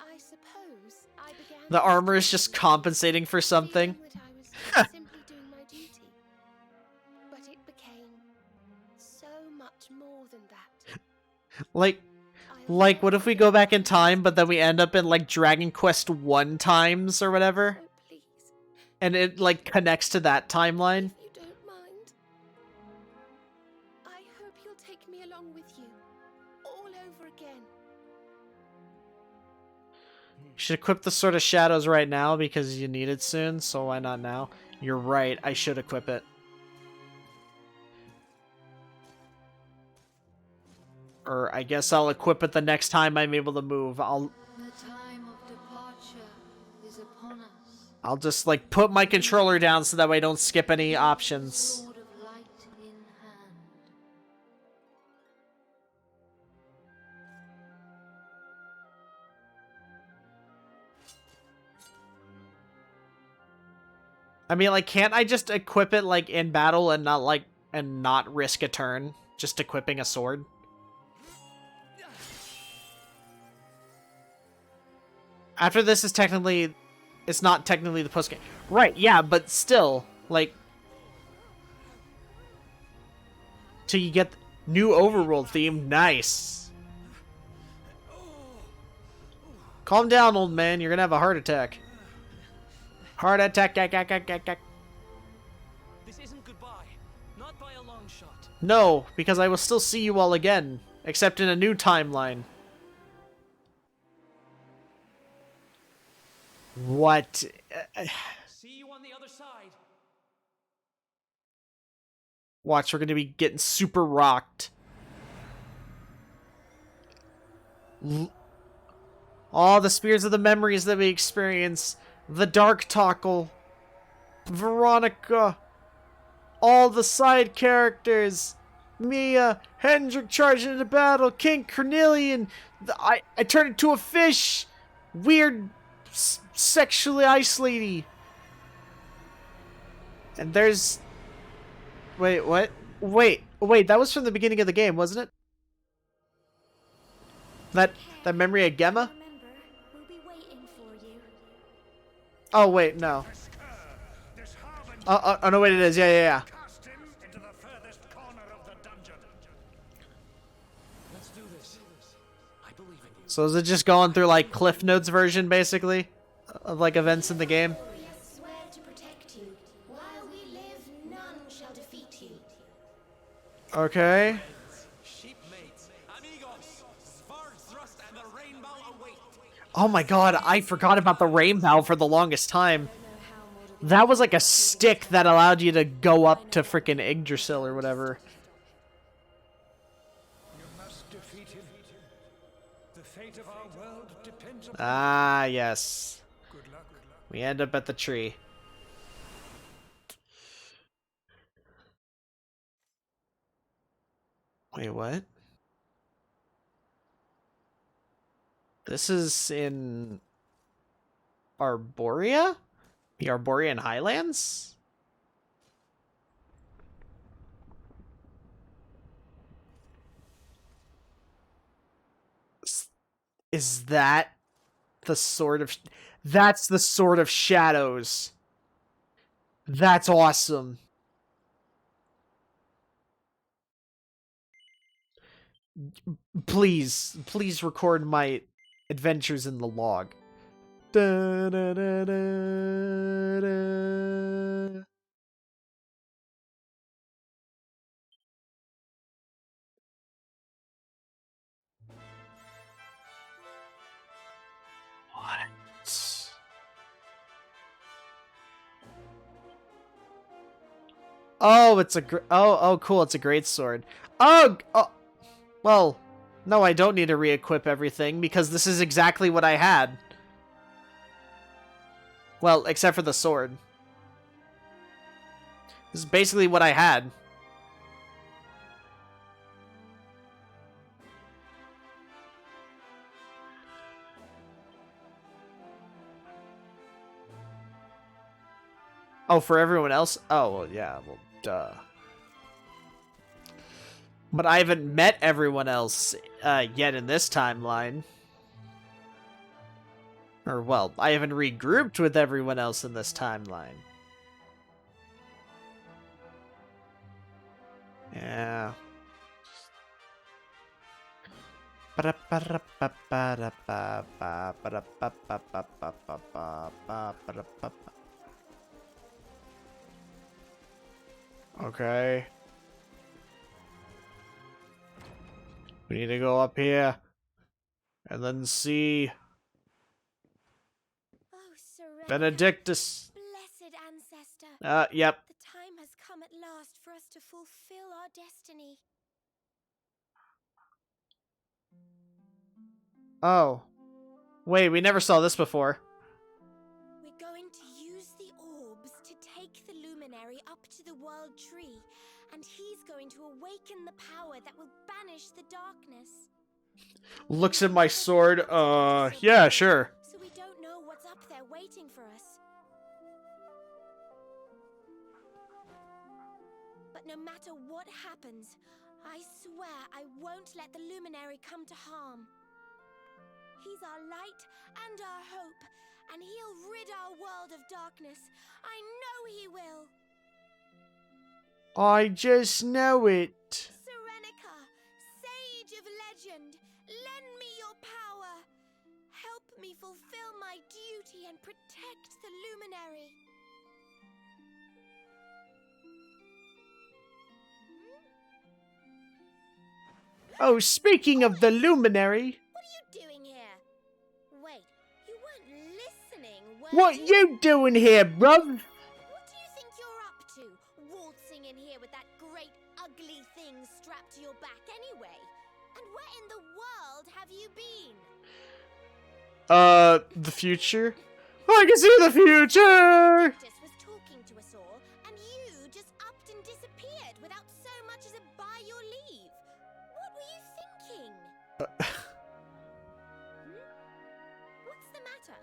I suppose I began The armor is just compensating for something. feeling that I was simply doing my duty. But it became so much more than that. Like, what if we go back in time, but then we end up in, like, Dragon Quest 1 times or whatever? So please, And it, like, connects to that timeline? if you don't mind, I hope you'll take me along with you, all over again. You should equip the Sword of Shadows right now because you need it soon, so why not now? You're right, I should equip it. Or I guess I'll equip it the next time I'm able to move. The time of departure is upon us. I'll just, like, put my controller down so that way I don't skip any options. Sword of light in hand. I mean, like, can't I just equip it, like, in battle and not risk a turn? Just equipping a sword? After this is technically... It's not technically the post-game. Right, yeah, but still, like... Till you get new overworld theme, nice. Calm down, old man, you're gonna have a heart attack. Heart attack, This isn't goodbye. Not by a long shot. No, because I will still see you all again, except in a new timeline. What? See you on the other side. Watch, we're gonna be getting super rocked. All the spears of the memories that we experience. The Dark Tockle. Veronica. All the side characters. Mia. Hendrik charging into battle. King Cornelian. I turned into a fish. Weird... sexually isolating. And there's... Wait, what? Wait, that was from the beginning of the game, wasn't it? That memory of Gemma? Remember, we'll be waiting for you. Oh, wait, no. Oh, no, wait, it is. Yeah. Cast him into the furthest corner of the dungeon. Let's do this. I believe in you. So is it just going through, like, Cliff Notes version, basically? Of, like, events in the game? We swear to protect you. While we live, none shall defeat you. Okay. Shipmates, amigos, sword thrust and the rainbow await. Oh my god, I forgot about the rainbow for the longest time. That was like a stick that allowed you to go up to frickin' Yggdrasil or whatever. You must defeat him. The fate of our world depends upon... Ah, yes. Good luck. We end up at the tree. Wait, what? This is in Arborea? The Arborean Highlands? Is that the Sword of... That's the Sword of Shadows. That's awesome. Please record my adventures in the log. Da, da, da, da, da. What? Oh, it's a oh cool, it's a great sword. Oh, well, no, I don't need to re-equip everything because this is exactly what I had. Well, except for the sword. This is basically what I had. Oh, for everyone else? Oh, well, yeah, well, duh. But I haven't met everyone else yet in this timeline. Or, well, I haven't regrouped with everyone else in this timeline. Yeah. Okay. We need to go up here. And then see Oh, Serenica, Benedictus. blessed ancestor. Yep. The time has come at last for us to fulfill our destiny. Oh. Wait, we never saw this before. We're going to use the orbs to take the luminary up to the world tree, and he's going to awaken the power that will banish the darkness. Looks at my sword. Yeah, sure. So we don't know what's up there waiting for us. But no matter what happens, I swear I won't let the luminary come to harm. He's our light and our hope, and he'll rid our world of darkness. I know he will. I just know it. Serenica, sage of legend, lend me your power. Help me fulfill my duty and protect the luminary. Oh, speaking of the luminary. What are you doing here? Wait, you weren't listening, were What you doing here, bruv? What do you think you're up to? Waltzing in here with that great ugly thing strapped to your back anyway? And where in the world have you been? The future? I can see the future! Just was talking to us all, and you just upped and disappeared without so much as a by your leave. What were you thinking? What's the matter?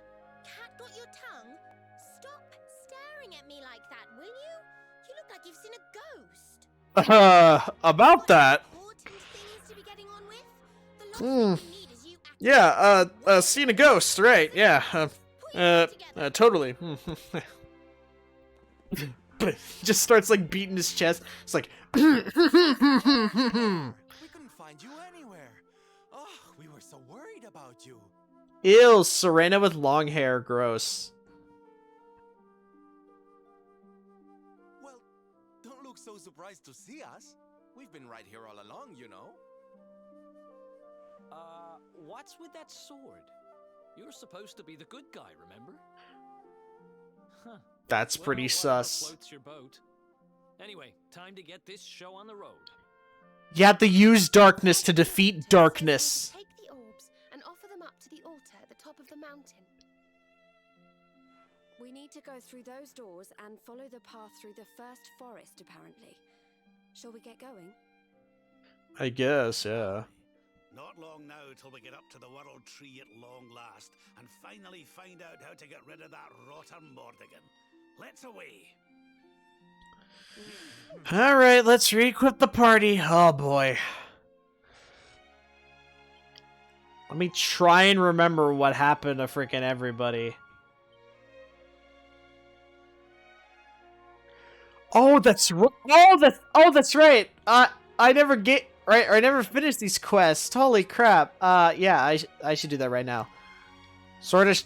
Cat got your tongue? Stop staring at me like that, will you? You look like you've seen a ghost. About that. Important things to be getting on with? The last thing we need is you acting Yeah, seeing a ghost, right, yeah. Totally. Just starts, like, beating his chest. It's like... We couldn't find you anywhere. Oh, we were so worried about you. Ew, Serena with long hair, gross. Well, don't look so surprised to see us. We've been right here all along, you know. What's with that sword? You're supposed to be the good guy, remember? Huh. That's pretty Well, sus. whatever floats your boat. Anyway, time to get this show on the road. You have to use darkness to defeat darkness. Take the orbs and offer them up to the altar at the top of the mountain. We need to go through those doors and follow the path through the first forest, apparently. Shall we get going? I guess, yeah. Not long now till we get up to the World Tree at long last, and finally find out how to get rid of that rotter Mordegon. Let's away. Alright, let's re-equip the party. Oh boy. Let me try and remember what happened to freaking everybody. Oh, that's that's right. I never get right. Or I never finished these quests. Holy crap. Yeah, I should do that right now. Sword of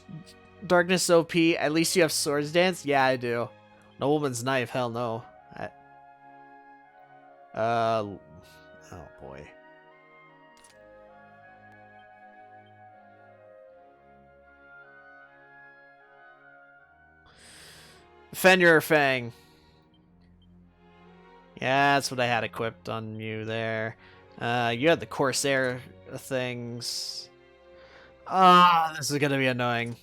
Darkness OP. At least you have Swords Dance. Yeah, I do. Nobleman's Knife. Hell no. Oh boy. Fenrir Fang. Yeah, that's what I had equipped on you there. You had the Corsair things. Ah, this is gonna be annoying.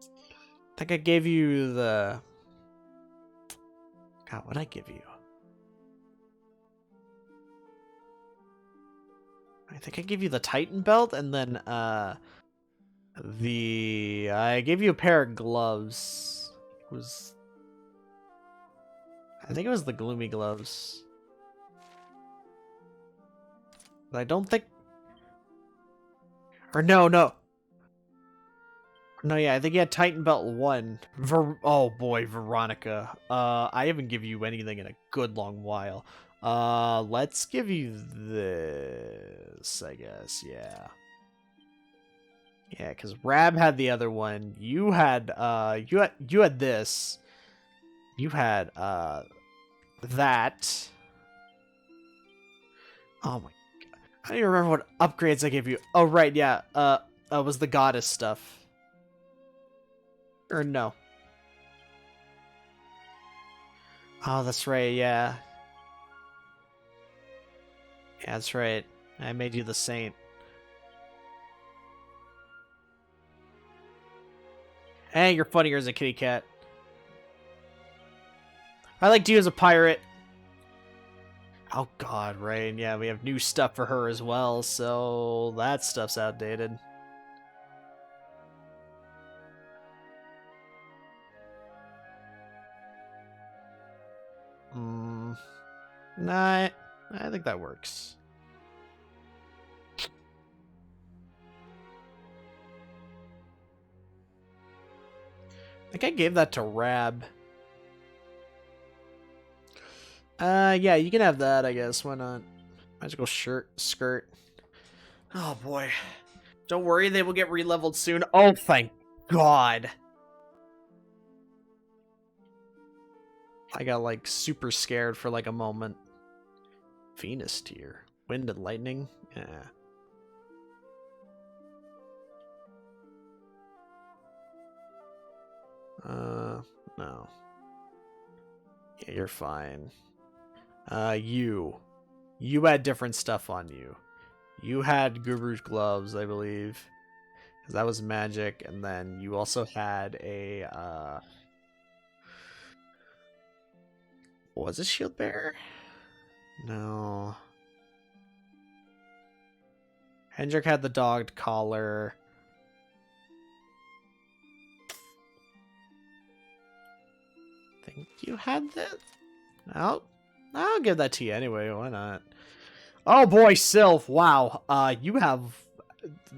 I think I gave you the... God, what'd I give you? I think I gave you the Titan belt, and then, I gave you a pair of gloves. I think it was the Gloomy gloves. But I don't think... Or no. No, yeah, I think you had Titan Belt 1. Oh boy, Veronica. I haven't given you anything in a good long while. Let's give you this, I guess, yeah. Yeah, because Rab had the other one. You had this. You had, that. Oh my... I don't even remember what upgrades I gave you. Oh, right, yeah. Was the goddess stuff. Or no. Oh, that's right, yeah. Yeah, that's right. I made you the saint. Hey, you're funnier as a kitty cat. I liked you as a pirate. Oh god, right. Yeah, we have new stuff for her as well, so that stuff's outdated. Nah, I think that works. I think I gave that to Rab. Yeah, you can have that, I guess. Why not? Magical skirt. Oh boy. Don't worry, they will get re-leveled soon. Oh, thank God. I got, like, super scared for, like, a moment. Venus tier. Wind and lightning? Yeah. No. Yeah, you're fine. You had different stuff on you. You had Guru's gloves, I believe. Because that was magic, and then you also had a, was it shield bearer? No. Hendrik had the dogged collar. I think you had that? I'll give that to you anyway, why not? Oh boy, Sylph, wow. You have...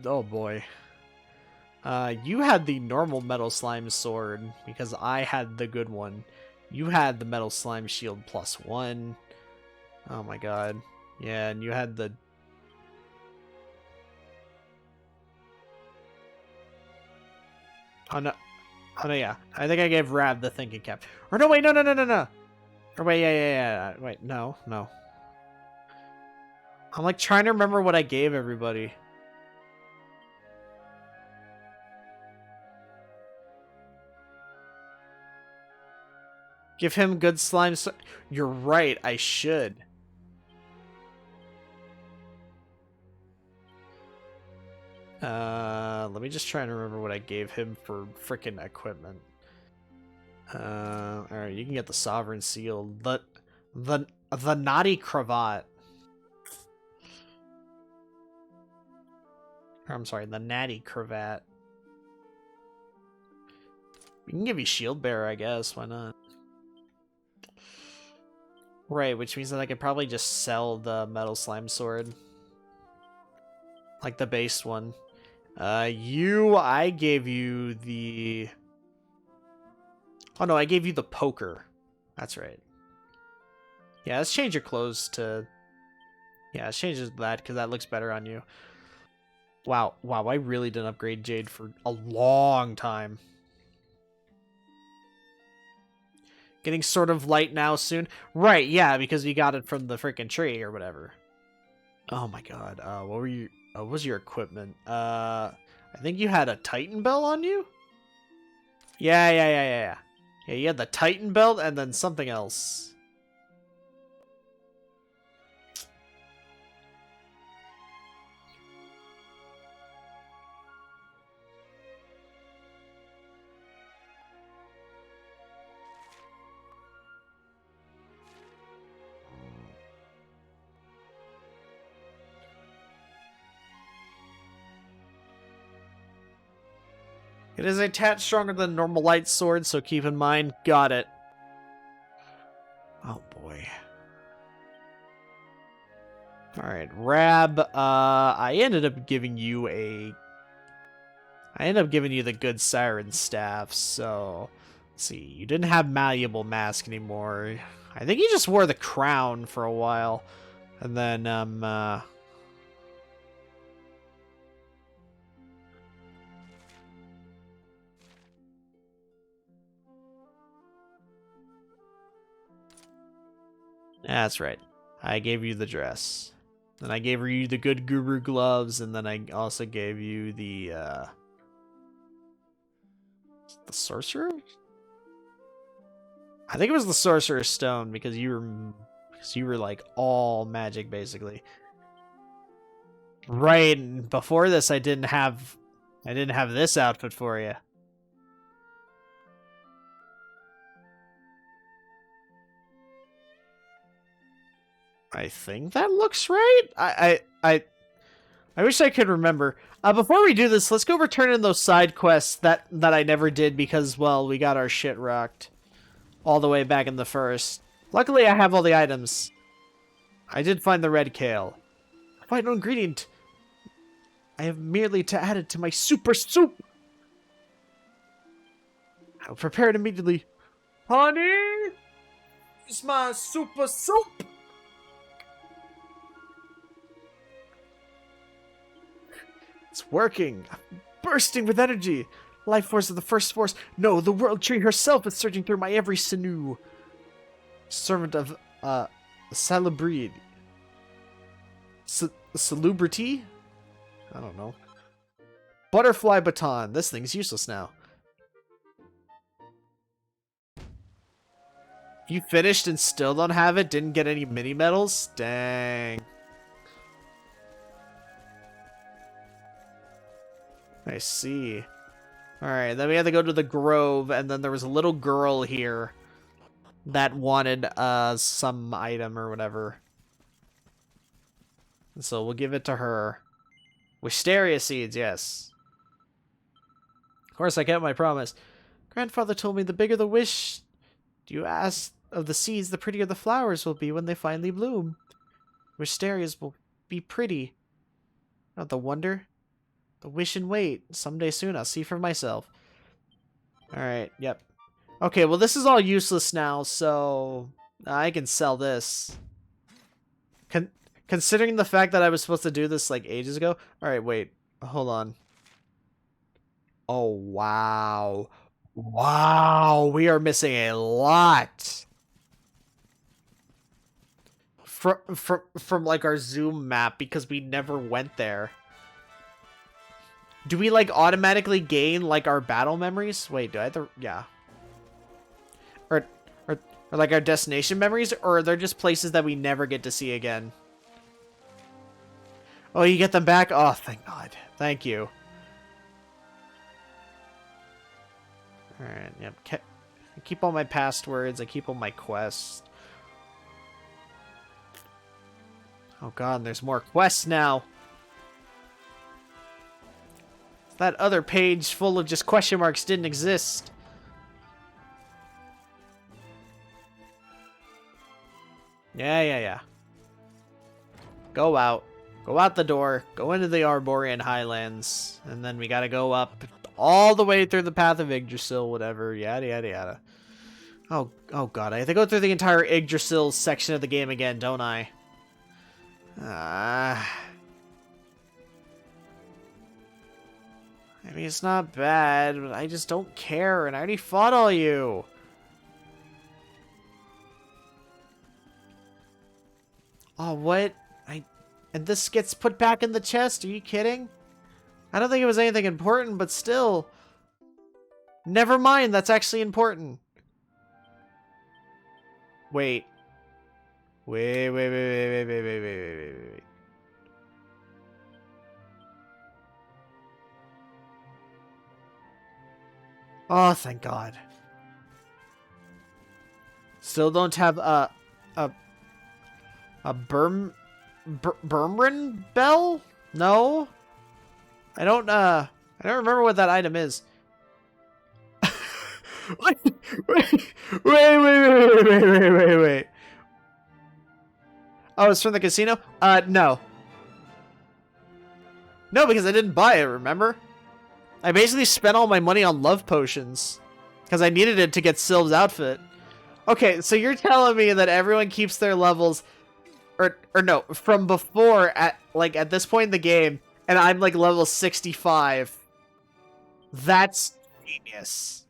Oh boy. You had the normal metal slime sword, because I had the good one. You had the metal slime shield +1. Oh my god. Yeah, and you had the... Oh no, yeah. I think I gave Rab the thinking cap. Or no, wait, no. Or wait, yeah. Wait, no. I'm like trying to remember what I gave everybody. Give him good slime. You're right, I should. Let me just try and remember what I gave him for frickin' equipment. Alright, you can get the Sovereign Seal. The Naughty Cravat. Or, I'm sorry, the Natty Cravat. We can give you Shield Bearer, I guess. Why not? Right, which means that I could probably just sell the Metal Slime Sword. Like the base one. I gave you the... Oh no, I gave you the Poker. That's right. Yeah, let's change your clothes to... Yeah, let's change it to that, because that looks better on you. Wow, I really didn't upgrade Jade for a long time. Getting sort of light now soon. Right, yeah, because you got it from the freaking tree or whatever. Oh my god, what were you... what was your equipment? I think you had a Titan Belt on you? Yeah. Yeah, you had the Titan Belt and then something else. It is a tad stronger than normal light sword, so keep in mind. Got it. Oh boy. Alright, Rab, I ended up giving you the good Siren Staff, so... Let's see, you didn't have Malleable Mask anymore. I think you just wore the crown for a while. And then, That's right. I gave you the dress. Then I gave you the good Guru gloves, and then I also gave you the sorcerer? I think it was the sorcerer's stone because you were like all magic basically. Right, and before this I didn't have this outfit for you. I think that looks right. I wish I could remember. Before we do this, let's go return in those side quests that I never did because, well, we got our shit rocked all the way back in the first. Luckily, I have all the items. I did find the red kale. Vital ingredient. I have merely to add it to my super soup. I'll prepare it immediately. Honey, it's my super soup. It's working. I'm bursting with energy. Life force of the first force. No, the world tree herself is surging through my every sinew. Servant of, Salubrity. Salubrity? I don't know. Butterfly baton. This thing's useless now. You finished and still don't have it? Didn't get any mini medals? Dang. I see. Alright, then we had to go to the Grove, and then there was a little girl here that wanted some item or whatever. And so we'll give it to her. Wisteria seeds, yes. Of course, I kept my promise. Grandfather told me the bigger the wish you ask of the seeds, the prettier the flowers will be when they finally bloom. Wisterias will be pretty. Not the wonder. The wish and wait. Someday soon I'll see for myself. Alright, yep. Okay, well this is all useless now, so I can sell this. Considering the fact that I was supposed to do this like ages ago. Alright, wait. Hold on. Oh, wow. Wow, we are missing a lot. From like our Zoom map because we never went there. Do we, like, automatically gain, like, our battle memories? Wait, do I have to... Yeah. Or like, our destination memories? Or are there just places that we never get to see again? Oh, you get them back? Oh, thank God. Thank you. Alright, yep. I keep all my passwords. I keep all my quests. Oh god, there's more quests now. That other page full of just question marks didn't exist. Yeah. Go out. Go out the door. Go into the Arborean Highlands. And then we gotta go up all the way through the Path of Yggdrasil, whatever. Yada, yada, yada. Oh god. I have to go through the entire Yggdrasil section of the game again, don't I? I mean, it's not bad, but I just don't care, and I already fought all you. Oh, what? And this gets put back in the chest? Are you kidding? I don't think it was anything important, but still. Never mind, that's actually important. Wait. Wait. Oh, thank God. Still don't have a Burmrin bell? No? I don't remember what that item is. wait. Oh, it's from the casino? No. No, because I didn't buy it, remember? I basically spent all my money on love potions. Because I needed it to get Sylve's outfit. Okay, so you're telling me that everyone keeps their levels... Or no, from before, at this point in the game, and I'm like level 65. That's genius.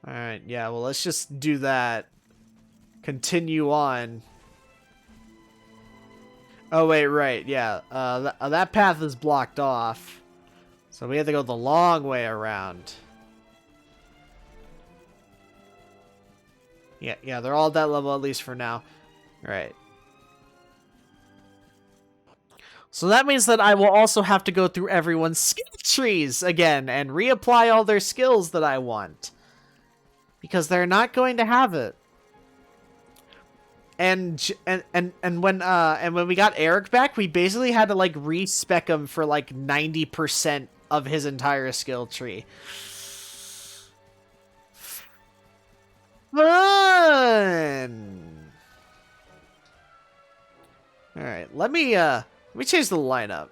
Alright, yeah, well, let's just do that. Continue on. Oh, wait, right, yeah. That path is blocked off. So we have to go the long way around. Yeah, they're all at that level, at least for now. Right. So that means that I will also have to go through everyone's skill trees again and reapply all their skills that I want. Because they're not going to have it. And when we got Eric back, we basically had to like respec him for like 90% of his entire skill tree. Fun. All right, let me change the lineup.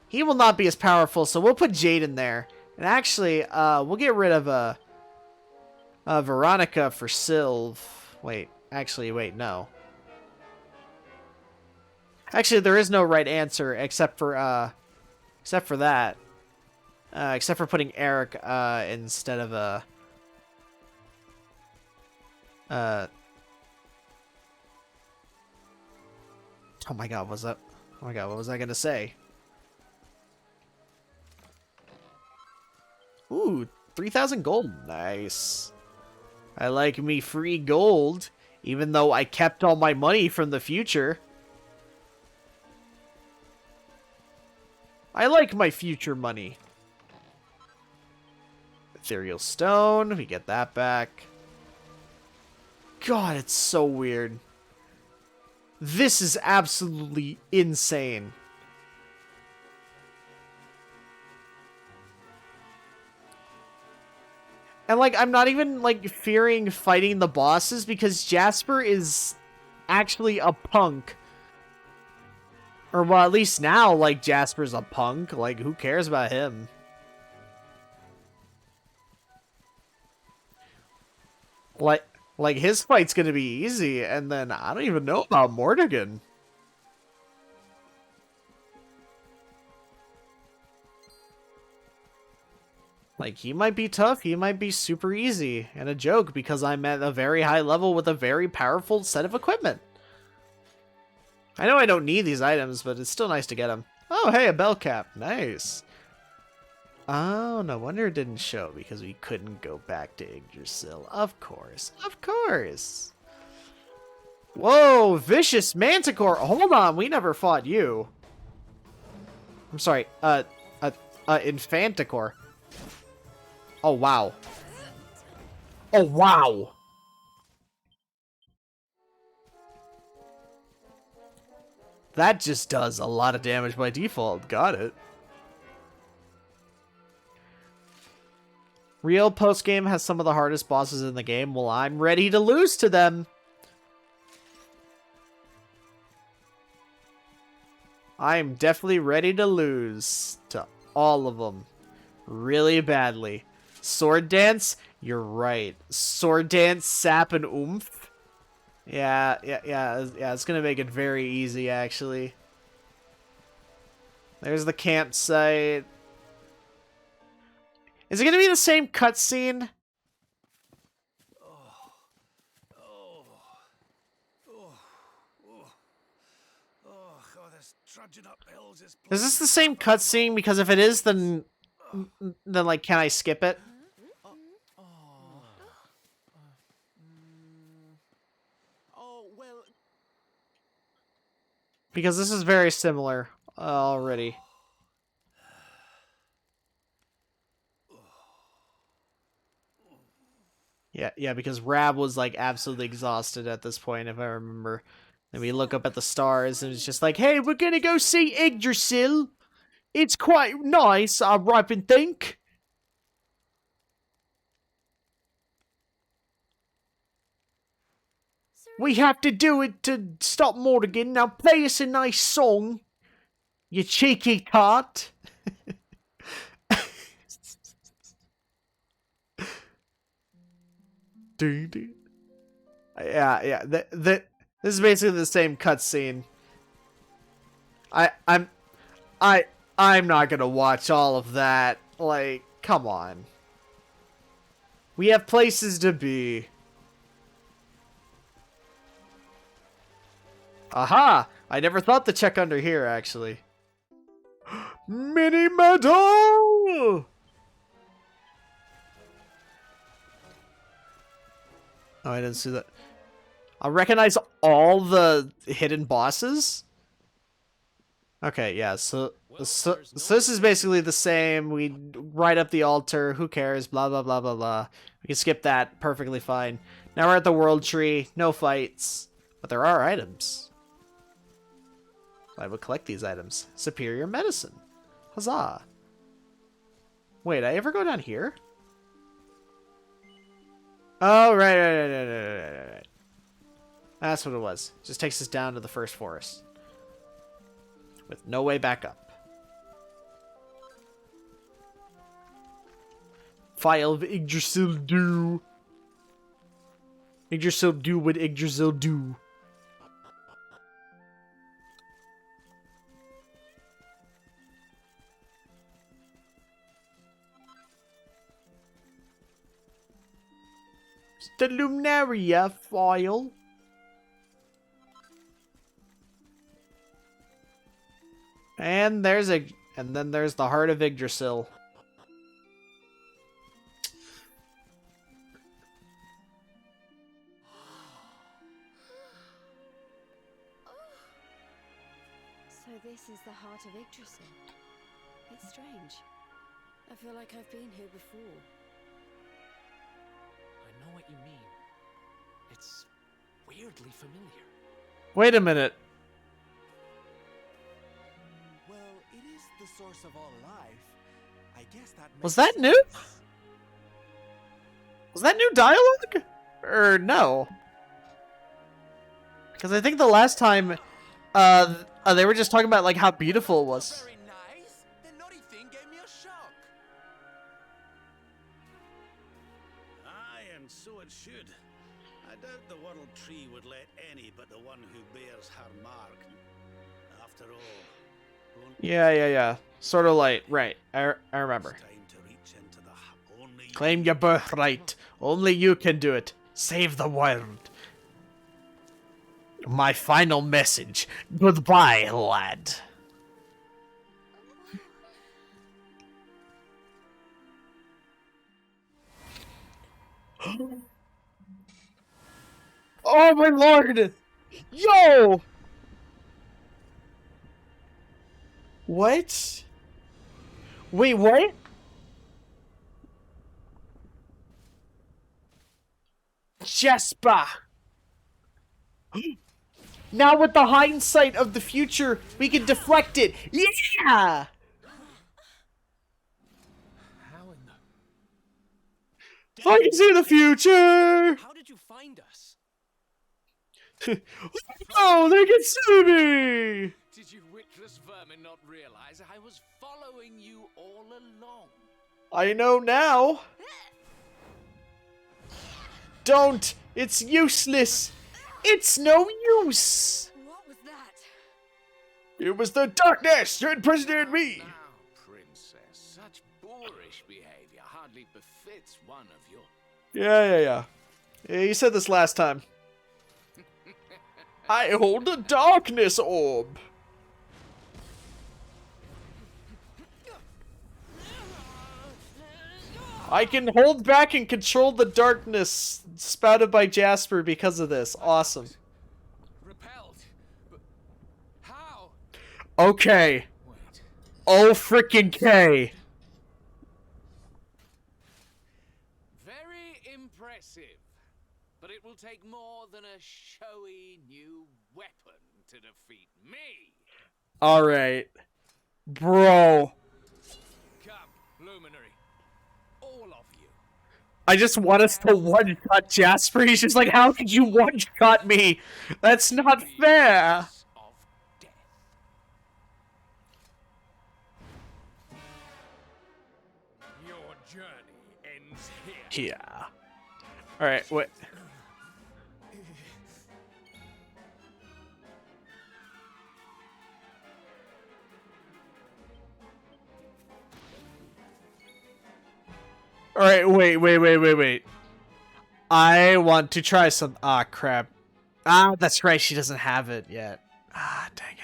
He will not be as powerful, so we'll put Jade in there. And actually, we'll get rid of Veronica for Sylve. Wait, no. Actually, there is no right answer except for that. Except for putting Eric instead of oh my god, what was I gonna say? Ooh, 3,000 gold. Nice. I like me free gold, even though I kept all my money from the future. I like my future money. Ethereal stone, we get that back. God, it's so weird. This is absolutely insane. And, like, I'm not even, like, fearing fighting the bosses because Jasper is actually a punk. Or, well, at least now, like, Jasper's a punk. Like, who cares about him? Like, his fight's gonna be easy, and then I don't even know about Mordegon. Like, he might be tough, he might be super easy, and a joke because I'm at a very high level with a very powerful set of equipment. I know I don't need these items, but it's still nice to get them. Oh, hey, a bell cap. Nice. Oh, no wonder it didn't show, because we couldn't go back to Yggdrasil. Of course. Of course. Whoa, vicious manticore. Hold on, we never fought you. I'm sorry, Infanticore. Oh, wow. Oh, wow. That just does a lot of damage by default. Got it. Real post-game has some of the hardest bosses in the game. Well, I'm ready to lose to them. I am definitely ready to lose to all of them. Really badly. Sword Dance? You're right. Sword Dance, Sap, and Oomph? Yeah, it's gonna make it very easy, actually. There's the campsite. Is it gonna be the same cutscene? Is this the same cutscene? Because if it is, then like, can I skip it? Because this is very similar already. Yeah, because Rab was like absolutely exhausted at this point, if I remember. And we look up at the stars, and it's just like, hey, we're gonna go see Yggdrasil. It's quite nice, I ripen think. We have to do it to stop Mordegon. Now play us a nice song, you cheeky tart. Dude. Yeah. This is basically the same cutscene. I'm not gonna watch all of that. Like, come on. We have places to be. Aha! I never thought to check under here, actually. Mini medal! Oh, I didn't see that. I recognize all the hidden bosses. Okay, yeah, so this is basically the same. We write up the altar, who cares, blah, blah, blah, blah, blah. We can skip that, perfectly fine. Now we're at the world tree, no fights, but there are items. I would collect these items. Superior medicine. Huzzah. Wait, I ever go down here? Oh, right. That's what it was. Just takes us down to the first forest. With no way back up. File of Yggdrasil do. Yggdrasil do what Yggdrasil do. The Luminaria file. And then there's the heart of Yggdrasil. So this is the heart of Yggdrasil. It's strange. I feel like I've been here before. I know what you mean. It's weirdly familiar. Wait a minute. Well, it is the source of all life. I guess that Was that new? Was that new dialogue? Or no? Because I think the last time, they were just talking about like how beautiful it was. very nice. The naughty thing gave me a shock. Aye, and so it should. I doubt the world tree would let any but the one who bears her mark. After all, Yeah. Sort of like, right. I remember. it's time to reach into the only Claim your birthright. Only you can do it. Save the world. My final message. Goodbye, lad. Oh my lord! Yo! What? Wait, what? Jasper! Now with the hindsight of the future, we can deflect it. Yeah! How in the... I can see the future! How did you find us? Oh, they can see me! Did you witless vermin not realize I was following you all along? I know now. Don't! It's useless! It's no use! What was that? It was the darkness! You imprisoning me! Now, princess, such boorish behavior hardly befits one of your... Yeah, you said this last time. I hold the darkness orb. I can hold back and control the darkness spouted by Jasper because of this. Awesome. Repelled. But how? Okay. Wait. Oh frickin' K. Very impressive. But it will take more than a showy new weapon to defeat me. Alright. Bro. Come, Luminary. All of you. I just want us to one-shot Jasper. He's just like, how could you one-shot me? That's not fair. Of death. Your journey ends here. Yeah. Alright, wait. Alright, wait. I want to try some... Ah, crap. Ah, that's right, she doesn't have it yet. Ah, dang it.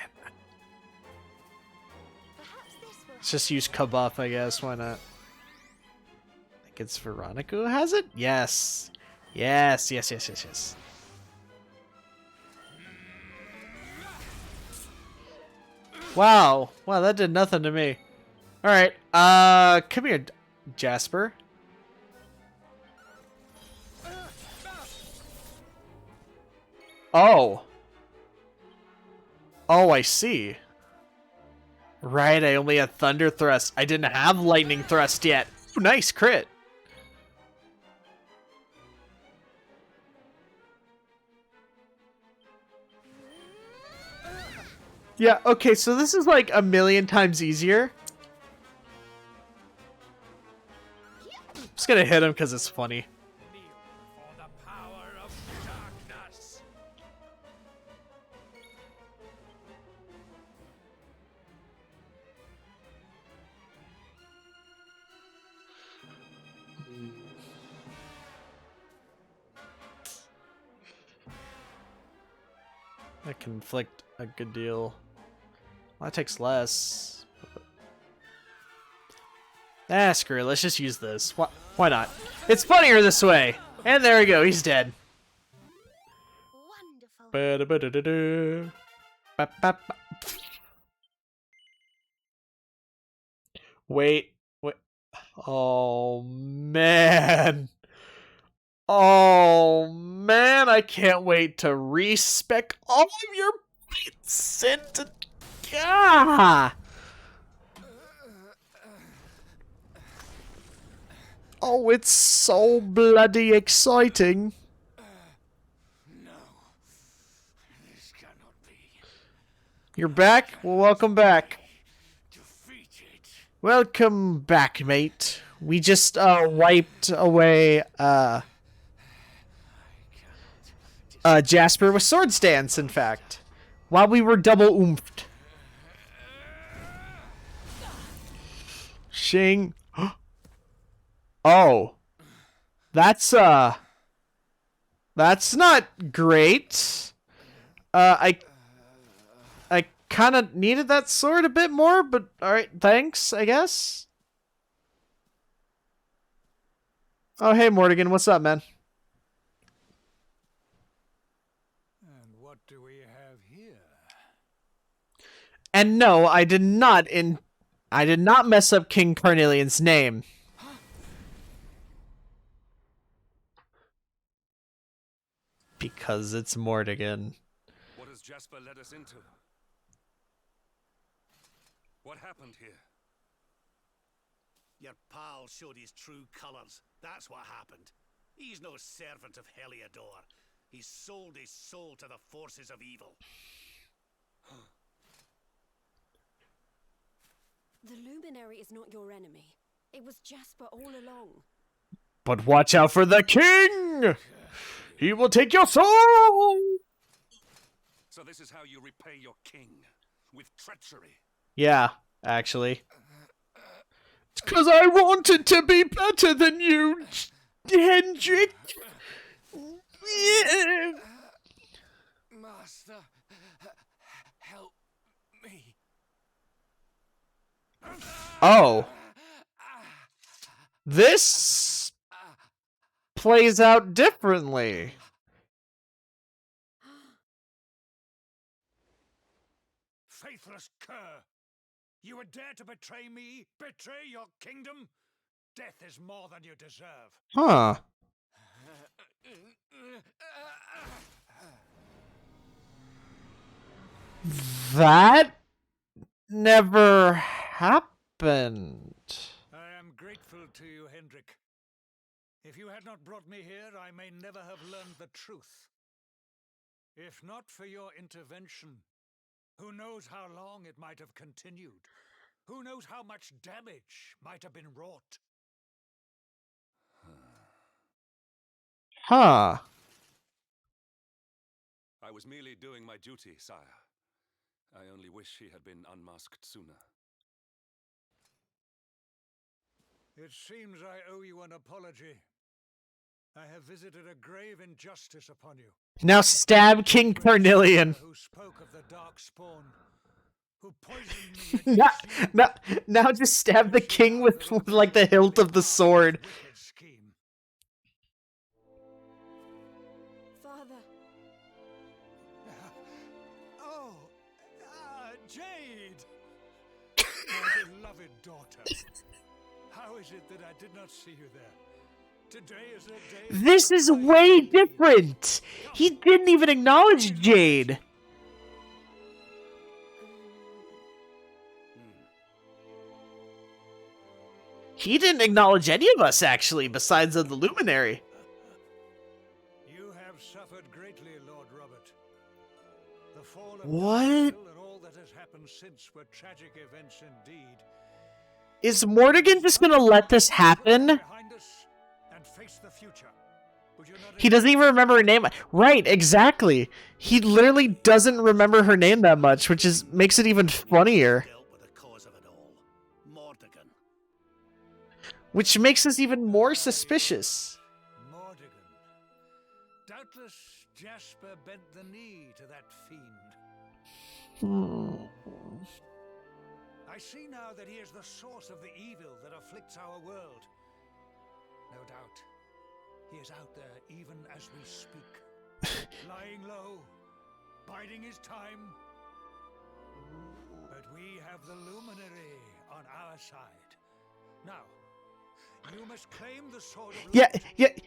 Let's just use Kabuff, I guess. Why not? I think it's Veronica who has it? Yes. Yes. Wow, that did nothing to me. Alright, come here, Jasper. Oh, I see. Right, I only had Thunder Thrust. I didn't have Lightning Thrust yet. Ooh, nice crit. Yeah, okay, so this is like a million times easier. I'm just gonna hit him because it's funny. Kneel before the power of darkness. That can inflict a good deal. Well, that takes less. Ah, screw it. Let's just use this. Why not? It's funnier this way. And there we go. He's dead. Wonderful. Ba-da-ba-da-da-da. Ba-ba-ba. Wait. Oh, man. I can't wait to respec all of your bits into... Ah! Oh, it's so bloody exciting. No. This cannot be. You're back? Well, welcome back. Defeated. Welcome back, mate. We just, wiped away, Jasper with Swords Dance, in fact. While we were double oomphed. Shing. Oh. That's not great. I kind of needed that sword a bit more, but alright, thanks, I guess. Oh, hey, Mordegon, what's up, man? And what do we have here? And no, I did not mess up King Carnelian's name. Because it's Mordegon. What has Jasper led us into? What happened here? Your pal showed his true colors. That's what happened. He's no servant of Heliodor. He's sold his soul to the forces of evil. The Luminary is not your enemy. It was Jasper all along. But watch out for the king! He will take your soul! So this is how you repay your king, with treachery. Yeah, actually. It's 'cause I wanted to be better than you, Hendrik. Yeah. Master, help me. Oh. This plays out differently. Faithless cur! You would dare to betray me? Betray your kingdom? Death is more than you deserve. Huh. That never happened. I am grateful to you, Hendrik. If you had not brought me here, I may never have learned the truth. If not for your intervention, who knows how long it might have continued? Who knows how much damage might have been wrought? Huh. I was merely doing my duty, sire. I only wish he had been unmasked sooner. It seems I owe you an apology. I have visited a grave injustice upon you. Now stab King Carnelian. Who spoke of the dark spawn, who poisoned me now just stab the king with like the hilt of the sword. Father. Oh, Jade! My beloved daughter. How is it that I did not see you there? Today is a day. This is way different. He didn't even acknowledge Jade. He didn't acknowledge any of us, actually, besides of the Luminary. You have suffered greatly, Lord Robert. The fall of What? and all that has happened since were tragic events indeed. Is Mordegon just gonna let this happen? Behind us and face the future. He doesn't even remember her name. Right, exactly. He literally doesn't remember her name that much, which is makes it even funnier. Mordegon. Which makes us even more suspicious. Mordegon. Doubtless Jasper bent the knee to that fiend. I see now that he is the source of the evil that afflicts our world. No doubt, he is out there even as we speak. Lying low, biding his time. But we have the Luminary on our side. Now, you must claim the sword of Yeah,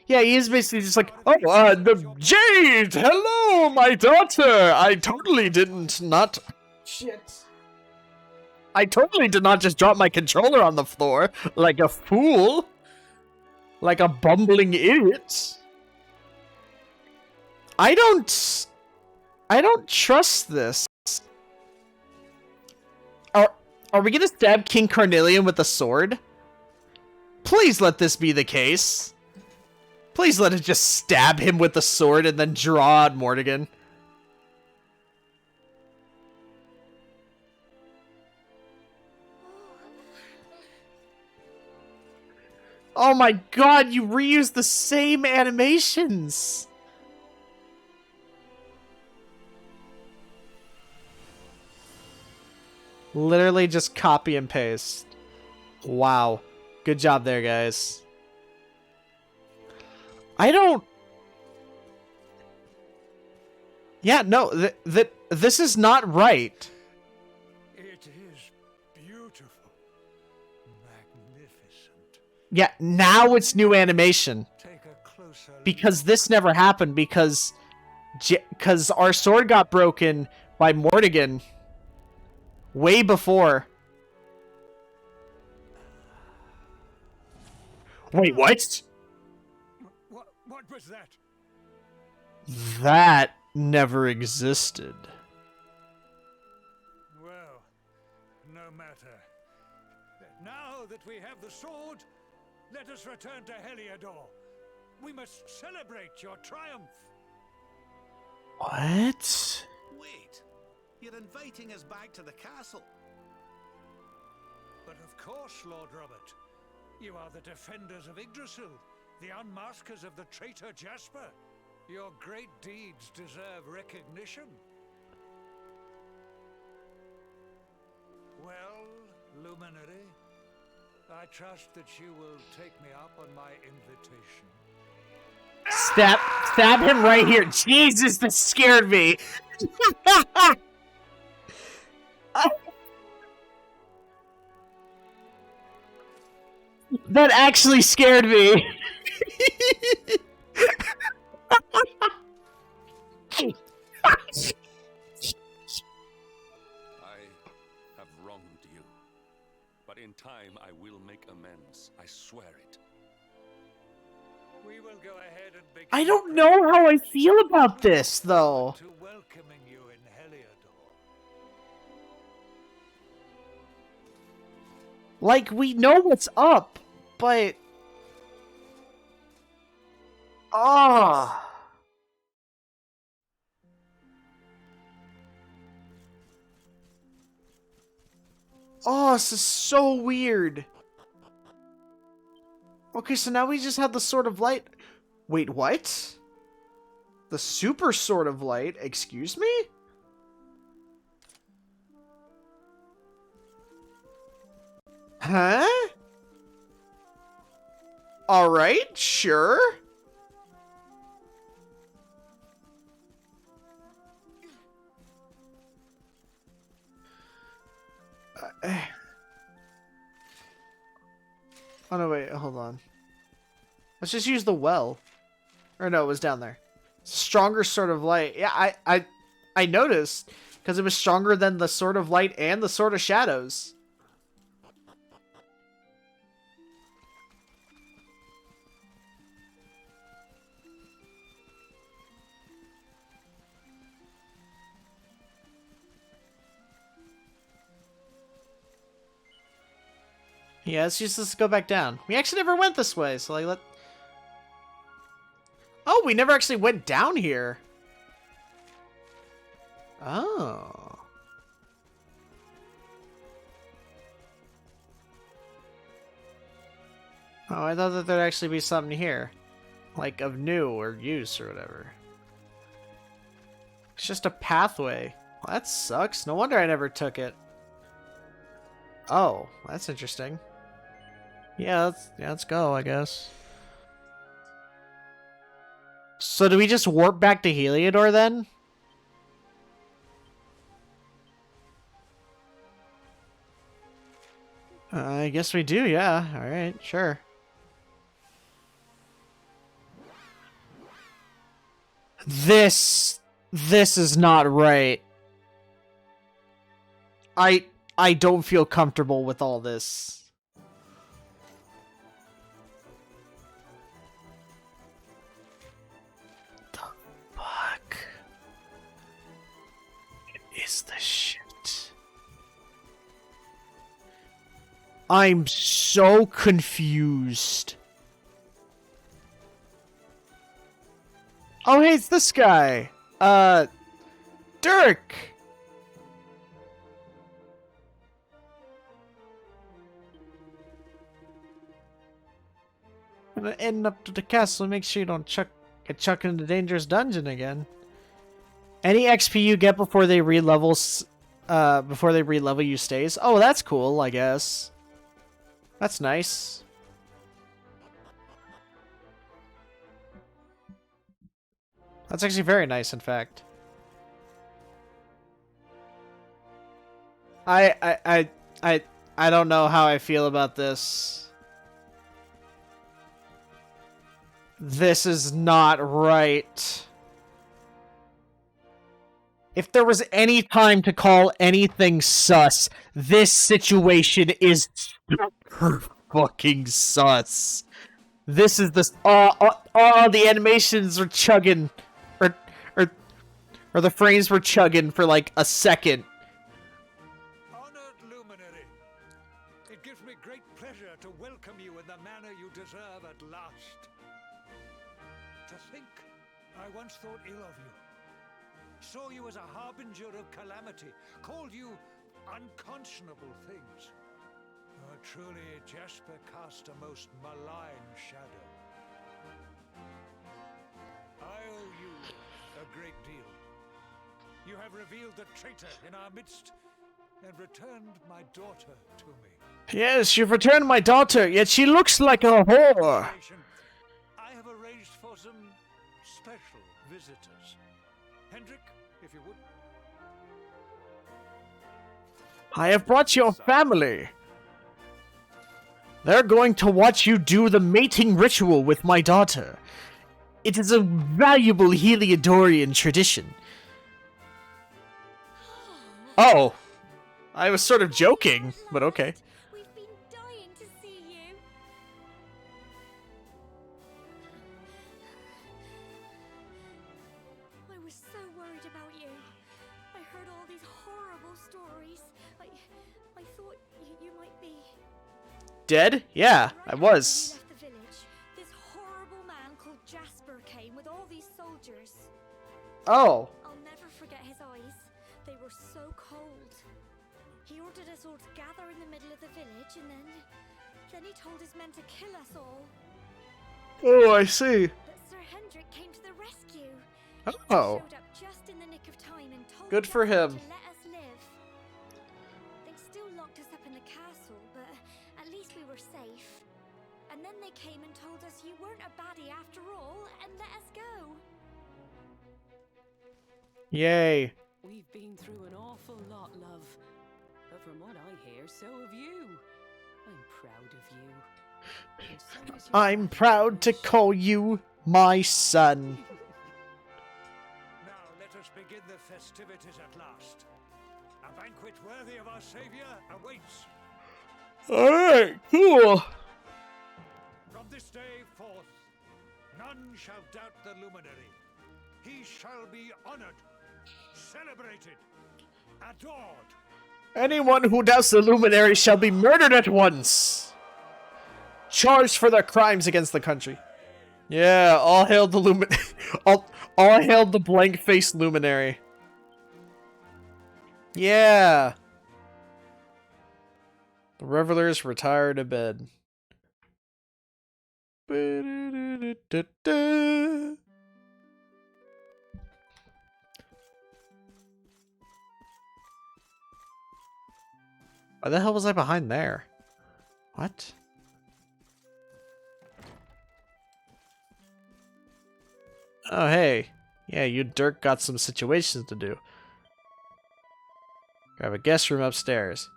he is basically just like, the Jade! Hello, my daughter! I totally didn't not... Shit. I totally did not just drop my controller on the floor like a fool. Like a bumbling idiot. I don't trust this. Are we gonna stab King Carnelian with a sword? Please let this be the case. Please let it just stab him with the sword and then draw out Mordegon. Oh my god, you reused the same animations! Literally just copy and paste. Wow. Good job there, guys. I don't... Yeah, no, this is not right. It is beautiful. Magnificent. Yeah, now it's new animation. Take a closer look. Because this never happened, because Because our sword got broken by Mordegon way before. Wait, what? What was that? That never existed. Well, no matter. Now that we have the sword, let us return to Heliodor. We must celebrate your triumph. What? Wait, you're inviting us back to the castle. But of course, Lord Robert. You are the defenders of Yggdrasil, the unmaskers of the traitor Jasper. Your great deeds deserve recognition. Well, Luminary, I trust that you will take me up on my invitation. Stab him right here. Jesus, that scared me. That actually scared me. I have wronged you. But in time, I will make amends. I swear it. We will go ahead and begin. I don't know how I feel about this, though. To welcoming you in Heliodor. Like, we know what's up, but... Ah. Oh, this is so weird. Okay, so now we just have the Sword of Light. Wait, what? The Super Sword of Light? Excuse me? Huh? Alright, sure. Oh no, wait, hold on. Let's just use the well. Or no, it was down there. Stronger Sword of Light. Yeah, I noticed. Because it was stronger than the Sword of Light and the Sword of Shadows. Yeah, let's go back down. We actually never went this way, so like Oh, we never actually went down here. Oh. Oh, I thought that there'd actually be something here. Like, of new or use or whatever. It's just a pathway. Well, that sucks. No wonder I never took it. Oh, that's interesting. Yeah, let's go, I guess. So do we just warp back to Heliodor then? I guess we do, yeah. Alright, sure. This is not right. I don't feel comfortable with all this. The fuck is this shit? I'm so confused. Oh, hey, it's this guy. Dirk. I'm gonna end up to the castle. Make sure you don't get chucked into the dangerous dungeon again. Any XP you get before they re-level you stays. Oh, that's cool, I guess. That's nice. That's actually very nice, in fact. I don't know how I feel about this. This is not right. If there was any time to call anything sus, this situation is super fucking sus. This is the the animations were chugging, or or or the frames were chugging for like a second. Honored luminary, it gives me great pleasure to welcome you in the manner you deserve at last. To think, I once thought ill of you. Saw you as a harbinger of calamity, called you unconscionable things. Truly, Jasper cast a most malign shadow. I owe you a great deal. You have revealed the traitor in our midst and returned my daughter to me. Yes, you've returned my daughter, yet she looks like a whore. I have arranged for some special visitors. Hendrik, if you would. I have brought your family. They're going to watch you do the mating ritual with my daughter. It is a valuable Heliodorian tradition. Oh. I was sort of joking, but okay. We've been dying to see you. I was so worried about you. I heard all these horrible stories. I thought you might be... Dead? Yeah, I was. Left the village, this horrible man called Jasper came with all these soldiers. Oh. I'll never forget his eyes. They were so cold. He ordered us all to gather in the middle of the village, and then he told his men to kill us all. Oh, I see. But Sir Hendrik came to the rescue. Oh. He showed up just in the nick of time and told Good for Jasper him. to let us live. They still locked us up in the castle, but at least we were safe. And then they came and told us you weren't a baddie after all, and let us go. Yay. We've been through an awful lot, love. But from what I hear, so have you. I'm proud of you. And so is your I'm proud to call you my son. Now let us begin the festivities at last. A banquet worthy of our savior awaits. Alright, cool. From this day forth, none shall doubt the luminary. He shall be honored, celebrated, adored. Anyone who doubts the luminary shall be murdered at once. Charged for their crimes against the country. Yeah, all hail the all hail the blank-faced luminary. Yeah. The revelers retire to bed. Why the hell was I behind there? What? Oh, hey. Yeah, you Dirk got some situations to do. Grab a guest room upstairs.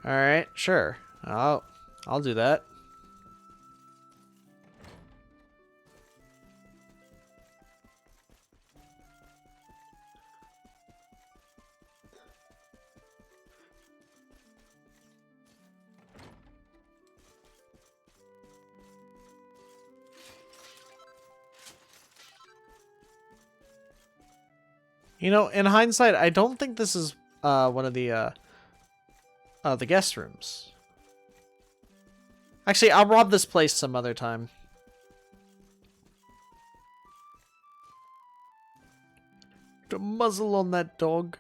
Alright, sure. I'll do that. You know, in hindsight, I don't think this is one of the guest rooms. Actually, I'll rob this place some other time. The muzzle on that dog.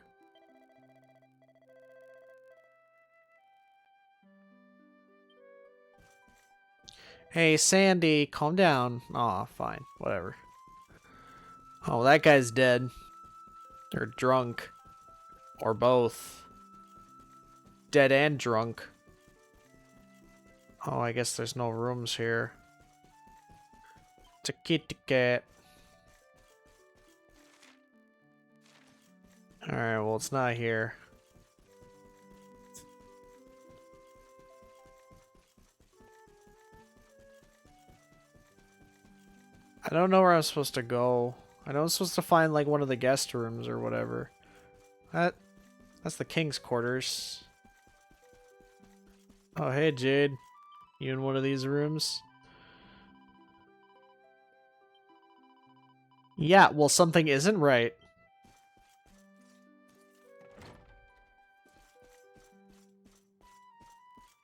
Hey, Sandy, calm down. Aw, fine. Whatever. Oh, that guy's dead. Or drunk. Or both. Dead and drunk. Oh, I guess there's no rooms here. It's a kitty cat. Alright, well, it's not here. I don't know where I'm supposed to go. I know I'm supposed to find, like, one of the guest rooms or whatever. That's the king's quarters. Oh, hey, Jade. You in one of these rooms? Yeah, well, something isn't right.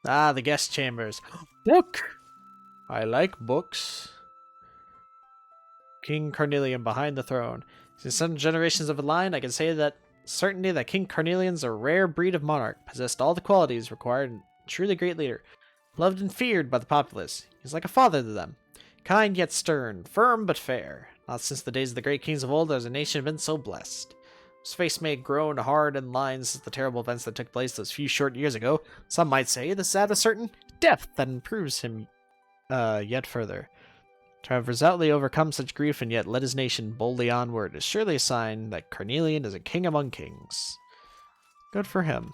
Ah, the guest chambers. Book! I like books. King Carnelian behind the throne. Since some generations of a line, I can say that certainty that King Carnelian's a rare breed of monarch, possessed all the qualities required in a truly great leader. Loved and feared by the populace, he's like a father to them. Kind yet stern, firm but fair. Not since the days of the great kings of old has a nation been so blessed. His face may have grown hard in lines since the terrible events that took place those few short years ago. Some might say this adds a certain depth that improves him yet further. To have resolutely overcome such grief and yet led his nation boldly onward is surely a sign that Carnelian is a king among kings. Good for him.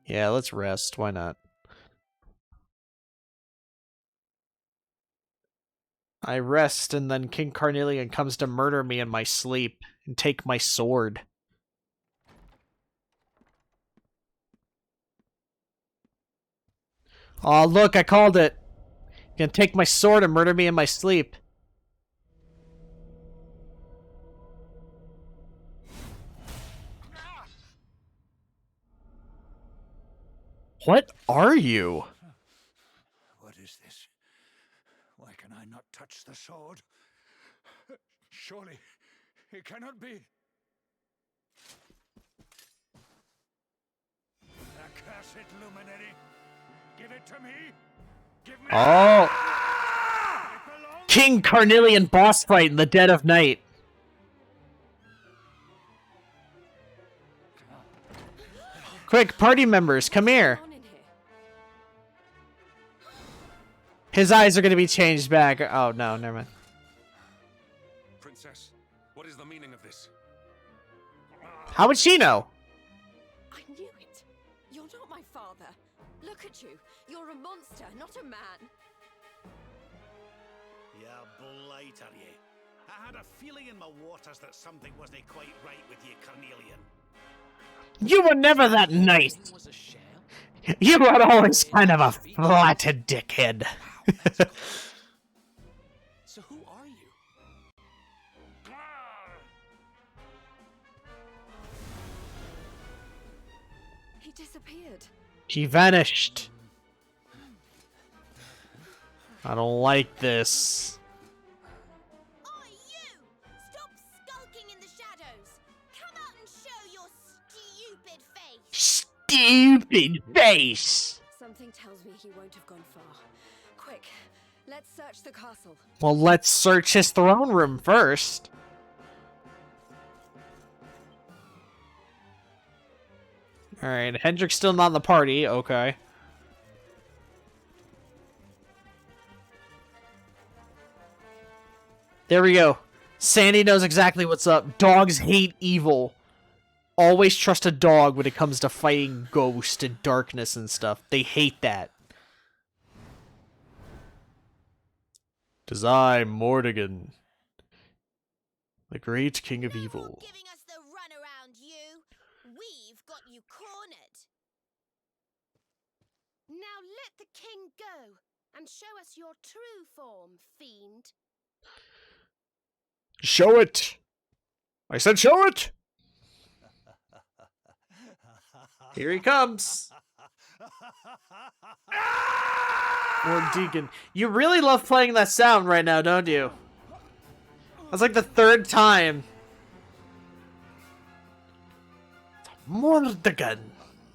Yeah, let's rest. Why not? I rest, and then King Carnelian comes to murder me in my sleep and take my sword. Oh, look, I called it. He's gonna take my sword and murder me in my sleep. What are you? What is this? Why can I not touch the sword? Surely it cannot be. Accursed luminary! Give it to me! Give me Oh! King Carnelian boss fight in the dead of night. Quick, party members, come here. His eyes are going to be changed back. Oh, no, never mind. Princess, what is the meaning of this? How would she know? I knew it. You're not my father. Look at you. You're a monster, not a man. You're blight, are you? I had a feeling in my waters that something wasn't quite right with you, Carnelian. You were never that nice. You were always kind of a flatted dickhead. So who are you? He disappeared. He vanished. I don't like this. Oi, you! Stop skulking in the shadows! Come out and show your stupid face! Stupid face! Something tells me he won't have gone far. Quick, let's search the castle. Well, let's search his throne room first. Alright, Hendrik's still not in the party. Okay. There we go. Sandy knows exactly what's up. Dogs hate evil. Always trust a dog when it comes to fighting ghosts and darkness and stuff. They hate that. 'Tis I, Mordegon, the great king of evil. Giving us the runaround, you! We've got you cornered! Now let the king go and show us your true form, fiend. Show it! I said show it! Here he comes. Mordegon. You really love playing that sound right now, don't you? That's like the third time. Mordegon.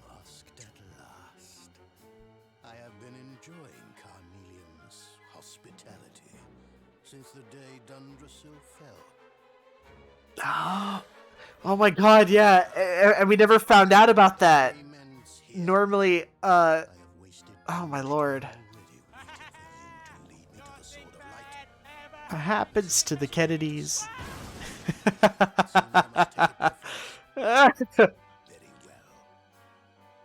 Unmasked at last. I have been enjoying Carnelian's hospitality since the day Dundrasil fell. Oh my god, yeah. And we never found out about that. Normally, oh my lord. What happens to the Kennedys? Very well.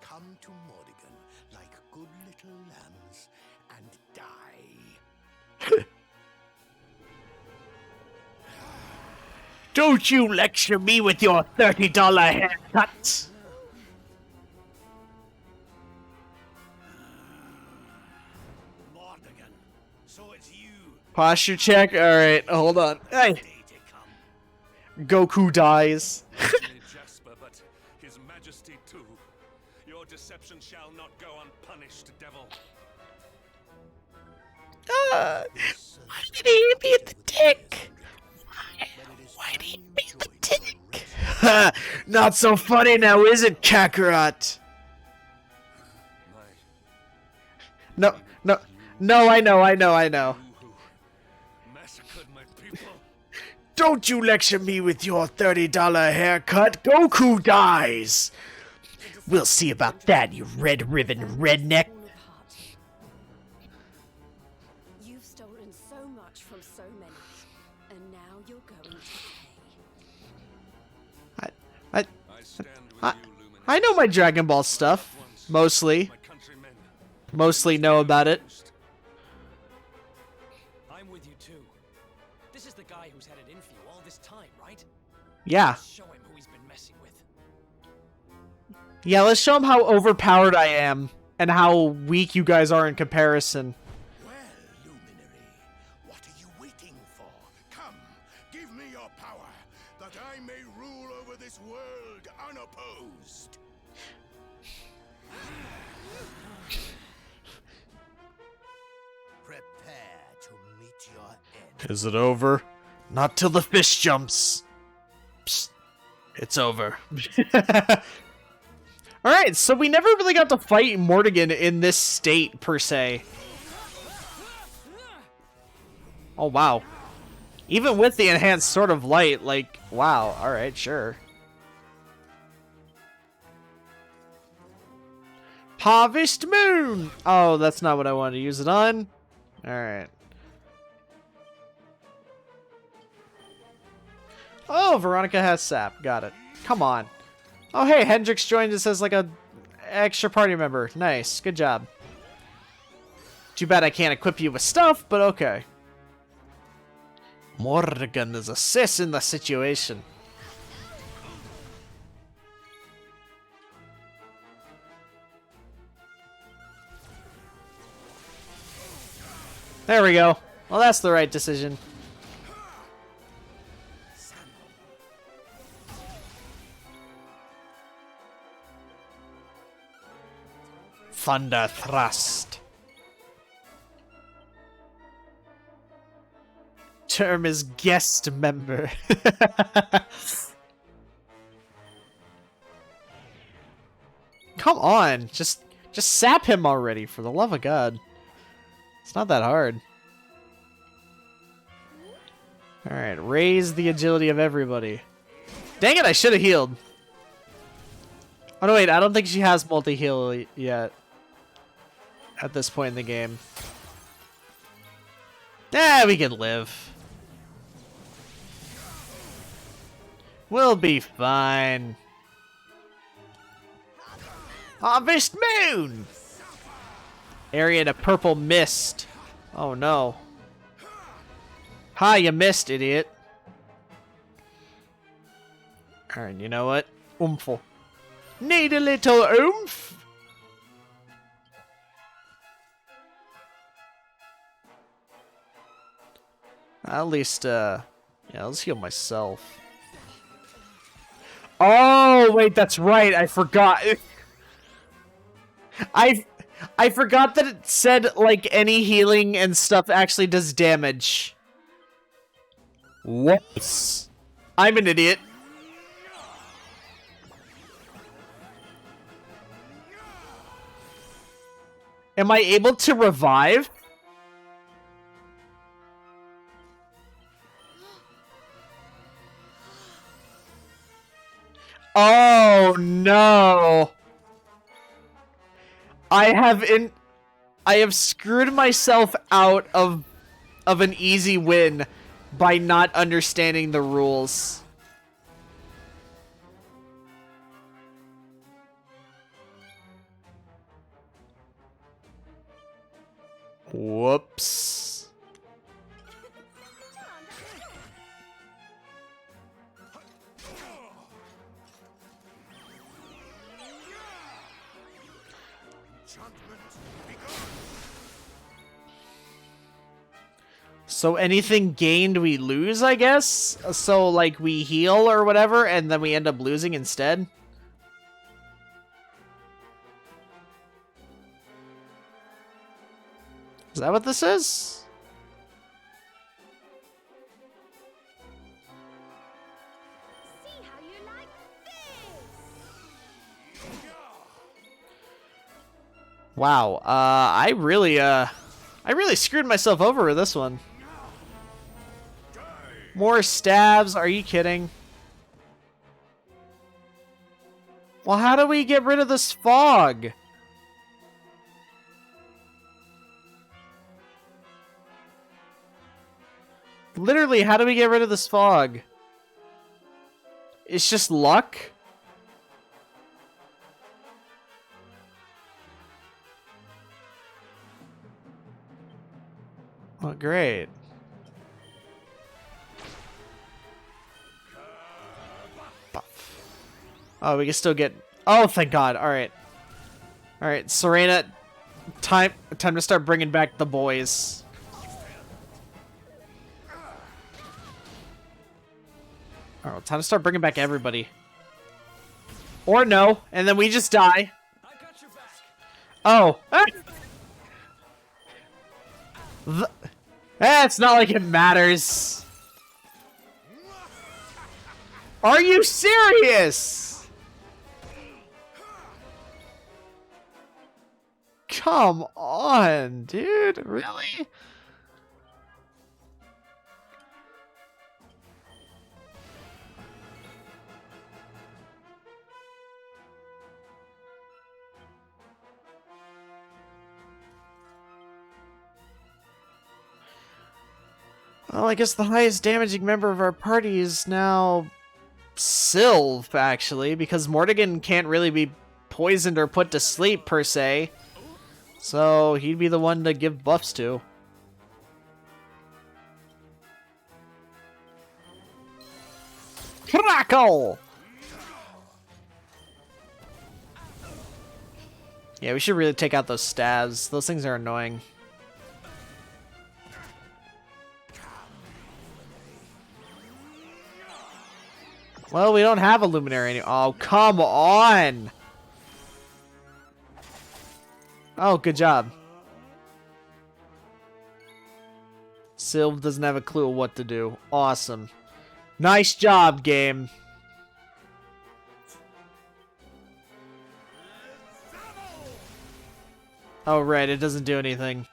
Come to Mordegon like good little lambs and die. Don't you lecture me with your $30 haircut! Mordegon, so it's you. Posture check? Alright, hold on. Hey! Day to come. Goku dies. Not only Jasper, but his majesty too. Your deception shall not go unpunished, devil. Why did he beat the dick? Why did he beat the dick? Ha! Not so funny now, is it, Kakarot? No, I know. You who massacred my people. Don't you lecture me with your $30 haircut. Goku dies. We'll see about that, you red ribbon redneck. You've stolen so much from so many, and now you're going to pay. I stand with you, Luminous. I know my Dragon Ball stuff. Mostly. My countrymen. Mostly know about it. I'm with you too. This is the guy who's had it in for you all this time, right? Yeah. Let's show him who he's been messing with. Yeah, let's show him how overpowered I am. And how weak you guys are in comparison. Well, Luminary, what are you waiting for? Come, give me your power, that I may rule over this world unopposed. Prepare to meet your end. Is it over? Not till the fish jumps. Psst. It's over. Alright, so we never really got to fight Mordegon in this state, per se. Oh, wow. Even with the enhanced Sword of Light, like, wow. Alright, sure. Harvest Moon! Oh, that's not what I wanted to use it on. Alright. Oh, Veronica has sap. Got it. Come on. Oh, hey, Hendrix joined us as like a extra party member. Nice. Good job. Too bad I can't equip you with stuff, but okay. Mordegon is assessing the situation. There we go. Well, that's the right decision. Thunder Thrust. Term is guest member. Come on, just sap him already, for the love of God. It's not that hard. Alright, raise the agility of everybody. Dang it, I should have healed. Oh no, wait, I don't think she has multi-heal yet. At this point in the game. We can live. We'll be fine. Harvest Moon! Area to purple mist. Oh no. Ha, you missed, idiot. Alright, you know what? Oomph. Need a little oomph? At least, yeah, let's heal myself. Oh, wait, that's right. I forgot. I forgot that it said, like, any healing and stuff actually does damage. Whoops. I'm an idiot. Am I able to revive? Oh no. I have screwed myself out of an easy win by not understanding the rules. Whoops. So anything gained, we lose, I guess? So, like, we heal or whatever, and then we end up losing instead? Is that what this is? See how you like this. Wow, I really screwed myself over with this one. More stabs, are you kidding? Well, how do we get rid of this fog? Literally, how do we get rid of this fog? It's just luck? Oh, great. Oh, we can still get... Oh, thank God. Alright. Alright, Serena, time to start bringing back the boys. Alright, time to start bringing back everybody. Or no, and then we just die. Oh. It's not like it matters. Are you serious? Come on, dude. Really? Well, I guess the highest damaging member of our party is now Sylve, actually, because Mordegon can't really be poisoned or put to sleep, per se. So, he'd be the one to give buffs to. Crackle! Yeah, we should really take out those stabs. Those things are annoying. Well, we don't have a luminary anymore. Oh, come on! Oh, good job. Sylve doesn't have a clue of what to do. Awesome. Nice job, game. Oh, right, it doesn't do anything.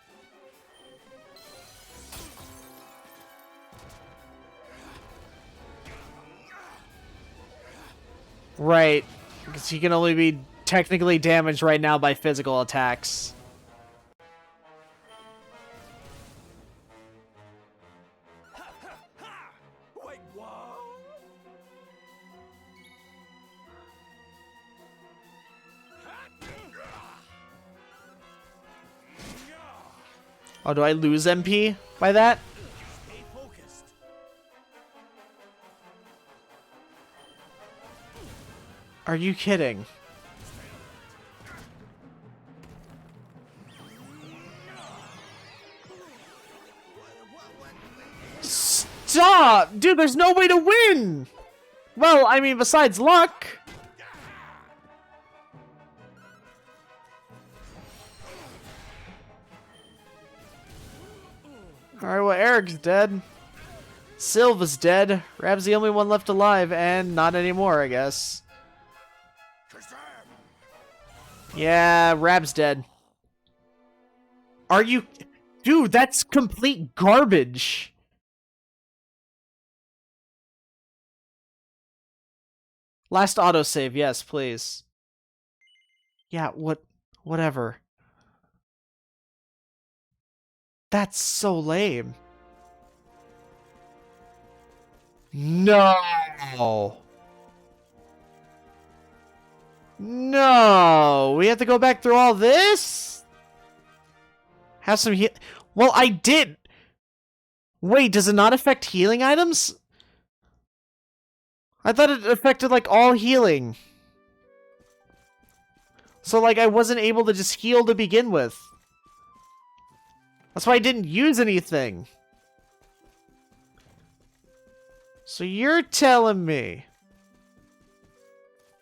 Right, because he can only be technically damaged right now by physical attacks. Wait, what? Oh, do I lose MP by that? Stay focused. Are you kidding? Stop! Dude, there's no way to win! Well, I mean, besides luck. Alright, well, Eric's dead. Sylva's dead. Rab's the only one left alive, and not anymore, I guess. Yeah, Rab's dead. Are you... Dude, that's complete garbage. Last autosave, yes, please. Yeah, whatever. That's so lame. No. No. We have to go back through all this? Have some Well, I did. Wait, does it not affect healing items? I thought it affected, like, all healing. So, like, I wasn't able to just heal to begin with. That's why I didn't use anything. So you're telling me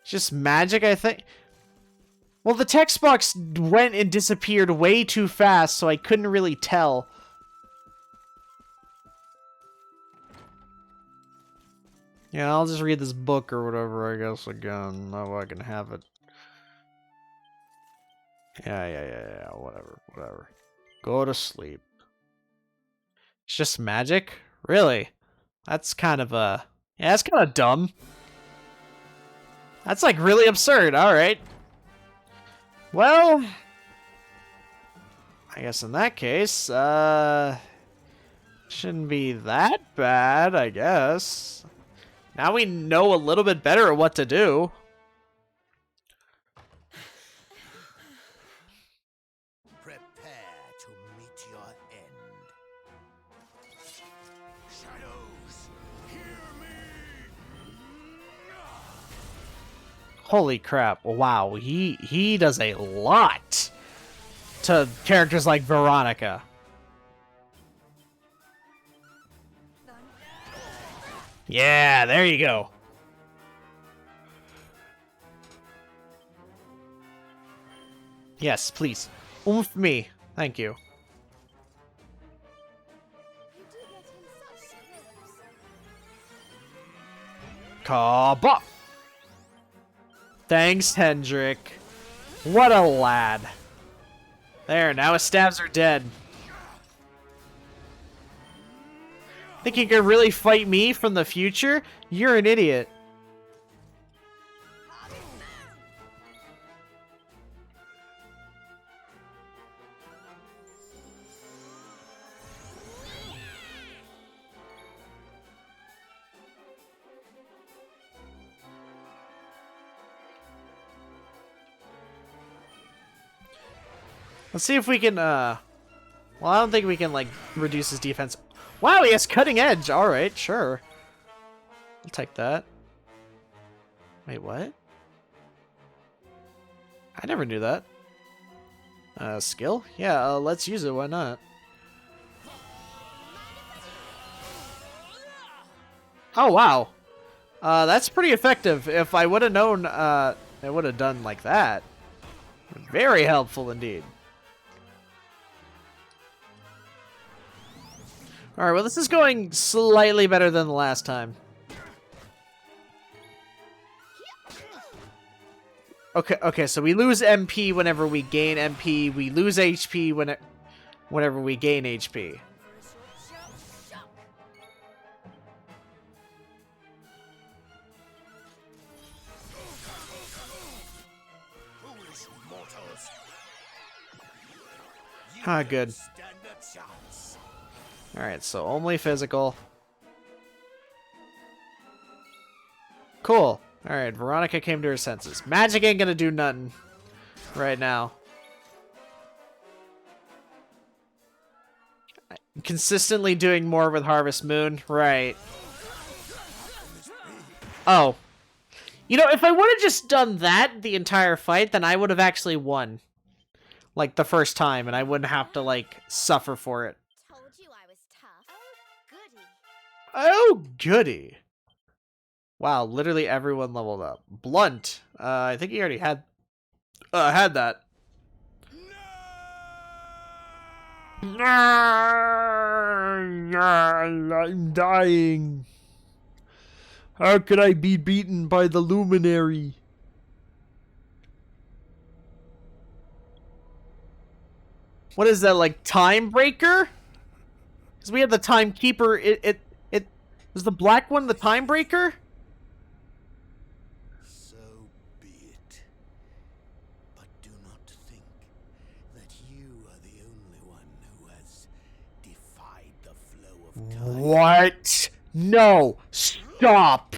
it's just magic, I think? Well, the text box went and disappeared way too fast, so I couldn't really tell. Yeah, I'll just read this book or whatever, I guess, again. Oh, I can have it. Yeah, whatever. Go to sleep. It's just magic? Really? That's kind of, yeah, that's kind of dumb. That's, like, really absurd. Alright. Well, I guess in that case, shouldn't be that bad, I guess. Now we know a little bit better what to do. Prepare to meet your end. Shadows, hear me! Holy crap. Wow, he does a lot to characters like Veronica. Yeah, there you go. Yes, please. Oomph me. Thank you. Kabah! Thanks, Hendrik. What a lad. There, now his stabs are dead. Think you can really fight me from the future? You're an idiot. Let's see if we can, well, I don't think we can, like, reduce his defense. Wow, he has cutting edge! Alright, sure. I'll take that. Wait, what? I never knew that. Skill? Yeah, let's use it, why not? Oh, wow. That's pretty effective. If I would have known, it would have done like that. Very helpful indeed. Alright, well this is going slightly better than the last time. Okay, so we lose MP whenever we gain MP. We lose HP whenever we gain HP. Ah, good. Alright, so only physical. Cool. Alright, Veronica came to her senses. Magic ain't gonna do nothing right now. Consistently doing more with Harvest Moon. Right. Oh. You know, if I would have just done that the entire fight, then I would have actually won. Like, the first time, and I wouldn't have to, like, suffer for it. Told you I was tough. Oh, goody. Oh, goody. Wow, literally everyone leveled up. Blunt. I think he already had that. No! I'm dying. How could I be beaten by the Luminary? What is that, like, Time Breaker? Because we had the Timekeeper. It was the black one the Time Breaker? So be it. But do not think that you are the only one who has defied the flow of time. What? No! Stop!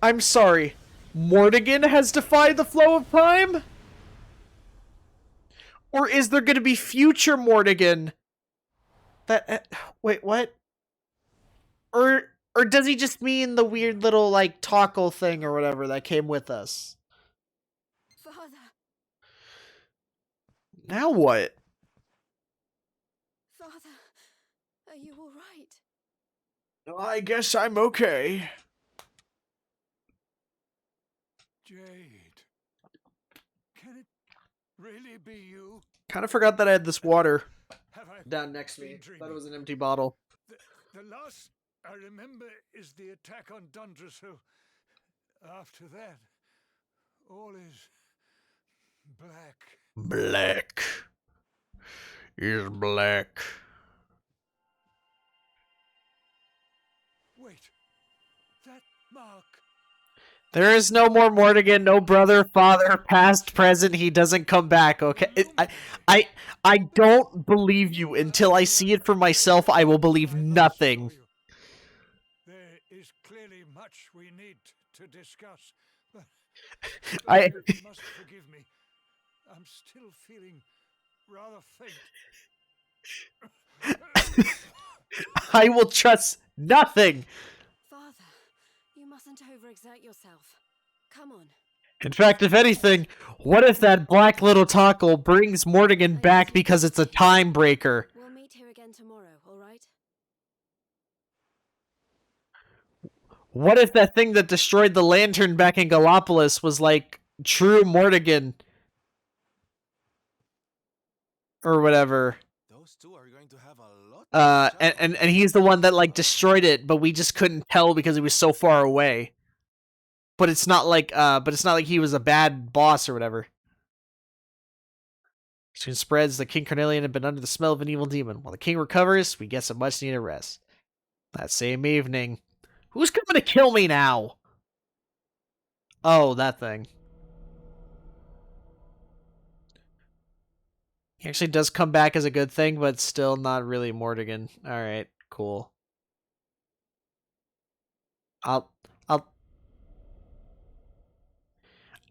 I'm sorry. Mordegon has defied the flow of time? Or is there going to be future Mordegon? That wait, what? Or does he just mean the weird little like toggle thing or whatever that came with us? Father, Father! Now what? Father, are you all right? I guess I'm okay. Jade. Can it really be you? Kind of forgot that I had this water Have I down next to me. been Thought it dreaming? was an empty bottle. The last I remember is the attack on Dundrasil. After that, all is black. Black is black. Wait, that mark. There is no more Mordegon, no brother, father, past, present. He doesn't come back. Okay, I don't believe you until I see it for myself. I will believe nothing. There is clearly much we need to discuss, but you must forgive me. I'm still feeling rather faint. I will trust nothing. Father, you mustn't overexert yourself. Come on. In fact, if anything, what if that black little tackle brings Mordegon back because it's a time breaker? We'll meet here again tomorrow, all right? What if that thing that destroyed the lantern back in Gallopolis was like true Mordegon? Or whatever. Those two are going to have a lot. And he's the one that like destroyed it, but we just couldn't tell because he was so far away. But it's not like he was a bad boss or whatever. Soon spreads the King Carnelian had been under the smell of an evil demon. While the king recovers, we get some much needed rest. That same evening, who's coming to kill me now? Oh, that thing. He actually does come back as a good thing, but still not really Mordegon. Alright, cool.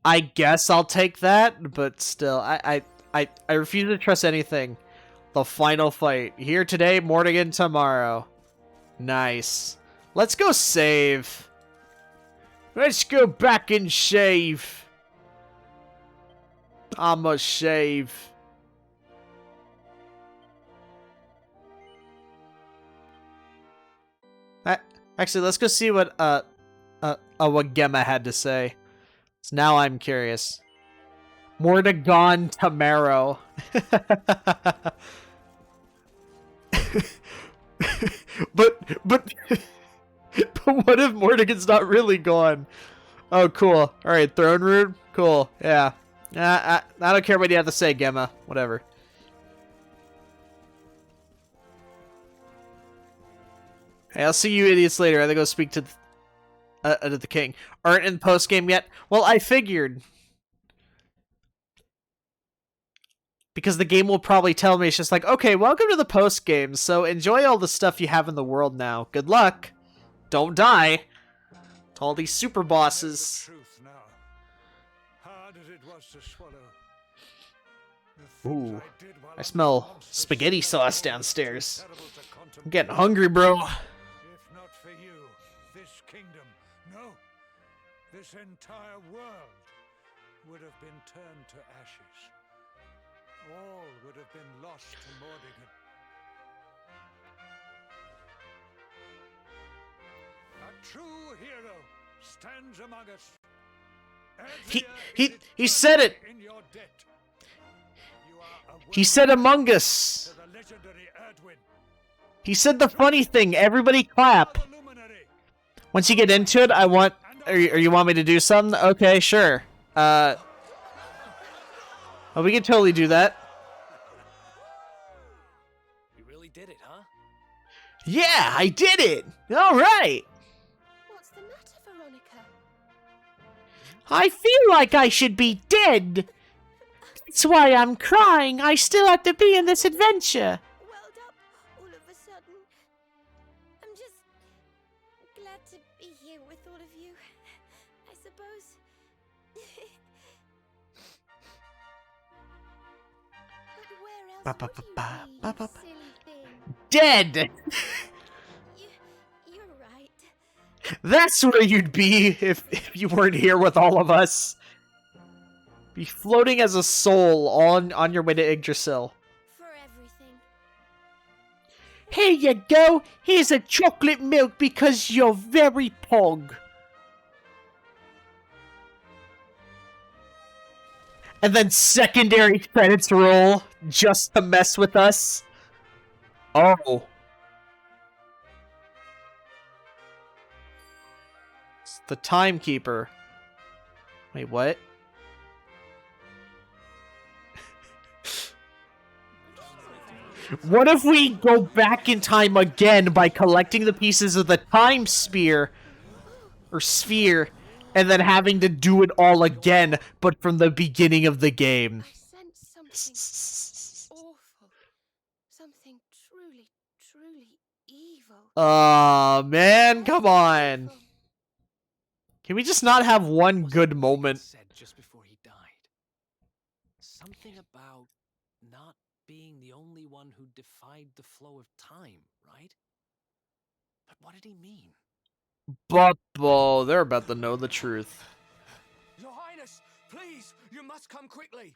I guess I'll take that, but still, I refuse to trust anything. The final fight. Here today, Mordegon tomorrow. Nice. Let's go save. Let's go back and shave. I'ma shave. Actually, let's go see what what Gemma had to say. So now I'm curious. Moar-de-gone tomorrow. but what if Mordegon's not really gone? Oh, cool. All right, throne room. Cool. Yeah. I don't care what you have to say, Gemma. Whatever. Hey, I'll see you idiots later. I have to go speak to the king. Aren't in post game yet? Well, I figured. Because the game will probably tell me, it's just like, okay, welcome to the post game, so enjoy all the stuff you have in the world now. Good luck. Don't die. To all these super bosses. Ooh, I smell spaghetti sauce downstairs. I'm getting hungry, bro. If not for you, this kingdom, no, this entire world would have been turned to ashes. All would have been lost to Mordegon. A true hero stands among us. He said it. He said among us. He said the funny thing. Everybody clap. Once you get into it, I want. Or you want me to do something? Okay, sure. Oh, we can totally do that. You really did it, huh? Yeah, I did it. All right. What's the matter, Veronica? I feel like I should be dead. That's why I'm crying. I still have to be in this adventure. Welled up all of a sudden. I'm just glad to be here with all of you, I suppose. But where else would you be, you silly thing? Dead. You're right. That's where you'd be if you weren't here with all of us. Be floating as a soul on your way to Yggdrasil. For everything. Here you go. Here's a chocolate milk because you're very pog. And then secondary credits roll just to mess with us. Oh. It's the timekeeper. Wait, what? What if we go back in time again by collecting the pieces of the time spear or sphere and then having to do it all again, but from the beginning of the game? I sense something awful. Something truly, truly evil. Oh, man, come on. Can we just not have one good moment? Said just before he died. Something about not being the only one who defied the flow of time, right? But what did he mean? Bubble, they're about to know the truth. Your Highness, please, you must come quickly.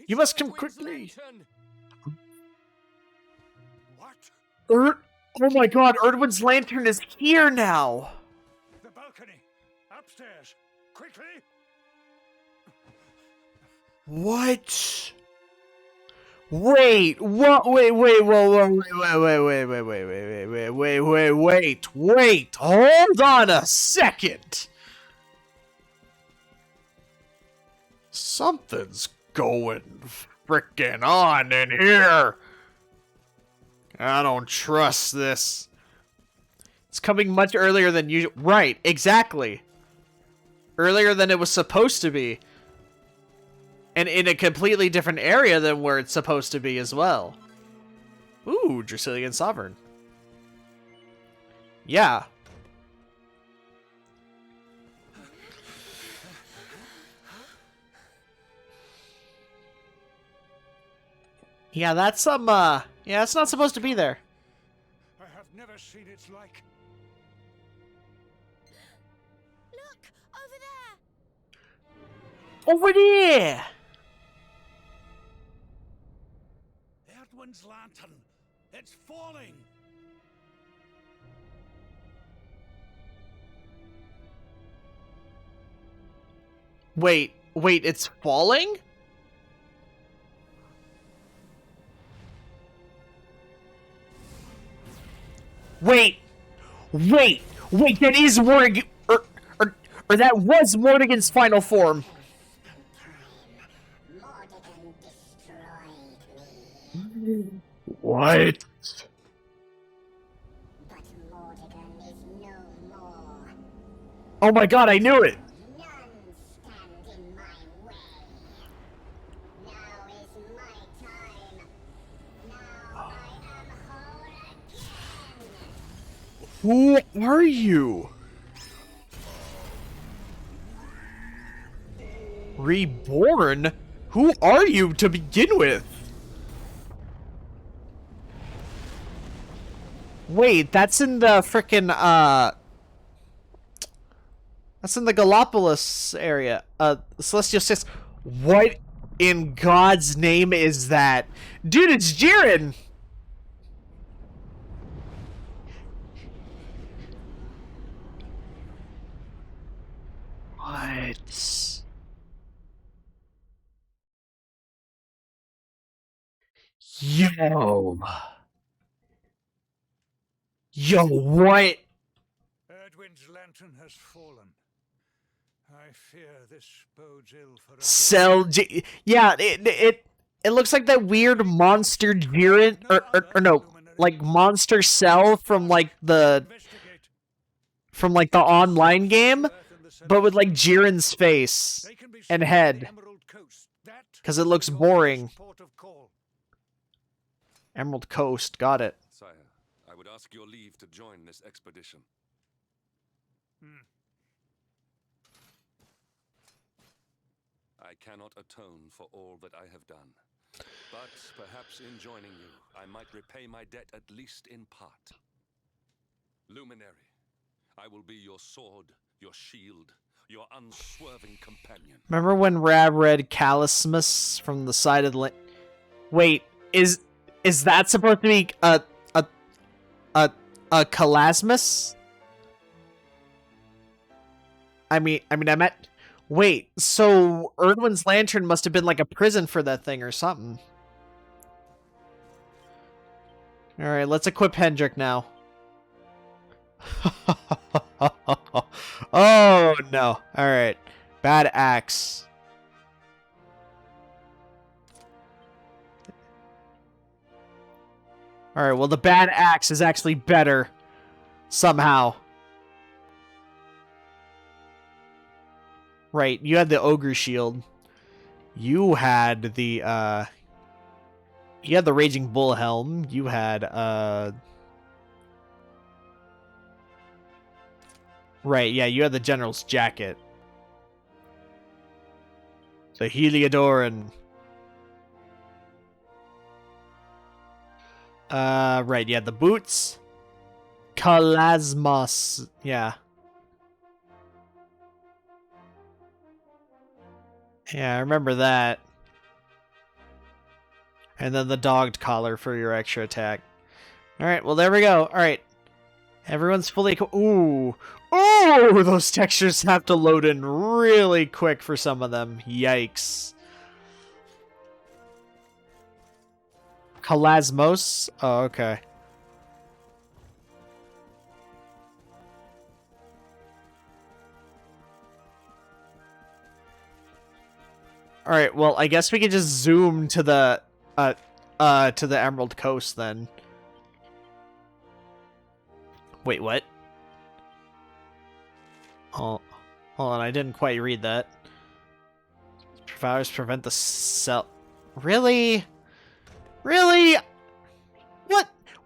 You must come quickly. What? Oh my god, Erdwin's lantern is here now. The balcony. Upstairs. Quickly. What? Wait, what? Wait, hold on a second. Something's going frickin' on in here. I don't trust this. It's coming much earlier than usual. Right, exactly. Earlier than it was supposed to be. And in a completely different area than where it's supposed to be as well. Ooh, Dracilian Sovereign. Yeah. Yeah, that's some, yeah, it's not supposed to be there. I have never seen its like. Look! Over there! Over there! Erdwin's lantern. It's falling. Wait, it's falling? Wait, that is Mordegon, or that was Mordegon's final form. Mordegon destroyed me. What? But Mordegon is no more. Oh my god, I knew it! None stand in my way. Now is my time. Now I am whole again. Who are you? Reborn? Who are you to begin with? Wait, that's in the frickin', that's in the Galapagos area. Celestial 6. What in God's name is that? Dude, it's Jiren! What? Yo. Yo, what? Erdwin's lantern has fallen. I fear this bodes ill for us. Yeah, it looks like that weird monster Jiren, or no, like monster Cell from like the online game, but with like Jiren's face and head, because it looks boring. Emerald Coast, got it. Sire, I would ask your leave to join this expedition. I cannot atone for all that I have done. But perhaps in joining you, I might repay my debt at least in part. Luminary, I will be your sword, your shield, your unswerving companion. Remember when Rab read Calismus from the side of the Wait, is that supposed to be a Calasmus? I mean, I meant. Wait, so Erdwin's lantern must have been like a prison for that thing or something. All right, let's equip Hendrik now. Oh no! All right, bad axe. All right, well the bad axe is actually better somehow. Right, you had the ogre shield. You had the raging bull helm. You had right, yeah, you had the general's jacket. The Heliodoran. Right, yeah, the boots. Kalasmos, yeah. Yeah, I remember that. And then the dogged collar for your extra attack. Alright, well there we go. Alright. Everyone's fully... Ooh! Ooh! Those textures have to load in really quick for some of them. Yikes. Kalasmos? Oh, okay. Alright, well, I guess we could just zoom to the Emerald Coast then. Wait, what? Oh, hold on, I didn't quite read that. Providers prevent the cell... Really? Really?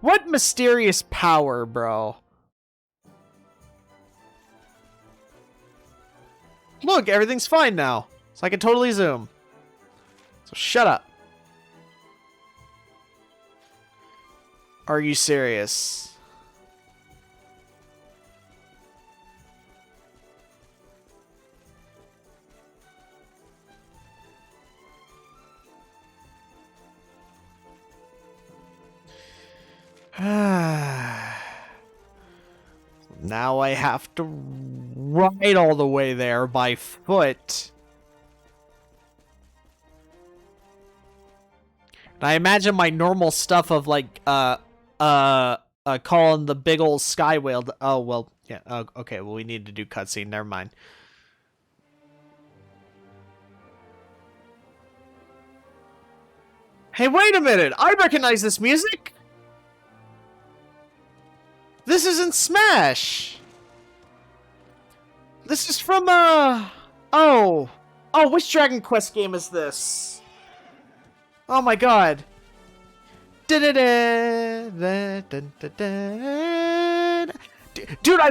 What mysterious power, bro? Look, everything's fine now. So I can totally zoom. So shut up. Are you serious? Now I have to ride all the way there by foot. And I imagine my normal stuff of like calling the big old sky whale. Oh well, yeah. Okay, well we need to do cutscene. Never mind. Hey, wait a minute! I recognize this music. This isn't Smash. This is from oh, which Dragon Quest game is this? Oh my god. Dude, I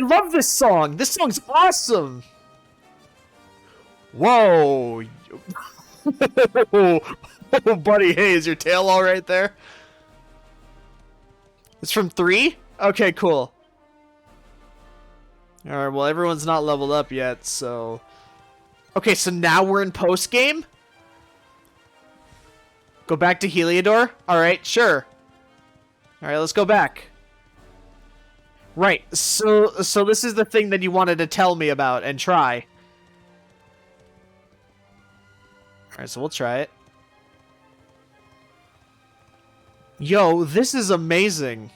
love this song. This song's awesome. Whoa. Oh, buddy, hey, is your tail all right there? It's from 3? Okay, cool. Alright, well, everyone's not leveled up yet, so... Okay, so now we're in post-game? Go back to Heliodor? Alright, sure. Alright, let's go back. Right, so this is the thing that you wanted to tell me about and try. Alright, so we'll try it. Yo, this is amazing.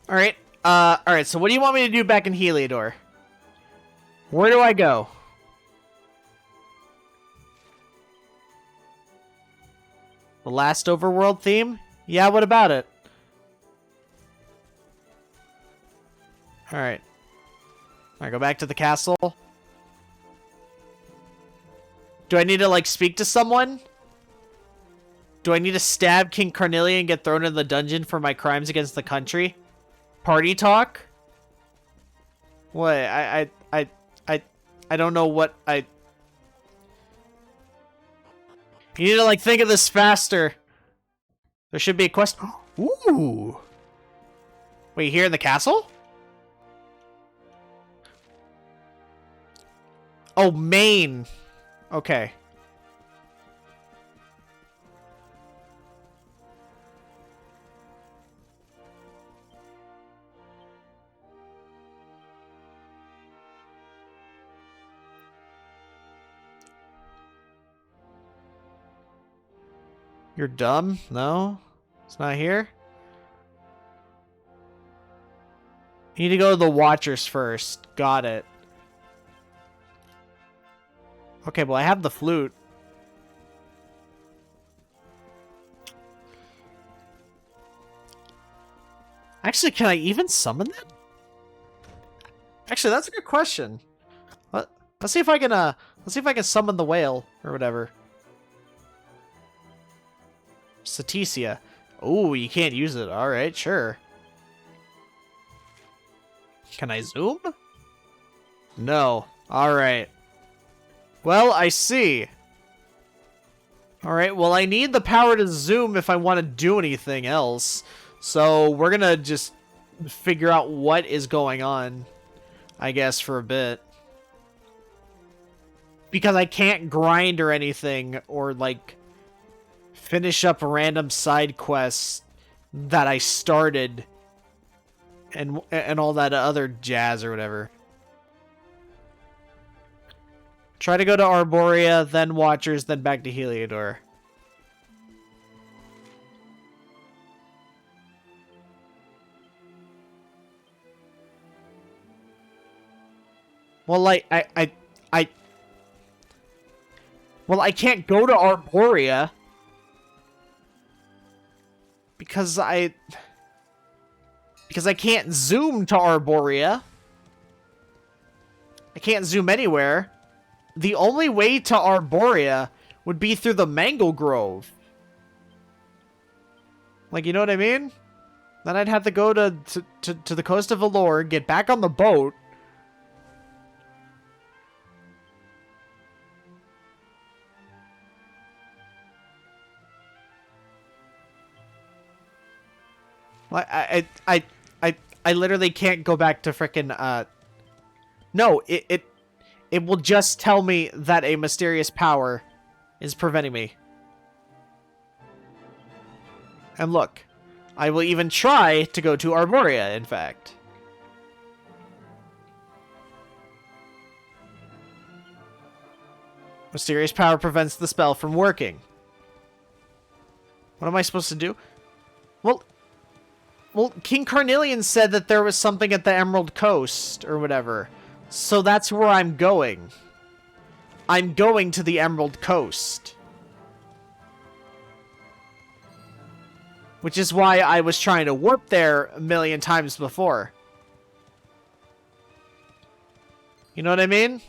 Alright, alright, so what do you want me to do back in Heliodor? Where do I go? The last overworld theme? Yeah, what about it? Alright. Alright, go back to the castle. Do I need to, like, speak to someone? Do I need to stab King Carnelian and get thrown in the dungeon for my crimes against the country? Party talk? What? I don't know what I... You need to, like, think of this faster. There should be a quest. Ooh. Wait, here in the castle? Oh, Maine. Okay. You're dumb? No? It's not here? You need to go to the Watchers first. Got it. Okay, well, I have the flute. Actually, can I even summon that? Actually, that's a good question. Let's see if I can, let's see if I can summon the whale, or whatever. Ceticia. Oh, you can't use it. Alright, sure. Can I zoom? No. Alright. Well, I see. Alright, well, I need the power to zoom if I want to do anything else. So, we're gonna just figure out what is going on, I guess, for a bit. Because I can't grind or anything, or, like, finish up random side quests that I started, and all that other jazz or whatever. Try to go to Arborea, then Watchers, then back to Heliodor. Well, like, well, I can't go to Arborea because I can't zoom to Arborea. I can't zoom anywhere. The only way to Arborea would be through the Mangle Grove. Like, you know what I mean? Then I'd have to go to the coast of Valor, get back on the boat. Like, I literally can't go back to frickin', No, it will just tell me that a mysterious power is preventing me. And look, I will even try to go to Arborea, in fact. Mysterious power prevents the spell from working. What am I supposed to do? Well, King Carnelian said that there was something at the Emerald Coast, or whatever. So that's where I'm going. I'm going to the Emerald Coast. Which is why I was trying to warp there a million times before. You know what I mean?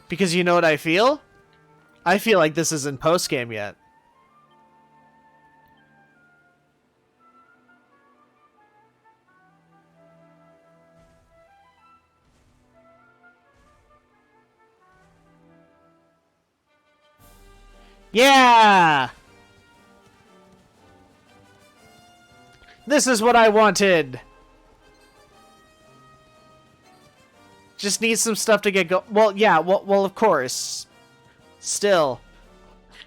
Because you know what I feel? I feel like this isn't post-game yet. Yeah! This is what I wanted! Just need some stuff to get go- Well, yeah, well, of course. Still.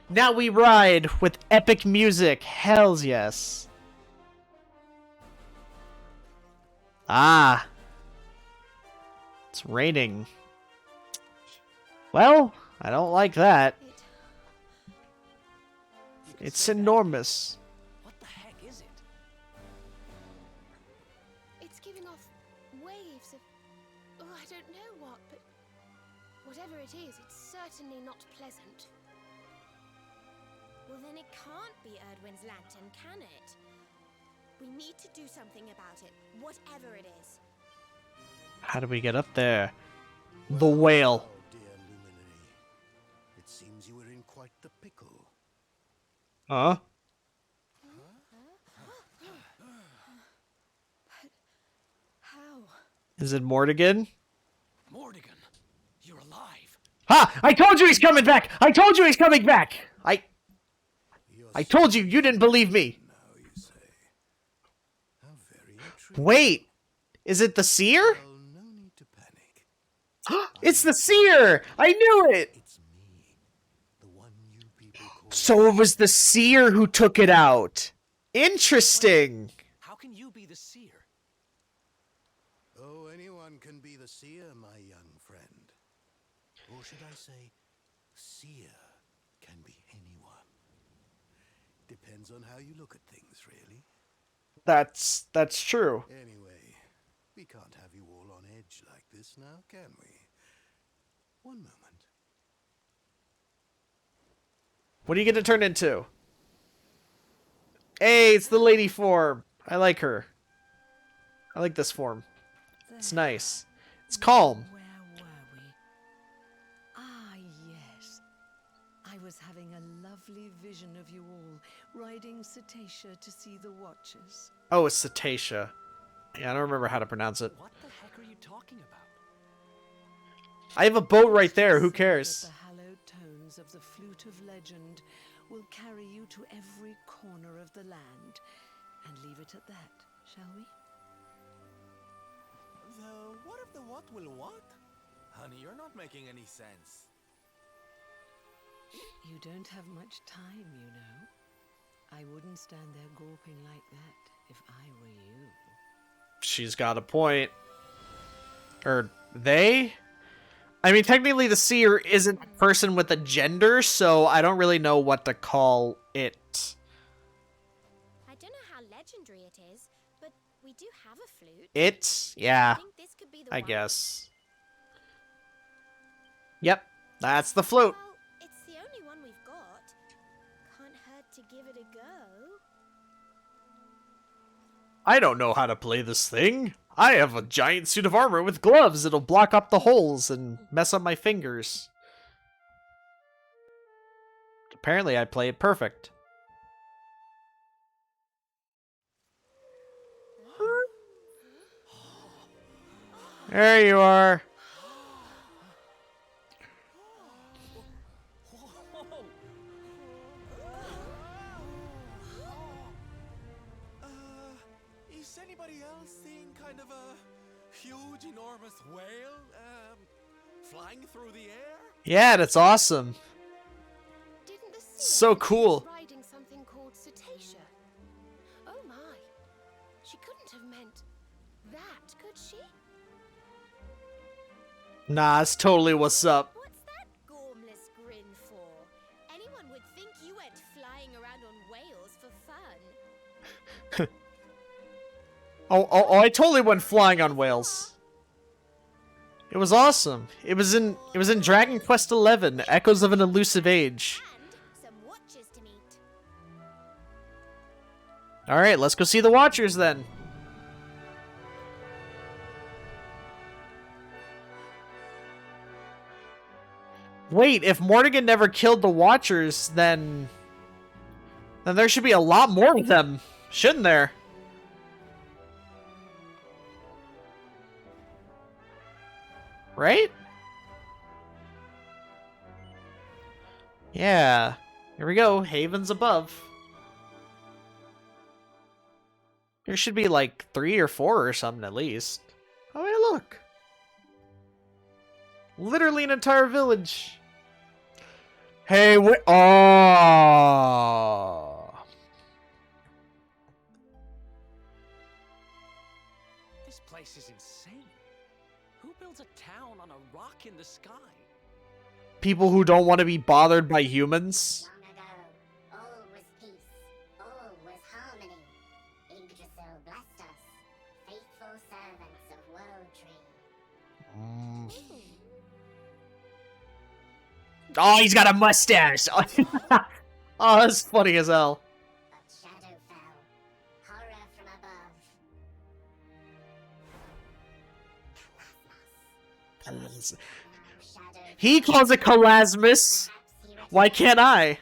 Now we ride with epic music. Hells yes. Ah. It's raining. Well, I don't like that. It's enormous. What the heck is it? It's giving off waves of... Oh, I don't know what, but... Whatever it is, it's certainly not pleasant. Well, then it can't be Erdwin's lantern, can it? We need to do something about it, whatever it is. How do we get up there? The whale. Oh, dear Luminary. It seems you were in quite the pickle. Huh? Is it Mordegon? Mordegon, you're alive. Ha! I told you he's coming back! I told you he's coming back! I told you, you didn't believe me! Wait! Is it the seer? It's the seer! I knew it! So it was the seer who took it out. Interesting. How can you be the seer? Oh, anyone can be the seer, my young friend. Or should I say, seer can be anyone. Depends on how you look at things, really. That's true. Anyway, we can't have you all on edge like this now, can we? One moment. What are you gonna turn into? Hey, it's the lady form. I like her. I like this form. It's nice. It's calm. Where were we? Ah, yes. I was having a lovely vision of you all, riding Cetacea to see the Watchers. Oh, it's Cetacea. Yeah, I don't remember how to pronounce it. What the heck are you talking about? I have a boat right there. Who cares? The hallowed tones of the flute of legend will carry you to every corner of the land. And leave it at that, shall we? The what of the what will what? Honey, you're not making any sense. You don't have much time, you know. I wouldn't stand there gawping like that if I were you. She's got a point. Or they? I mean, technically the seer isn't a person with a gender, so I don't really know what to call it. I don't know how legendary it is, but we do have a flute. It? Yeah. I think this could be the I one. guess. Yep. That's the flute. Well, it's the only one we've got. Can't hurt to give it a go. I don't know how to play this thing. I have a giant suit of armor with gloves that'll block up the holes and mess up my fingers. Apparently I play it perfect. There you are. Is anybody else seeing kind of a huge, enormous whale flying through the air? Yeah, that's awesome. Didn't the seer So mention cool. she was riding something called Cetacea? Oh my. She couldn't have meant that, could she? Nah, it's totally what's up. What's that gormless grin for? Anyone would think you went flying around on whales for fun. Oh, I totally went flying on whales. It was awesome. It was in Dragon Quest XI, Echoes of an Elusive Age. And some watchers to meet. All right, let's go see the Watchers then. Wait, if Mordegon never killed the Watchers, then there should be a lot more of them, shouldn't there? Right? Yeah. Here we go. Havens above. There should be like 3 or 4 or something at least. Oh, hey, look. Literally an entire village. Hey, wait. Oh. This place is insane. Who builds a town on a rock in the sky? People who don't want to be bothered by humans. Long ago, all was peace, all was harmony. Yggdrasil blessed us, faithful servants of World Tree. Oh, he's got a mustache. Oh, that's funny as hell. But shadow fell, horror from above. He calls it Calasmus. Why can't I?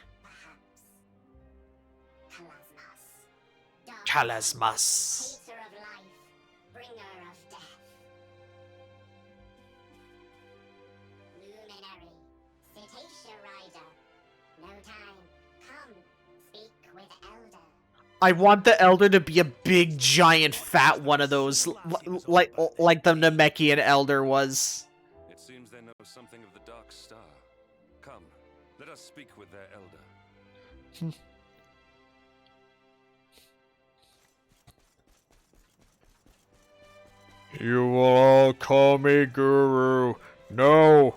Calasmus. Calasmus. Hater of life, bringer of death. No time. Come, speak with Elder. I want the Elder to be a big, giant, fat one of those, like the Namekian Elder was. It seems they know something of the Dark Star. Come, let us speak with their elder. You will all call me Guru. No!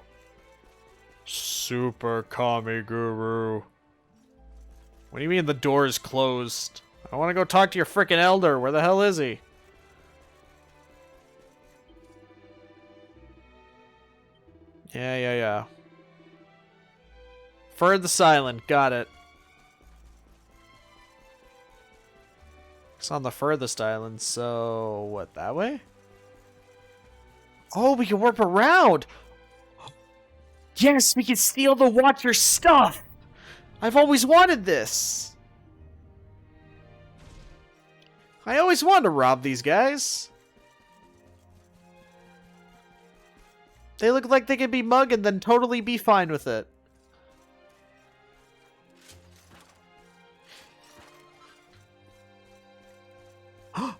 Super Kami Guru. What do you mean the door is closed? I want to go talk to your frickin' elder. Where the hell is he? Yeah. Fur the Silent. Got it. It's on the furthest island, so... What, that way? Oh, we can warp around! Yes, we can steal the Watcher's stuff! I've always wanted this! I always wanted to rob these guys. They look like they could be mugged and then totally be fine with it.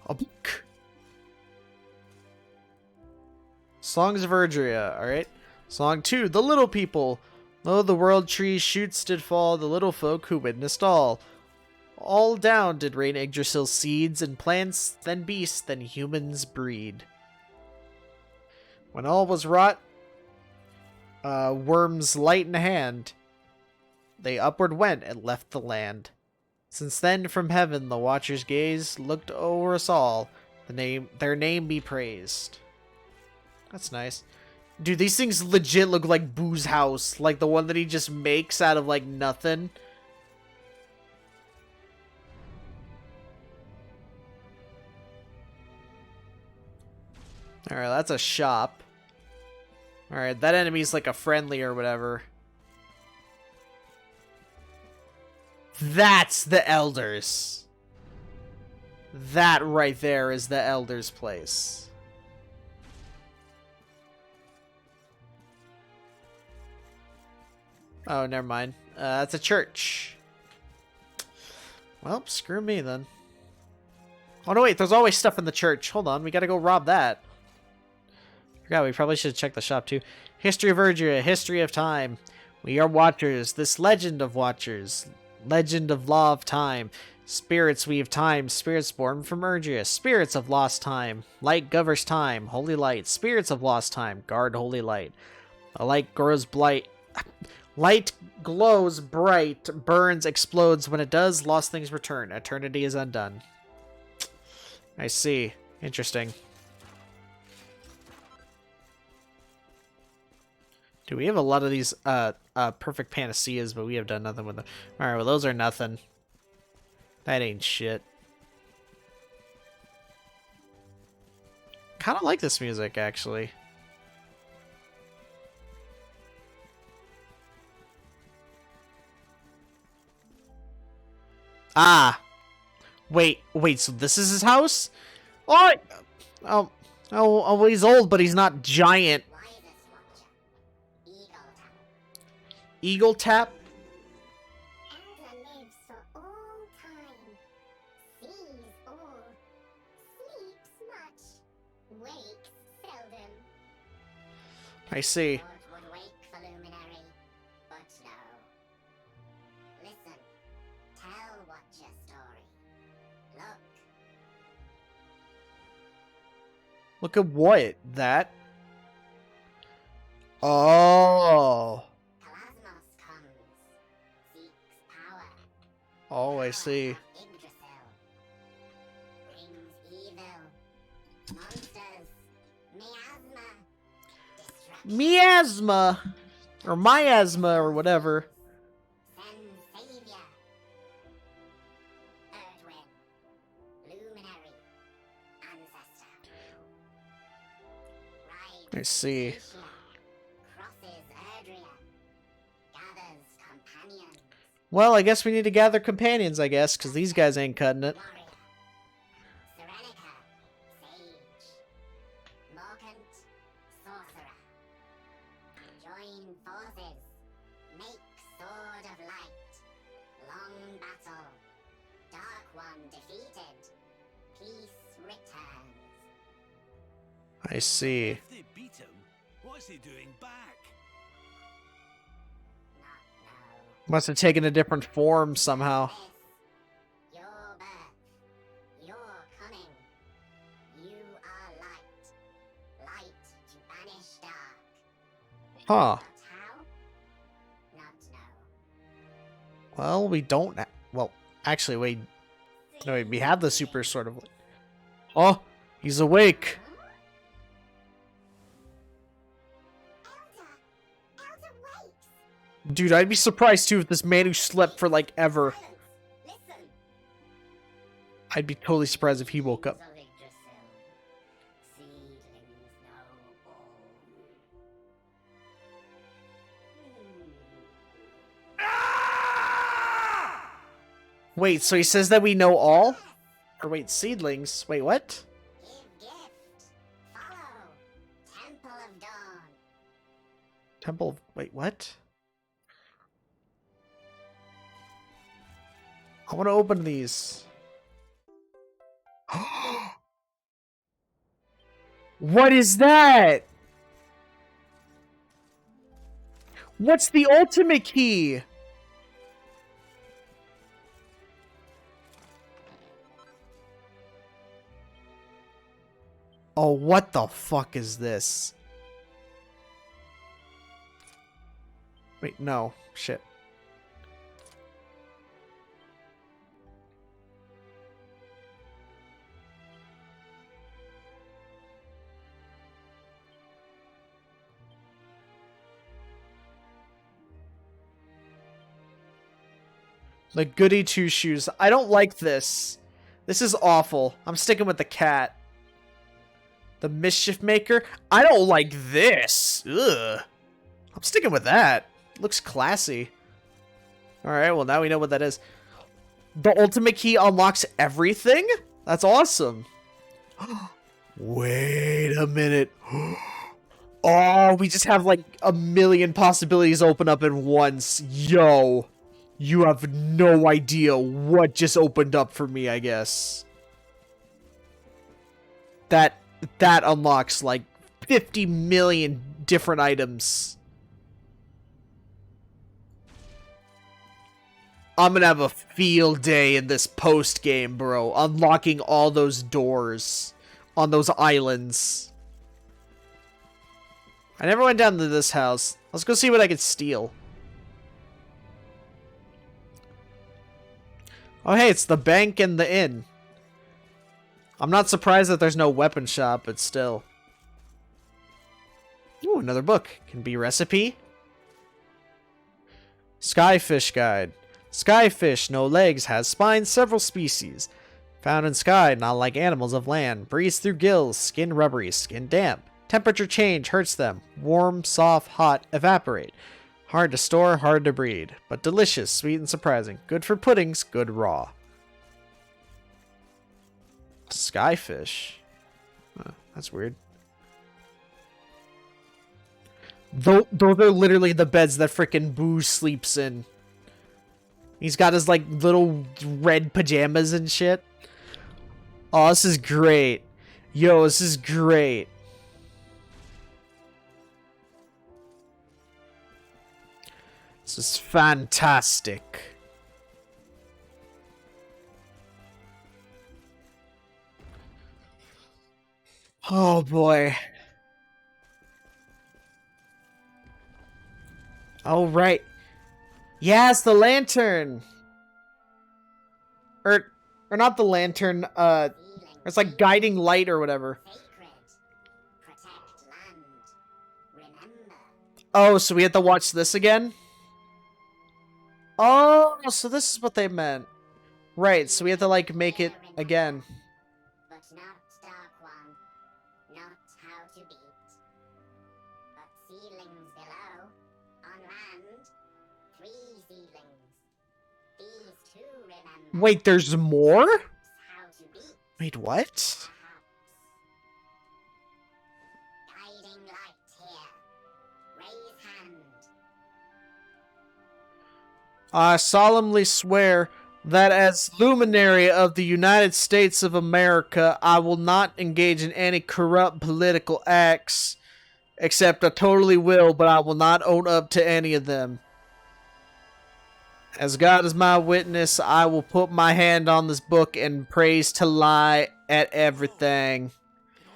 A book! Songs of Erdrea, alright. Song 2, The Little People. Lo, the world trees shoots did fall, the little folk who witnessed all. All down did rain Yggdrasil's seeds, and plants, then beasts, then humans breed. When all was wrought, worms light in hand, they upward went and left the land. Since then from heaven the Watcher's gaze looked o'er us all, their name be praised. That's nice. Dude, these things legit look like Boo's house. Like the one that he just makes out of, like, nothing. Alright, that's a shop. Alright, that enemy's like a friendly or whatever. That's the Elders. That right there is the Elders' place. Oh, never mind. That's a church. Well, screw me then. Oh no, wait, there's always stuff in the church. Hold on, we gotta go rob that. Forgot, we probably should check the shop too. History of Erdrea, history of time. We are watchers, this legend of watchers. Legend of law of time. Spirits weave time, spirits born from Erdrea. Spirits of lost time. Light governs time, holy light. Spirits of lost time, guard holy light. The light grows blight. Light glows bright, burns, explodes. When it does, lost things return. Eternity is undone. I see. Interesting. Do we have a lot of these perfect panaceas, but we have done nothing with them. Alright, well those are nothing. That ain't shit. Kinda like this music, actually. Ah! Wait, so this is his house? Oh, he's old, but he's not giant. Eagle Tap? Elder lives for all time. Sees all. Sleeps much. Wakes seldom. I see. Thought would wake for luminary, but no. Listen. Tell Watcher story. Look. Look at what? That? Oh. Oh, I see. Miasma! Or miasma, or whatever. I see. Well, I guess we need to gather companions, I guess, because these guys ain't cutting it. Join forces. Make sword of light. undefeated. Peace returns. I see. If they beat him, what's he doing back? Must have taken a different form somehow. Your birth, your coming. You are light. Light to banish dark. Huh. But how? Not know. Well, we don't. Well, actually, wait. No, wait, we have the super sort of. Oh, he's awake. Elder wakes. Dude, I'd be surprised too if this man who slept for like ever. Listen. I'd be totally surprised if he woke up. Of Yggdrasil. Seedlings know all. Wait, so he says that we know all? Or wait, seedlings? Wait, what? Give gift. Follow. Temple of Dawn. Temple. Wait, what? I want to open these. What is that? What's the ultimate key? Oh, what the fuck is this? Wait, no. Shit. The goody two shoes. I don't like this. This is awful. I'm sticking with the cat. The mischief maker. I don't like this. Ugh. I'm sticking with that. Looks classy. Alright, well now we know what that is. The ultimate key unlocks everything? That's awesome. Wait a minute. Oh, we just have like a million possibilities open up at once. Yo. You have no idea what just opened up for me, I guess. That unlocks like 50 million different items. I'm gonna have a field day in this post game, bro. Unlocking all those doors on those islands. I never went down to this house. Let's go see what I can steal. Oh, hey, it's the bank and the inn. I'm not surprised that there's no weapon shop, but still. Ooh, another book. Can be recipe. Skyfish guide. Skyfish, no legs, has spines, several species. Found in sky, not like animals of land. Breathes through gills, skin rubbery, skin damp. Temperature change hurts them. Warm, soft, hot, evaporate. Hard to store, hard to breed. But delicious, sweet, and surprising. Good for puddings, good raw. Skyfish. Huh, that's weird. Those are literally the beds that frickin' Boo sleeps in. He's got his, like, little red pajamas and shit. Oh, this is great. Yo, this is great. This is fantastic. Oh boy. Oh right. Yes, the lantern. Or not the lantern, it's like guiding light or whatever. Oh, so we have to watch this again? Oh, so this is what they meant. Right, so we have to, like, make it again. But not Dark One. Not how to beat. But seedlings below. On land. 3 seedlings. These 2 remember. Wait, there's more? How to beat. Wait, what? Perhaps. Guiding light here. Raise hand. I solemnly swear that as luminary of the United States of America, I will not engage in any corrupt political acts, except I totally will, but I will not own up to any of them. As God is my witness, I will put my hand on this book and praise to lie at everything.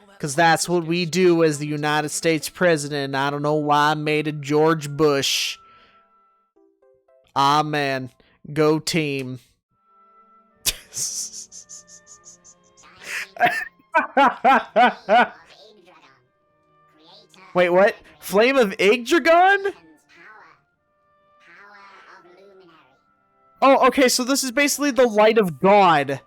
Because that's what we do as the United States President. I don't know why I made it George Bush. Amen. Go team. Wait, what? Flame of Yggdragon? Oh, okay, so this is basically the light of God.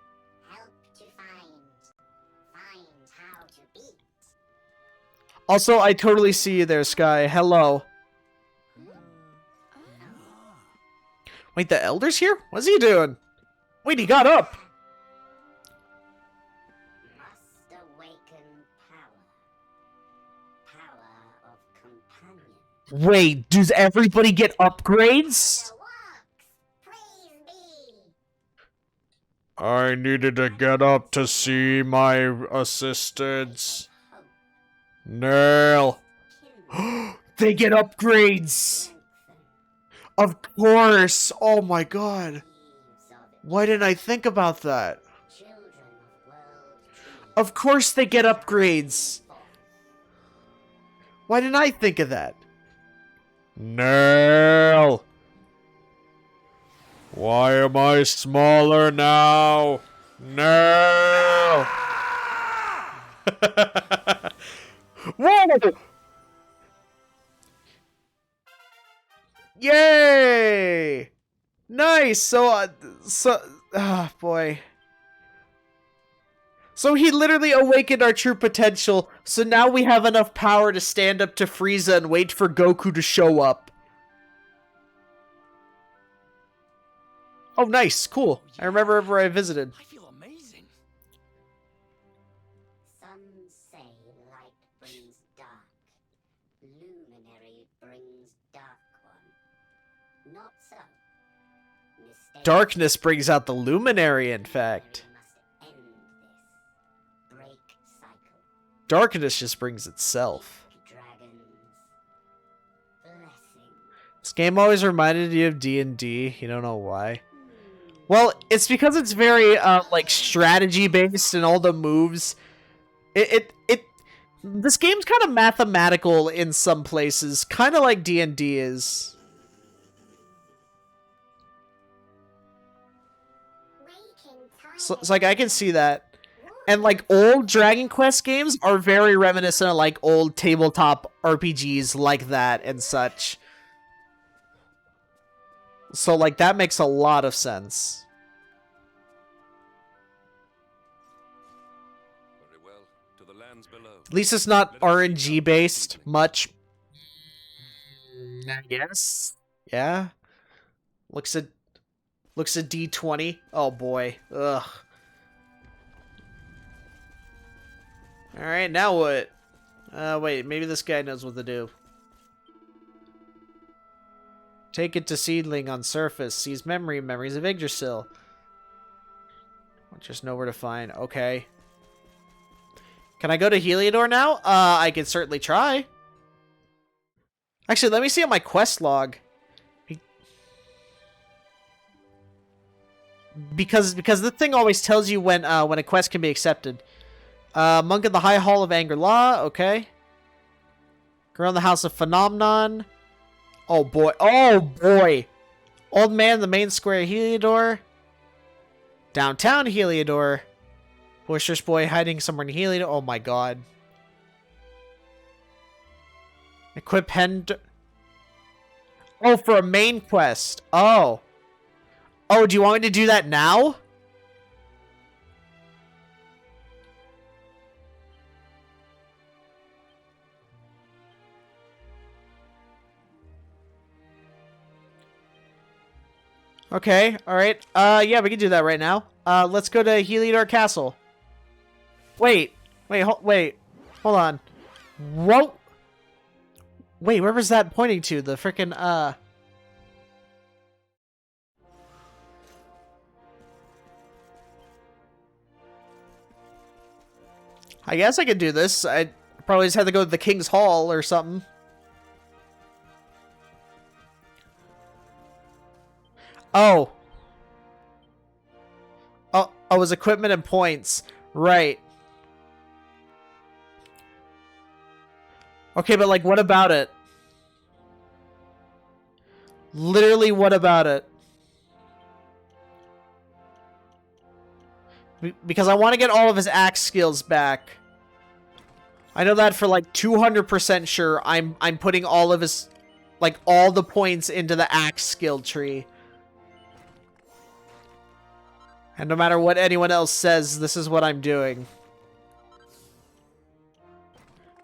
Also, I totally see you there, Sky. Hello. Wait, the Elder's here? What's he doing? Wait, he got up. Wait, does everybody get upgrades? I needed to get up to see my assistants. Nail. They get upgrades. Of course. Oh my god. Why didn't I think about that? Of course they get upgrades. Why didn't I think of that? Nail. Why am I smaller now? No! Whoa! Yay! Nice. So boy. So he literally awakened our true potential. So now we have enough power to stand up to Frieza and wait for Goku to show up. Oh, nice. Cool. I remember where I visited. I feel amazing. Some say light brings dark. Luminary brings dark one. Not so. Mistake. Darkness brings out the luminary, in fact. We must end this. Break cycle. Darkness just brings itself. Dragons. Blessing. This game always reminded you of D&D. You don't know why. Well, it's because it's very, like, strategy-based and all the moves. This game's kind of mathematical in some places, kind of like D&D is. So it's like, I can see that. And, like, old Dragon Quest games are very reminiscent of, like, old tabletop RPGs like that and such. So, like, that makes a lot of sense. Very well. To the lands below. At least it's not RNG-based much. I guess. Yeah. Looks at D20. Oh, boy. Ugh. Alright, now what? Wait, maybe this guy knows what to do. Take it to Seedling on surface. Sees memories of Yggdrasil. Just know where to find. Okay. Can I go to Heliodor now? I can certainly try. Actually, let me see on my quest log. Because the thing always tells you when a quest can be accepted. Monk in the High Hall of Anger Law. Okay. Girl in the House of Phenomenon. Oh boy. Oh boy. Old man in the main square of Heliodor. Downtown Heliodor. Boisterous boy hiding somewhere in Heliodor. Oh my god. Equip Hend. Oh, for a main quest. Oh. Oh, do you want me to do that now? Okay, alright. Yeah, we can do that right now. Let's go to Heliodor Castle. Wait. Wait. Hold on. Whoa. Wait, where was that pointing to? The frickin', I guess I could do this. I probably just had to go to the King's Hall or something. Oh. Oh, it was equipment and points. Right. Okay, but like, what about it? Literally, what about it? Because I want to get all of his axe skills back. I know that for like 200% sure I'm putting all of his, like, all the points into the axe skill tree. And no matter what anyone else says, this is what I'm doing.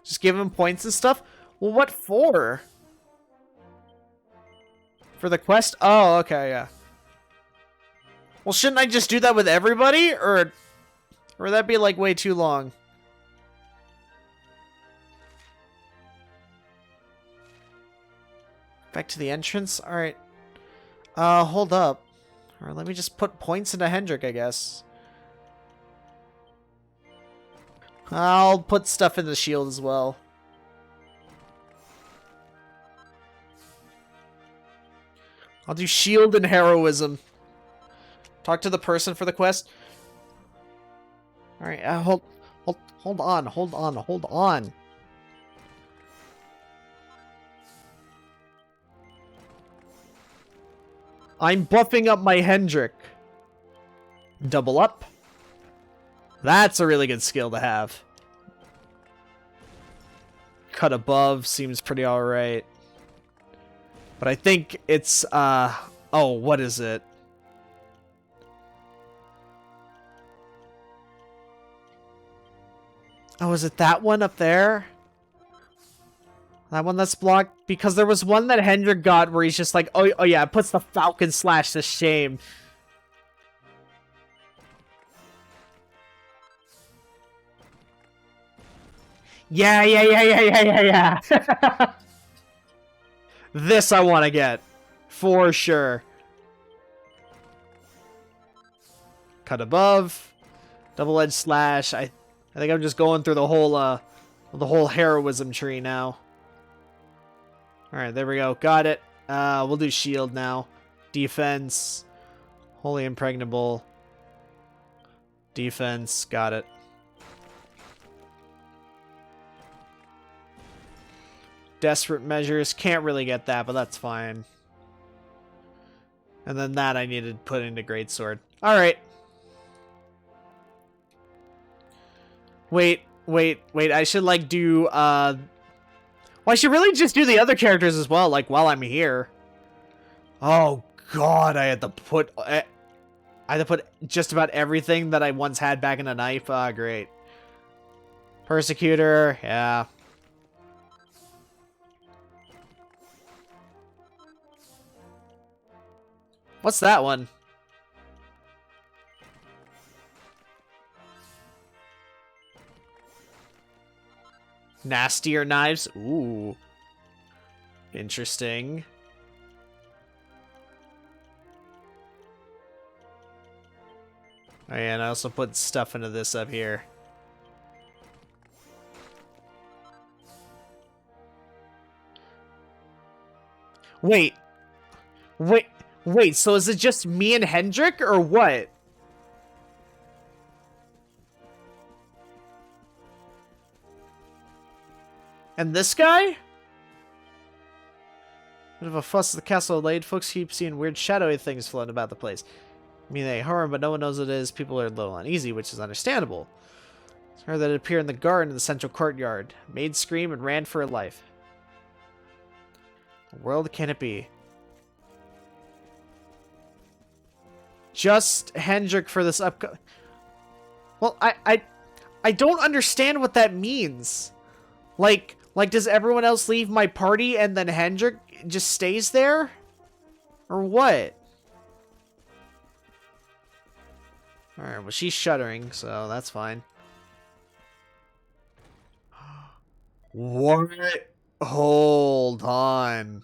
Just give him points and stuff? Well, what for? For the quest? Oh, okay, yeah. Well, shouldn't I just do that with everybody? Or would that be, like, way too long? Back to the entrance? Alright. Hold up. Alright, let me just put points into Hendrik, I guess. I'll put stuff in the shield as well. I'll do shield and heroism. Talk to the person for the quest. Alright, hold on. I'm buffing up my Hendrik. Double up. That's a really good skill to have. Cut above seems pretty alright. But I think it's, oh, what is it? Oh, is it that one up there? That one that's blocked? Because there was one that Hendrik got where he's just like, oh yeah, it puts the Falcon Slash to shame. Yeah. This I want to get. For sure. Cut above. Double-edged slash. I think I'm just going through the whole heroism tree now. Alright, there we go. Got it. We'll do shield now. Defense. Holy impregnable. Defense. Got it. Desperate measures. Can't really get that, but that's fine. And then that I needed to put into greatsword. Alright. Wait. I should, like, do, well, I should really just do the other characters as well, like, while I'm here. Oh, God, I had to put just about everything that I once had back in a knife. Ah, great. Persecutor, yeah. What's that one? Nastier knives? Ooh. Interesting. Oh, yeah, and I also put stuff into this up here. Wait, so is it just me and Hendrik, or what? And this guy? Bit of a fuss at the castle laid. Folks keep seeing weird shadowy things floating about the place. I mean, they harm, but no one knows what it is. People are a little uneasy, which is understandable. It's heard that it appeared in the garden in the central courtyard. Made scream and ran for her life. What world can it be? Just Hendrik for this Well, I don't understand what that means. Like, does everyone else leave my party and then Hendrik just stays there? Or what? Alright, well, she's shuddering, so that's fine. What? Hold on.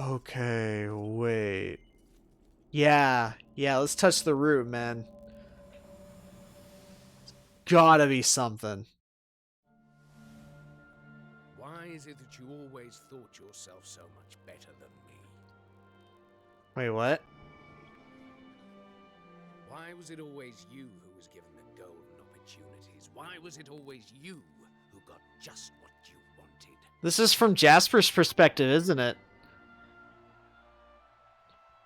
Okay, wait. Yeah, let's touch the root, man. Gotta be something. Why is it that you always thought yourself so much better than me? Wait, what? Why was it always you who was given the golden opportunities? Why was it always you who got just what you wanted? This is from Jasper's perspective, isn't it?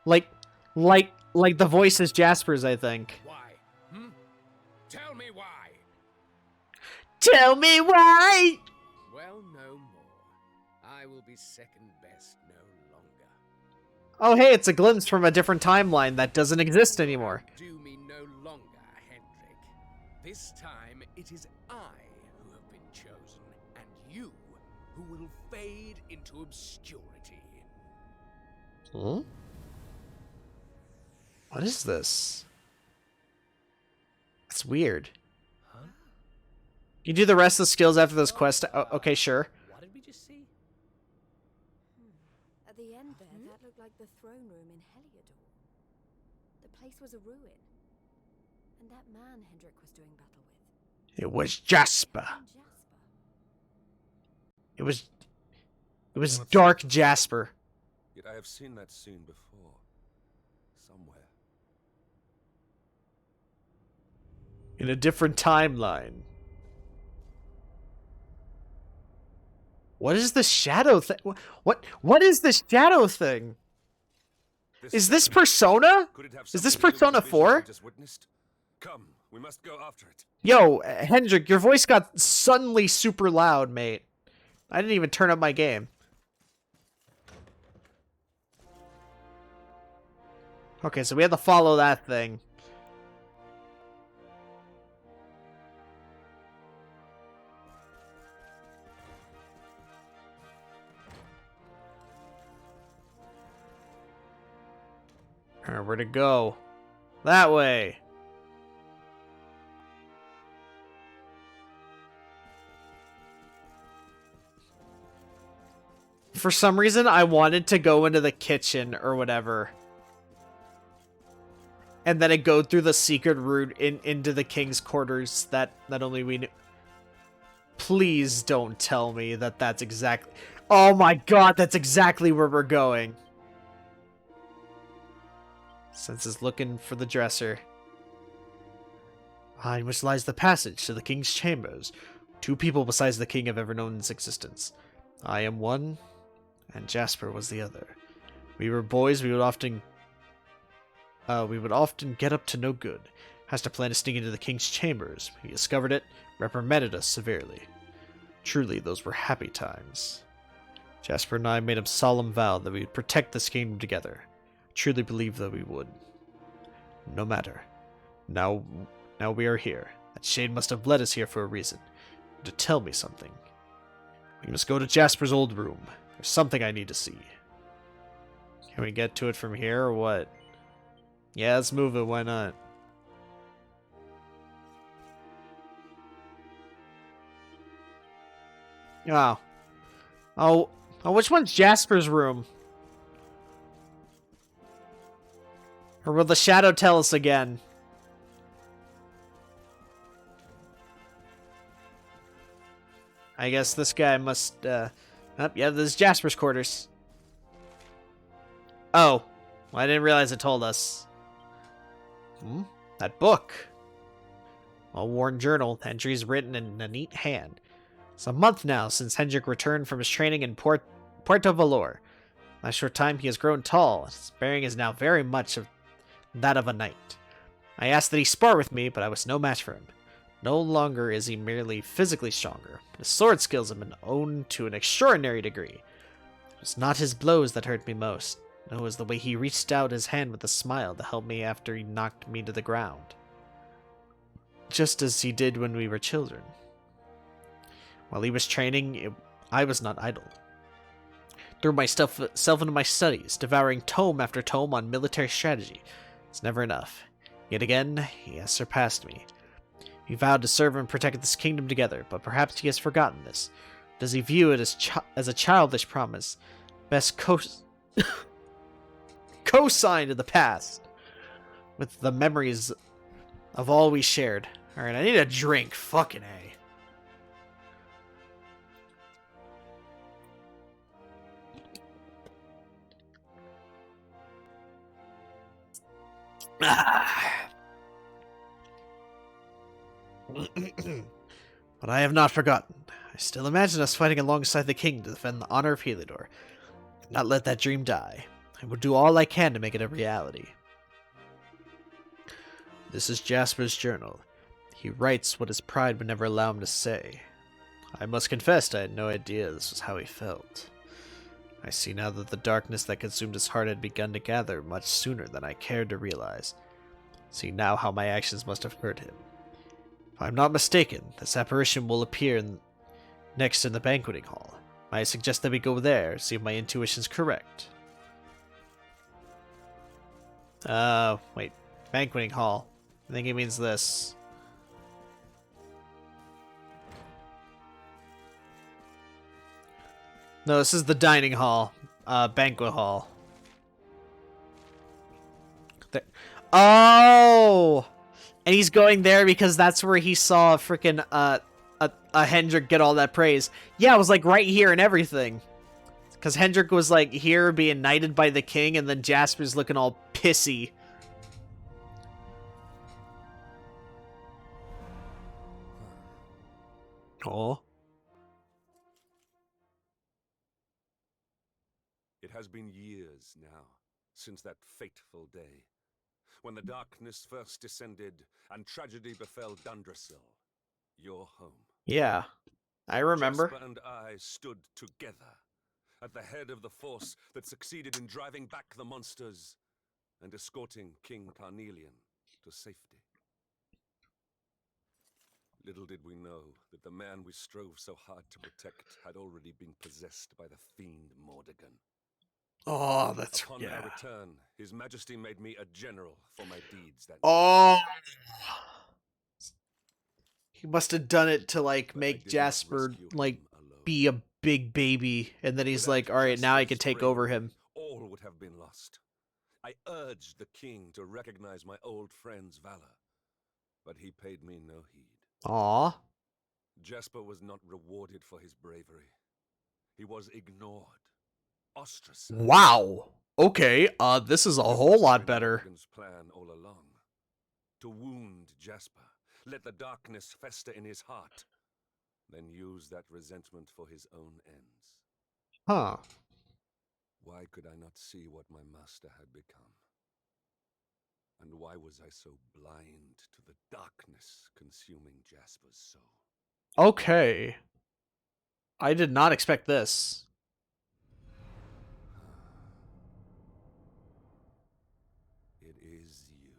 Like the voice is Jasper's, I think. Why? Tell me why! Tell me why! Well, no more. I will be second best no longer. Oh, hey, it's a glimpse from a different timeline that doesn't exist anymore. Do me no longer, Hendrik. This time it is I who have been chosen, and you who will fade into obscurity. Huh? What is this? It's weird. Huh? You do the rest of the skills after this quest. Oh, okay, sure. What did we just see? At the end there, that looked like the throne room in Heliodor. The place was a ruin. And that man Hendrik was doing battle with. It was Jasper. Jasper. It was Dark Jasper. Yet I have seen that scene before. Somewhere. In a different timeline. What is the shadow thing? What is this shadow thing? Is this Persona? Is this Persona 4? Come, we must go after it. Yo, Hendrik, your voice got suddenly super loud, mate. I didn't even turn up my game. Okay, so we have to follow that thing. Alright, where to go? That way. For some reason, I wanted to go into the kitchen or whatever. And then I go through the secret route into the king's quarters that only we knew. Please don't tell me that that's exactly... Oh my god, that's exactly where we're going. Sense is looking for the dresser. Behind which lies the passage to the king's chambers. 2 people besides the king have ever known its existence. I am one, and Jasper was the other. We were boys, we would often get up to no good. Has to plan to sneak into the king's chambers. He discovered it, reprimanded us severely. Truly, those were happy times. Jasper and I made a solemn vow that we would protect this kingdom together. Truly believe that we would. No matter. Now we are here. That shade must have led us here for a reason. To tell me something. We must go to Jasper's old room. There's something I need to see. Can we get to it from here or what? Yeah, let's move it, why not? Oh, which one's Jasper's room? Or will the shadow tell us again? I guess this guy must, yeah, this is Jasper's quarters. Oh. Well, I didn't realize it told us. That book. A worn journal, entries written in a neat hand. It's a month now since Hendrik returned from his training in Puerto Valor. In a short time, he has grown tall. His bearing is now very much of that of a knight. I asked that he spar with me, but I was no match for him. No longer is he merely physically stronger, but his sword skills have been honed to an extraordinary degree. It was not his blows that hurt me most. No, it was the way he reached out his hand with a smile to help me after he knocked me to the ground. Just as he did when we were children. While he was training, I was not idle. Threw myself into my studies, devouring tome after tome on military strategy. It's never enough. Yet again, he has surpassed me. We vowed to serve and protect this kingdom together, but perhaps he has forgotten this. Does he view it as a childish promise? co-sign to the past with the memories of all we shared. Alright, I need a drink. Fucking A. But I have not forgotten. I still imagine us fighting alongside the king to defend the honor of Heliodor. Not let that dream die. I will do all I can to make it a reality. This is Jasper's journal. He writes what his pride would never allow him to say. I must confess I had no idea this was how he felt. I see now that the darkness that consumed his heart had begun to gather much sooner than I cared to realize. See now how my actions must have hurt him. If I am not mistaken, this apparition will appear next in the banqueting hall. I suggest that we go there, see if my intuition's correct. Wait. Banqueting hall. I think it means this. No, this is the dining hall. Banquet hall. There. Oh! And he's going there because that's where he saw freaking a Hendrik get all that praise. Yeah, it was like right here and everything. Because Hendrik was like here being knighted by the king, and then Jasper's looking all pissy. Oh. It has been years now since that fateful day, when the darkness first descended and tragedy befell Dundrasil, your home. Yeah, I remember. Jasper and I stood together at the head of the force that succeeded in driving back the monsters and escorting King Carnelian to safety. Little did we know that the man we strove so hard to protect had already been possessed by the fiend Mordegon. Oh, that's Upon our return, His Majesty made me a general for my deeds that Oh. He must have done it to like make Jasper like be a big baby, and then he's like, all right, now I can take over him. All would have been lost. I urged the king to recognize my old friend's valor, but he paid me no heed. Aw. Jasper was not rewarded for his bravery. He was ignored, ostracized. Wow. Okay, this is a whole lot better. Mordegon's plan all along. To wound Jasper, let the darkness fester in his heart, then use that resentment for his own ends. Huh. Why could I not see what my master had become? And why was I so blind to the darkness consuming Jasper's soul? Okay. I did not expect this. It is you.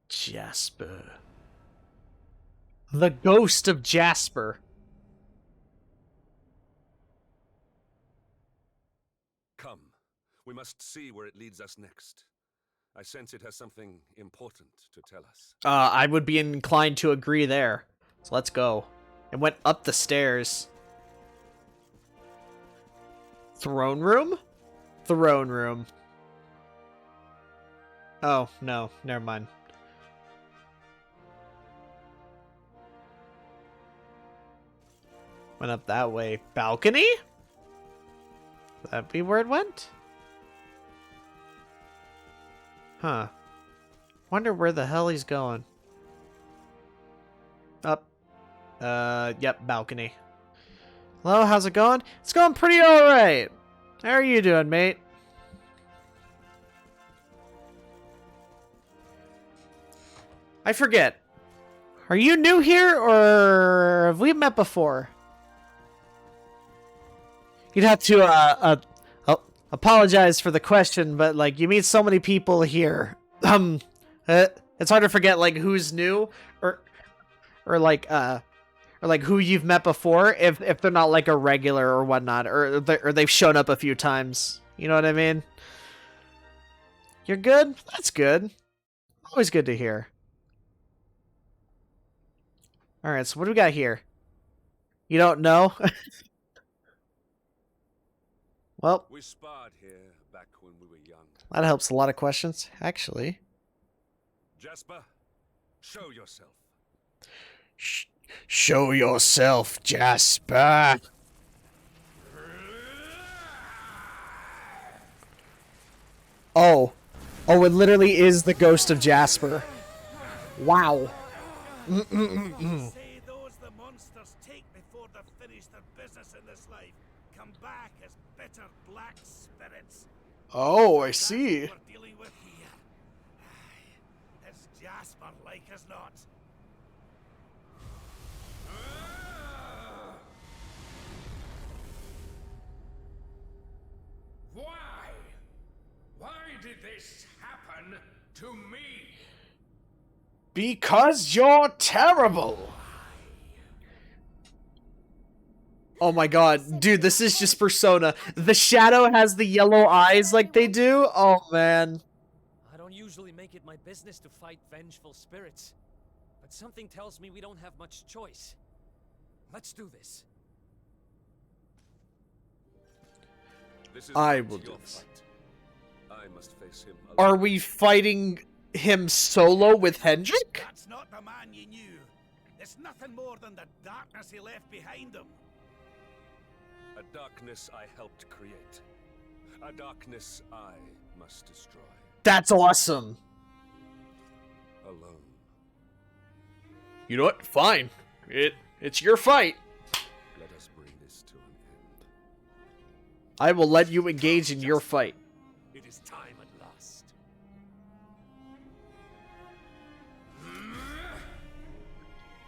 Jasper. The ghost of Jasper. Come, we must see where it leads us next. I sense it has something important to tell us. I would be inclined to agree there. So let's go. It went up the stairs. Throne room? Throne room. Oh, no. Never mind. Went up that way. Balcony? Would that be where it went? Huh. Wonder where the hell he's going. Up. Yep, balcony. Hello, how's it going? It's going pretty alright. How are you doing, mate? I forget. Are you new here, or have we met before? You'd have to, apologize for the question, but, like, you meet so many people here. It's hard to forget, like, who's new, or like who you've met before, if they're not, like, a regular or whatnot, or they've shown up a few times. You know what I mean? You're good? That's good. Always good to hear. Alright, so what do we got here? You don't know? Well, we sparred here back when we were young. That helps a lot of questions, actually. Jasper, show yourself. Show yourself, Jasper. Oh. Oh, it literally is the ghost of Jasper. Wow. Say those the monsters take before they've finished their business in this life come back as bitter black spirits. Oh, I see. That's what we're dealing with here. It's Jasper like as not. Why? Why did this happen to me? Because you're terrible. Oh my god. Dude, this is just Persona. The shadow has the yellow eyes like they do. Oh man. I don't usually make it my business to fight vengeful spirits, but something tells me we don't have much choice. Let's do this. This is I not will your do this. fight. I must face him alone. Are we fighting him solo with Hendrik? That's not the man you knew. It's nothing more than the darkness he left behind him. A darkness I helped create. A darkness I must destroy. That's awesome. Alone. You know what? Fine. It's your fight. Let us bring this to an end. I will let you engage in your fight. It is time at last.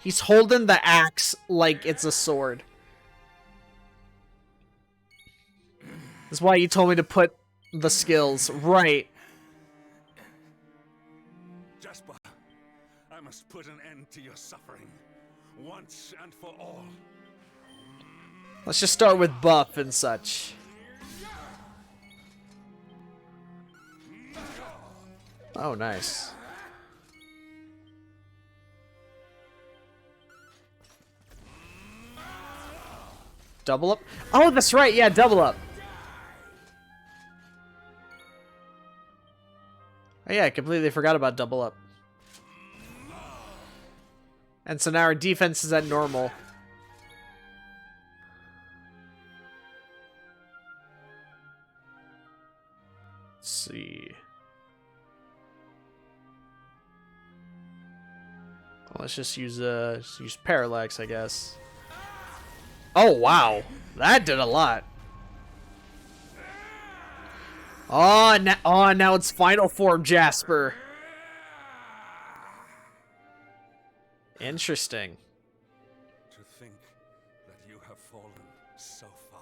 He's holding the axe like it's a sword. That's why you told me to put the skills. Right. Jasper, I must put an end to your suffering. Once and for all. Let's just start with buff and such. Oh, nice. Double up? Oh, that's right. Yeah, double up. Oh, yeah, I completely forgot about double up. And so now our defense is at normal. Let's see. Well, let's just use parallax, I guess. Oh wow, that did a lot. Oh, now it's final form, Jasper. Interesting. To think that you have fallen so far.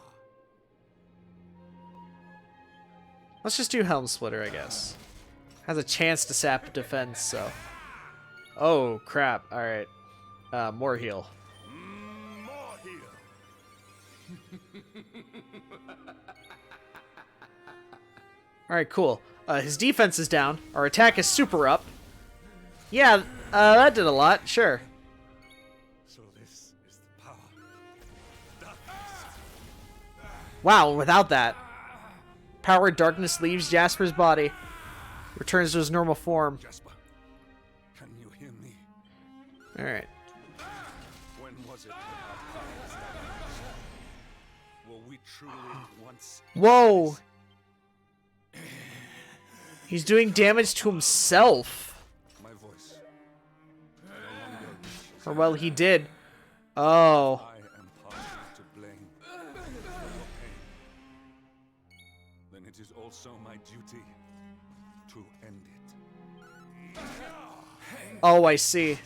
Let's just do Helm Splitter, I guess. Has a chance to sap defense, so. Oh crap! All right, more heal. More heal. All right, cool. His defense is down. Our attack is super up. Yeah, that did a lot. Sure. So this is the power. Darkness. Wow, without that, power darkness leaves Jasper's body, returns to his normal form. Jasper, can you hear me? All right. When was it that our powers died? Were we truly once? Whoa. He's doing damage to himself. My voice. Or well, he did. Oh. I am partly to blame for your pain. Then it is also my duty to end it. Oh, I see.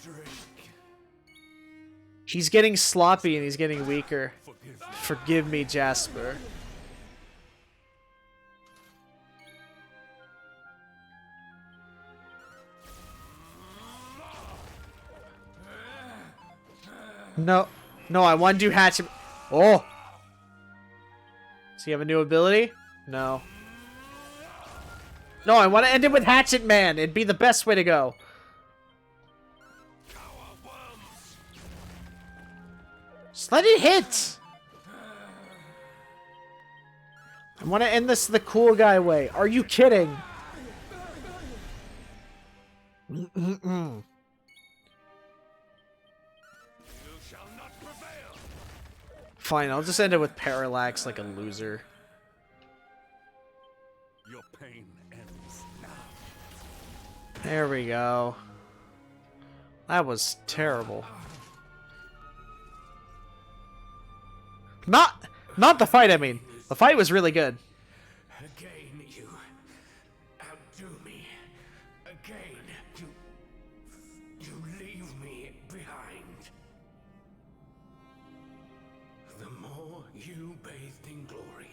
He's getting sloppy and he's getting weaker. Forgive me, Jasper. No. No, I want to do Hatchet. Oh! Does he have a new ability? No. No, I want to end it with Hatchet Man. It'd be the best way to go. Just let it hit! I want to end this the cool guy way. Are you kidding? You shall not prevail. Fine, I'll just end it with parallax like a loser. Your pain ends now. There we go. That was terrible. Not the fight, I mean. The fight was really good. Again, you outdo me. Again, you leave me behind. The more you bathed in glory,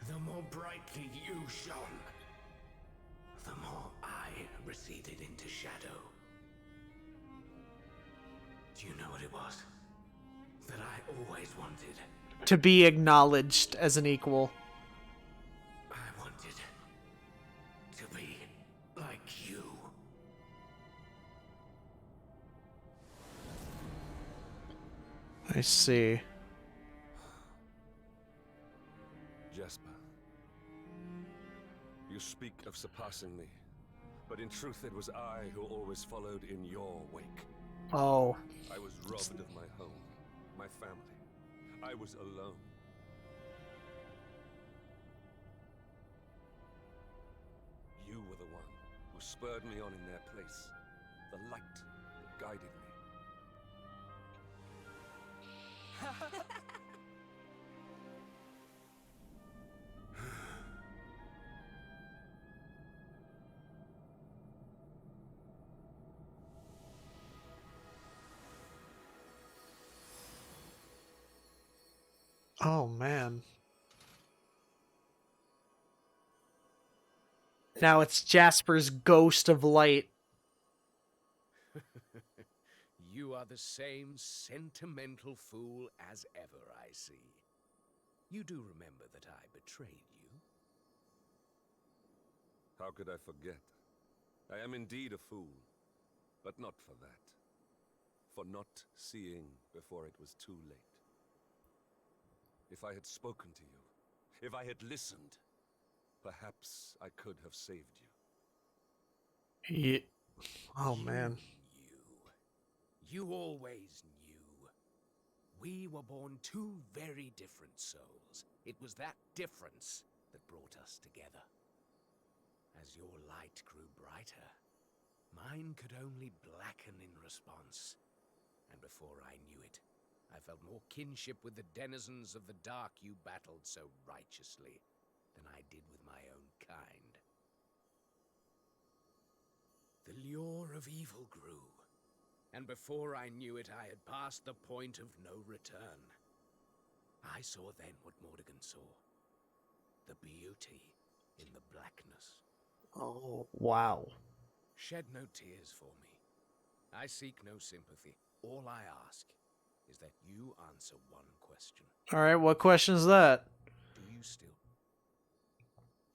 the more brightly you shone, the more I receded into shadow. Do you know what it was that I always wanted? To be acknowledged as an equal. I wanted to be like you. I see. Jasper, you speak of surpassing me, but in truth it was I who always followed in your wake. Oh. I was robbed of my home, my family. I was alone. You were the one who spurred me on in their place, the light that guided me. Oh, man. Now it's Jasper's ghost of light. You are the same sentimental fool as ever, I see. You do remember that I betrayed you? How could I forget? I am indeed a fool, but not for that. For not seeing before it was too late. If I had spoken to you, if I had listened, perhaps I could have saved you. Yeah. Oh, man. You always knew. We were born two very different souls. It was that difference that brought us together. As your light grew brighter, mine could only blacken in response. And before I knew it, I felt more kinship with the denizens of the dark you battled so righteously than I did with my own kind. The lure of evil grew, and before I knew it, I had passed the point of no return. I saw then what Mordegon saw. The beauty in the blackness. Oh, wow. Shed no tears for me. I seek no sympathy. All I ask is that you answer one question. Alright, what question is that? Do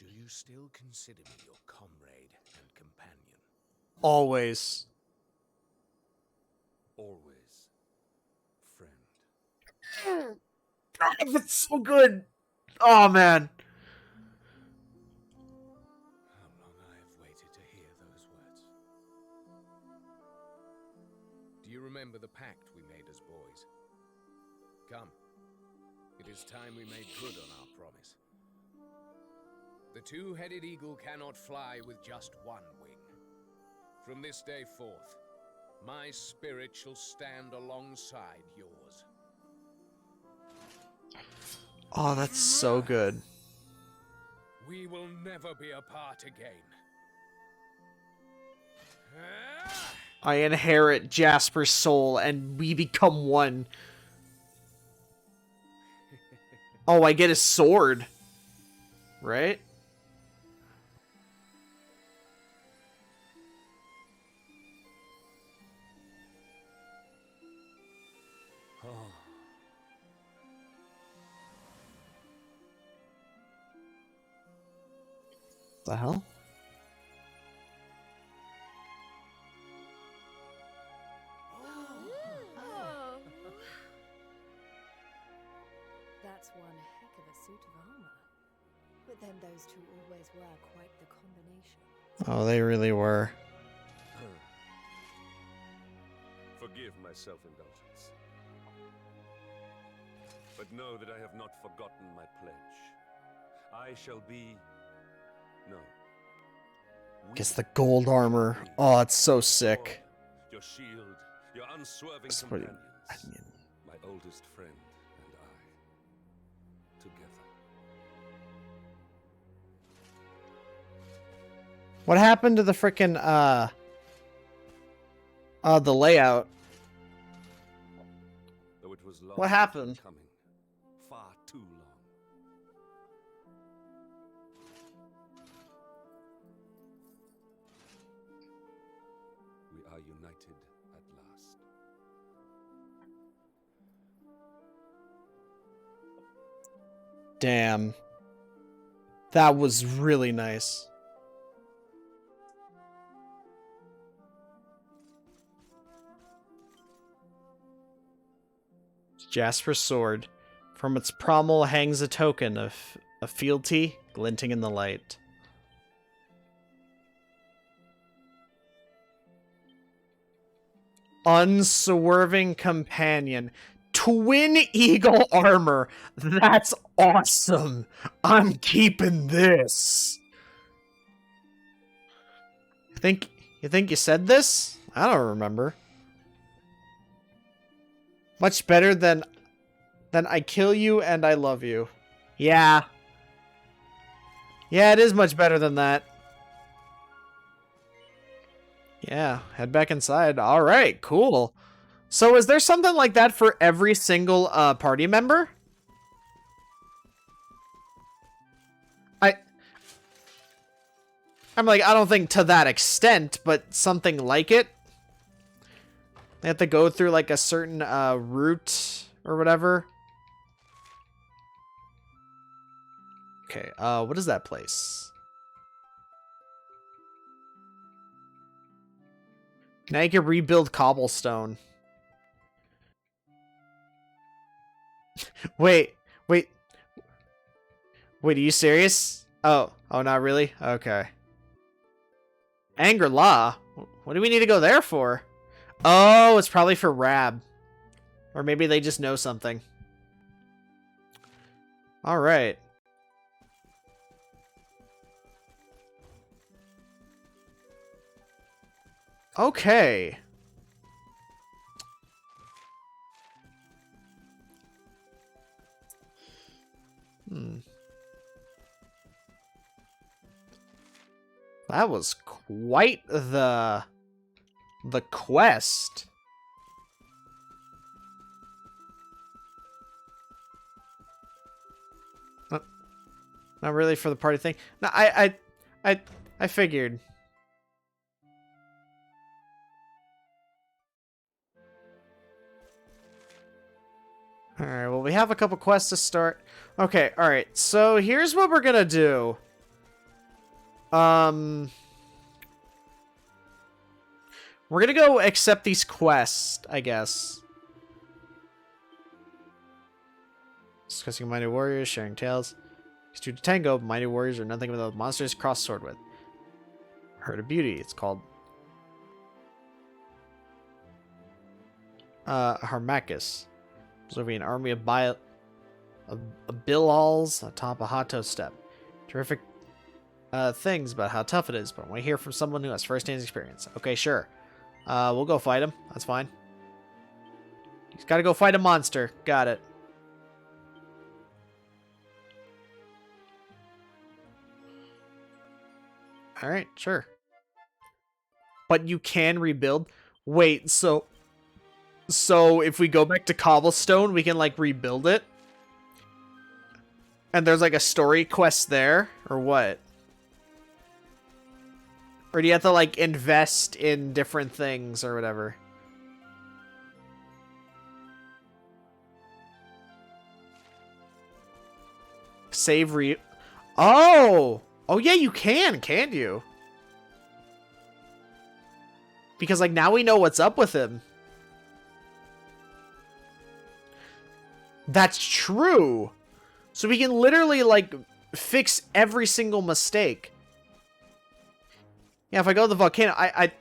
you still consider me your comrade and companion? Always. Always, friend. God, that's so good. Oh, man. How long I have waited to hear those words. Do you remember the pact we made as boys? Come. It is time we made good on our promise. The two-headed eagle cannot fly with just one wing. From this day forth, my spirit shall stand alongside yours. Oh, that's so good. We will never be apart again. I inherit Jasper's soul and we become one. Oh, I get his sword. Right? The hell? That's one heck of a suit of armor. But then those two always were quite the combination. Oh, they really were. Forgive my self-indulgence. But know that I have not forgotten my pledge. I shall be... No. Gets the gold armor. Oh, it's so sick. Your shield, your unswerving That's pretty- companions. My oldest friend and I. Together. What happened to the frickin', the layout? Though it was long What happened? coming, far too long. We are united at last. Damn. That was really nice. Jasper's sword. From its pommel hangs a token of a fealty glinting in the light. Unswerving companion. Twin eagle armor. That's awesome. I'm keeping this. You think you said this? I don't remember. Much better than I kill you and I love you. Yeah. Yeah, it is much better than that. Yeah, head back inside. All right, cool. So is there something like that for every single party member? I'm like, I don't think to that extent, but something like it. They have to go through like a certain route or whatever. Okay, what is that place? Now you can rebuild cobblestone. Wait, are you serious? Oh, not really? Okay. Angler-La? What do we need to go there for? Oh, it's probably for Rab. Or maybe they just know something. Alright. Okay. That was quite the quest. Not really for the party thing. No, I figured. Alright, well, we have a couple quests to start. Okay, alright, so here's what we're gonna do. We're gonna go accept these quests, I guess. Discussing mighty warriors, sharing tales. These two to tango, mighty warriors are nothing without monsters to cross sword with. Herd of Beauty, it's called. Harmachis. There's over an army of Bilals atop a Hato step. Terrific things about how tough it is, but I want to hear from someone who has first-hand experience. Okay, sure. We'll go fight him. That's fine. He's got to go fight a monster. Got it. Alright, sure. But you can rebuild? Wait, so if we go back to Cobblestone, we can, like, rebuild it? And there's, like, a story quest there? Or what? Or do you have to, like, invest in different things or whatever? Save Oh! Oh, yeah, you can't you? Because, like, now we know what's up with him. That's true. So we can literally, like, fix every single mistake. Yeah, if I go to the volcano, I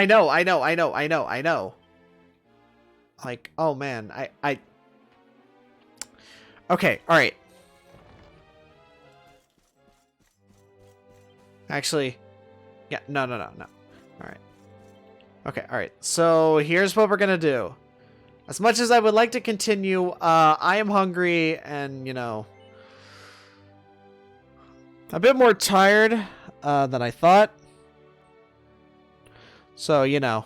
know. Like, oh man, okay, alright. Actually, yeah, no. Alright. Okay, alright. So, here's what we're gonna do. As much as I would like to continue, I am hungry and, you know, a bit more tired than I thought. So, you know.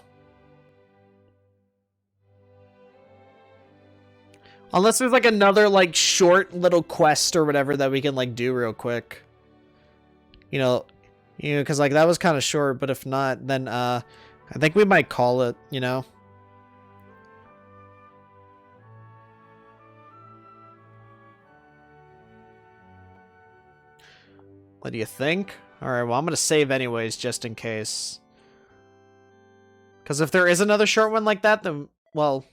Unless there's like another like short little quest or whatever that we can like do real quick. You know, because like that was kind of short, but if not, then I think we might call it, you know. What do you think? Alright, well, I'm going to save anyways, just in case. Because if there is another short one like that, then, well...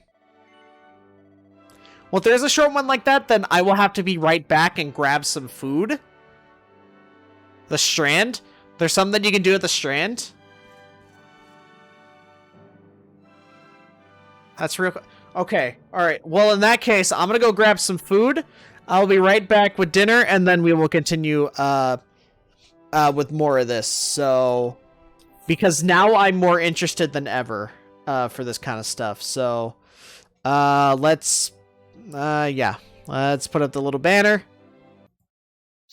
Well, if there's a short one like that, then I will have to be right back and grab some food. The Strand? There's something you can do at the Strand? That's real... Okay, alright. Well, in that case, I'm going to go grab some food. I'll be right back with dinner, and then we will continue, with more of this, so... Because now I'm more interested than ever, for this kind of stuff, so... Let's... yeah. Let's put up the little banner.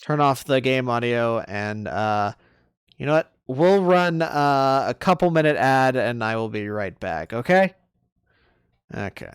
Turn off the game audio, and, you know what? We'll run, a couple-minute ad, and I will be right back, okay? Okay.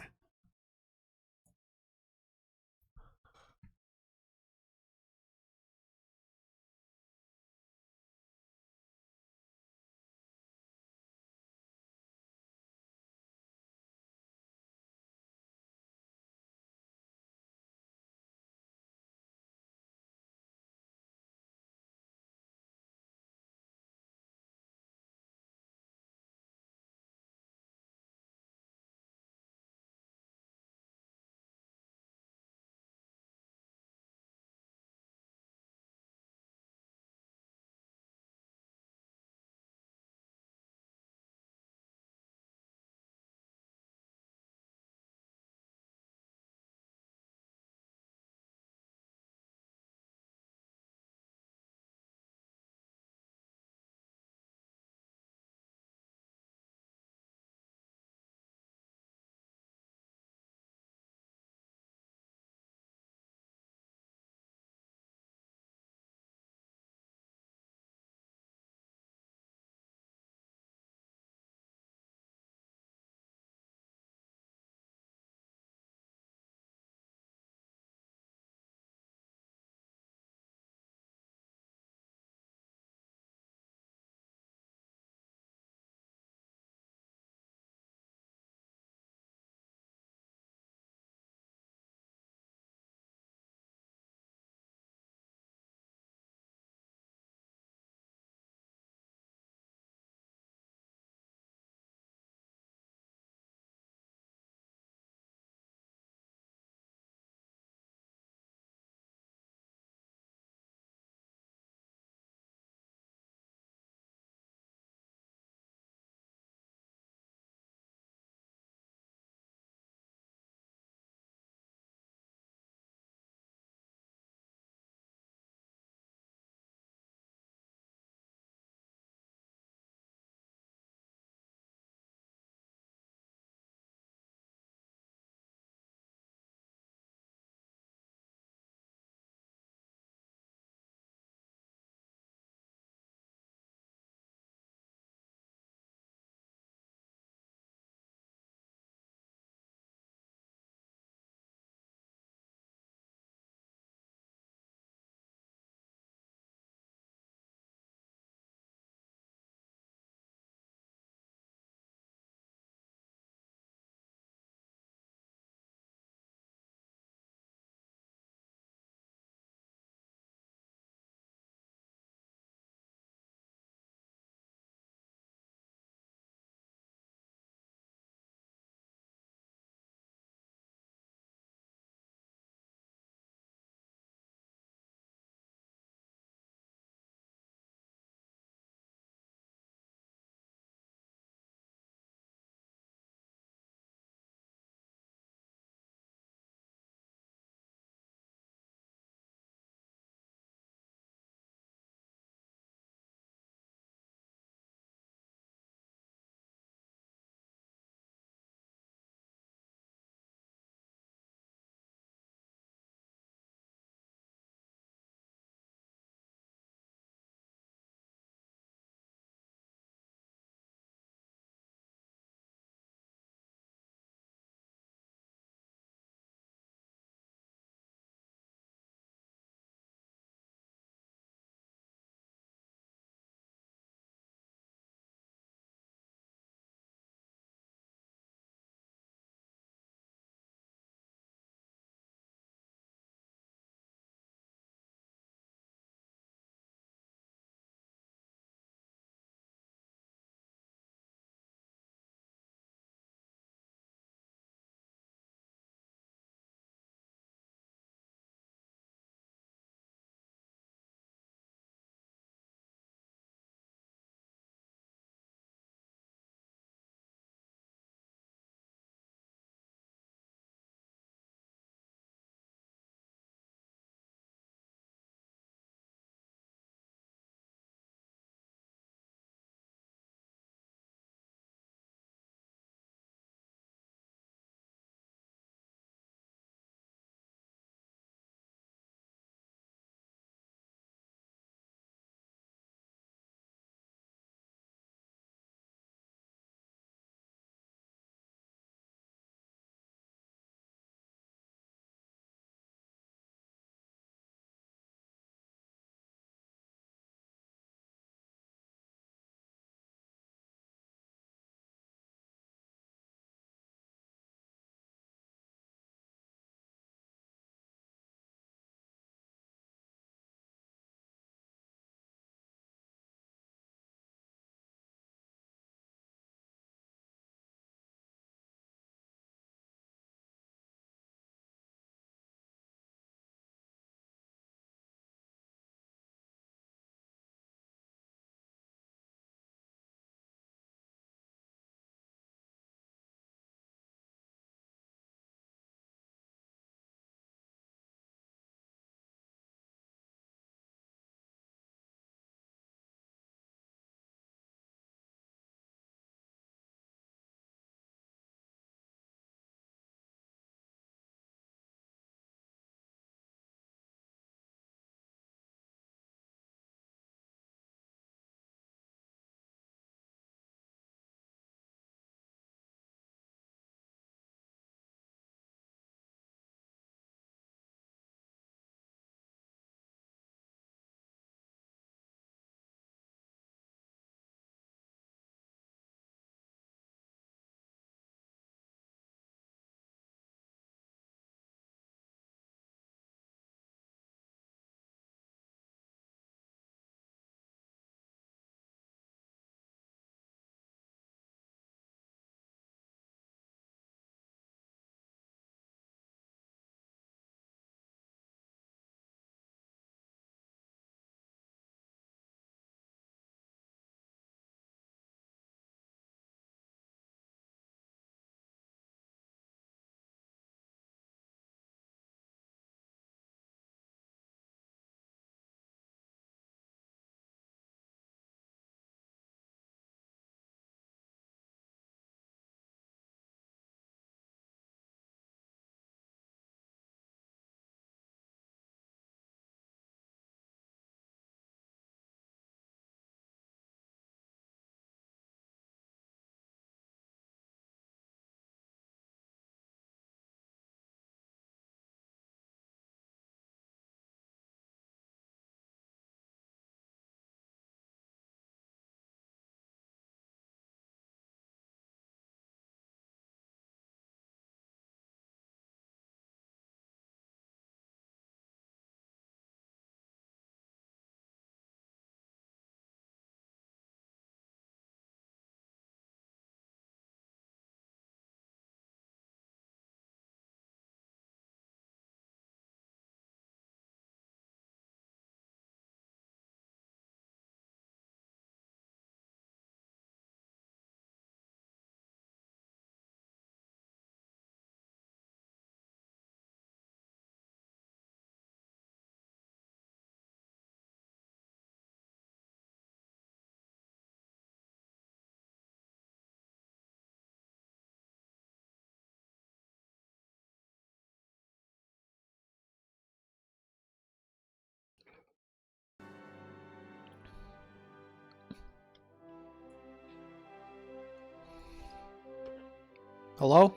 Hello?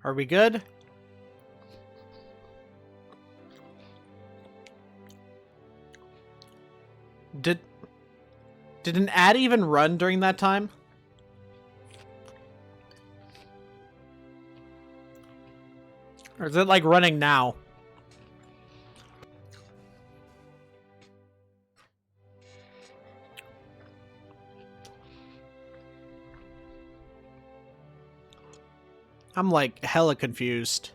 Are we good? Did an ad even run during that time? Or is it like running now? I'm like hella confused.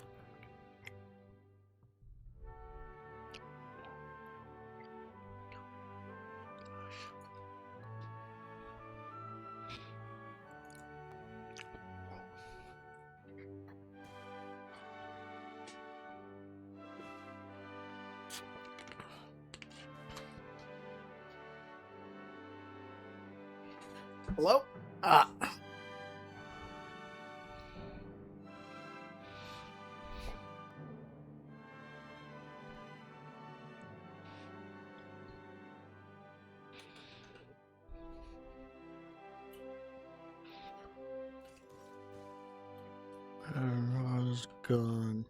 Hello? Moar-de-gone.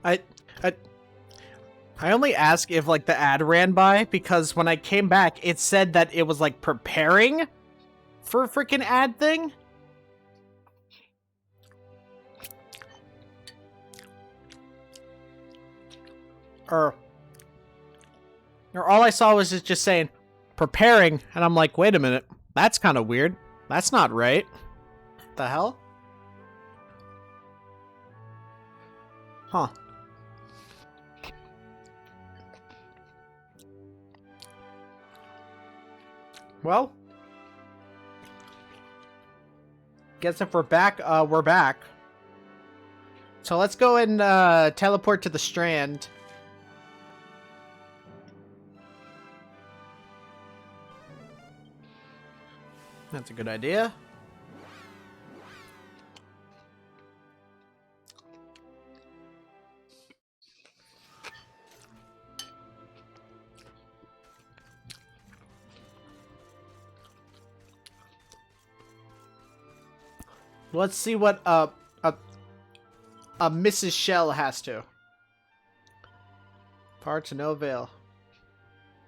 I I only ask if like the ad ran by because when I came back it said that it was like preparing for a freaking ad thing. Or all I saw was just saying preparing, and I'm like, wait a minute, that's kind of weird. That's not right. The hell? Huh. Well, guess if we're back, we're back. So let's go and teleport to the Strand. That's a good idea. Let's see what a Mrs. Shell has to. Far to no avail.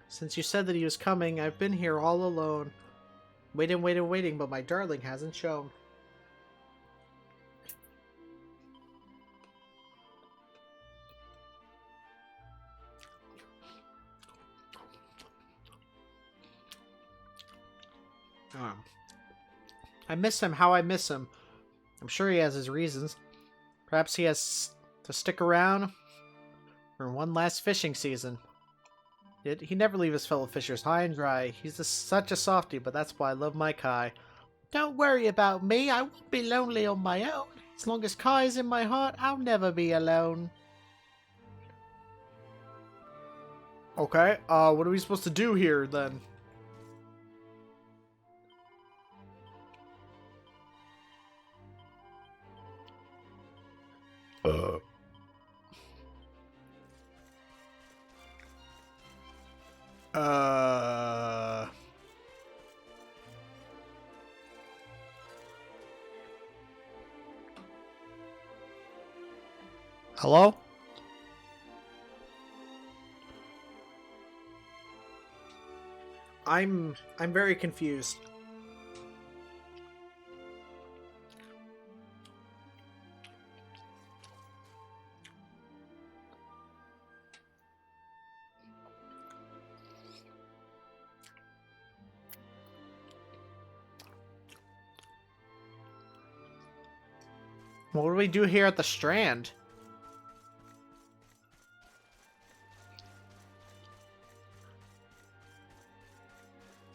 Since you said that he was coming, I've been here all alone. Waiting, but my darling hasn't shown. I miss him, how I miss him. I'm sure he has his reasons. Perhaps he has to stick around for one last fishing season. He never leaves his fellow fishers high and dry. He's such a softie, but that's why I love my Kai. Don't worry about me, I won't be lonely on my own. As long as Kai's in my heart, I'll never be alone. Okay, what are we supposed to do here, then? Hello? I'm very confused. What do we do here at the Strand?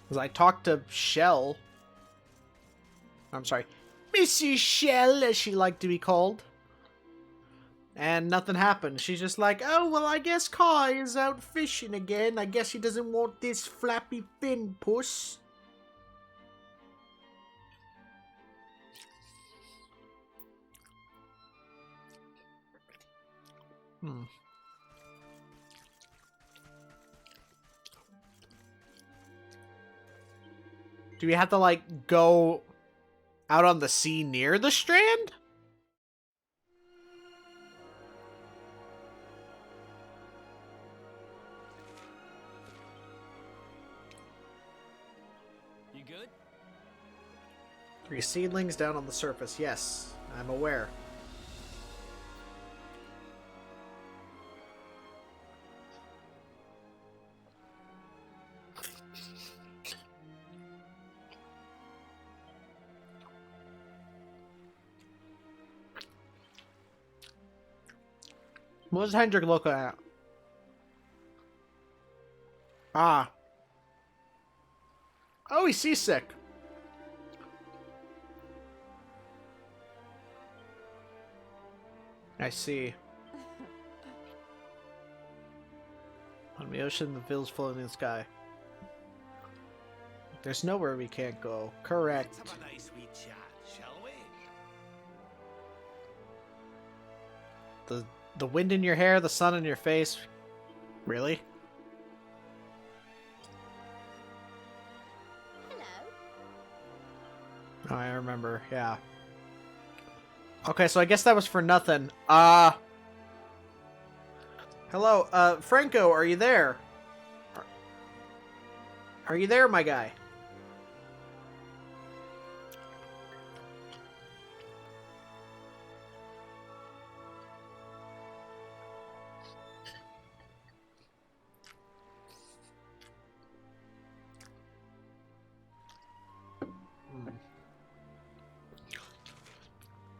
Because I talked to Shell. I'm sorry, Mrs. Shell, as she liked to be called. And nothing happened. She's just like, oh, well, I guess Kai is out fishing again. I guess he doesn't want this flappy fin puss. Hmm. Do we have to, like, go out on the sea near the strand? You good? 3 seedlings down on the surface. Yes, I'm aware. What was Hendrik looking at? Ah. Oh, he's seasick. I see. On the ocean, the fields floating in the sky. There's nowhere we can't go. Correct. Let's have a nice wee chat, shall we? The wind in your hair, the sun in your face. Really? Hello. Oh, I remember. Yeah. Okay, so I guess that was for nothing. Hello, Franco, are you there? Are you there, my guy?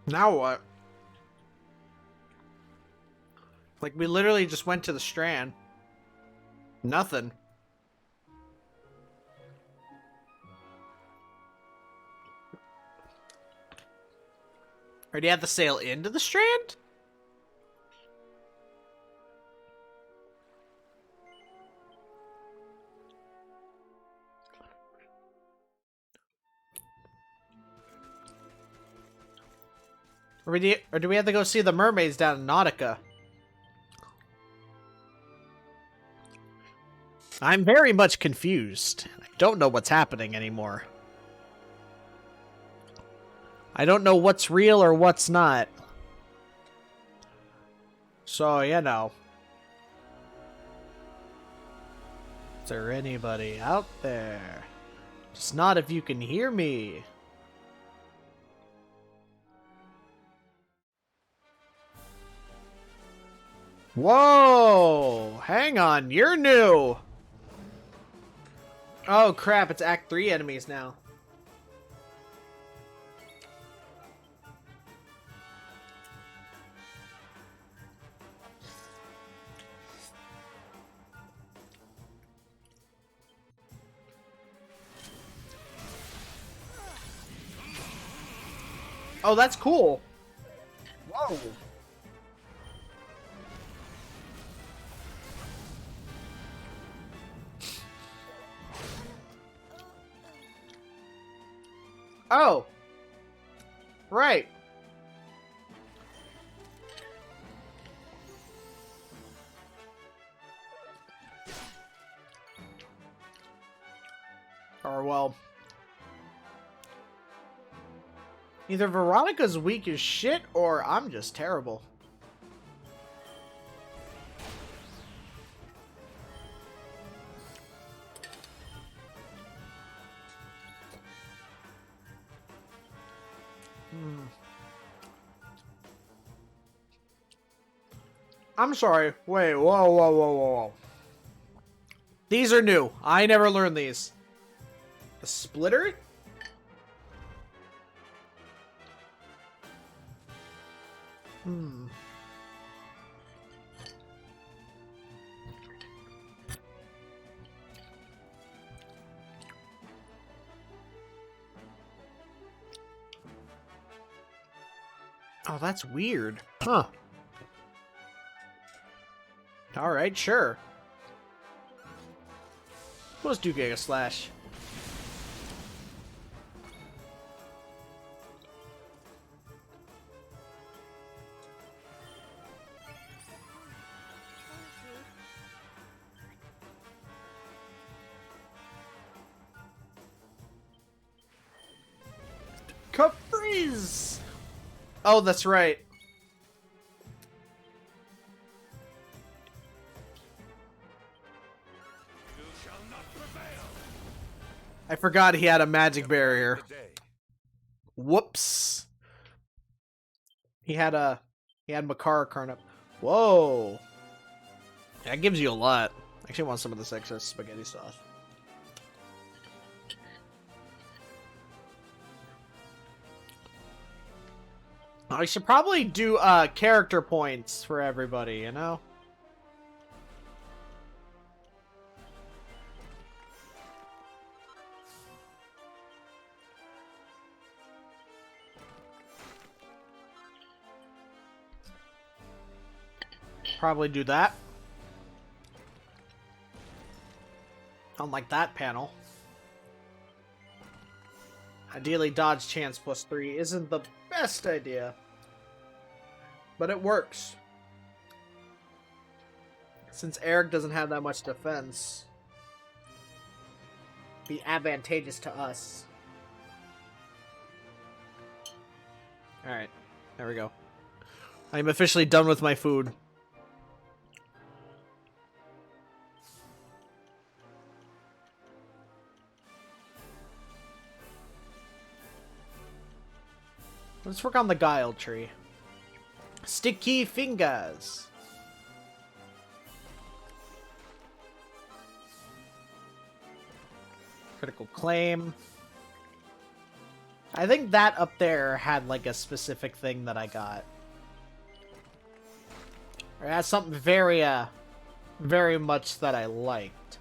Now what? Like, we literally just went to the strand. Nothing. Or do you have to sail into the strand? Or do we have to go see the mermaids down in Nautica? I'm very much confused. I don't know what's happening anymore. I don't know what's real or what's not. So, you know. Is there anybody out there? Just not if you can hear me. Whoa! Hang on, you're new! Oh crap, it's Act 3 enemies now. Oh, that's cool. Whoa. Oh. Right. Or, well... either Veronica's weak as shit, or I'm just terrible. I'm sorry. Wait, whoa. These are new. I never learned these. A splitter? Oh, that's weird. Huh. Alright, sure. Let's do Giga Slash. Caprice! Oh, that's right. You shall not prevail. I forgot he had a magic barrier. The day. Whoops. He had Makara Karnap. Whoa. That gives you a lot. I actually want some of this excess spaghetti sauce. I should probably do character points for everybody, you know? Probably do that. Unlike that panel. Ideally, dodge chance +3 isn't the best idea. But it works. Since Eric doesn't have that much defense, be advantageous to us. Alright, there we go. I'm officially done with my food. Let's work on the Guile tree. Sticky fingers. Critical claim. I think that up there had like a specific thing that I got. Or it has something very much that I liked.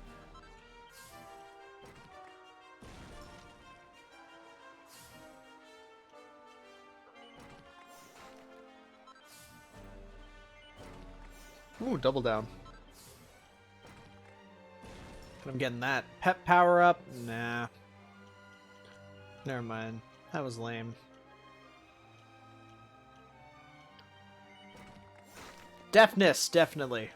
Ooh, double down. I'm getting that. Pep power up? Nah. Never mind. That was lame. Deafness, definitely.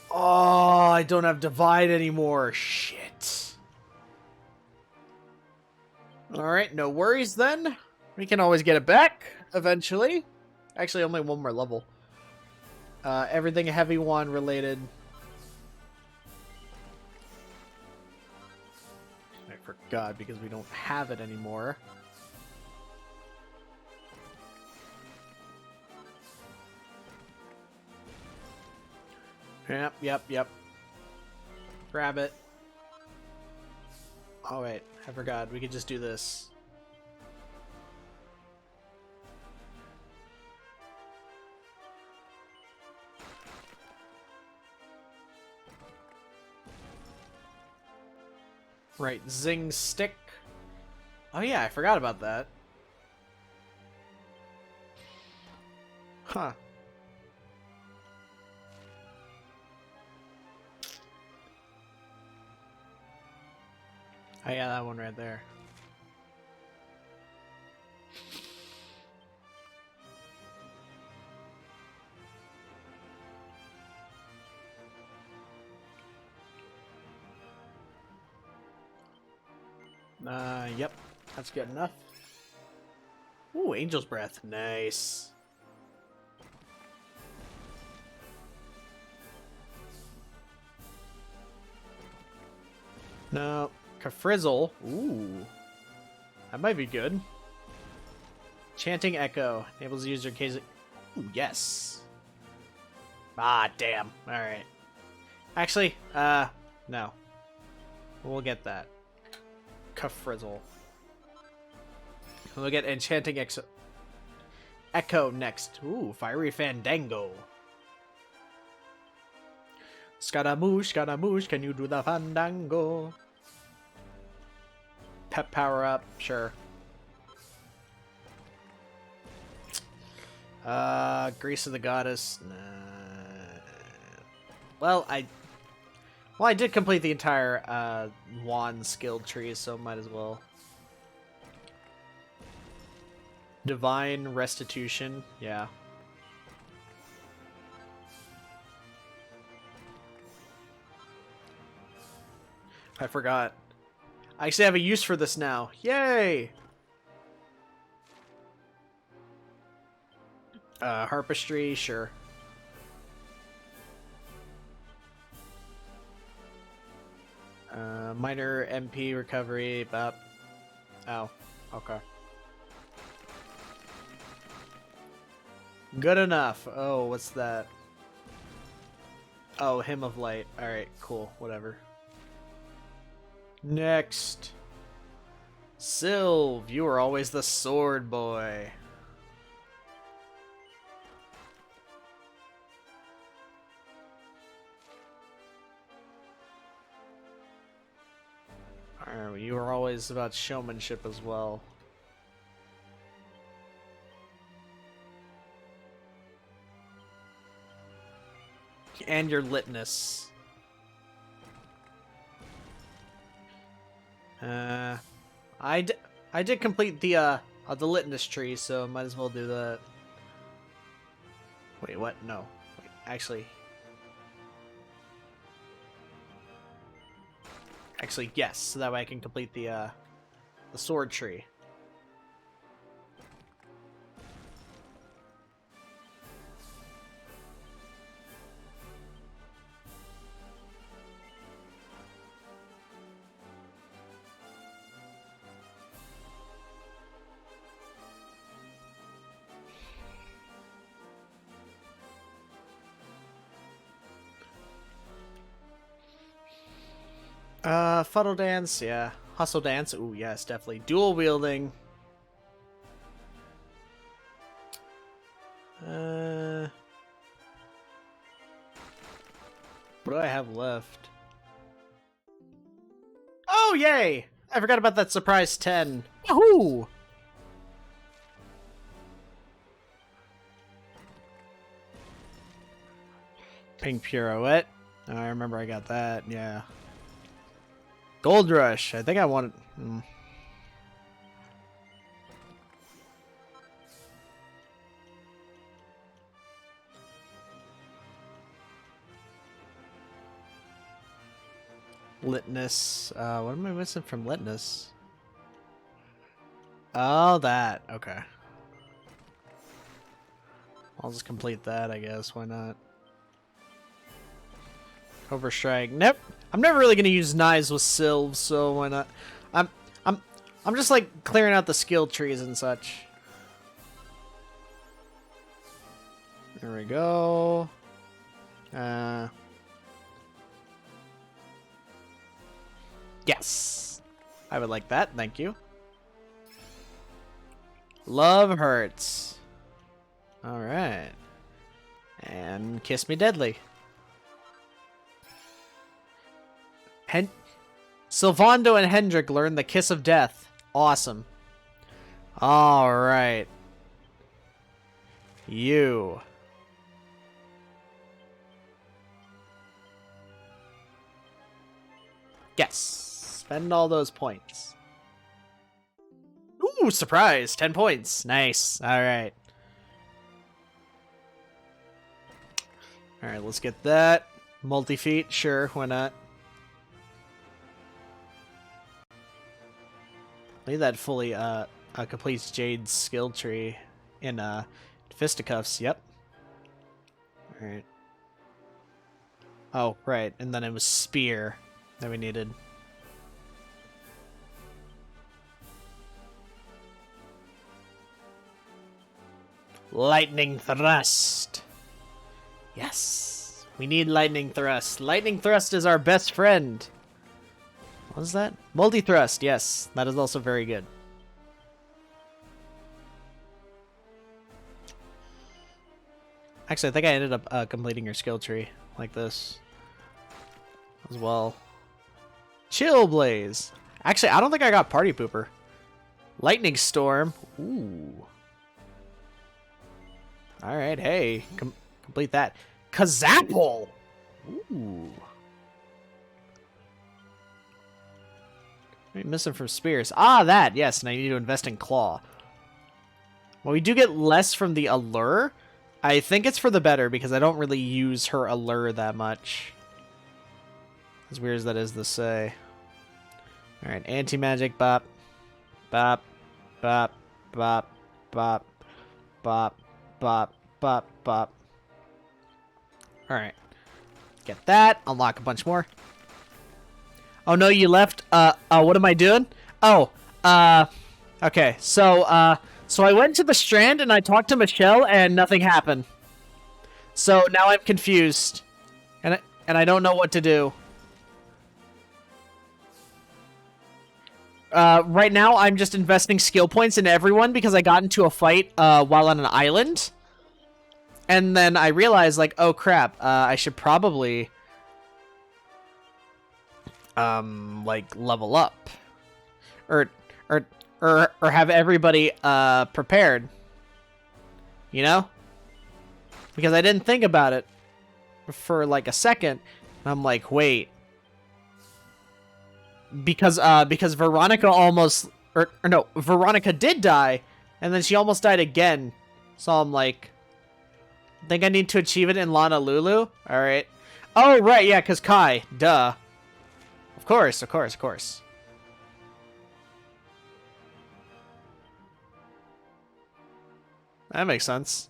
Oh, I don't have divide anymore. Shit. Alright, no worries then. We can always get it back, eventually. Actually, only one more level. Everything heavy one related. I forgot because we don't have it anymore. Yep. Grab it. Oh wait, I forgot. We could just do this. Right, Zing Stick. Oh yeah, I forgot about that. Huh. Oh yeah, that one right there. Yep. That's good enough. Ooh, Angel's Breath. Nice. No. Kafrizzle. Ooh. That might be good. Chanting Echo. Enables user case. Ooh, yes. Ah, damn. Alright. Actually, no. We'll get that. Kafrizzle. We'll get Enchanting Echo next. Ooh, Fiery Fandango. Scaramouche, can you do the Fandango? Pep power up, sure. Grease of the Goddess. Nah. Well, I did complete the entire wand skill tree, so might as well. Divine Restitution, yeah. I forgot. I actually have a use for this now. Yay! Harpistry, sure. Minor MP recovery, bop. Oh, okay. Good enough. Oh, what's that? Oh, Hymn of Light. Alright, cool. Whatever. Next. Sylv, you were always the sword boy. Alright, you were always about showmanship as well. And your litness. I did complete the litness tree, so might as well do that. Wait, what? No. Wait, actually, yes. So that way I can complete the sword tree. Fuddle dance, yeah. Hustle dance, ooh, yes, definitely. Dual wielding. What do I have left? Oh, yay! I forgot about that surprise 10. Woohoo! Pink pirouette. Oh, I remember I got that, yeah. Gold Rush. I think I wanted... Litness. What am I missing from Litness? Oh, that. Okay. I'll just complete that, I guess. Why not? Overstrike. Nope. I'm never really gonna use knives with Sylv, so why not? I'm just like clearing out the skill trees and such. There we go. Yes. I would like that, thank you. Love hurts. Alright. And Kiss Me Deadly. Sylvando and Hendrik learn the Kiss of Death. Awesome. Alright. You. Yes. Spend all those points. Ooh, surprise. 10 points. Nice. Alright. Alright, let's get that. Multi-feet. Sure, why not? I think that fully completes Jade's skill tree in Fisticuffs. Yep. Alright. Oh, right. And then it was Spear that we needed. Lightning Thrust. Yes. We need Lightning Thrust. Lightning Thrust is our best friend. What is that? Multi-thrust, yes. That is also very good. Actually, I think I ended up completing your skill tree like this as well. Chill Blaze. Actually, I don't think I got Party Pooper. Lightning Storm. Ooh. Alright, hey. Complete that. Kazapple! Ooh. What are you missing from Spears? Ah, that! Yes, and I need to invest in Claw. Well, we do get less from the Allure. I think it's for the better, because I don't really use her Allure that much. As weird as that is to say. Alright, anti-magic, bop. Bop. Bop. Bop. Bop. Bop. Bop. Bop. Bop. Alright. Get that. Unlock a bunch more. Oh no, you left. What am I doing? Oh, okay. So I went to the Strand and I talked to Michelle and nothing happened. So now I'm confused. And I don't know what to do. Right now I'm just investing skill points into everyone because I got into a fight, while on an island. And then I realized, like, oh crap, I should probably... like level up, or have everybody prepared, you know, because I didn't think about it for like a second. And I'm like, wait, because Veronica almost, or no, Veronica did die, and then she almost died again. So I'm like, I think I need to achieve it in Lana Lulu. All right. Oh right, yeah, because Kai, duh. Of course, of course, of course. That makes sense.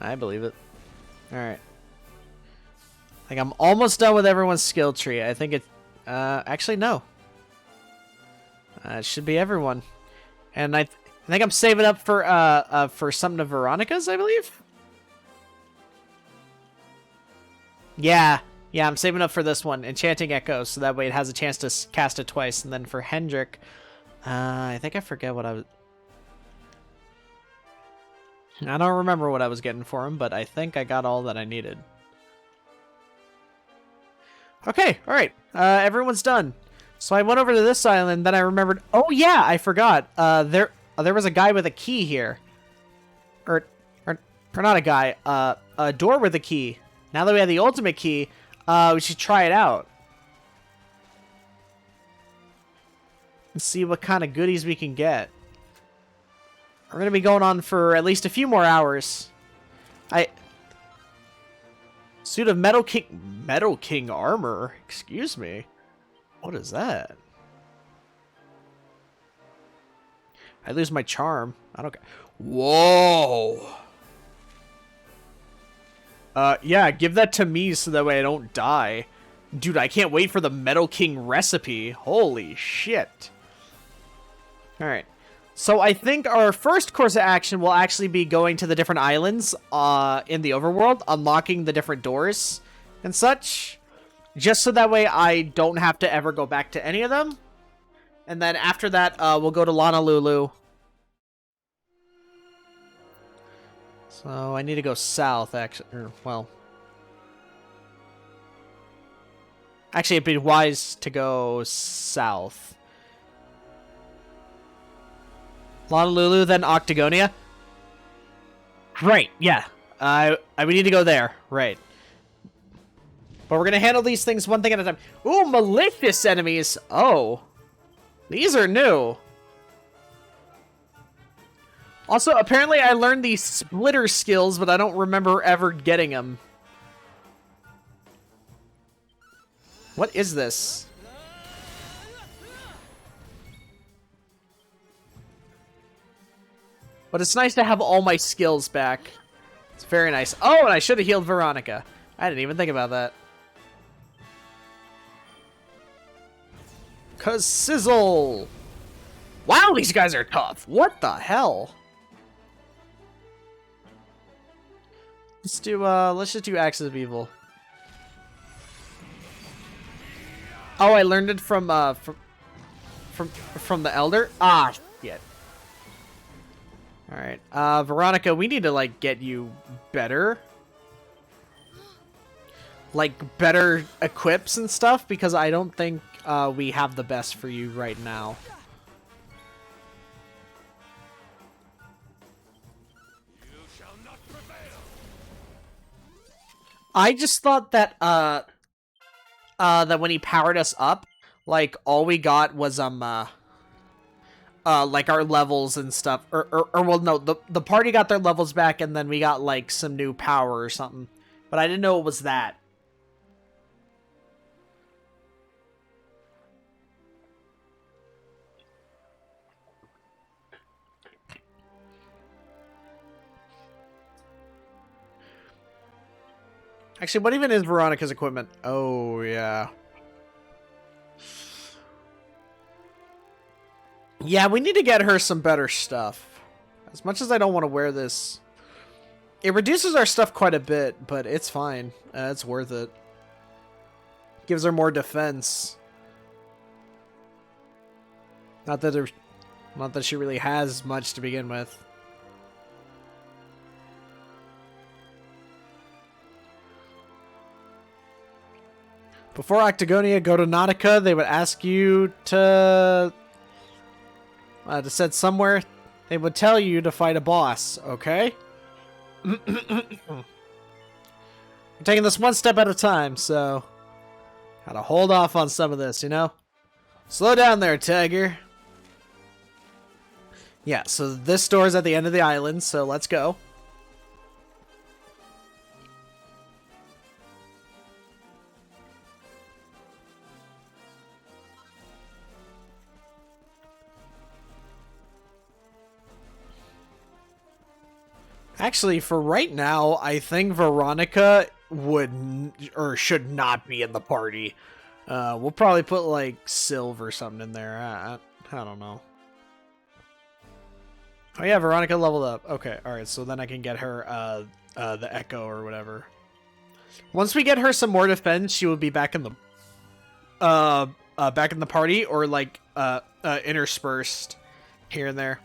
I believe it. Alright. I think I'm almost done with everyone's skill tree. I think it... actually, no. It should be everyone. And I think I'm saving up for something to Veronica's, I believe? Yeah, I'm saving up for this one, Enchanting Echo, so that way it has a chance to cast it twice. And then for Hendrik, I think I forget what I was... I don't remember what I was getting for him, but I think I got all that I needed. Okay, alright, everyone's done. So I went over to this island, then I remembered... Oh yeah, I forgot, there was a guy with a key here. Or not a guy, a door with a key. Now that we have the ultimate key, we should try it out. And see what kind of goodies we can get. We're going to be going on for at least a few more hours. Suit of Metal King armor? Excuse me. What is that? I lose my charm. I don't care. Whoa! Yeah, give that to me so that way I don't die. Dude, I can't wait for the Metal King recipe. Holy shit. Alright. So I think our first course of action will actually be going to the different islands in the overworld, unlocking the different doors and such. Just so that way I don't have to ever go back to any of them. And then after that, we'll go to Lana Lulu. So I need to go south, actually. Well, actually, it'd be wise to go south. Lana Lulu, then Octagonia. Right, yeah. We need to go there. Right. But we're gonna handle these things one thing at a time. Ooh, malicious enemies. Oh, these are new. Also, apparently I learned these splitter skills, but I don't remember ever getting them. What is this? But it's nice to have all my skills back. It's very nice. Oh, and I should have healed Veronica. I didn't even think about that. 'Cause sizzle! Wow, these guys are tough. What the hell? Let's just do Axis of Evil. Oh, I learned it from the Elder? Ah, shit. Alright, Veronica, we need to, like, get you better. Like, better equips and stuff, because I don't think, we have the best for you right now. I just thought that, that when he powered us up, like, all we got was, like, our levels and stuff. Or well, no, the party got their levels back, and then we got, like, some new power or something. But I didn't know it was that. Actually, what even is Veronica's equipment? Oh, yeah. Yeah, we need to get her some better stuff. As much as I don't want to wear this. It reduces our stuff quite a bit, but it's fine. It's worth it. Gives her more defense. Not that she really has much to begin with. Before Octagonia, go to Nautica. They would ask you to set somewhere. They would tell you to fight a boss. Okay. We're taking this one step at a time, so gotta hold off on some of this, you know? Slow down there, Tiger. Yeah, so this door is at the end of the island, so let's go. Actually, for right now, I think Veronica should not be in the party. We'll probably put, like, Sylv or something in there. I don't know. Oh yeah, Veronica leveled up. Okay, alright, so then I can get her, the Echo or whatever. Once we get her some more defense, she will be back in the, back in the party, or, like, interspersed here and there.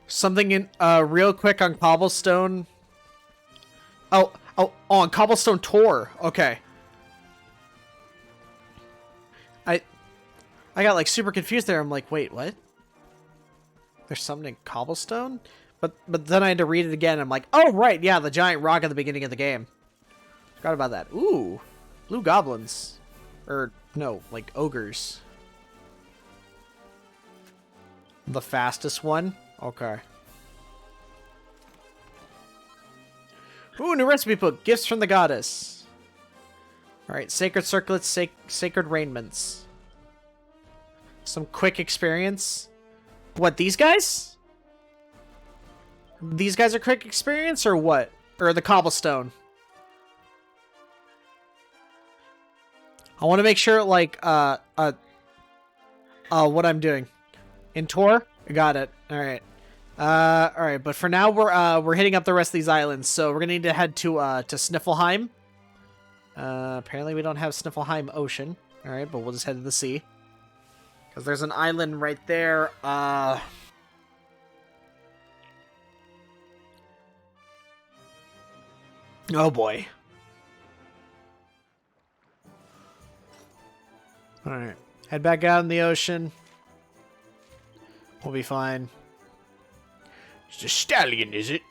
Something in real quick on Cobblestone. Oh, on Cobblestone Tour. Okay. I got like super confused there. I'm like, wait, what? There's something in Cobblestone? But then I had to read it again. I'm like, oh right, yeah, the giant rock at the beginning of the game. Forgot about that. Ooh, blue goblins, or no, like ogres. The fastest one. Okay. Ooh, new recipe book. Gifts from the goddess. Alright, sacred circlets, sacred raiments. Some quick experience. What, these guys? These guys are quick experience or what? Or the cobblestone? I want to make sure, like, what I'm doing. In Tor? Got it. Alright. Alright, but for now we're hitting up the rest of these islands, so we're gonna need to head to Sniffelheim. Apparently we don't have Sniffelheim Ocean. Alright, but we'll just head to the sea. Because there's an island right there. Oh boy. Alright. Head back out in the ocean. We'll be fine. It's a stallion, is it?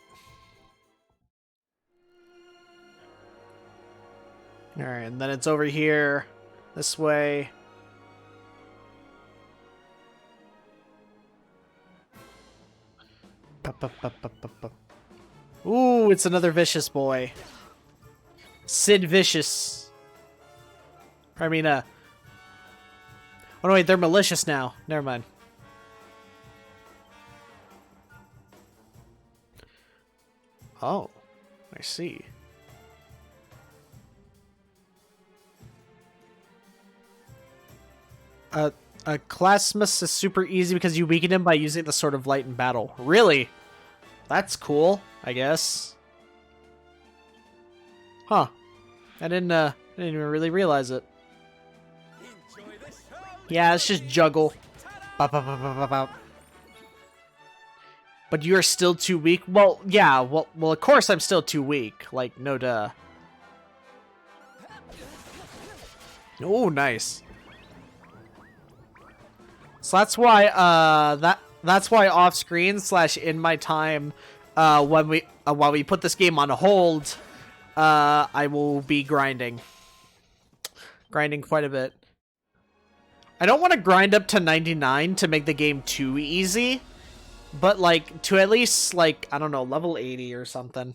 Alright, and then it's over here. This way. Ooh, it's another vicious boy. Sid Vicious. I mean, oh no, wait, they're malicious now. Never mind. Oh, I see. Classmus is super easy because you weaken him by using the Sword of Light in battle. Really? That's cool, I guess. Huh. I didn't even really realize it. Yeah, it's just juggle. Bop, bop, bop, bop, bop. But you're still too weak? Well, yeah, well, of course I'm still too weak. Like, no duh. Oh, nice. So that's why, that's why off screen / in my time, while we put this game on hold, I will be grinding quite a bit. I don't want to grind up to 99 to make the game too easy, but like to at least like, I don't know, level 80 or something.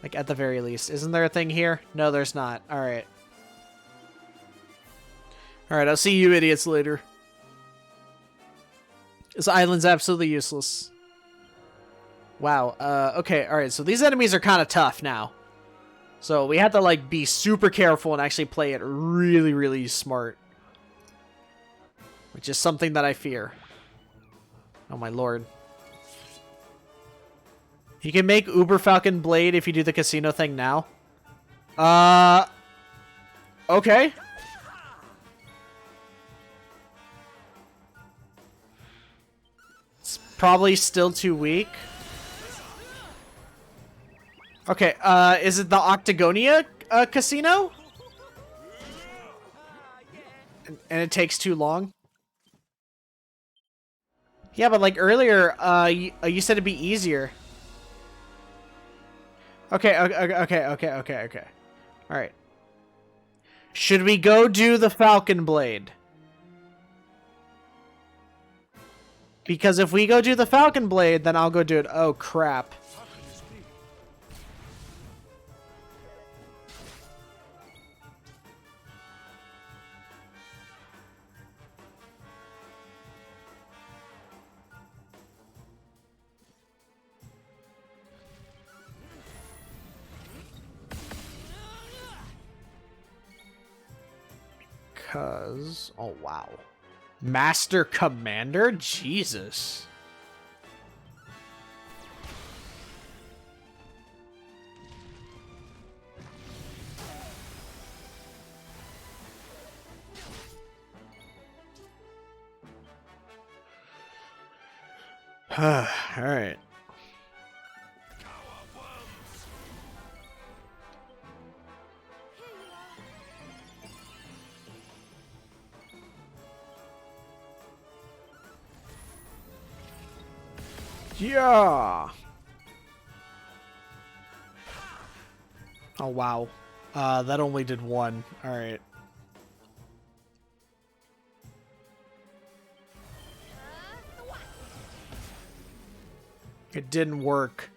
Like, at the very least. Isn't there a thing here? No, there's not. Alright. Alright, I'll see you idiots later. This island's absolutely useless. Wow, okay, alright, so these enemies are kind of tough now. So we have to, like, be super careful and actually play it really, really smart. Which is something that I fear. Oh my lord. You can make Uber Falcon Blade if you do the casino thing now. Okay. It's probably still too weak. Okay, is it the Octagonia casino? And it takes too long? Yeah, but like earlier, you said it'd be easier. Okay. Alright. Should we go do the Falcon Blade? Because if we go do the Falcon Blade, then I'll go do it. Oh, crap. Because... Oh, wow. Master Commander? Jesus. Alright. Yeah. Oh wow. That only did one. All right. It didn't work.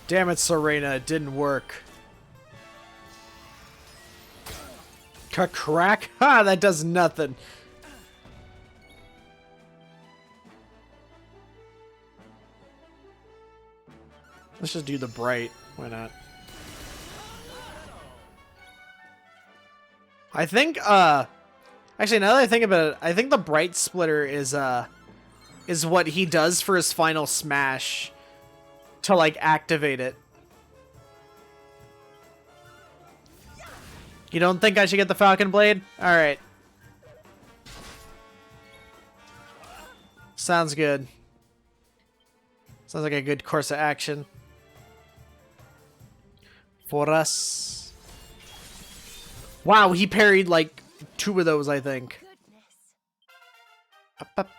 Damn it, Serena, it didn't work. Crack? Ha, that does nothing. Let's just do the bright. Why not? I think, actually, now that I think about it, I think the bright splitter is what he does for his final smash to, like, activate it. You don't think I should get the Falcon Blade? Alright. Sounds good. Sounds like a good course of action. For us. Wow, he parried like 2 of those, I think.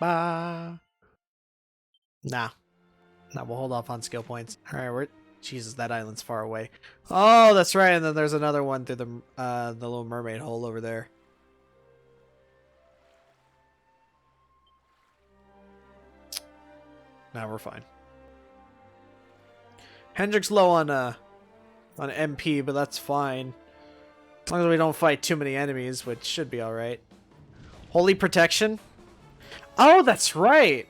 Nah. Nah, we'll hold off on skill points. Alright, we're... Jesus, that island's far away. Oh, that's right, and then there's another one through the Little Mermaid hole over there. Nah, we're fine. Hendrick's low on MP, but that's fine. As long as we don't fight too many enemies, which should be alright. Holy Protection? Oh, that's right!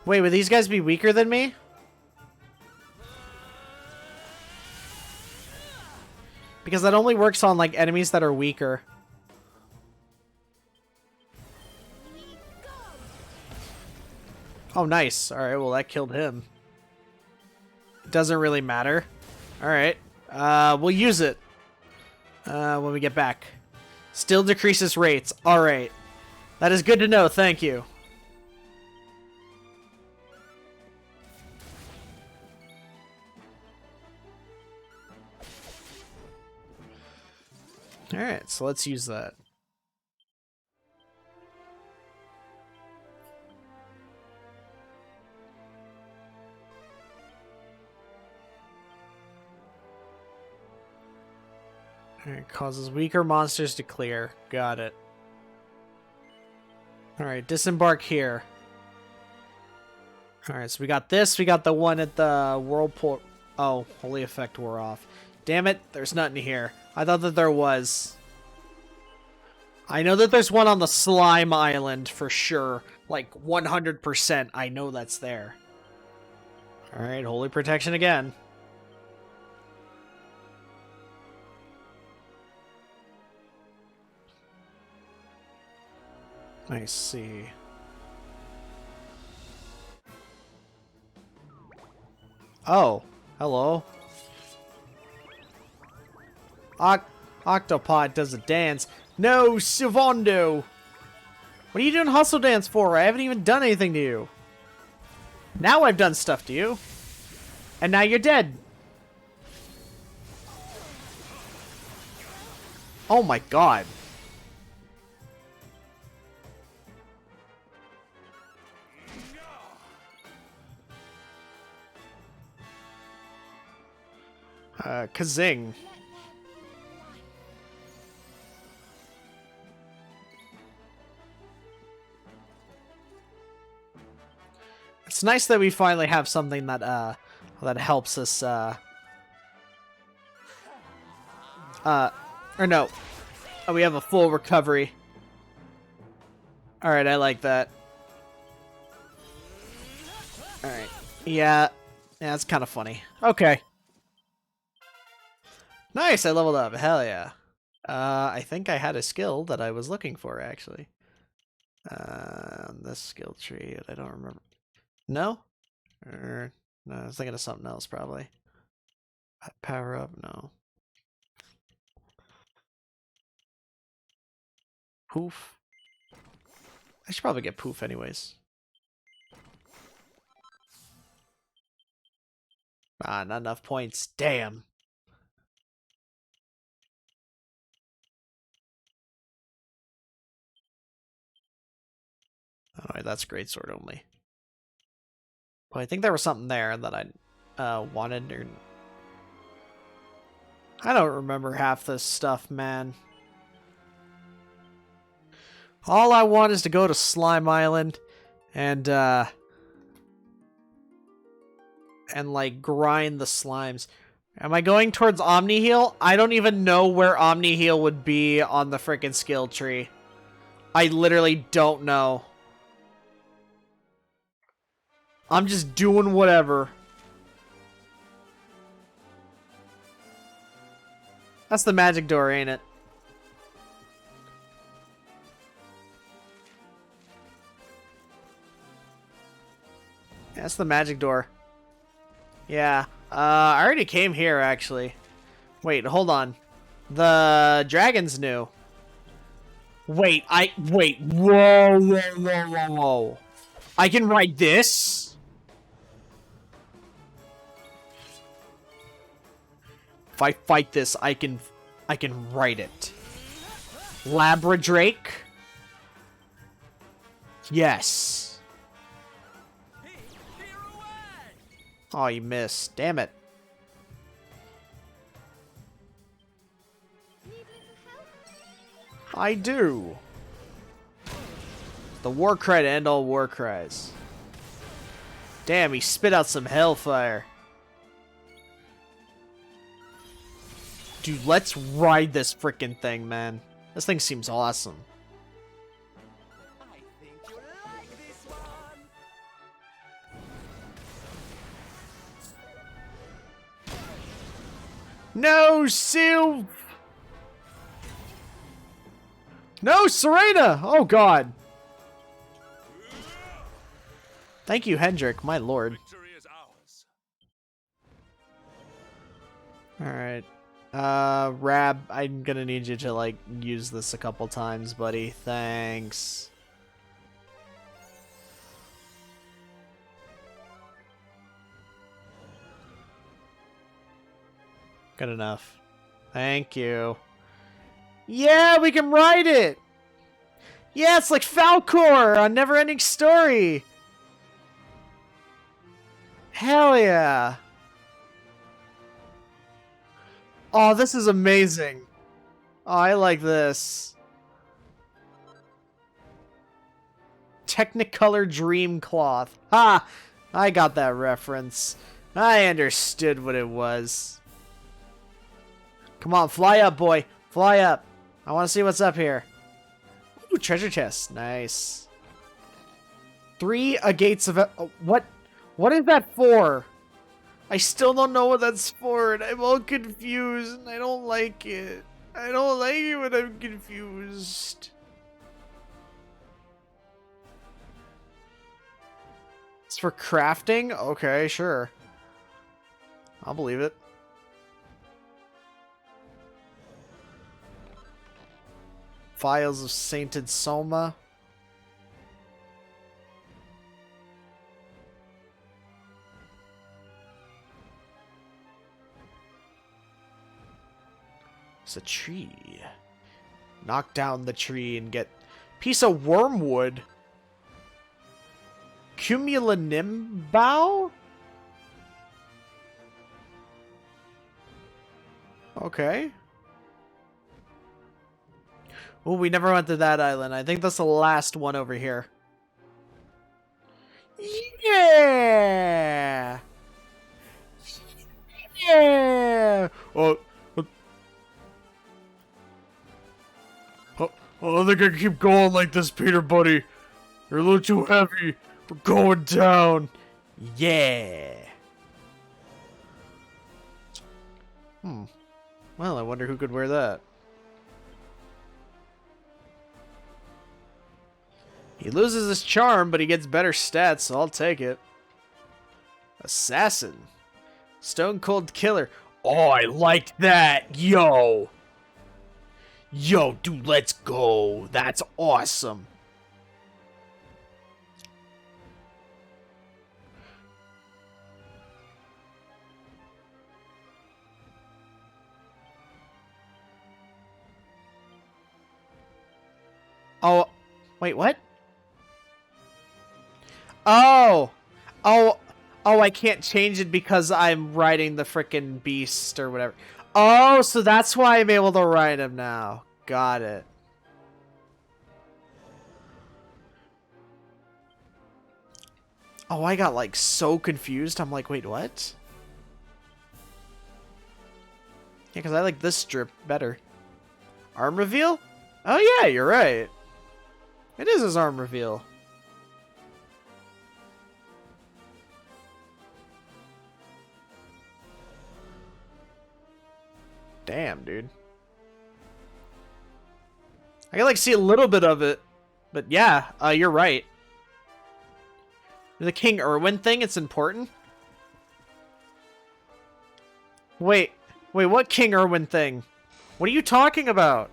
Wait, would these guys be weaker than me? Because that only works on, like, enemies that are weaker. Oh, nice. Alright, well, that killed him. Doesn't really matter. Alright. We'll use it. When we get back. Still decreases rates. Alright. That is good to know, thank you. Alright, so let's use that. Alright, causes weaker monsters to clear. Got it. Alright, disembark here. Alright, so we got this. We got the one at the whirlpool. Oh, holy effect wore off. Damn it, there's nothing here. I thought that there was. I know that there's one on the slime island for sure. Like 100%. I know that's there. Alright, holy protection again. I see. Oh, hello. Octopod does a dance. No, Silvondo! What are you doing hustle dance for? I haven't even done anything to you. Now I've done stuff to you. And now you're dead. Oh my god. Kazing. It's nice that we finally have something that that helps us or no. Oh, we have a full recovery. Alright, I like that. Alright. Yeah, that's kind of funny. Okay. Nice, I leveled up. Hell yeah. I think I had a skill that I was looking for, actually. This skill tree, I don't remember. No? Or, no, I was thinking of something else, probably. Power up? No. Poof. I should probably get poof anyways. Ah, not enough points. Damn. Alright, that's greatsword only. But I think there was something there that I wanted, or... I don't remember half this stuff, man. All I want is to go to Slime Island and like grind the slimes. Am I going towards Omni Heal? I don't even know where Omni Heal would be on the frickin' skill tree. I literally don't know. I'm just doing whatever. That's the magic door, ain't it? Yeah, that's the magic door. Yeah. I already came here, actually. Wait, hold on. The dragon's new. Wait, wait. Whoa, whoa, whoa, whoa, whoa. I can ride this? If I fight this, I can ride it. Labradrake? Yes. Oh, you missed. Damn it. I do. The war cry to end all war cries. Damn, he spit out some hellfire. Dude, let's ride this frickin' thing, man. This thing seems awesome. I think you'll like this one. No, Sylv! No, Serena! Oh, God. Thank you, Hendrik, my lord. Alright. Rab, I'm gonna need you to, like, use this a couple times, buddy. Thanks. Good enough. Thank you. Yeah, we can ride it! Yeah, it's like Falcor on Neverending Story! Hell yeah! Oh, this is amazing. Oh, I like this. Technicolor Dream Cloth. Ha! I got that reference. I understood what it was. Come on, fly up, boy. Fly up. I want to see what's up here. Ooh, treasure chest. Nice. 3 gates of... what? What is that for? I still don't know what that's for, and I'm all confused, and I don't like it. I don't like it when I'm confused. It's for crafting? Okay, sure. I'll believe it. Files of Sainted Soma. It's a tree. Knock down the tree and get piece of wormwood. Cumulonimbou? Okay. Oh, we never went to that island. I think that's the last one over here. Yeah! Yeah! Oh, I don't think I can keep going like this, Peter, buddy. You're a little too heavy. We're going down. Yeah. Well, I wonder who could wear that. He loses his charm, but he gets better stats, so I'll take it. Assassin. Stone Cold Killer. Oh, I liked that. Yo. Yo, dude, let's go. That's awesome. Oh, wait, what? Oh, I can't change it because I'm riding the frickin' beast or whatever. Oh, so that's why I'm able to ride him now. Got it. Oh, I got like so confused. I'm like, wait, what? Yeah, because I like this strip better. Arm reveal? Oh yeah, you're right. It is his arm reveal. Damn, dude. I can like see a little bit of it, but yeah, you're right. The King Irwin thing, it's important. Wait, what King Irwin thing? What are you talking about?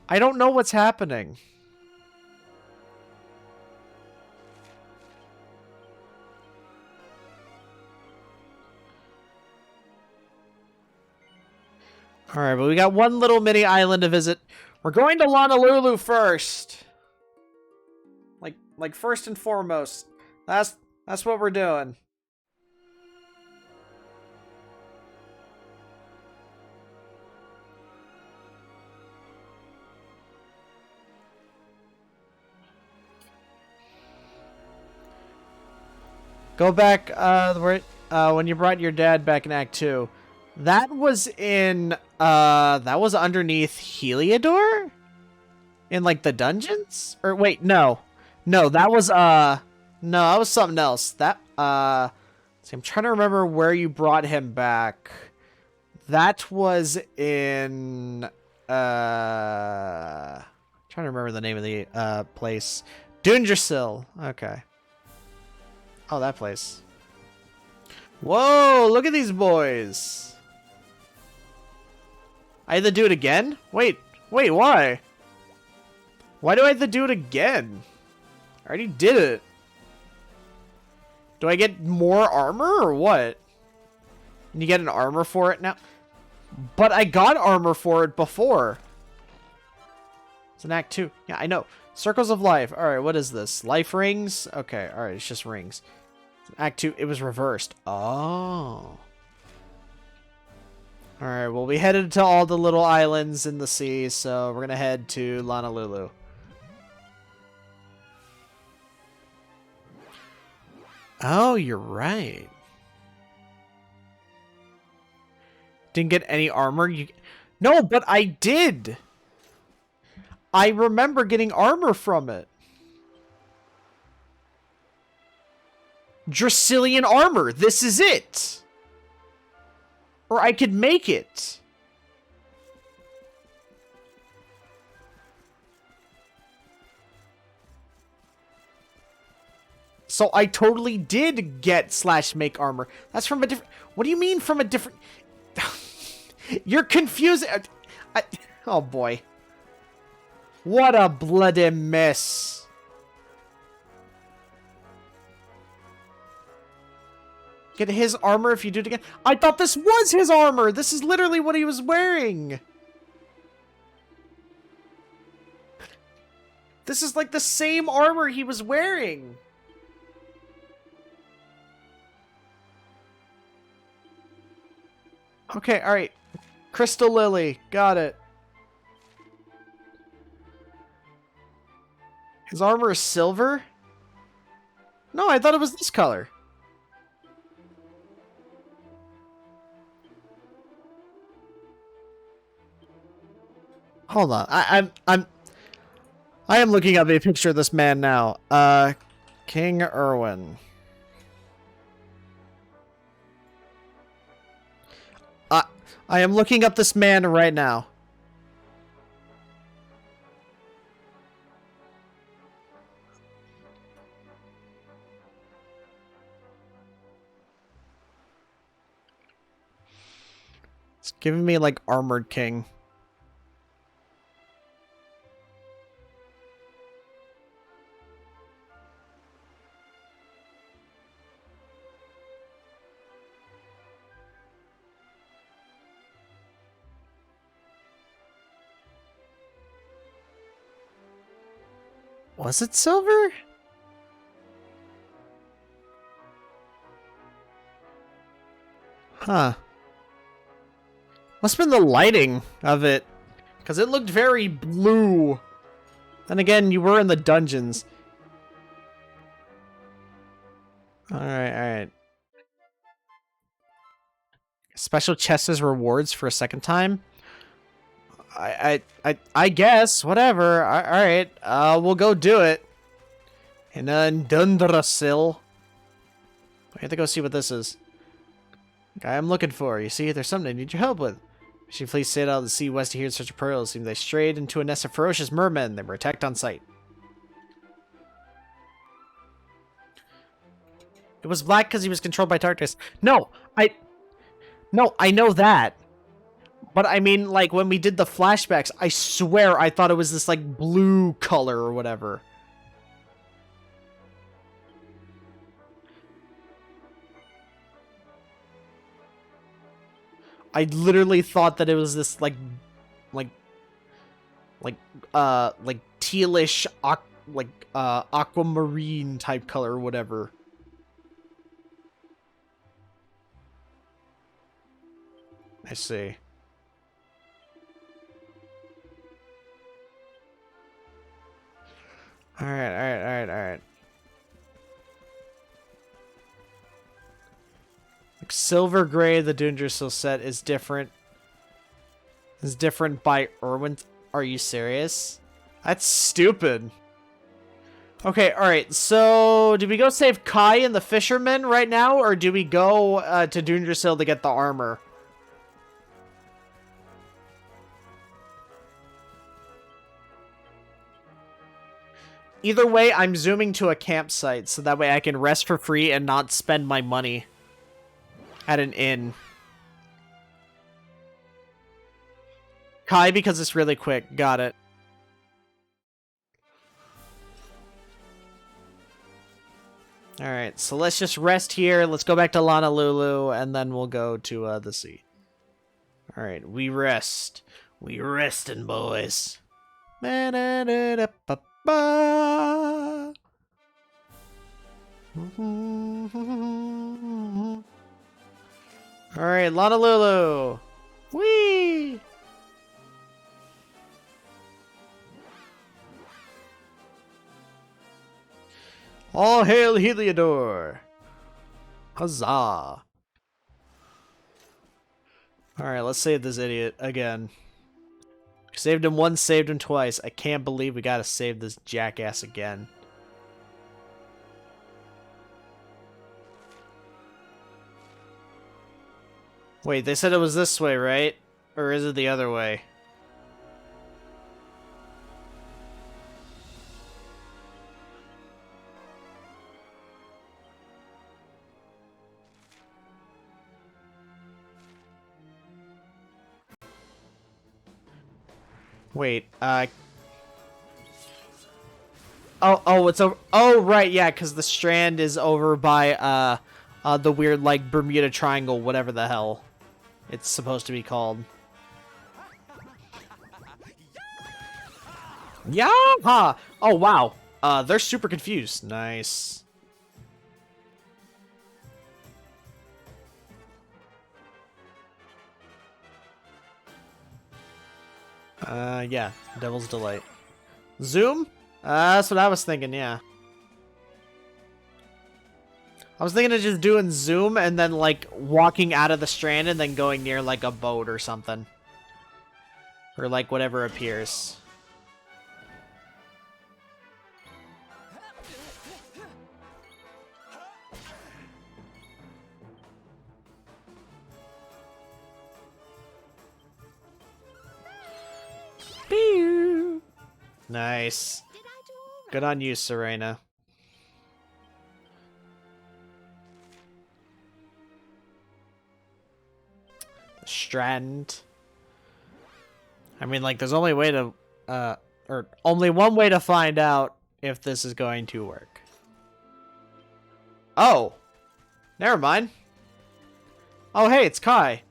I don't know what's happening. Alright, but we got one little mini island to visit. We're going to Honolulu first. Like first and foremost. That's what we're doing. Go back when you brought your dad back in Act 2. That was in that was underneath Heliodor? In like the dungeons? Or wait, no. No, that was no, that was something else. That see, I'm trying to remember where you brought him back. That was in trying to remember the name of the place. Dungersill. Okay. Oh, that place. Whoa, look at these boys. I had to do it again? Wait, why? Why do I have to do it again? I already did it. Do I get more armor or what? And you get an armor for it now? But I got armor for it before. It's an Act 2. Yeah, I know. Circles of Life. Alright, what is this? Life rings? Okay, alright, it's just rings. Act 2, it was reversed. Oh. Alright, well, we headed to all the little islands in the sea, so we're gonna head to Honolulu. Oh, you're right. Didn't get any armor? No, but I did! I remember getting armor from it. Dracilian armor. This is it. Or I could make it. So I totally did get / make armor. That's from a different... What do you mean from a different... You're confusing... Oh boy. What a bloody mess. Get his armor if you do it again. I thought this was his armor. This is literally what he was wearing. This is like the same armor he was wearing. Okay, alright. Crystal Lily. Got it. His armor is silver? No, I thought it was this color. Hold on. I am looking up a picture of this man now. King Erwin. I am looking up this man right now. It's giving me like Armored King. Was it silver? Huh. Must have been the lighting of it. Because it looked very blue. Then again, you were in the dungeons. Alright, alright. Special chests as rewards for a second time? I guess, whatever. Alright, we'll go do it. And then Dundrasil. I have to go see what this is. Guy I'm looking for. You see, there's something I need your help with. She please sailed out to the sea west to hear in search of pearls. Seems they strayed into a nest of ferocious mermen. They were attacked on sight. It was black because he was controlled by darkness. No, I know that. But I mean, like, when we did the flashbacks, I swear I thought it was this, like, blue color or whatever. I literally thought that it was this, like tealish, aquamarine type color or whatever. I see. Alright. Like silver gray, the Dundrasil set is different. Is different by Erwin. Are you serious? That's stupid. Okay, alright, so do we go save Kai and the fisherman right now, or do we go to Dundrasil to get the armor? Either way, I'm zooming to a campsite, so that way I can rest for free and not spend my money at an inn. Kai, because it's really quick. Got it. Alright, so let's just rest here. Let's go back to Honolulu, and then we'll go to the sea. Alright, we rest. We restin', boys. Alright, Honolulu! Whee! All hail Heliodor! Huzzah! Alright, let's save this idiot again. Saved him once, saved him twice. I can't believe we gotta save this jackass again. Wait, they said it was this way, right? Or is it the other way? Wait, Oh, it's over. Oh, right, yeah, because the strand is over by, the weird, like, Bermuda Triangle, whatever the hell it's supposed to be called. Yaha! Oh, wow. They're super confused. Nice. Yeah. Devil's Delight. Zoom? That's what I was thinking, yeah. I was thinking of just doing zoom and then, like, walking out of the strand and then going near, like, a boat or something. Or, like, whatever appears. Pew! Nice. Good on you, Serena. Strand. I mean, like, there's only way to, or only one way to find out if this is going to work. Oh! Never mind. Oh, hey, it's Kai.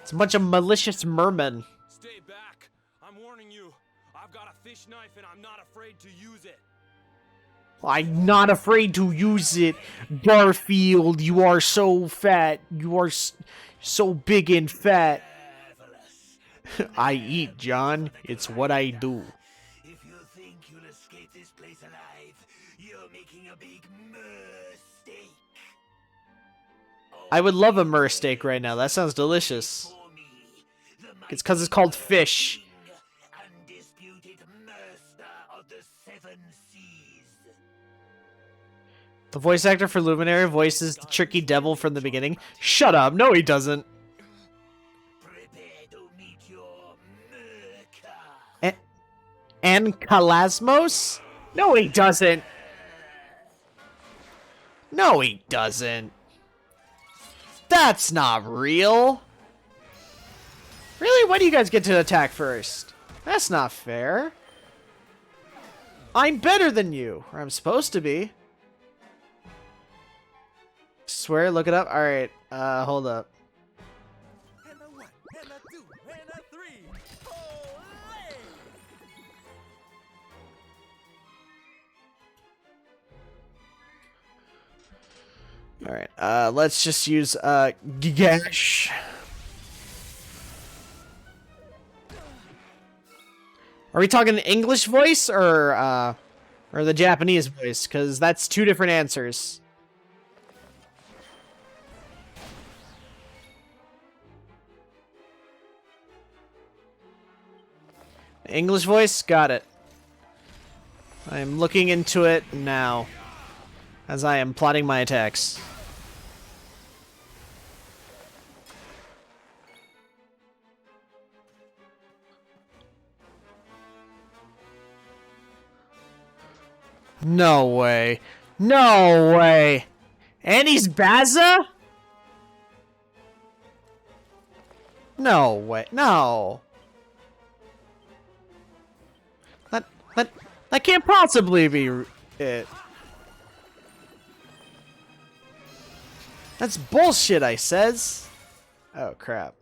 It's a bunch of malicious mermen. Stay back. I'm warning you. I've got a fish knife and I'm not afraid to use it. I'm not afraid to use it. Garfield, you are so fat. You are so big and fat. I eat, John. It's what I do. If you think you'll escape this place alive, you're making a big mistake. I would love a mer steak right now. That sounds delicious. It's because it's called fish. Undisputed master of the seven seas. The voice actor for Luminary voices the tricky devil from the beginning. Shut up. No, he doesn't. Prepare to meet your And Kalasmos? No, he doesn't. No, he doesn't. That's not real. Really? Why do you guys get to attack first? That's not fair. I'm better than you. Or I'm supposed to be. Swear, look it up. Alright, hold up. Alright, let's just use, Gigash. Are we talking English voice or the Japanese voice? Because that's two different answers. English voice? Got it. I am looking into it now, as I am plotting my attacks. No way. No way. And he's Baza? No way. No. That can't possibly be it. That's bullshit, I says. Oh, crap.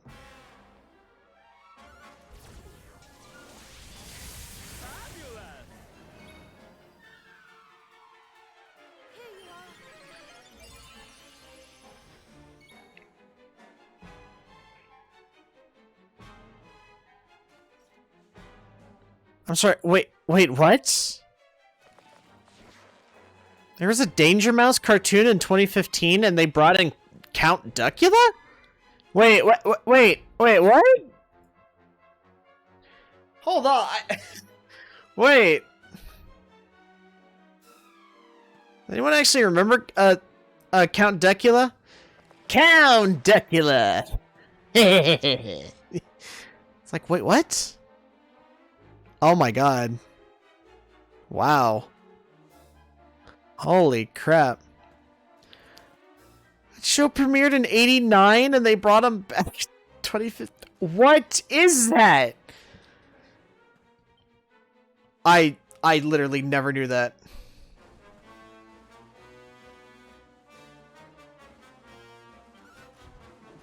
I'm sorry, wait, what? There was a Danger Mouse cartoon in 2015 and they brought in Count Duckula? Wait, wait, what? Hold on. Wait. Anyone actually remember Count Duckula? Count Duckula! It's like, wait, what? Oh my god. Wow. Holy crap. That show premiered in 89 and they brought him back 2015. What is that? I literally never knew that.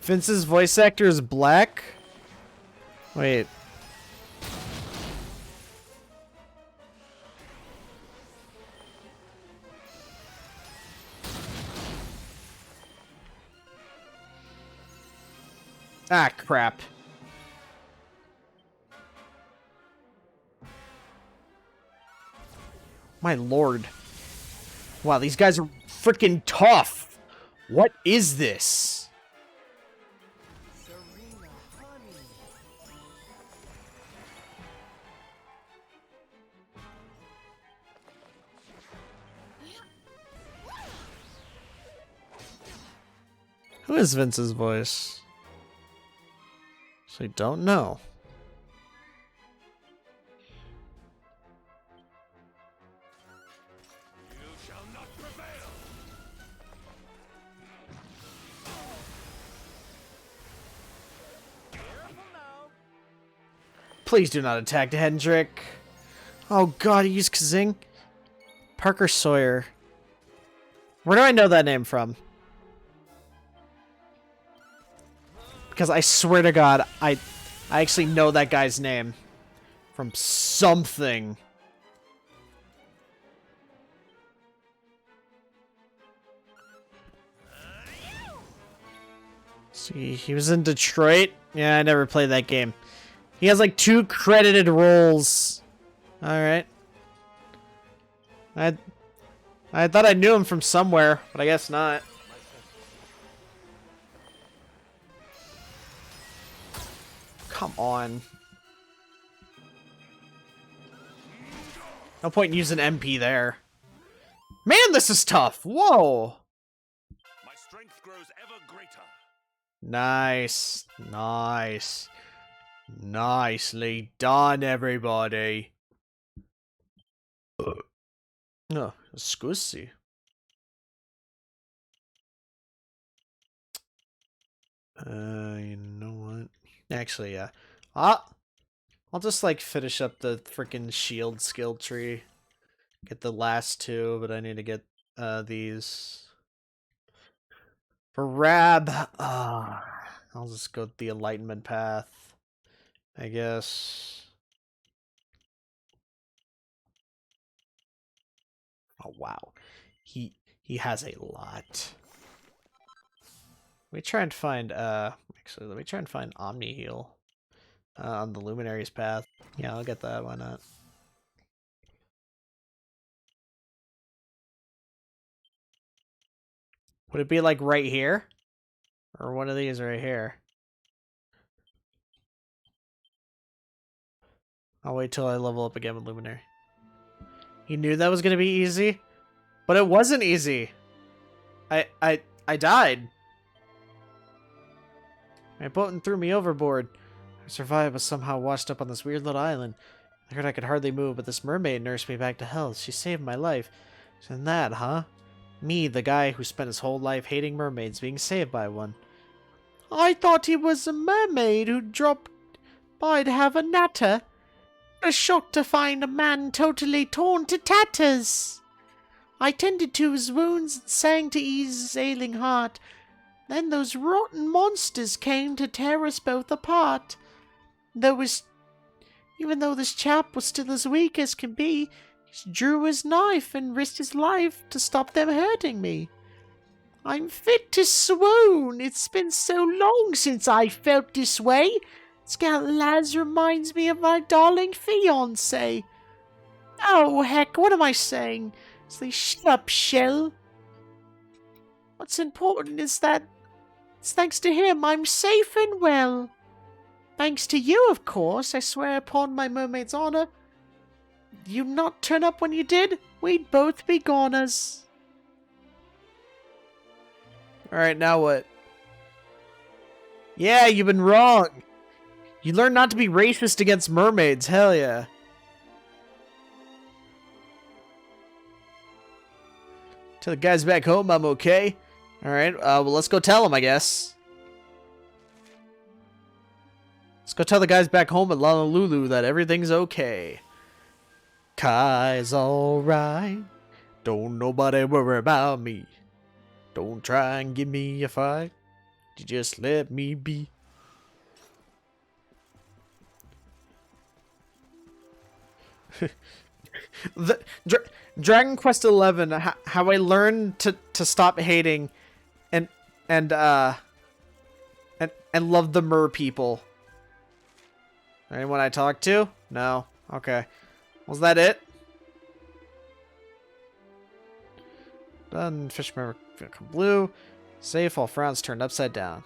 Vince's voice actor is black? Wait. Ah, crap. My lord. Wow, these guys are freaking tough. What is this? Who is Vince's voice? So I don't know. Please do not attack Hendrik. Oh god, he used Kazing. Parker Sawyer. Where do I know that name from? Because I swear to god, I actually know that guy's name. From something. See, he was in Detroit? Yeah, I never played that game. He has like 2 credited roles. Alright. I thought I knew him from somewhere, but I guess not. Come on. No point in using MP there. Man, this is tough. Whoa. My strength grows ever greater. Nice. Nice. Nicely done, everybody. Oh, scusi. You know what? Actually, yeah. I'll just like finish up the freaking shield skill tree. Get the last 2, but I need to get these. For Rab, I'll just go the enlightenment path, I guess. Oh wow, he has a lot. Let me try and find actually let me try and find Omni Heal on the Luminaries path. Yeah, I'll get that. Why not? Would it be like right here, or one of these right here? I'll wait till I level up again with Luminary. He knew that was gonna be easy, but it wasn't easy. I died. My boat threw me overboard. I survived, but somehow washed up on this weird little island. I heard I could hardly move, but this mermaid nursed me back to health. She saved my life. So that, huh? Me, the guy who spent his whole life hating mermaids, being saved by one. I thought he was a mermaid who dropped by to have a natter. A shock to find a man totally torn to tatters. I tended to his wounds and sang to ease his ailing heart. Then those rotten monsters came to tear us both apart. Even though this chap was still as weak as can be, he drew his knife and risked his life to stop them hurting me. I'm fit to swoon. It's been so long since I felt this way. Scout Lads reminds me of my darling fiancé. Oh, heck, what am I saying? Say, shut up, Shell. What's important is that it's thanks to him I'm safe and well. Thanks to you, of course. I swear upon my mermaid's honor. You not turn up when you did, we'd both be goners. Alright, now what? Yeah, you've been wrong. You learn not to be racist against mermaids, hell yeah. Tell the guys back home I'm okay. Alright, well, let's go tell them, I guess. Let's go tell the guys back home at Honolulu that everything's okay. Kai's alright. Don't nobody worry about me. Don't try and give me a fight. You just let me be. Dragon Quest 11, how I learned to stop hating and love the mer people. Anyone I talk to? No. Okay. Was that it? Done. Fish member become blue. Safe, all frowns turned upside down.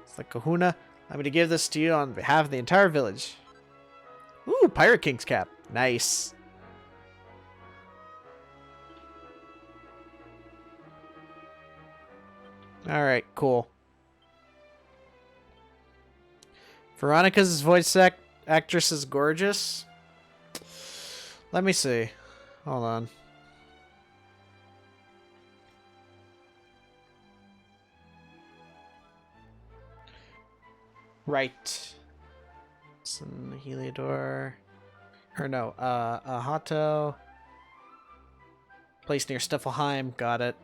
It's like Kahuna. I'm going to give this to you on behalf of the entire village. Ooh, Pirate King's cap. Nice. Alright, cool. Veronica's voice actress is gorgeous. Let me see. Hold on. Right. Some Heliodor. Or no, Hato. Place near Stiffelheim. Got it.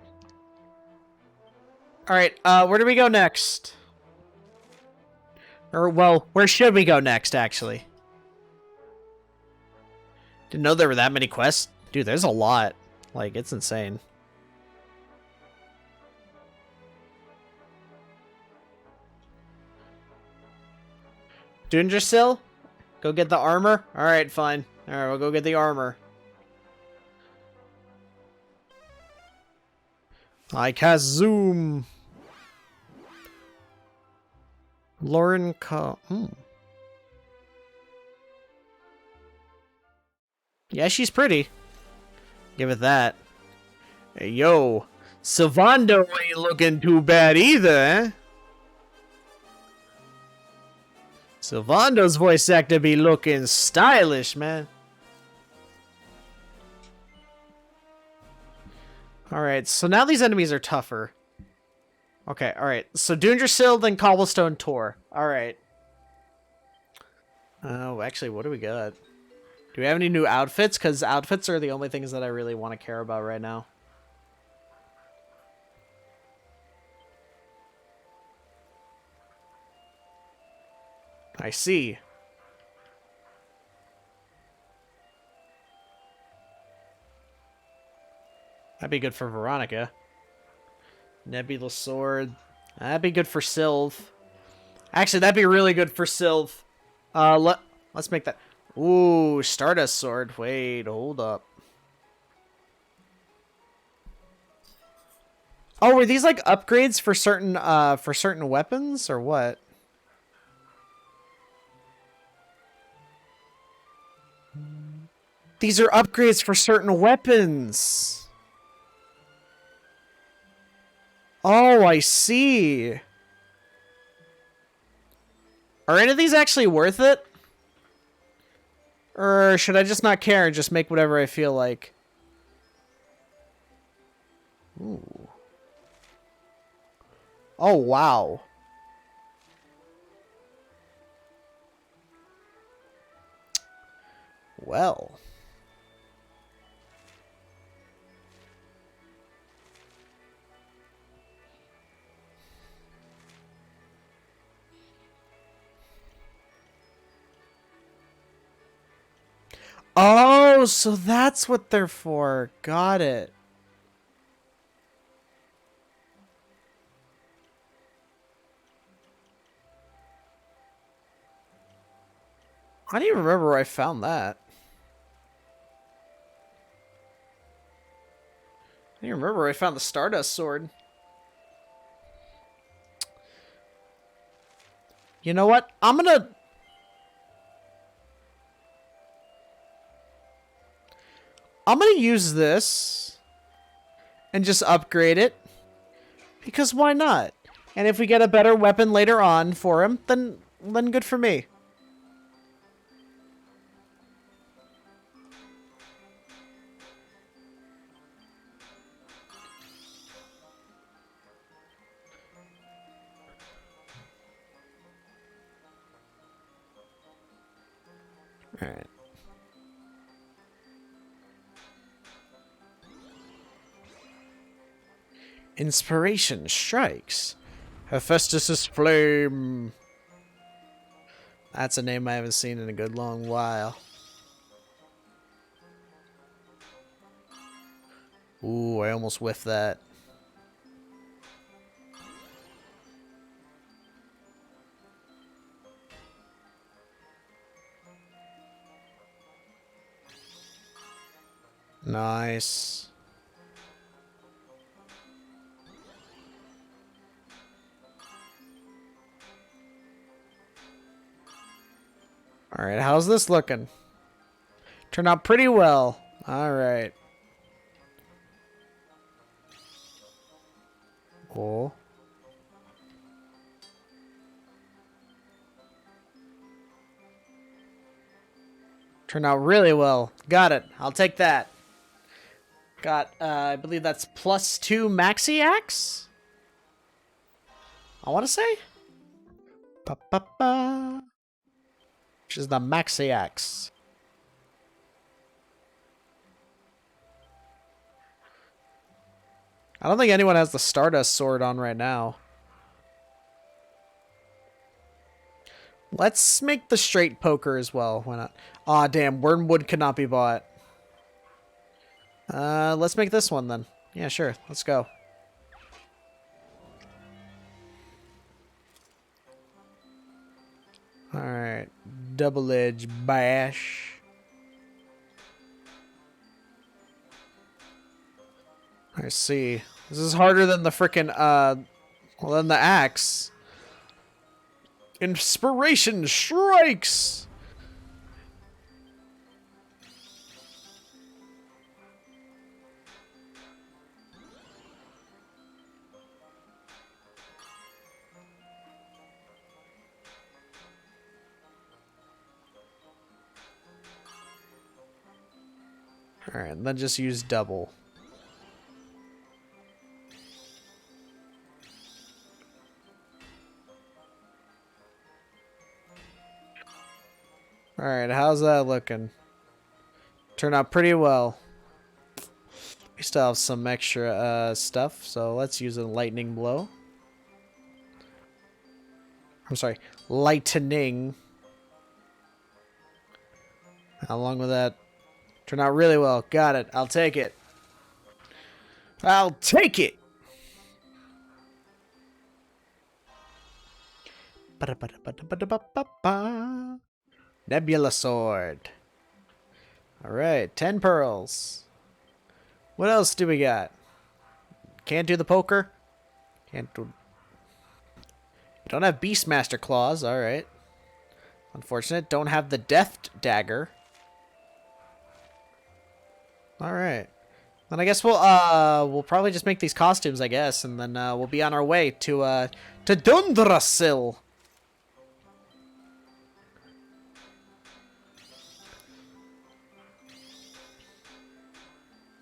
Alright, where do we go next? Or, well, where should we go next, actually? Didn't know there were that many quests. Dude, there's a lot. Like, it's insane. Dundrasil? Go get the armor? Alright, fine. Alright, we'll go get the armor. I cast Zoom. Lauren Yeah, she's pretty. Give it that. Hey, yo. Sylvando ain't looking too bad either, eh? Sylvando's voice actor be looking stylish, man. Alright, so now these enemies are tougher. Okay, alright. So Dundrasil, then Cobblestone Tor. Alright. Oh, actually, what do we got? Do we have any new outfits? Because outfits are the only things that I really want to care about right now. I see. That'd be good for Veronica. Nebula Sword. That'd be good for Sylve. Actually, that'd be really good for Sylve. Let's make that. Ooh, Stardust Sword. Wait, hold up. Oh, were these like upgrades for certain weapons or what? These are upgrades for certain weapons. Oh, I see. Are any of these actually worth it? Or should I just not care and just make whatever I feel like? Ooh. Oh, wow. Well. Oh, so that's what they're for. Got it. I don't even remember where I found that. I remember where I found the Stardust Sword. You know what? I'm gonna use this and just upgrade it. Because why not? And if we get a better weapon later on for him, then good for me. Alright. Inspiration strikes. Hephaestus' flame. That's a name I haven't seen in a good long while. Ooh, I almost whiffed that. Nice. Alright, how's this looking? Turned out pretty well. Alright. Cool. Turned out really well. Got it. I'll take that. Got, I believe that's +2 Maxi Axe? I want to say? Ba-ba-ba. Which is the Maxi Axe. I don't think anyone has the Stardust Sword on right now. Let's make the straight poker as well. Why not? Aw, damn. Wormwood could not be bought. Let's make this one then. Yeah, sure. Let's go. Alright. Double Edge Bash. I see. This is harder than the frickin', well, than the axe. Inspiration strikes! Alright, then just use double. Alright, how's that looking? Turned out pretty well. We still have some extra stuff, so let's use a lightning blow. I'm sorry, lightning. Along with that, turned out really well. Got it. I'll take it. I'll take it! Ba-da-ba-da-ba-da-ba-da-ba-ba. Nebula Sword. Alright, 10 pearls. What else do we got? Can't do the poker? Can't do... Don't have Beastmaster Claws, alright. Unfortunate. Don't have the Death Dagger. Alright. Then I guess we'll probably just make these costumes, I guess, and then we'll be on our way to Dundrasil.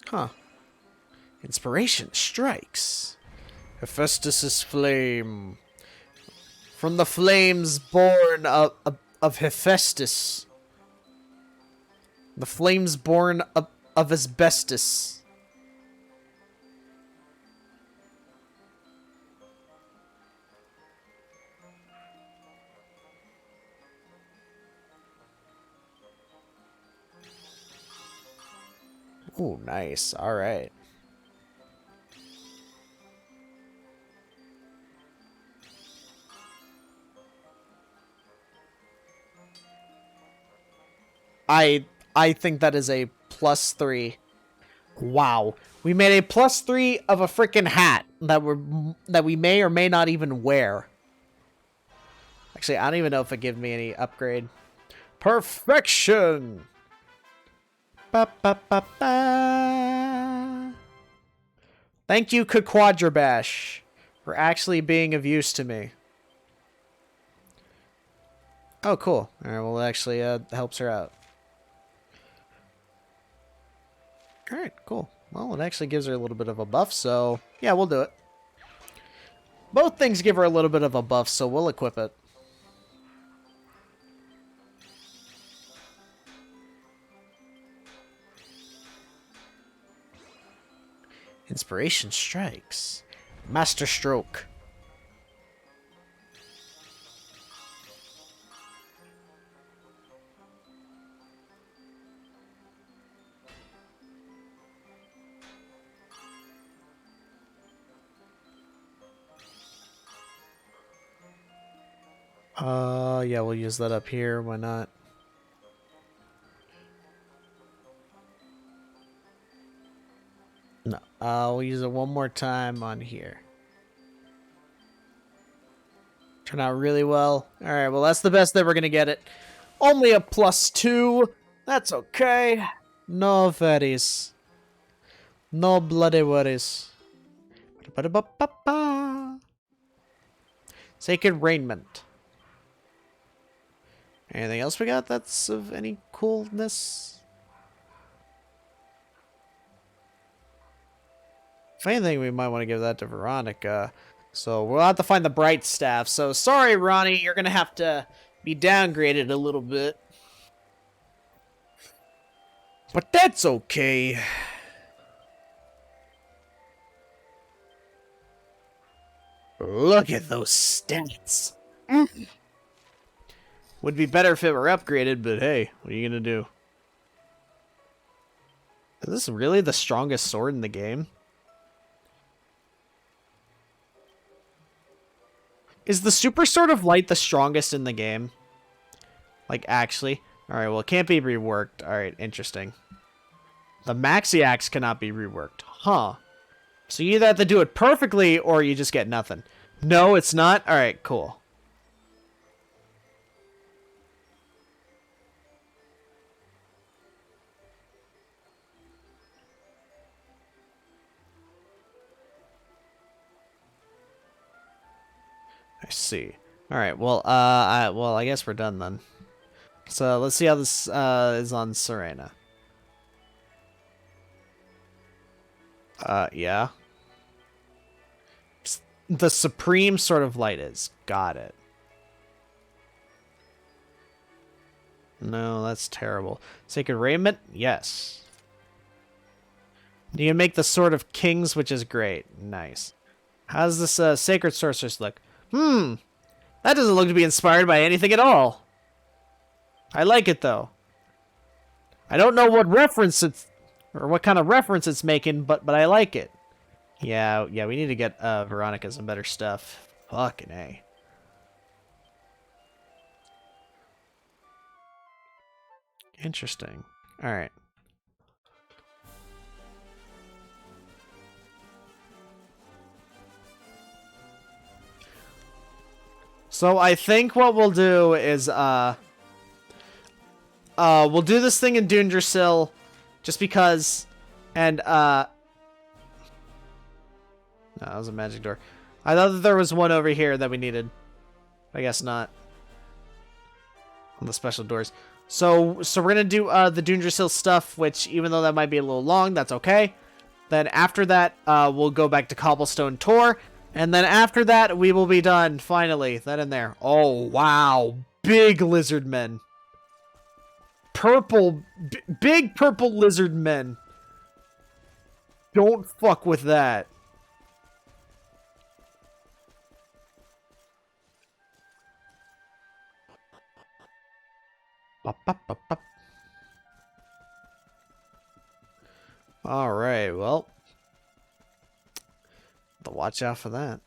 Huh. Inspiration strikes. Hephaestus' flame. From the flames born of Hephaestus. The flames born of asbestos. Ooh, nice. All right. I think that is a +3. Wow. We made a +3 of a freaking hat that we may or may not even wear. Actually, I don't even know if it gave me any upgrade. Perfection! Ba, ba, ba, ba. Thank you, Quadrabash, for actually being of use to me. Oh, cool. Alright, well, it actually helps her out. Alright, cool. Well, it actually gives her a little bit of a buff, so yeah, we'll do it. Both things give her a little bit of a buff, so we'll equip it. Inspiration strikes. Master stroke. Yeah, we'll use that up here. Why not? No. We'll use it one more time on here. Turned out really well. Alright, well, that's the best that we're gonna get it. Only a +2. That's okay. No worries. No bloody worries. Ba-da-ba-ba-ba. Sacred Raiment. Anything else we got that's of any coolness? If anything, we might want to give that to Veronica. So we'll have to find the bright staff. So sorry, Ronnie, you're going to have to be downgraded a little bit. But that's okay. Look at those stats. Would be better if it were upgraded, but hey, what are you going to do? Is this really the strongest sword in the game? Is the Super Sword of Light the strongest in the game? Like, actually? Alright, well, it can't be reworked. Alright, interesting. The Maxi Axe cannot be reworked. Huh. So you either have to do it perfectly, or you just get nothing. No, it's not? Alright, cool. I see. Alright, well, I guess we're done then. So, let's see how this is on Serena. Yeah. The Supreme Sword of Light is. Got it. No, that's terrible. Sacred Raiment? Yes. You can make the Sword of Kings, which is great. Nice. How's this Sacred Sorceress look? That doesn't look to be inspired by anything at all. I like it, though. I don't know what reference it's... or what kind of reference it's making, but I like it. Yeah, we need to get Veronica some better stuff. Fucking A. Interesting. Alright. So I think what we'll do is, we'll do this thing in Dundrasil, just because, and, no, that was a magic door. I thought that there was one over here that we needed. I guess not. On the special doors. So we're gonna do, the Dundrasil stuff, which, even though that might be a little long, that's okay. Then after that, we'll go back to Cobblestone Tor. And then after that, we will be done, finally. That in there. Oh, wow. Big lizard men. Purple. Big purple lizard men. Don't fuck with that. Alright, well. Watch out for that.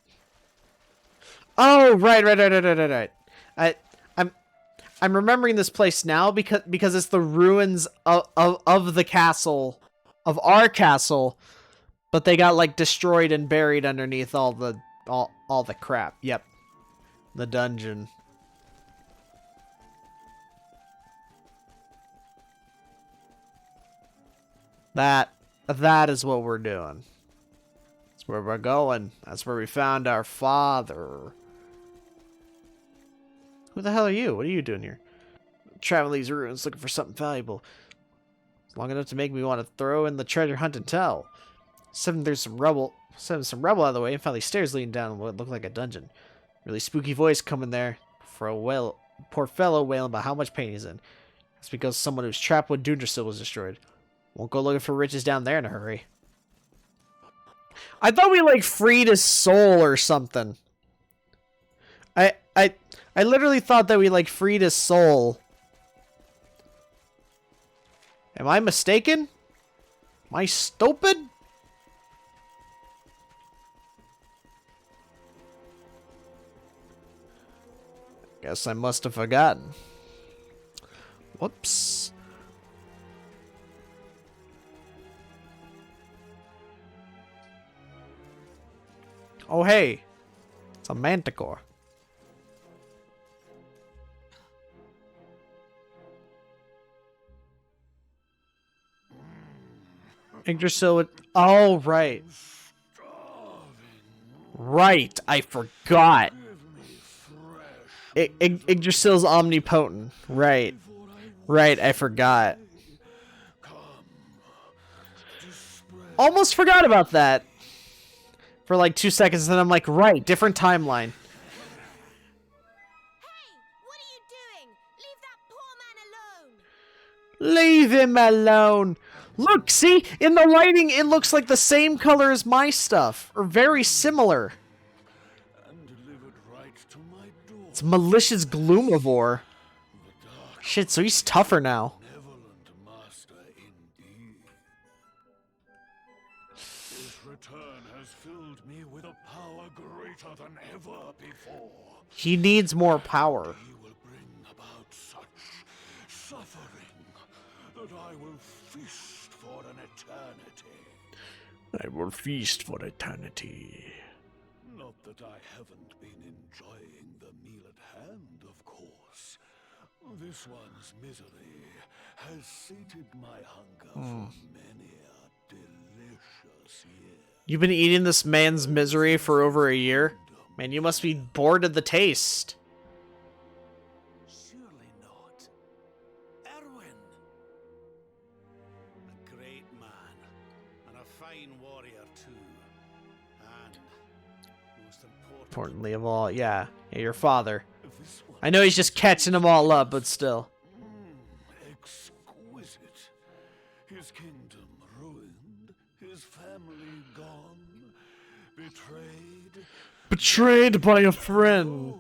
Oh, right. I'm remembering this place now because it's the ruins of the castle of our castle, but they got like destroyed and buried underneath all the crap. Yep. The dungeon. That is what we're doing. That's where we're going. That's where we found our father. Who the hell are you? What are you doing here? Traveling these ruins looking for something valuable. It's long enough to make me want to throw in the treasure hunt and tell. Sending some rubble out of the way and found these stairs leading down what looked like a dungeon. Really spooky voice coming there for a poor fellow wailing about how much pain he's in. It's because someone who's trapped when Dunderstill was destroyed. Won't go looking for riches down there in a hurry. I thought we like freed his soul or something. I literally thought that we like freed his soul. Am I mistaken? Am I stupid? Guess I must have forgotten. Whoops. Oh hey, it's a manticore. Yggdrasil. Oh right. Right, I forgot. Yggdrasil's omnipotent. Right. Right, I forgot. Almost forgot about that. For like 2 seconds, and then I'm like, right, different timeline. Hey, what are you doing? Leave that poor man alone. Leave him alone. Look, see? In the lighting, it looks like the same color as my stuff. Or very similar. It's malicious Gloomivore. Shit, so he's tougher now. His return has filled me with a power greater than ever before. He needs more power. He will bring about such suffering that I will feast for an eternity. I will feast for eternity. Not that I haven't been enjoying the meal at hand, of course. This one's misery has sated my hunger for many a delicious year. You've been eating this man's misery for over a year? Man, you must be bored of the taste. Surely not. Erwin! A great man, and a fine warrior too. And, most Importantly of all, yeah, your father. I know he's just catching them all up, but still. Exquisite. His kingdom ruined, his family gone, betrayed. Betrayed by a friend.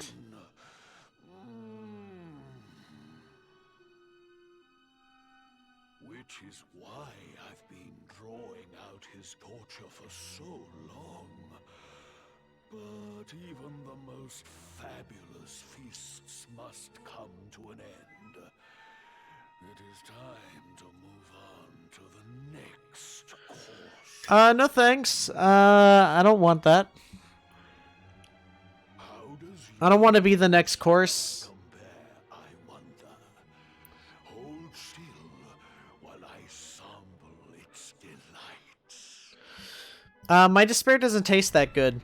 Which is why I've been drawing out his torture for so long. But even the most fabulous feasts must come to an end. It is time to move on to the next course. No thanks. I don't want that. I don't want to be the next course. I wonder. Hold still while I sample its delights. My despair doesn't taste that good.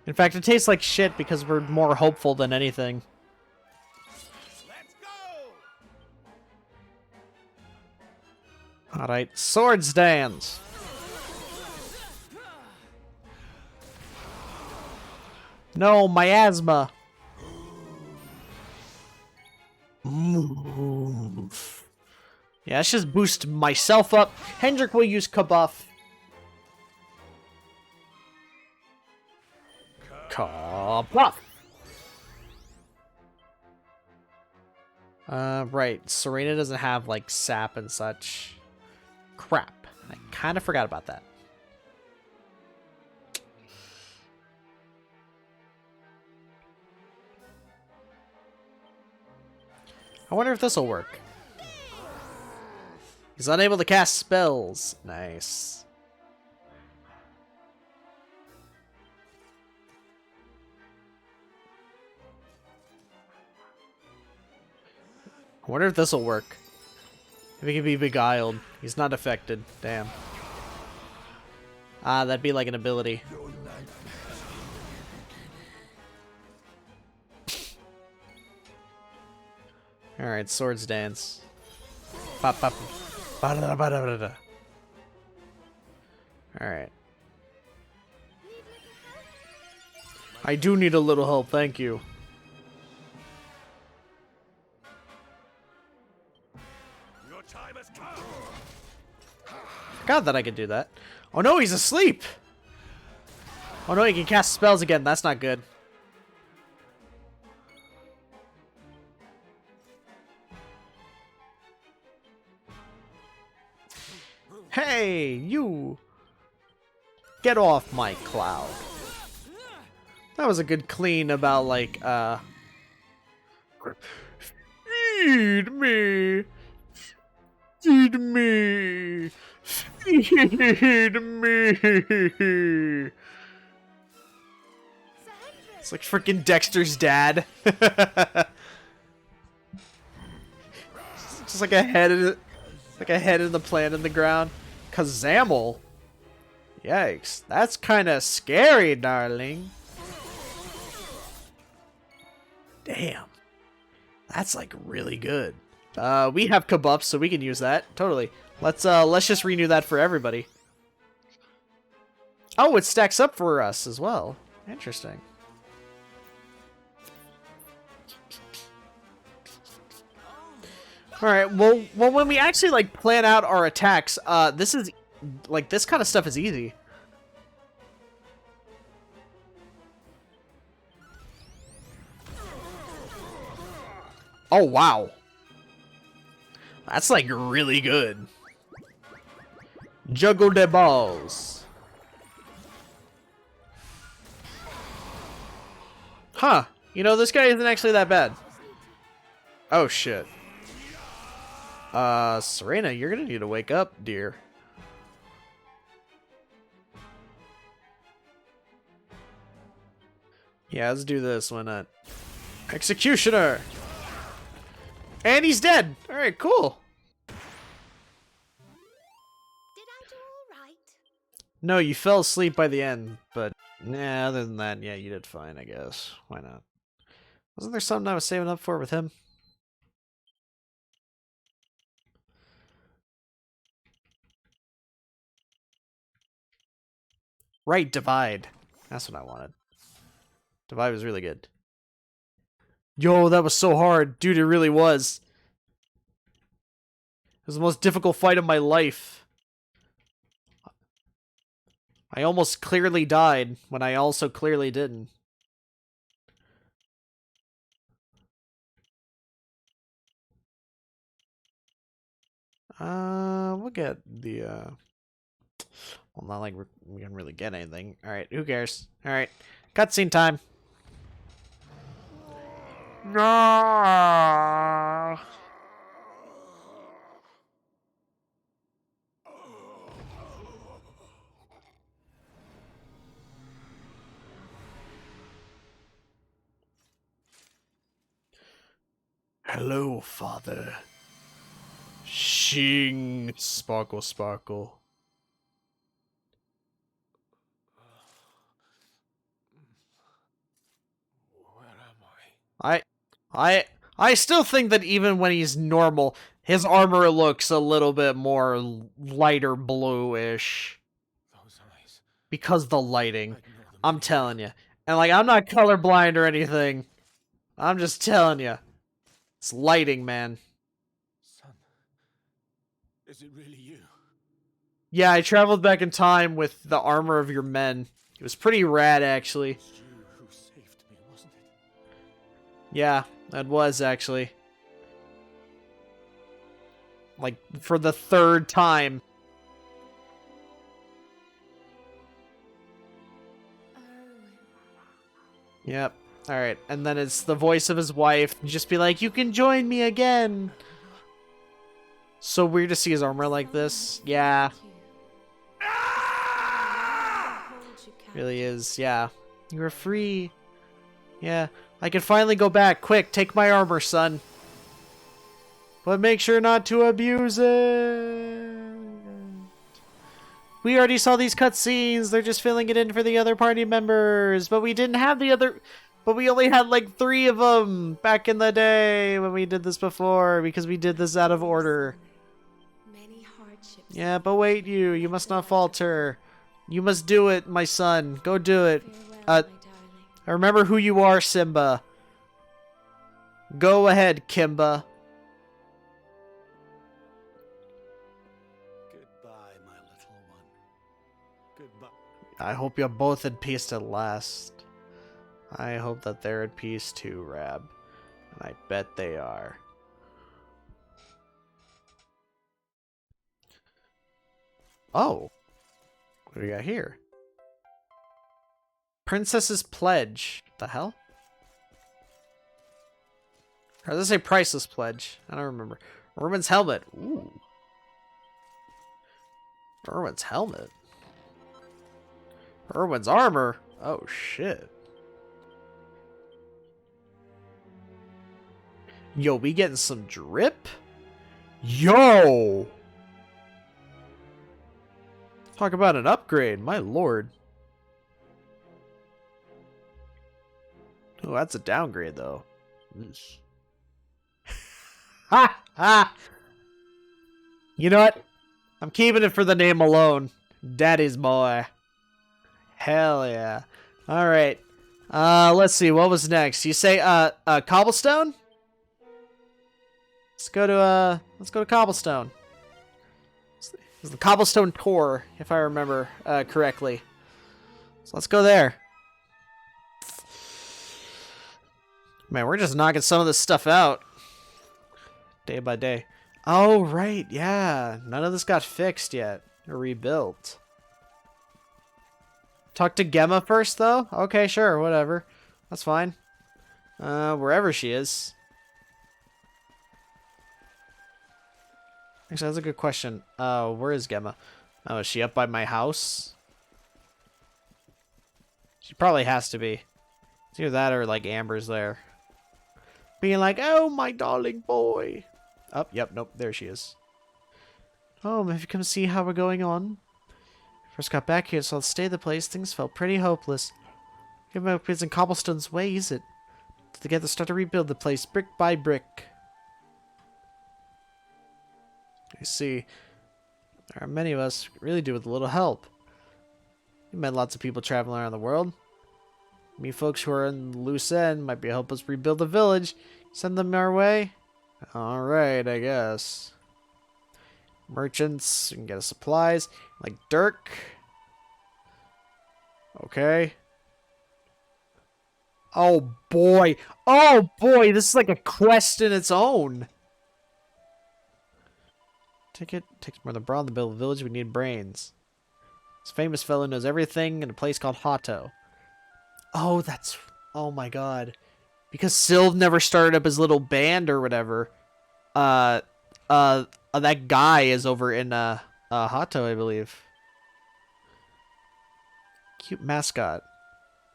In fact, it tastes like shit because we're more hopeful than anything. Let's go! Alright, swords dance. No, miasma. Move. Yeah, let's just boost myself up. Hendrik will use Kabuff. Kabuff. Right. Serena doesn't have, like, sap and such. Crap. I kind of forgot about that. I wonder if this will work. He's unable to cast spells. Nice. I wonder if this will work. If he can be beguiled. He's not affected. Damn. Ah, that'd be like an ability. Alright, swords dance. Pop, pop. Alright. I do need a little help, thank you. Your time has come. Forgot that I could do that. Oh no, he's asleep! Oh no, he can cast spells again. That's not good. Hey, you! Get off my cloud. That was a good clean about, like, feed me! Feed me! Feed me! It's like freaking Dexter's dad. Just like a head in it. Like a head in the plant in the ground. Kazamel? Yikes. That's kind of scary, darling. Damn. That's like really good. We have kabuffs, so we can use that. Totally. Let's just renew that for everybody. Oh, it stacks up for us as well. Interesting. Alright, well, when we actually, like, plan out our attacks, this is, like, this kind of stuff is easy. Oh, wow. That's, like, really good. Juggle the balls. Huh. You know, this guy isn't actually that bad. Oh, shit. Serena, you're gonna need to wake up, dear. Yeah, let's do this. Why not? Executioner! And he's dead! Alright, cool. Did I do all right? No, you fell asleep by the end, but nah, other than that, yeah, you did fine, I guess. Why not? Wasn't there something I was saving up for with him? Right, Divide. That's what I wanted. Divide was really good. Yo, that was so hard. Dude, it really was. It was the most difficult fight of my life. I almost clearly died, when I also clearly didn't. We'll get the, well, not like we can really get anything. Alright, who cares? Alright, cutscene time. No. Hello, father. Shing, sparkle, sparkle. Where am I still think that even when he's normal, his armor looks a little bit more lighter bluish. Those eyes. Because the lighting. I'm telling you. And like, I'm not colorblind or anything. I'm just telling you. It's lighting, man. Son, is it really you? Yeah, I traveled back in time with the armor of your men. It was pretty rad, actually. It's you who saved me, wasn't it? Yeah, that was, actually. Like, for the third time. Yep. Alright, and then it's the voice of his wife. Just be like, you can join me again! So weird to see his armor like this. Yeah. Really is. Yeah. You are free. Yeah. I can finally go back. Quick, take my armor, son. But make sure not to abuse it. We already saw these cutscenes. They're just filling it in for the other party members. But we didn't have the other... But we only had like 3 of them back in the day when we did this before. Because we did this out of order. Yeah, but wait, you must not falter. You must do it, my son. Go do it. I remember who you are, Simba. Go ahead, Kimba. Goodbye, my little one. Goodbye. I hope you're both at peace at last. I hope that they're at peace too, Rab. And I bet they are. Oh. What do we got here? Princess's Pledge. The hell? Or does it say Priceless Pledge? I don't remember. Erwin's Helmet. Ooh. Erwin's Helmet. Erwin's Armor. Oh, shit. Yo, we getting some drip? Yo! Talk about an upgrade, my lord. Oh, that's a downgrade, though. Ha! Ha! You know what? I'm keeping it for the name alone. Daddy's boy. Hell yeah. Alright. Let's see, what was next? You say, Cobblestone? Let's go to Cobblestone. This is the Cobblestone Tour, if I remember correctly. So let's go there. Man, we're just knocking some of this stuff out. Day by day. Oh, right, yeah. None of this got fixed yet. Or rebuilt. Talk to Gemma first, though? Okay, sure, whatever. That's fine. Wherever she is. Actually, that's a good question. Where is Gemma? Oh, is she up by my house? She probably has to be. It's either that or, like, Amber's there. Being like, oh, my darling boy. Oh, yep, nope, there she is. Oh, have you come to see how we're going on? First got back here, so I'll stay the place. Things felt pretty hopeless. Given my kids in Cobblestone's way, is it? Together, start to rebuild the place, brick by brick. I see. There are many of us who could really do with a little help. We met lots of people traveling around the world. Me folks who are in the loose end might be help us rebuild the village. Send them our way? Alright, I guess. Merchants, you can get us supplies. Like Dirk. Okay. Oh boy. Oh boy, this is like a quest in its own. Ticket takes more than brawn to build a village. We need brains. This famous fellow knows everything in a place called Hato. Oh, that's... Oh my god. Because Sylv never started up his little band or whatever. That guy is over in Hato, I believe. Cute mascot.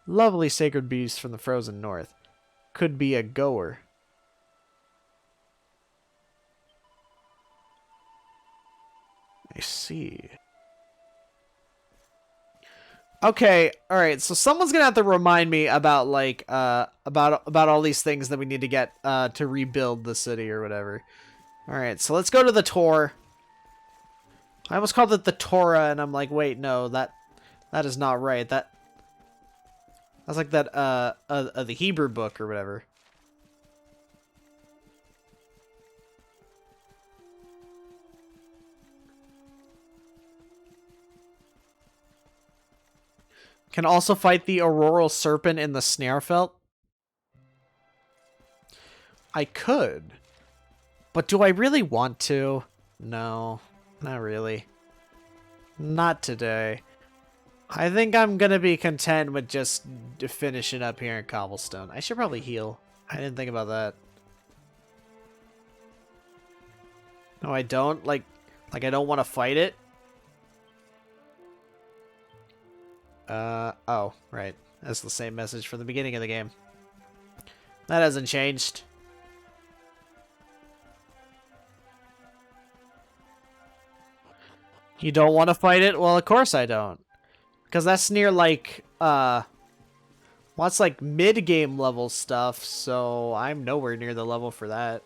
Lovely sacred beast from the frozen north. Could be a goer. I see. Okay, all right. So someone's gonna have to remind me about like about all these things that we need to get to rebuild the city or whatever. All right, so let's go to the Tor. I almost called it the Torah, and I'm like, wait, no, that is not right. That's like that the Hebrew book or whatever. Can also fight the Auroral Serpent in the Snarefelt. I could. But do I really want to? No, not really. Not today. I think I'm gonna be content with just finishing up here in Cobblestone. I should probably heal. I didn't think about that. No, I don't. Like I don't want to fight it. Oh, right. That's the same message from the beginning of the game. That hasn't changed. You don't want to fight it? Well, of course I don't. Because that's near, like, well, it's like mid-game level stuff, so I'm nowhere near the level for that.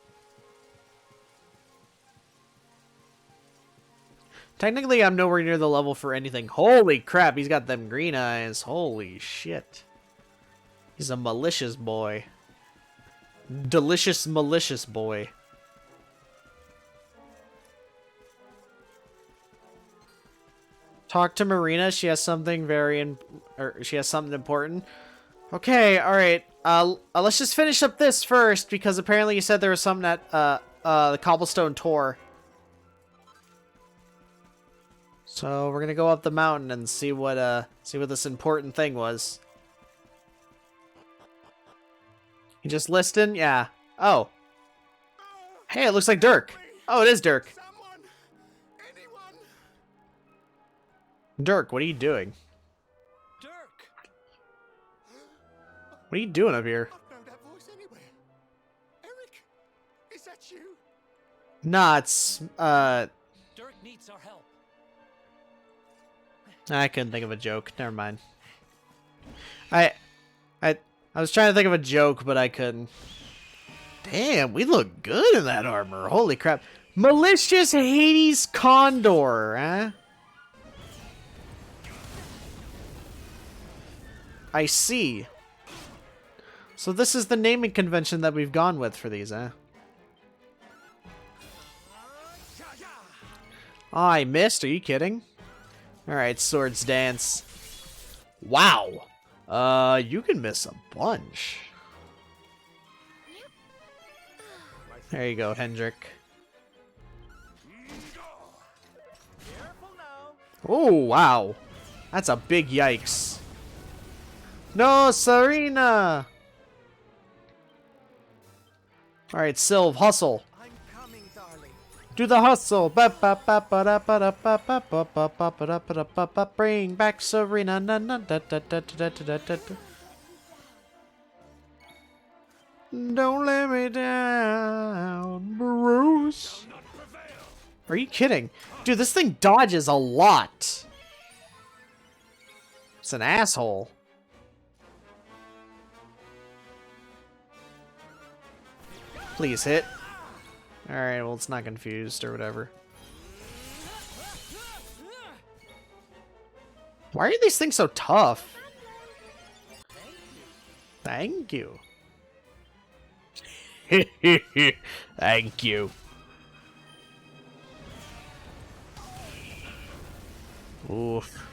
Technically, I'm nowhere near the level for anything. Holy crap, he's got them green eyes. Holy shit. He's a malicious boy. Delicious, malicious boy. Talk to Marina. She has something she has something important. Okay, alright. Let's just finish up this first, because apparently you said there was something at, the cobblestone tour. So we're gonna go up the mountain and see what this important thing was. You just listening? Yeah. Oh. Hey, it looks like Dirk. Oh, it is Dirk. Dirk, what are you doing? Dirk! What are you doing up here? I've known that voice anywhere. Eric, is that you? Nah, it's, Dirk needs our help. I couldn't think of a joke. Never mind. I was trying to think of a joke, but I couldn't. Damn, we look good in that armor. Holy crap. Malicious Hades Condor, huh? I see. So this is the naming convention that we've gone with for these, huh? Oh, I missed. Are you kidding? Alright, Swords Dance. Wow. You can miss a bunch. There you go, Hendrik. Oh, wow. That's a big yikes. No, Serena! Alright, Sylv, hustle. Do the hustle. Bring back Serena. Don't let me down, Bruce. Are you kidding? Dude, this thing dodges a lot. It's an asshole. Please hit. Alright, well, it's not confused or whatever. Why are these things so tough? Thank you. Thank you. Oof.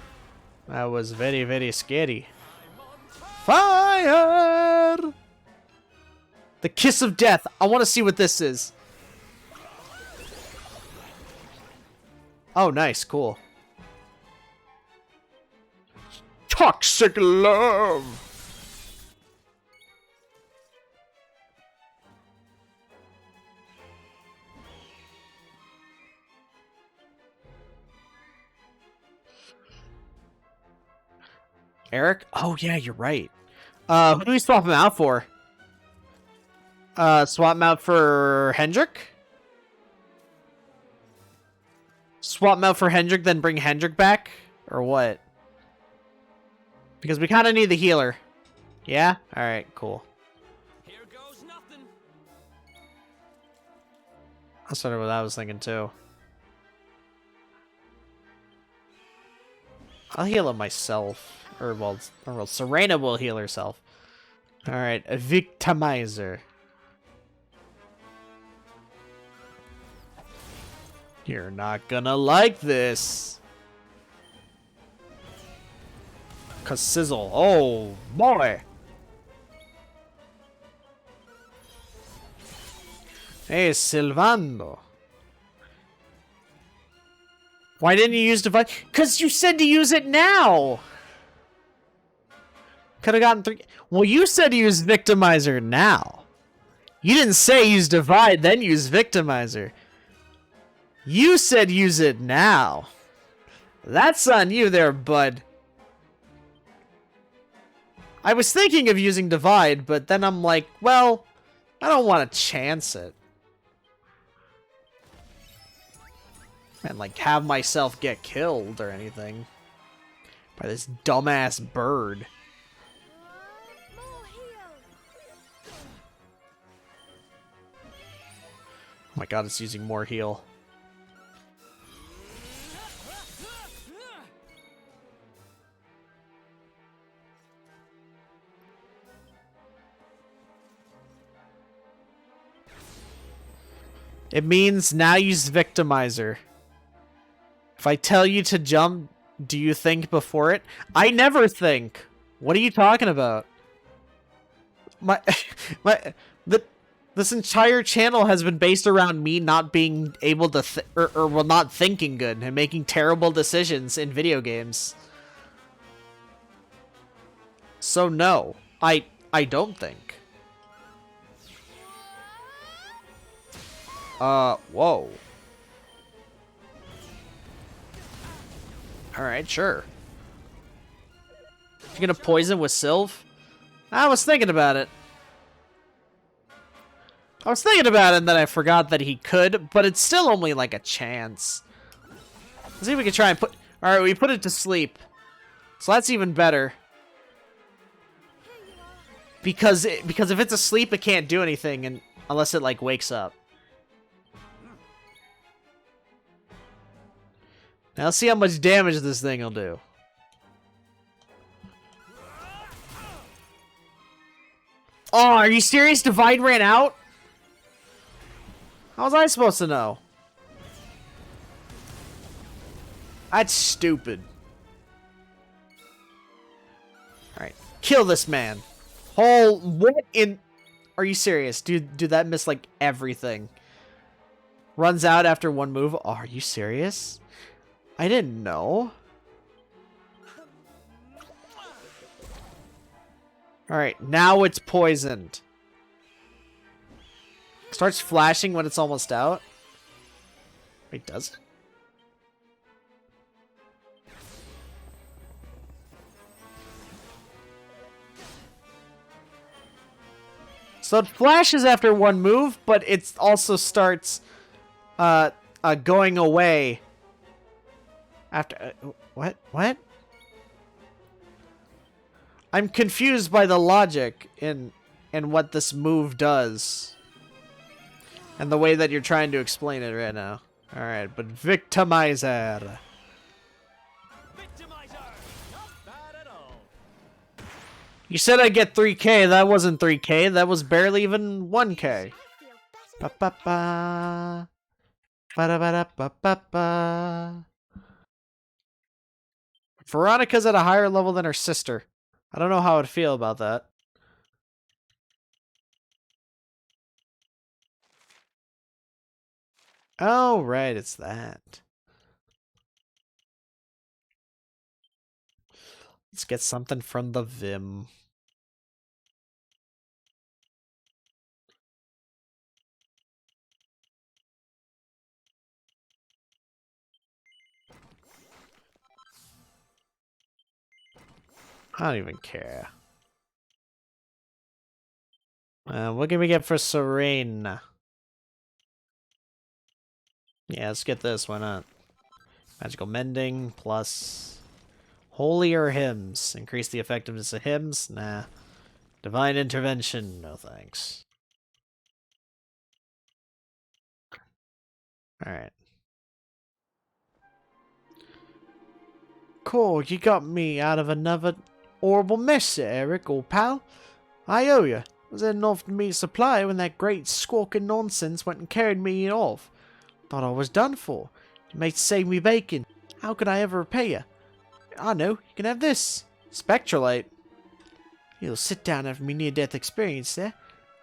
That was very, very scary. Fire! The Kiss of Death. I want to see what this is. Oh, nice. Cool. Toxic love. Eric? Oh, yeah, you're right. Who do we swap him out for? Swap him out for Hendrik? Swap him out for Hendrik, then bring Hendrik back? Or what? Because we kind of need the healer. Yeah? Alright, cool. Here goes nothing. That's sort of what I was thinking, too. I'll heal him myself. Or, well, Serena will heal herself. Alright, a Victimizer. You're not gonna like this. Cause sizzle. Oh, boy. Hey, Silvando. Why didn't you use Divine? Cause you said to use it now. Could have gotten 3. Well, you said to use Victimizer now. You didn't say use Divide, then use Victimizer. You said use it now. That's on you there, bud. I was thinking of using Divide, but then I'm like, well, I don't want to chance it. And, like, have myself get killed or anything. By this dumbass bird. Oh my god, it's using more heal. It means now use Victimizer. If I tell you to jump, do you think before it? I never think. What are you talking about? This entire channel has been based around me not being able to, well, not thinking good and making terrible decisions in video games. So no, I don't think. Whoa. Alright, sure. You're gonna poison with Sylve? I was thinking about it. And then I forgot that he could, but it's still only like a chance. Let's see if we can try and put... Alright, we put it to sleep. So that's even better. Because if it's asleep, it can't do anything unless it, like, wakes up. Now let's see how much damage this thing will do. Oh, are you serious? Divide ran out? How was I supposed to know? That's stupid. Alright, kill this man. What in... Are you serious? Dude, that missed like everything. Runs out after one move. Oh, are you serious? I didn't know. Alright, now it's poisoned. Starts flashing when it's almost out. Wait, does it? So it flashes after one move, but it also starts going away after... what? What? I'm confused by the logic in what this move does. And the way that you're trying to explain it right now. Alright, but Victimizer. You said I'd get 3k. That wasn't 3k. That was barely even 1k. Ba-ba-ba. Ba-da-ba-da-ba-ba-ba. Veronica's at a higher level than her sister. I don't know how I'd feel about that. Oh, right, it's that. Let's get something from the Vim. I don't even care. What can we get for Serene? Yeah, let's get this. Why not? Magical Mending plus Holier Hymns. Increase the effectiveness of hymns? Nah. Divine Intervention? No thanks. Alright. Cool, you got me out of another horrible mess there, Eric, old pal. I owe you. I was heading off to meet a supplier when that great squawking nonsense went and carried me off. Thought I was done for. You made save me bacon. How could I ever repay you? I know, you can have this. Spectrolite. You'll sit down after me near-death experience there.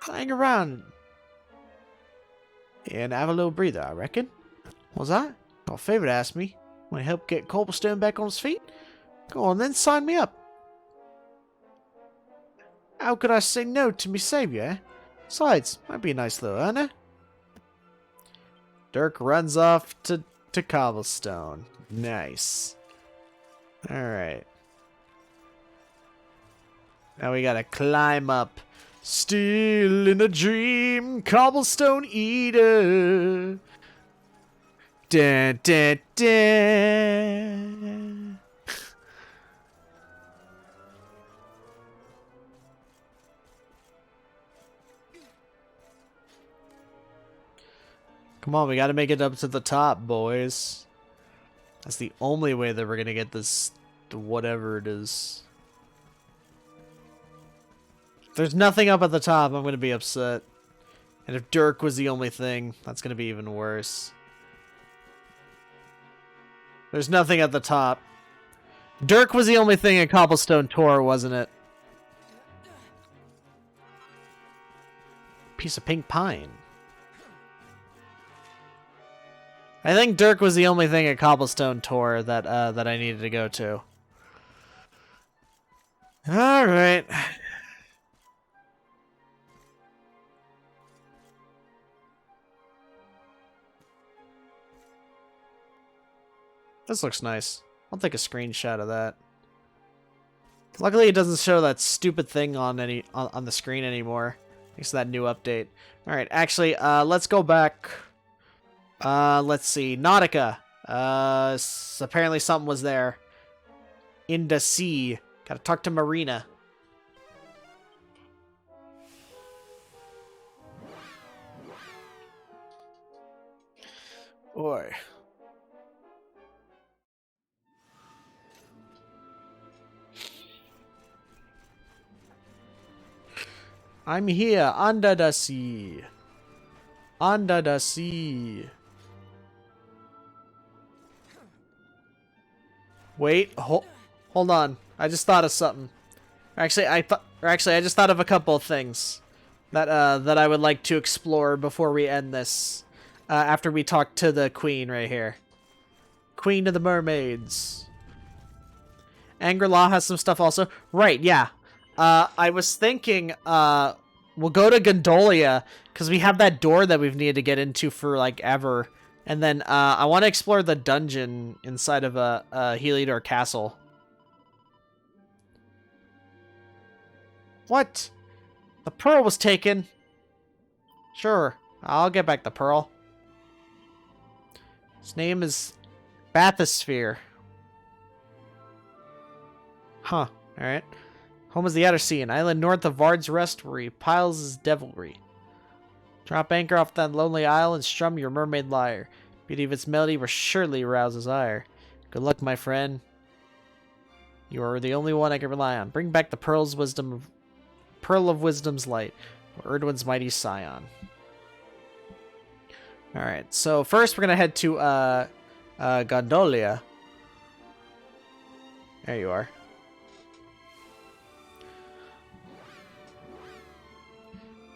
Hang around. And have a little breather, I reckon. What's that? Got a favour to ask me. Want to help get Cobblestone back on his feet? Go on then, sign me up. How could I say no to me saviour, eh? Besides, might be a nice little earner. Dirk runs off to cobblestone. Nice. Alright. Now we gotta climb up. Still in a dream, cobblestone eater. Dun, dun, dun. Come on, we gotta make it up to the top, boys. That's the only way that we're gonna get this, whatever it is. If there's nothing up at the top, I'm gonna be upset. And if Dirk was the only thing, that's gonna be even worse. There's nothing at the top. Dirk was the only thing in Cobblestone Tour, wasn't it? Piece of pink pine. I think Dirk was the only thing at Cobblestone Tour that that I needed to go to. All right. This looks nice. I'll take a screenshot of that. Luckily, it doesn't show that stupid thing on the screen anymore. Thanks to that new update. All right, actually, let's go back. Let's see, Nautica. Apparently something was there. In the sea. Gotta talk to Marina. Boy. I'm here, under the sea. Under the sea. Wait, hold on. I just thought of something. Actually, I just thought of a couple of things that that I would like to explore before we end this. After we talk to the queen right here. Queen of the Mermaids. Angri-La has some stuff also. Right, yeah. I was thinking, we'll go to Gondolia, because we have that door that we've needed to get into for, like, ever. And then, I want to explore the dungeon inside of a Heliodor castle. What? The pearl was taken? Sure, I'll get back the pearl. His name is Bathysphere. Huh, alright. Home is the Outer Sea, an island north of Vard's Rest where he piles his devilry. Drop anchor off that lonely isle and strum your mermaid lyre. Beauty of its melody will surely arouse his ire. Good luck, my friend. You are the only one I can rely on. Bring back the Pearl of Wisdom's light, or Erdwin's mighty scion. Alright, so first we're gonna head to Gondolia. There you are.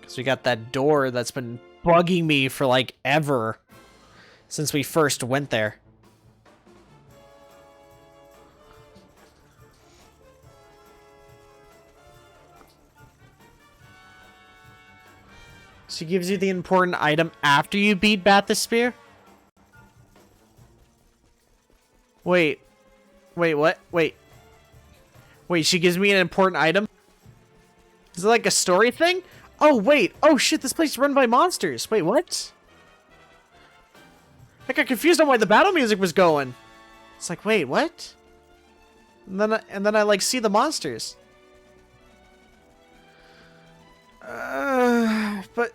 Because we got that door that's been bugging me for like ever since we first went there. She gives you the important item after you beat Bathysphere? Wait. Wait, what? Wait. Wait, she gives me an important item? Is it like a story thing? Oh, wait. Oh, shit, this place is run by monsters. Wait, what? I got confused on why the battle music was going. It's like, wait, what? And then I like, see the monsters. But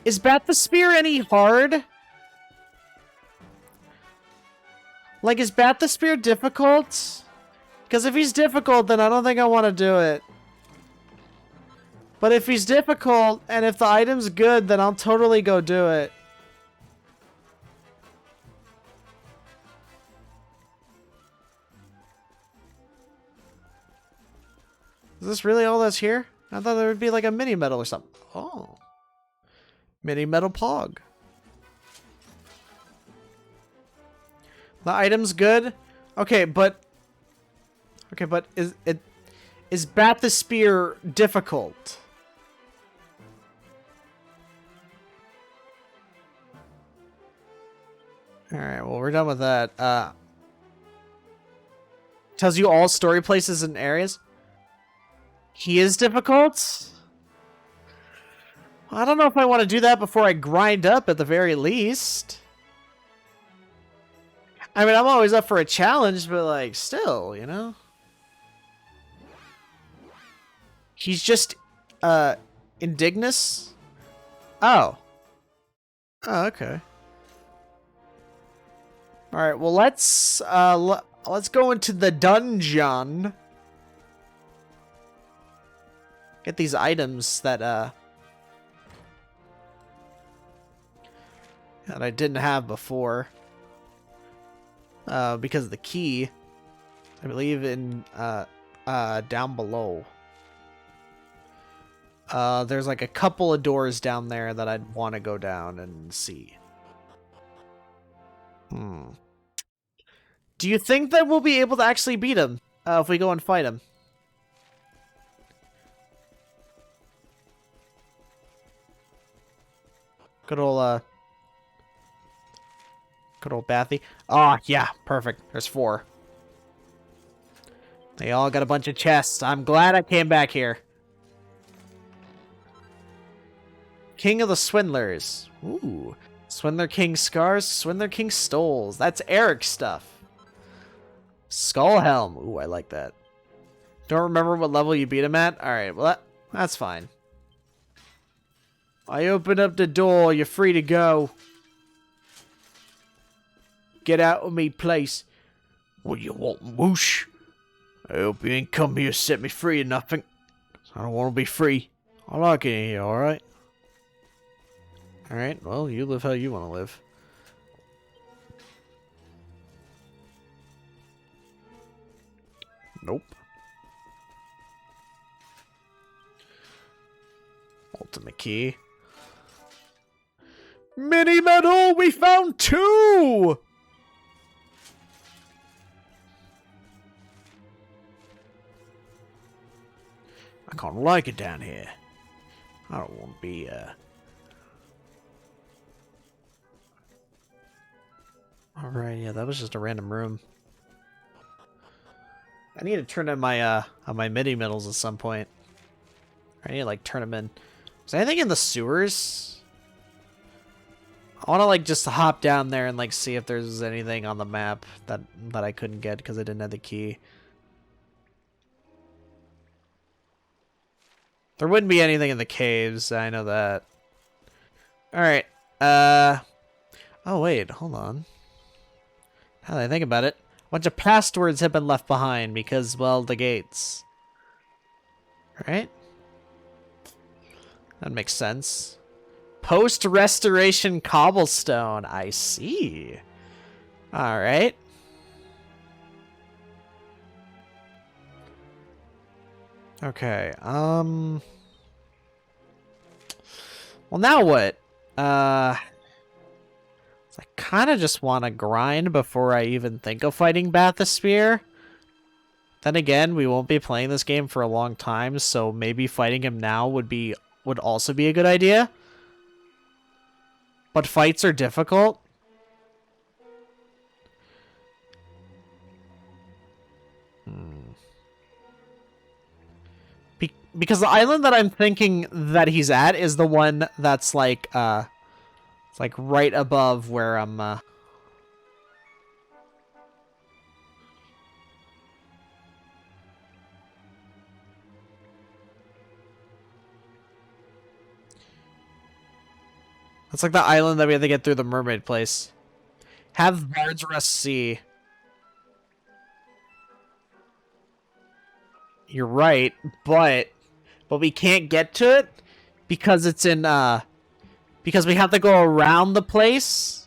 is Bathysphere any hard? Like, is Bathysphere difficult? Because if he's difficult, then I don't think I want to do it. But if he's difficult, and if the item's good, then I'll totally go do it. Is this really all that's here? I thought there would be like a mini medal or something. Oh. Mini medal pog. The item's good. Okay, but is Bathysphere difficult? Alright, well, we're done with that. Tells you all story places and areas. He is difficult? I don't know if I want to do that before I grind up at the very least. I mean, I'm always up for a challenge, but, like, still, you know? He's just, indignous? Oh. Oh, okay. Alright, well, let's go into the dungeon. Get these items that I didn't have before. Because of the key, I believe in, down below. There's like a couple of doors down there that I'd want to go down and see. Do you think that we'll be able to actually beat him, if we go and fight him? Good old Bathy. Oh, yeah, perfect. There's 4. They all got a bunch of chests. I'm glad I came back here. King of the Swindlers. Ooh. Swindler King Scars, Swindler King Stoles. That's Eric's stuff. Skullhelm. Ooh, I like that. Don't remember what level you beat him at? Alright, well, that's fine. I open up the door. You're free to go. Get out of me place. What you want, whoosh? I hope you ain't come here to set me free or nothing. I don't want to be free. I like it in here, alright? Alright, well, you live how you want to live. Nope. Ultimate key. Mini medal! We found 2! I can't like it down here. I don't want to be, Alright, yeah, that was just a random room. I need to turn in my, on my midi medals at some point. I need to, like, turn them in. Is there anything in the sewers? I want to, like, just hop down there and, like, see if there's anything on the map that I couldn't get because I didn't have the key. There wouldn't be anything in the caves, I know that. Alright, oh, wait, hold on. Now that I think about it, a bunch of passwords have been left behind because, well, the gates. Right? That makes sense. Post-restoration cobblestone. I see. Alright. Okay, well, now what? I kind of just want to grind before I even think of fighting Bathysphere. Then again, we won't be playing this game for a long time, so maybe fighting him now would also be a good idea. But fights are difficult. Because the island that I'm thinking that he's at is the one that's like, it's like right above where I'm, It's like the island that we have to get through the mermaid place. Have Bard's Rest Sea. You're right, but we can't get to it because it's in, because we have to go around the place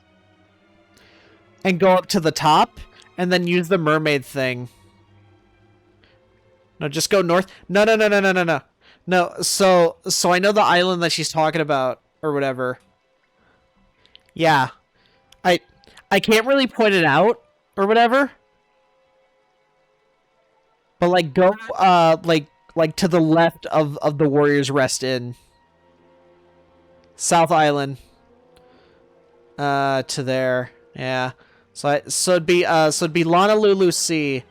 and go up to the top and then use the mermaid thing. No, just go north. No. No, so I know the island that she's talking about or whatever. Yeah. I can't really point it out or whatever. But like go like to the left of the Warriors Rest Inn. South Island. To there. Yeah. So it'd be Lana Lulu C.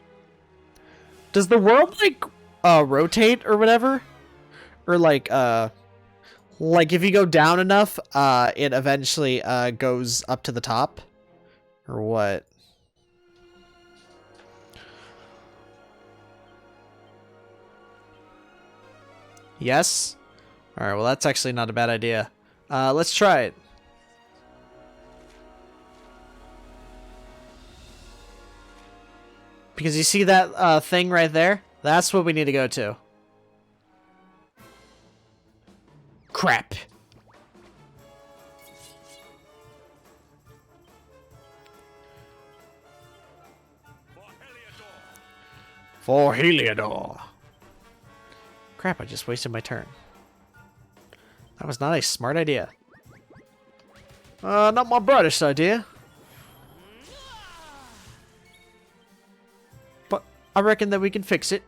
Does the world like rotate or whatever? Or like if you go down enough, it eventually goes up to the top? Or what? Yes? Alright, well that's actually not a bad idea. Let's try it. Because you see that thing right there? That's what we need to go to. Crap. For Heliodor. Crap, I just wasted my turn. That was not a smart idea. Not my brightest idea. But I reckon that we can fix it.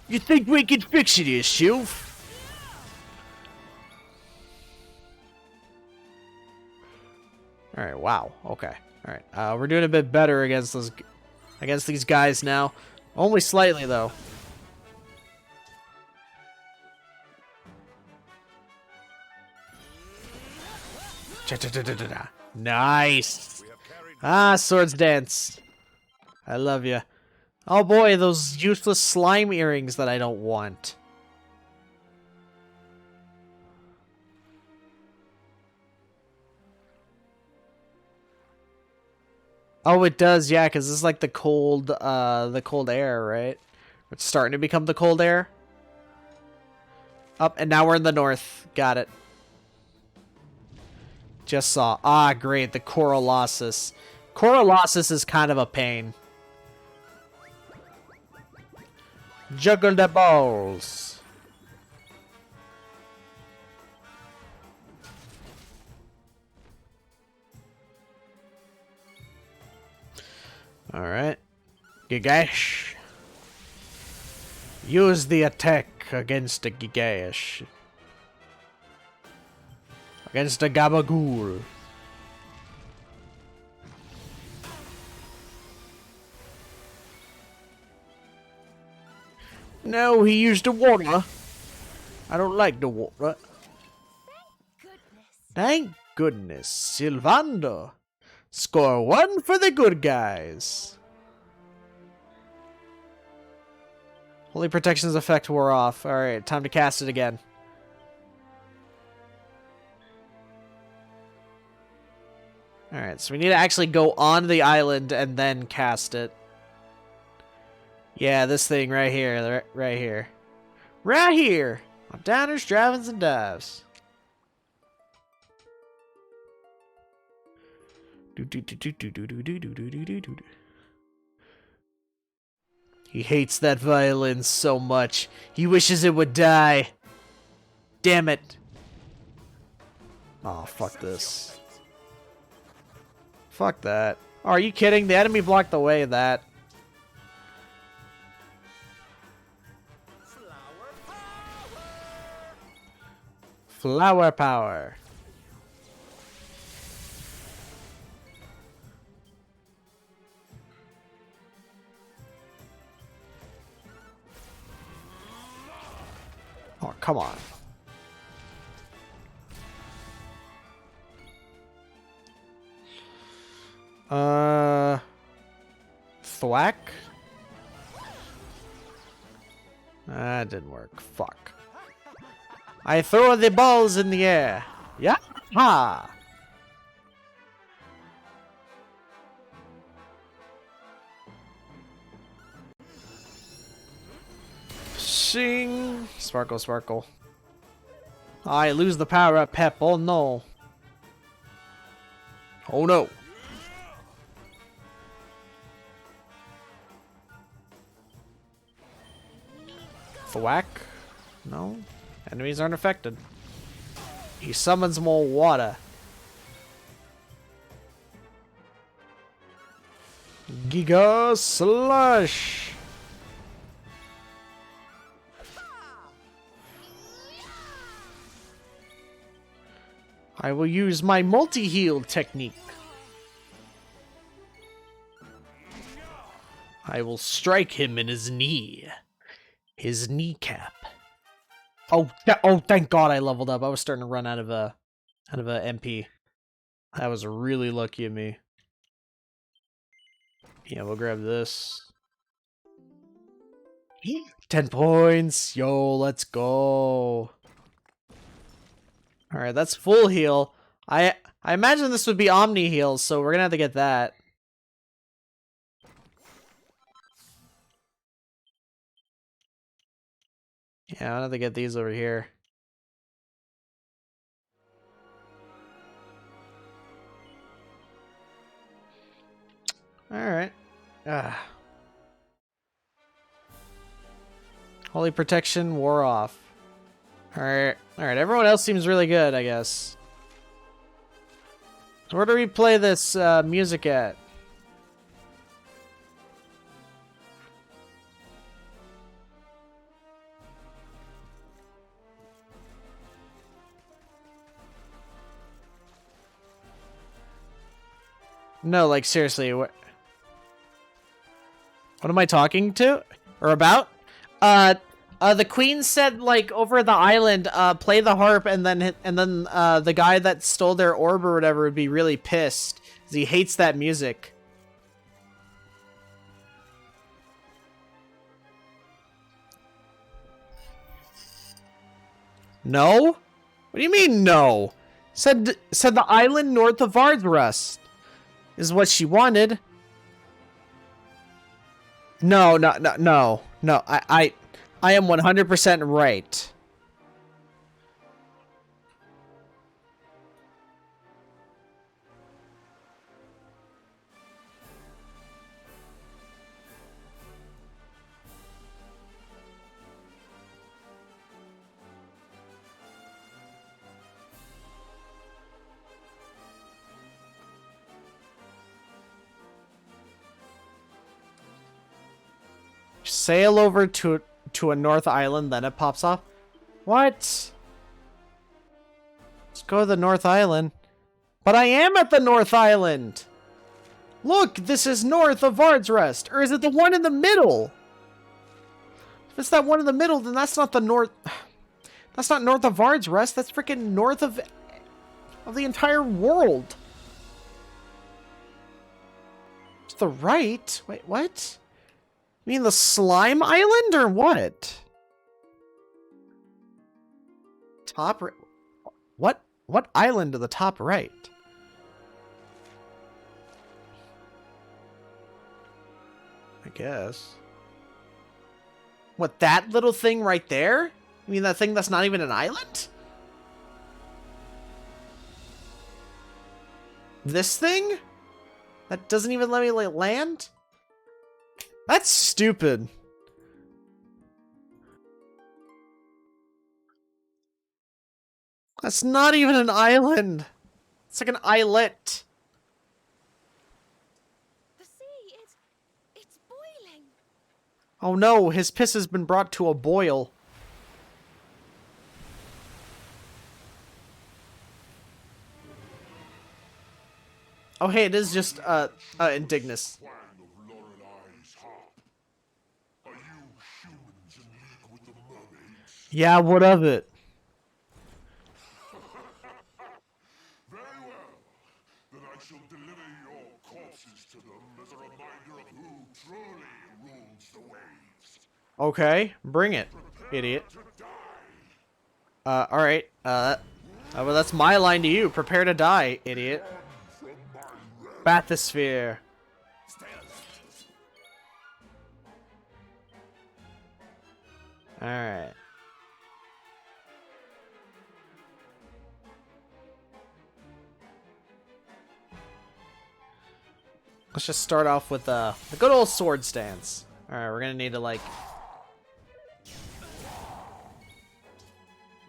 You think we can fix it, yourself? Alright, wow. Okay. Alright. We're doing a bit better against these guys now. Only slightly though. Nice. Ah, swords dance. I love you. Oh boy, those useless slime earrings that I don't want. Oh, it does, yeah, because this is like the cold air, right? It's starting to become the cold air. Up, and now we're in the north. Got it. Just saw. Ah, great, the Corolossus. Corolossus is kind of a pain. Juggle the balls. Alright. Gigash. Use the attack against the Gigash. Against the Gabagool. No, he used the water. I don't like the water. Thank goodness. Sylvander. Score 1 for the good guys. Holy Protection's effect wore off. Alright, time to cast it again. Alright, so we need to actually go on the island and then cast it. Yeah, this thing right here. Right here. Right here! On downers, drivings, and dives. He hates that violin so much. He wishes it would die. Damn it. Oh, fuck this. Fuck that. Oh, are you kidding? The enemy blocked the way of that. Flower power. Oh, come on. Thwack? That didn't work. Fuck. I throw the balls in the air. Yeah? Ha! Sing! Sparkle, sparkle. I lose the power up, Pep. Oh no. Oh no. Thwack? No. Enemies aren't affected. He summons more water. Giga Slush! I will use my multi-heal technique. I will strike him in his knee. His kneecap. Oh, thank God I leveled up. I was starting to run out of a MP. That was really lucky of me. Yeah, we'll grab this. 10 points. Yo, let's go. Alright, that's full heal. I imagine this would be Omni heals, so we're gonna have to get that. Yeah, I'll have to get these over here. Alright. Holy protection wore off. Alright, everyone else seems really good, I guess. Where do we play this music at? No, like seriously, what am I talking to or about? The queen said like over the island, play the harp, and then the guy that stole their orb or whatever would be really pissed, 'cause he hates that music. No? What do you mean no? Said the island north of Ardrust is what she wanted. No. I am 100% right. Sail over to a north island, then it pops off. What? Let's go to the north island. But I am at the north island. Look, this is north of Ardrust. Or is it the one in the middle? If it's that one in the middle, then that's not the north. That's not north of Ardrust. That's freaking north of the entire world. To the right? Wait, what? You mean the slime island or what? Top right? What island to the top right? I guess. What, that little thing right there? You mean that thing that's not even an island? This thing? That doesn't even let me like land? That's stupid. That's not even an island. It's like an islet. The sea, it's boiling. Oh no, his piss has been brought to a boil. Oh hey, it is just Indignus. Yeah, what of it? Very well. Then I shall deliver your corpses to them as a reminder of who truly rules the waves. Okay, bring it, idiot. Alright, well, that's my line to you. Prepare to die, idiot. Bathysphere. Alright. Let's just start off with the good old sword stance. Alright, we're gonna need to like...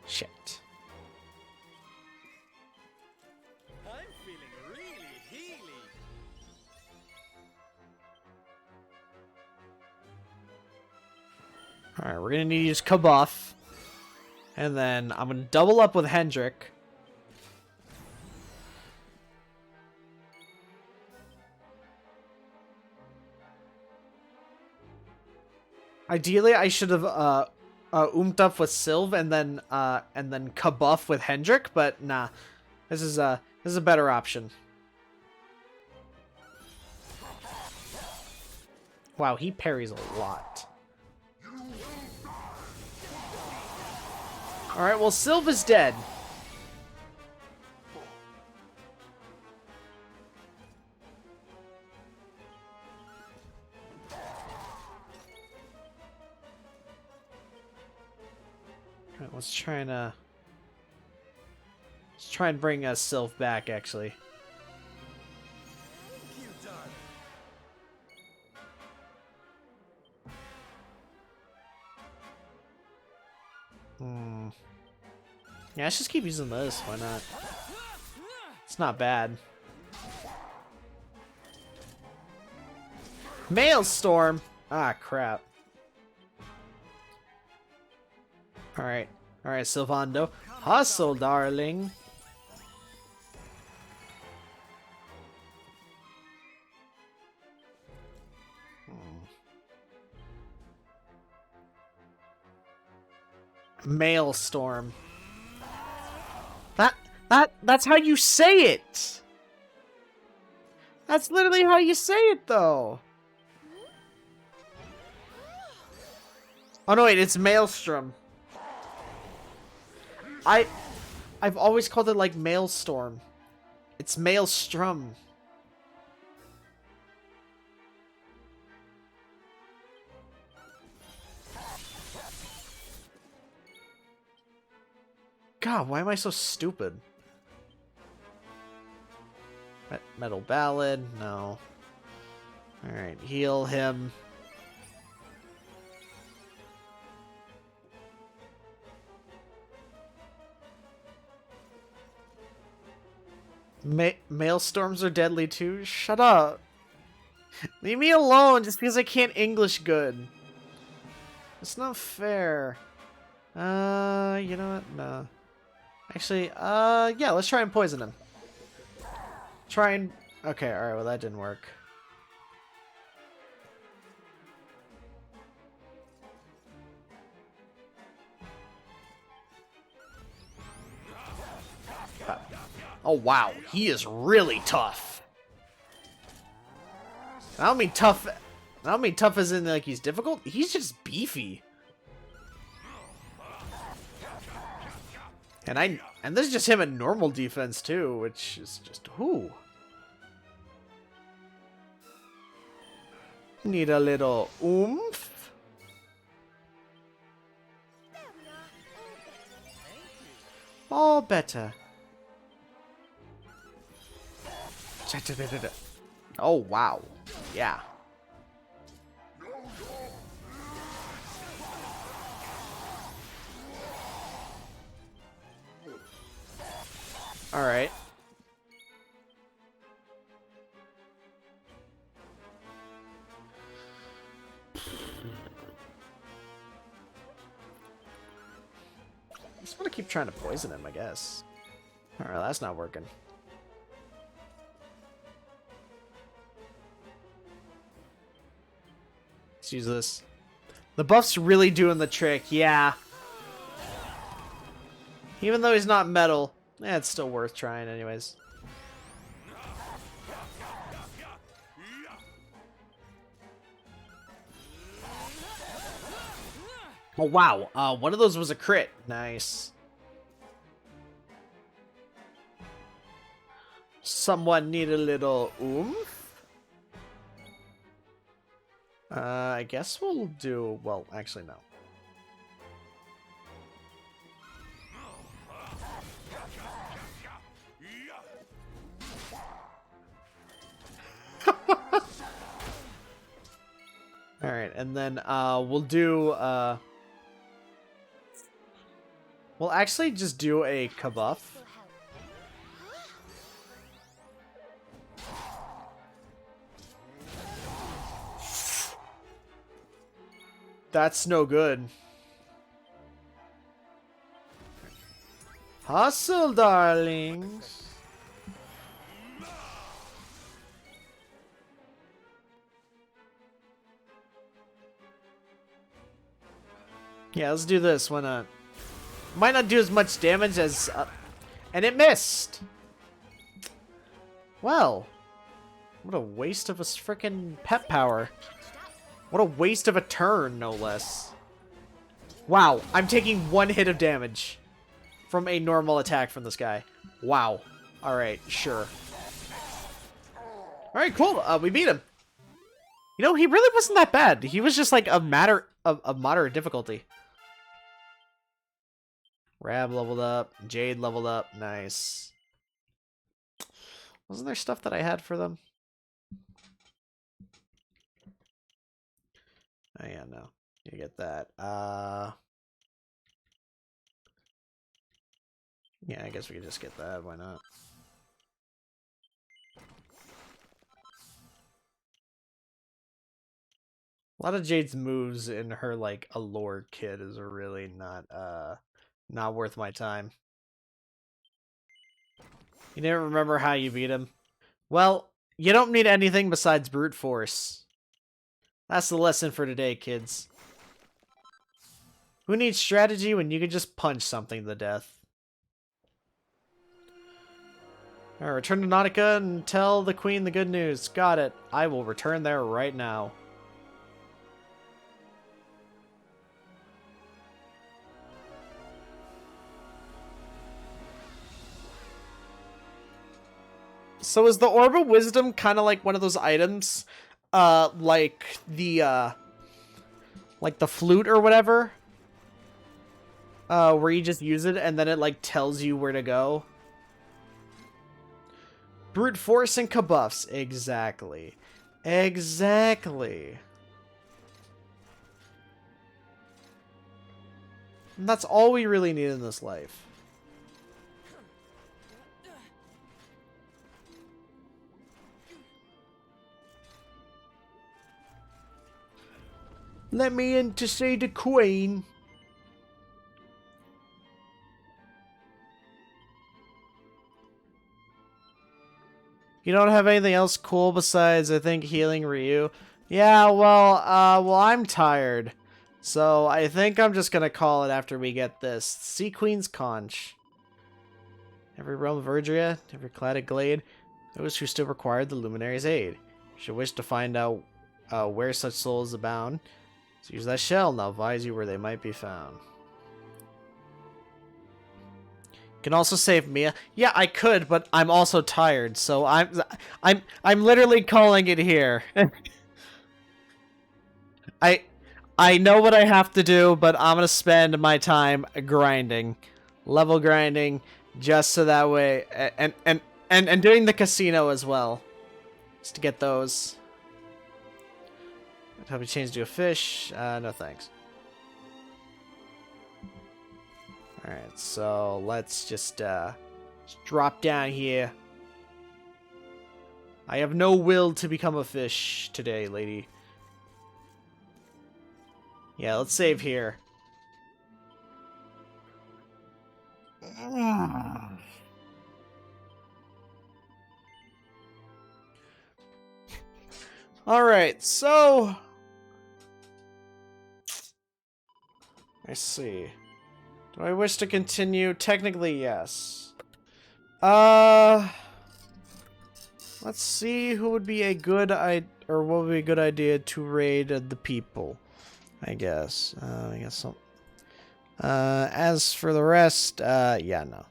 Shit. I'm feeling really healy. Alright, we're gonna need to use Kabuff. And then I'm gonna double up with Hendrik. Ideally, I should have oomped up with Sylv and then kabuff with Hendrik, but nah. This is a better option. Wow, he parries a lot. Alright, well, Sylv is dead. Alright, let's try and bring Sylv back, actually. Yeah, let's just keep using this. Why not? It's not bad. Maelstrom! Ah, crap. Alright. Alright, Sylvando. Hustle, darling! Maelstrom. That's how you say it! That's literally how you say it, though! Oh no, wait, it's Maelstrom. I've always called it like Maelstrom. It's Maelstrom. God, why am I so stupid? Metal Ballad? No. Alright, heal him. Maelstorms are deadly too? Shut up. Leave me alone just because I can't English good. It's not fair. You know what? No. Actually, yeah, let's try and poison him. Try and... Okay, alright, well that didn't work. Oh wow, he is really tough. I don't mean tough as in like he's difficult. He's just beefy. And this is just him at normal defense too, which is just whoo. Need a little oomph. All better. Oh wow. Yeah. All right. I just want to keep trying to poison him, I guess. All right, that's not working. Let's use this. The buff's really doing the trick, yeah. Even though he's not metal, it's still worth trying anyways. Oh wow, one of those was a crit. Nice. Someone need a little oomph? I guess we'll do... Well, actually, no. Alright, and then, we'll do, we'll actually just do a kabuff. That's no good. Hustle, darlings. Yeah, let's do this. Why not? Might not do as much damage as... and it missed! Well. What a waste of a freaking pet power. What a waste of a turn, no less. Wow, I'm taking 1 hit of damage from a normal attack from this guy. Wow. Alright, sure. Alright, cool. We beat him. You know, he really wasn't that bad. He was just like a matter of moderate difficulty. Rab leveled up. Jade leveled up. Nice. Wasn't there stuff that I had for them? Oh yeah, no. You get that. Yeah, I guess we could just get that. Why not? A lot of Jade's moves in her like allure kit is really not worth my time. You didn't remember how you beat him? Well, you don't need anything besides brute force. That's the lesson for today, kids. Who needs strategy when you can just punch something to death? Alright, return to Nautica and tell the queen the good news. Got it. I will return there right now. So is the Orb of Wisdom kind of like one of those items, like the flute or whatever, where you just use it and then it like tells you where to go? Brute force and kabuffs, exactly, exactly. And that's all we really need in this life. Let me in to see the queen. You don't have anything else cool besides, I think, healing Ryu? Yeah, well, I'm tired. So I think I'm just gonna call it after we get this. Sea Queen's Conch. Every realm of Erdrea, every cladded glade, those who still required the Luminary's aid. Should wish to find out where such souls abound. So use that shell, and I'll advise you where they might be found. Can also save Mia. Yeah, I could, but I'm also tired, so I'm literally calling it here. I know what I have to do, but I'm gonna spend my time grinding, level grinding, just so that way, and doing the casino as well, just to get those. I'd help you change to a fish. No thanks. Alright, so let's just drop down here. I have no will to become a fish today, lady. Yeah, let's save here. Alright, so... I see. Do I wish to continue? Technically, yes. Let's see who would be a good what would be a good idea to raid the people. I guess. I guess some. As for the rest, yeah, no.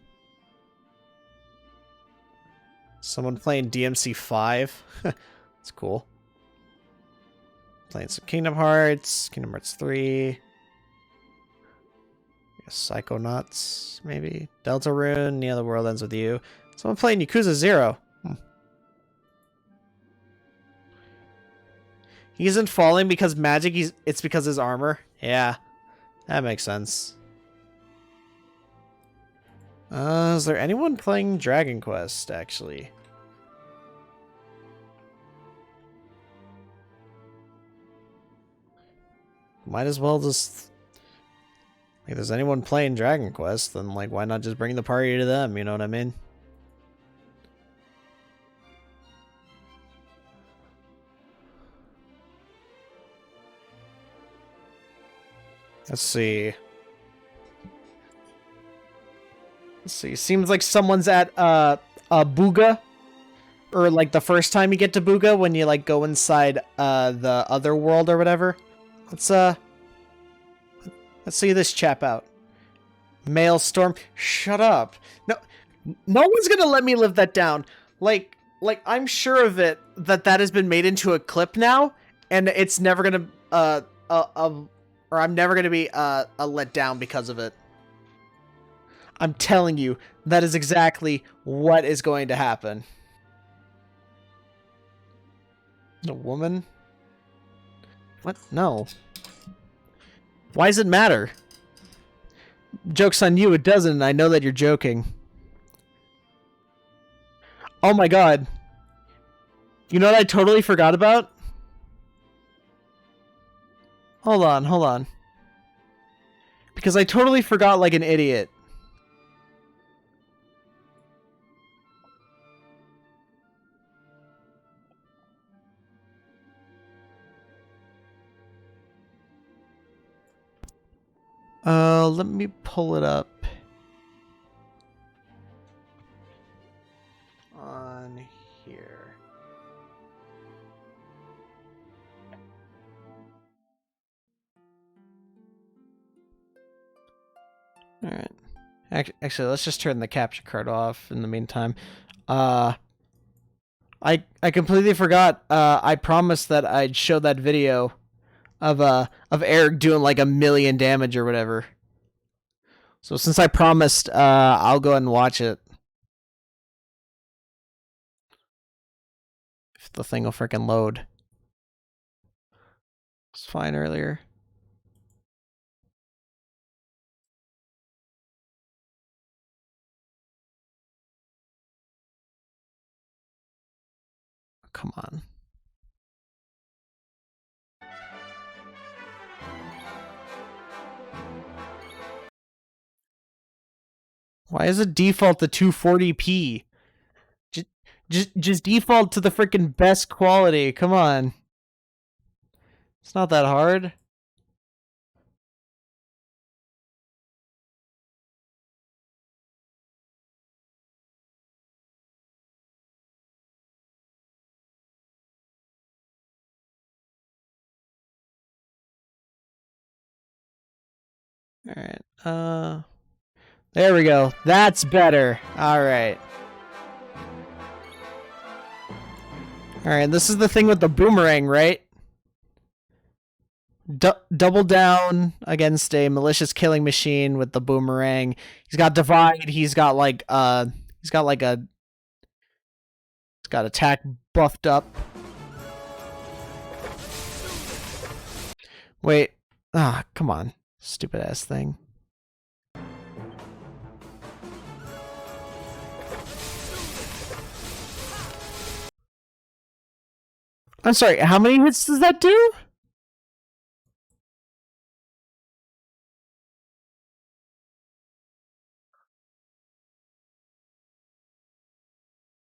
Someone playing DMC 5. That's cool. Playing some Kingdom Hearts 3. Psychonauts, maybe. Deltarune, yeah, the world ends with you. Someone playing Yakuza 0. He isn't falling because magic, it's because his armor. Yeah, that makes sense. Is there anyone playing Dragon Quest, actually? Might as well just... Like, if there's anyone playing Dragon Quest, then, like, why not just bring the party to them, you know what I mean? Let's see. Let's see. Seems like someone's at Booga. Or like the first time you get to Booga when you like go inside the other world or whatever. Let's see this chap out. Maelstrom. Shut up. No one's gonna let me live that down. Like I'm sure of it that has been made into a clip now, and it's never gonna or I'm never gonna be let down because of it. I'm telling you, that is exactly what is going to happen. A woman? What? No. Why does it matter? Joke's on you, it doesn't, and I know that you're joking. Oh my god. You know what I totally forgot about? Hold on. Because I totally forgot like an idiot. Let me pull it up. On here. Alright. Actually, let's just turn the capture card off in the meantime. I completely forgot. I promised that I'd show that video of Eric doing like 1,000,000 damage or whatever. So since I promised, I'll go ahead and watch it. If the thing will freaking load. It's fine earlier. Come on. Why is it default to 240p? Just default to the freaking best quality. Come on. It's not that hard. Alright, there we go. That's better. Alright. Alright, this is the thing with the boomerang, right? Double down against a malicious killing machine with the boomerang. He's got divide, he's got attack buffed up. Wait. Ah, come on. Stupid ass thing. I'm sorry, how many hits does that do?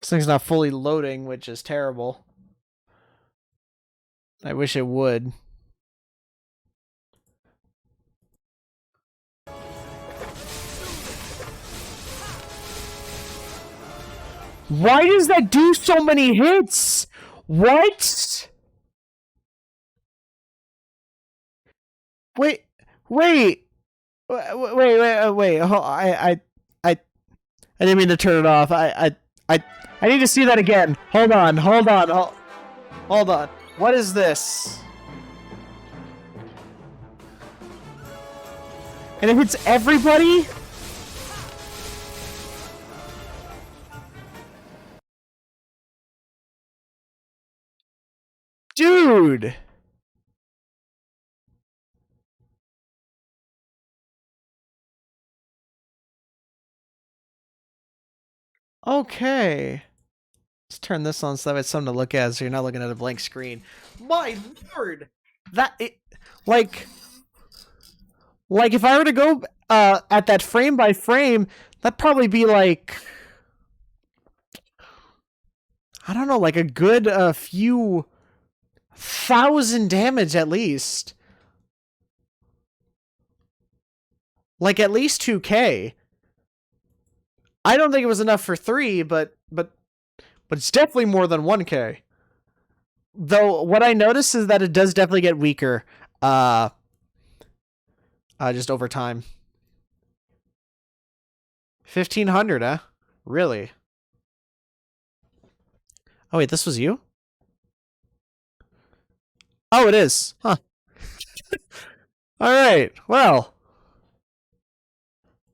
This thing's not fully loading, which is terrible. I wish it would. Why does that do so many hits? What? Wait. I didn't mean to turn it off. I need to see that again. Hold on. What is this? And it hits everybody? Dude! Okay. Let's turn this on so that it's something to look at so you're not looking at a blank screen. My lord! Like if I were to go at that frame by frame, that'd probably be like, I don't know, like a good few thousand damage at least. like at least 2K. I don't think it was enough for 3, but it's definitely more than 1K. Though what I noticed is that it does definitely get weaker just over time. 1,500, huh? Really? Oh wait, this was you? Oh, it is. Huh. Alright, well.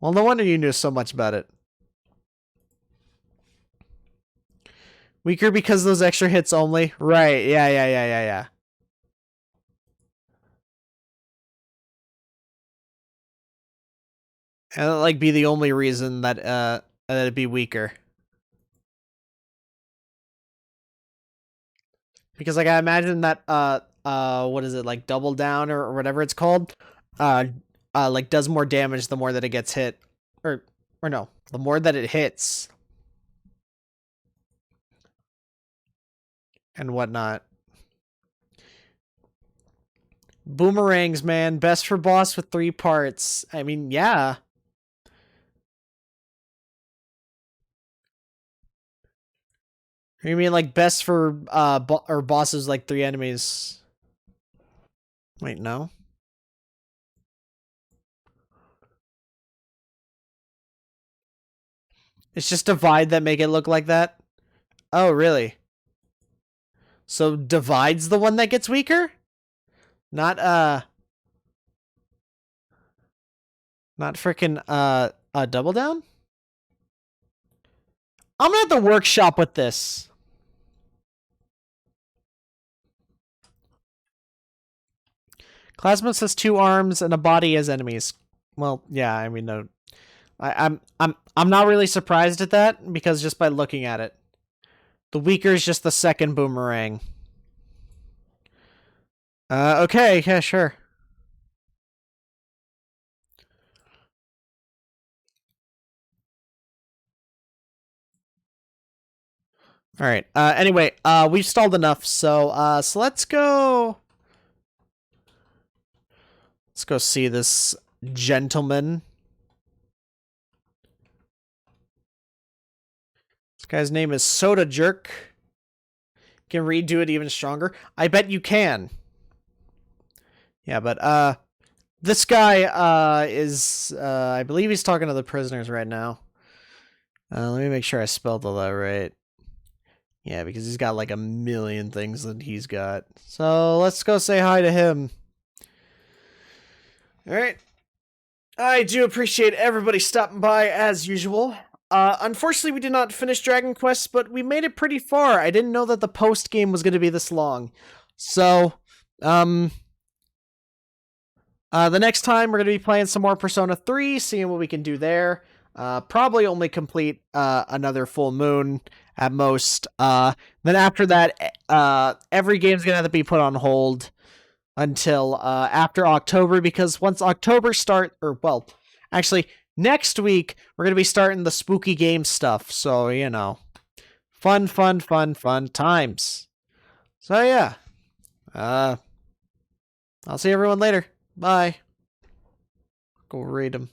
Well, no wonder you knew so much about it. Weaker because those extra hits only? Right, yeah. And that'd, like, be the only reason that it'd be weaker. Because, like, I imagine that, what is it, like, double down or whatever it's called, like, does more damage the more that it gets hit. Or no, the more that it hits. And whatnot. Boomerangs, man. Best for boss with 3 parts. I mean, yeah. You mean, like, best for, or bosses, like, 3 enemies? Wait, no? It's just divide that make it look like that? Oh, really? So divide's the one that gets weaker? Not freaking, double down? I'm gonna have to workshop with this. Plasmus has 2 arms and a body as enemies. Well, yeah, I mean, no. I'm not really surprised at that, because just by looking at it. The weaker is just the second boomerang. Okay, yeah, sure. Alright, anyway, we've stalled enough, so let's go... Let's go see this gentleman. This guy's name is Soda Jerk. Can redo it even stronger? I bet you can. Yeah, but, this guy, is, I believe he's talking to the prisoners right now. Let me make sure I spelled all that right. Yeah, because he's got like a million things that he's got. So let's go say hi to him. Alright. I do appreciate everybody stopping by as usual. Unfortunately, we did not finish Dragon Quest, but we made it pretty far. I didn't know that the post game was going to be this long. So, the next time we're going to be playing some more Persona 3, seeing what we can do there. Probably only complete another full moon at most. Then after that, every game's going to have to be put on hold until after October, because once October actually, next week, we're going to be starting the spooky game stuff. So, you know, fun times. So, yeah. I'll see everyone later. Bye. Go read them.